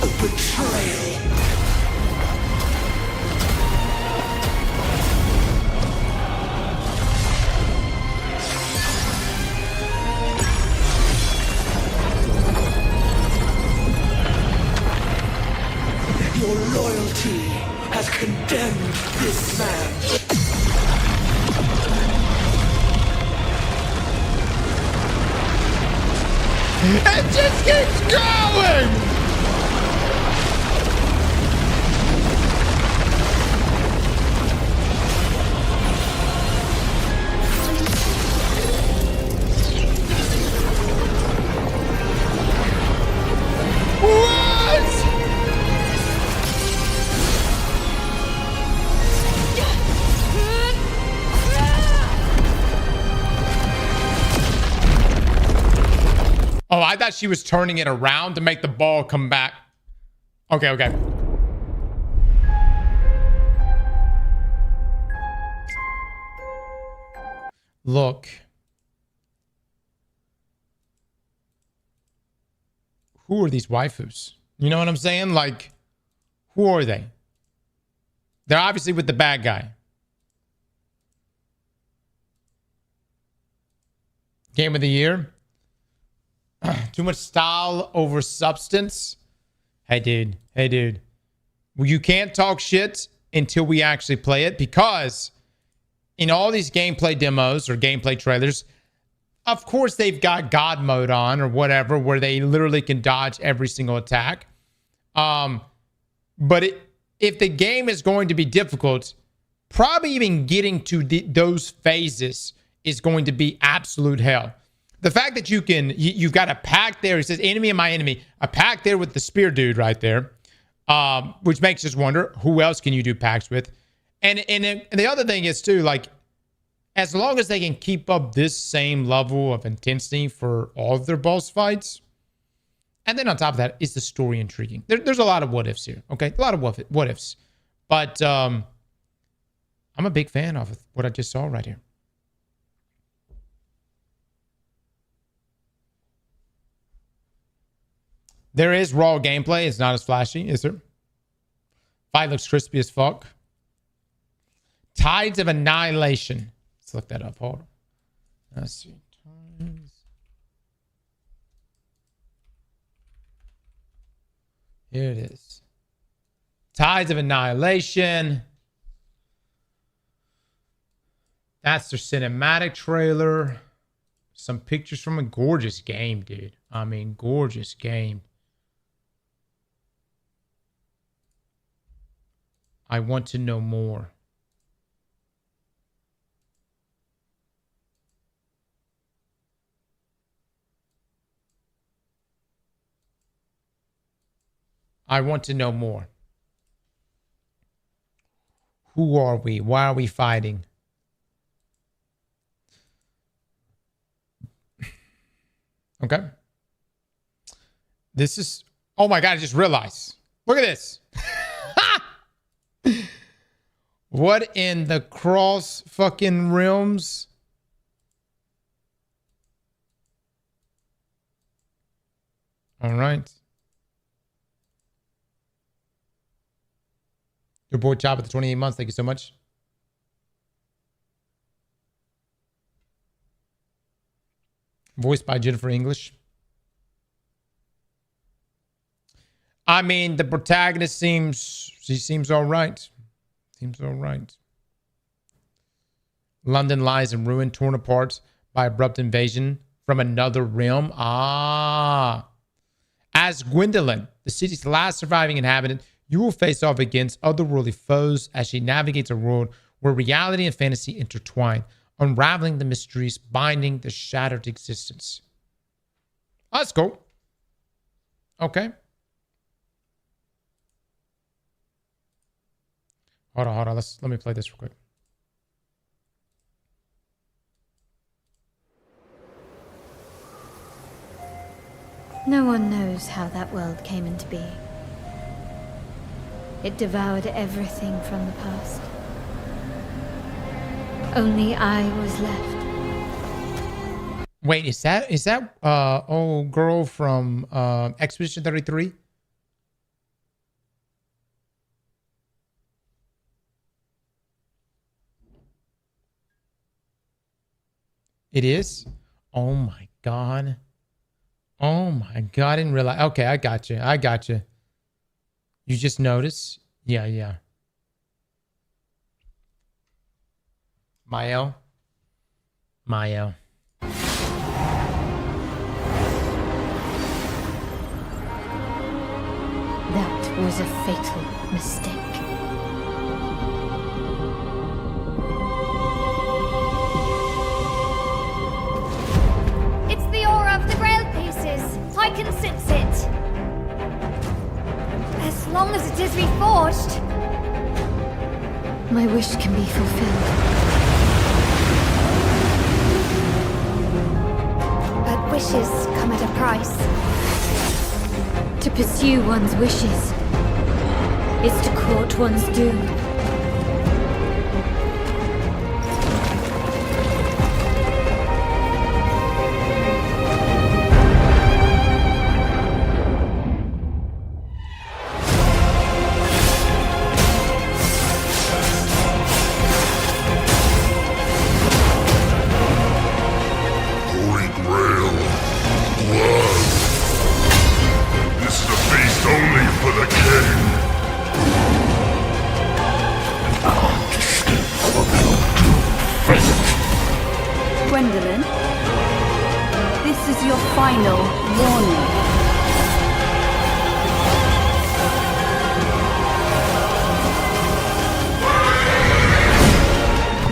S10: a betrayal. Your loyalty has condemned this man.
S1: It just keeps going! Oh, I thought she was turning it around to make the ball come back. Okay, okay. Look. Who are these waifus? You know what I'm saying? Like, who are they? They're obviously with the bad guy. Game of the year. Too much style over substance. Hey, dude. Hey, dude. Well, you can't talk shit until we actually play it, because in all these gameplay demos or gameplay trailers, of course, they've got God mode on or whatever, where they literally can dodge every single attack. But if the game is going to be difficult, probably even getting to those phases is going to be absolute hell. The fact that you've got a pack there, it says enemy of my enemy, a pack there with the spear dude right there, which makes us wonder, who else can you do packs with? And the other thing is too, like, as long as they can keep up this same level of intensity for all of their boss fights, and then on top of that, is the story intriguing? There's a lot of what ifs here, okay? A lot of what ifs. But I'm a big fan of what I just saw right here. There is raw gameplay. It's not as flashy, is there? Fight looks crispy as fuck. Tides of Annihilation. Let's look that up. Hold on. Let's see. Here it is. Tides of Annihilation. That's their cinematic trailer. Some pictures from a gorgeous game, dude. I mean, gorgeous game. I want to know more. I want to know more. Who are we? Why are we fighting? Okay. This is... Oh my God, I just realized. Look at this. What in the cross fucking realms? All right. Your boy Chop at the 28 months. Thank you so much. Voiced by Jennifer English. I mean, the protagonist seems all right. Seems all right. London lies in ruin, torn apart by abrupt invasion from another realm. Ah. As Gwendolyn, the city's last surviving inhabitant, you will face off against otherworldly foes as she navigates a world where reality and fantasy intertwine, unraveling the mysteries binding the shattered existence. Oh, that's cool. Okay. Hold on. Let me play this real quick.
S11: No one knows how that world came into being. It devoured everything from the past. Only I was left.
S1: Wait, is that old girl from Expedition 33? It is? Oh my God. Oh my God, I didn't realize. Okay, I got you. You just noticed? Yeah. Mayo.
S11: That was a fatal mistake.
S9: It's the aura of the Grail pieces. I can sense it. As long as it is reforged.
S11: My wish can be fulfilled.
S9: But wishes come at a price.
S11: To pursue one's wishes is to court one's doom.
S12: Gwendolyn, this is your final warning.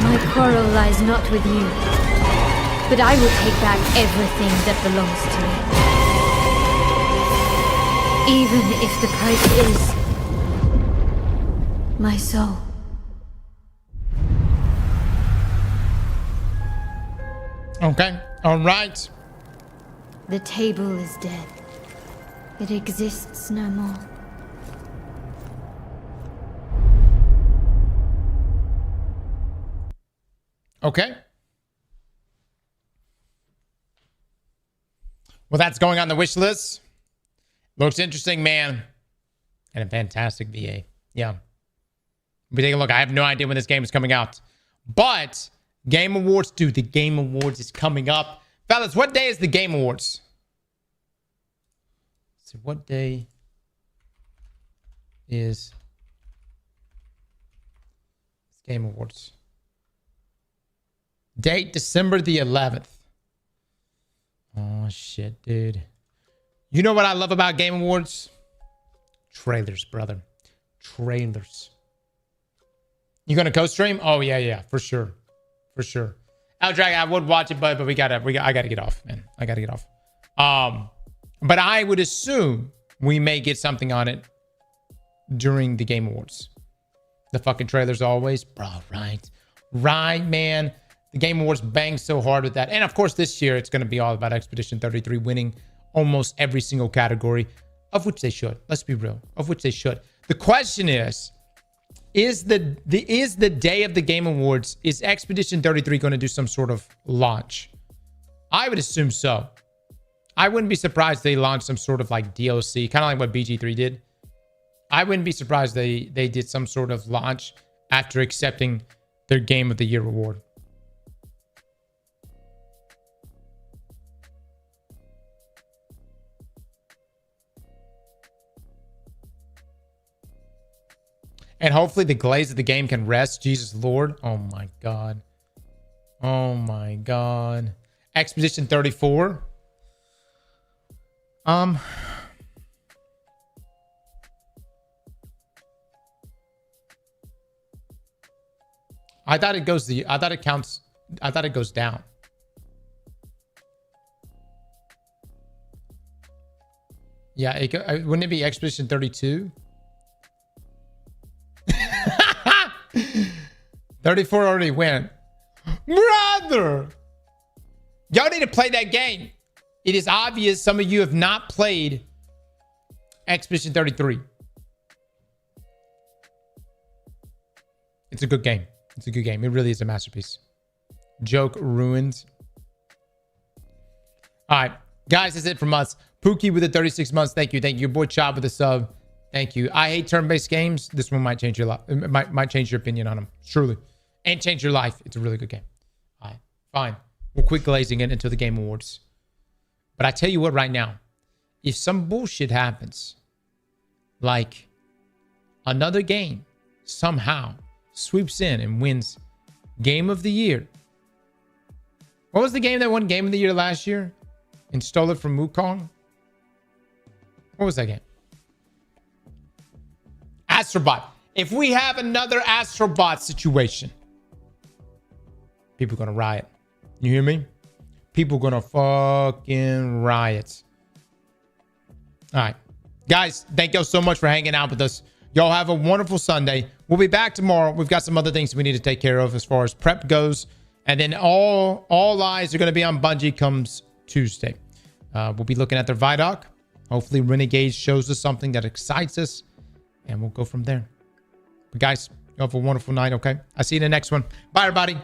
S11: My quarrel lies not with you, but I will take back everything that belongs to me. Even if the price is my soul.
S1: Okay. All right.
S11: The table is dead. It exists no more.
S1: Okay. Well, that's going on the wish list. Looks interesting, man. And a fantastic VA. Yeah. We'll take a look. I have no idea when this game is coming out. But Game Awards, dude, the Game Awards is coming up. Fellas, what day is the Game Awards? So what day is Game Awards? Date December the 11th. Oh, shit, dude. You know what I love about Game Awards? Trailers, brother. Trailers. You gonna co-stream? Oh, yeah, for sure. For sure. Eldrag, I would watch it, but I gotta get off, man. I gotta get off. But I would assume we may get something on it during the Game Awards. The fucking trailers always. Bro, right. Right, man. The Game Awards bang so hard with that. And of course, this year, it's going to be all about Expedition 33 winning almost every single category, of which they should. Let's be real. Of which they should. The question is the day of the Game Awards, is Expedition 33 going to do some sort of launch? I would assume so. I wouldn't be surprised they launched some sort of like DLC, kind of like what BG3 did. I wouldn't be surprised they did some sort of launch after accepting their Game of the Year award. And hopefully the glaze of the game can rest. Jesus Lord. Oh my God. Oh my God. Expedition 34. I thought it goes down. Yeah, wouldn't it be Expedition 32? 34 already went. Brother! Y'all need to play that game. It is obvious some of you have not played Expedition 33. It's a good game. It's a good game. It really is a masterpiece. Joke ruined. All right. Guys, that's it from us. Pookie with the 36 months. Thank you. Thank you. Your boy Chop with the sub. Thank you. I hate turn-based games. This one might change your life. Might change your opinion on them. Surely. And change your life. It's a really good game. All right. Fine. We'll quit glazing it until the Game Awards. But I tell you what right now. If some bullshit happens, like another game somehow sweeps in and wins Game of the Year. What was the game that won Game of the Year last year and stole it from Wukong? What was that game? Astrobot. If we have another Astrobot situation, people are going to riot. You hear me? People are going to fucking riot. All right. Guys, thank y'all so much for hanging out with us. Y'all have a wonderful Sunday. We'll be back tomorrow. We've got some other things we need to take care of as far as prep goes. And then all eyes are going to be on Bungie comes Tuesday. We'll be looking at their Vidoc. Hopefully Renegades shows us something that excites us. And we'll go from there. But guys, you have a wonderful night, okay? I'll see you in the next one. Bye, everybody.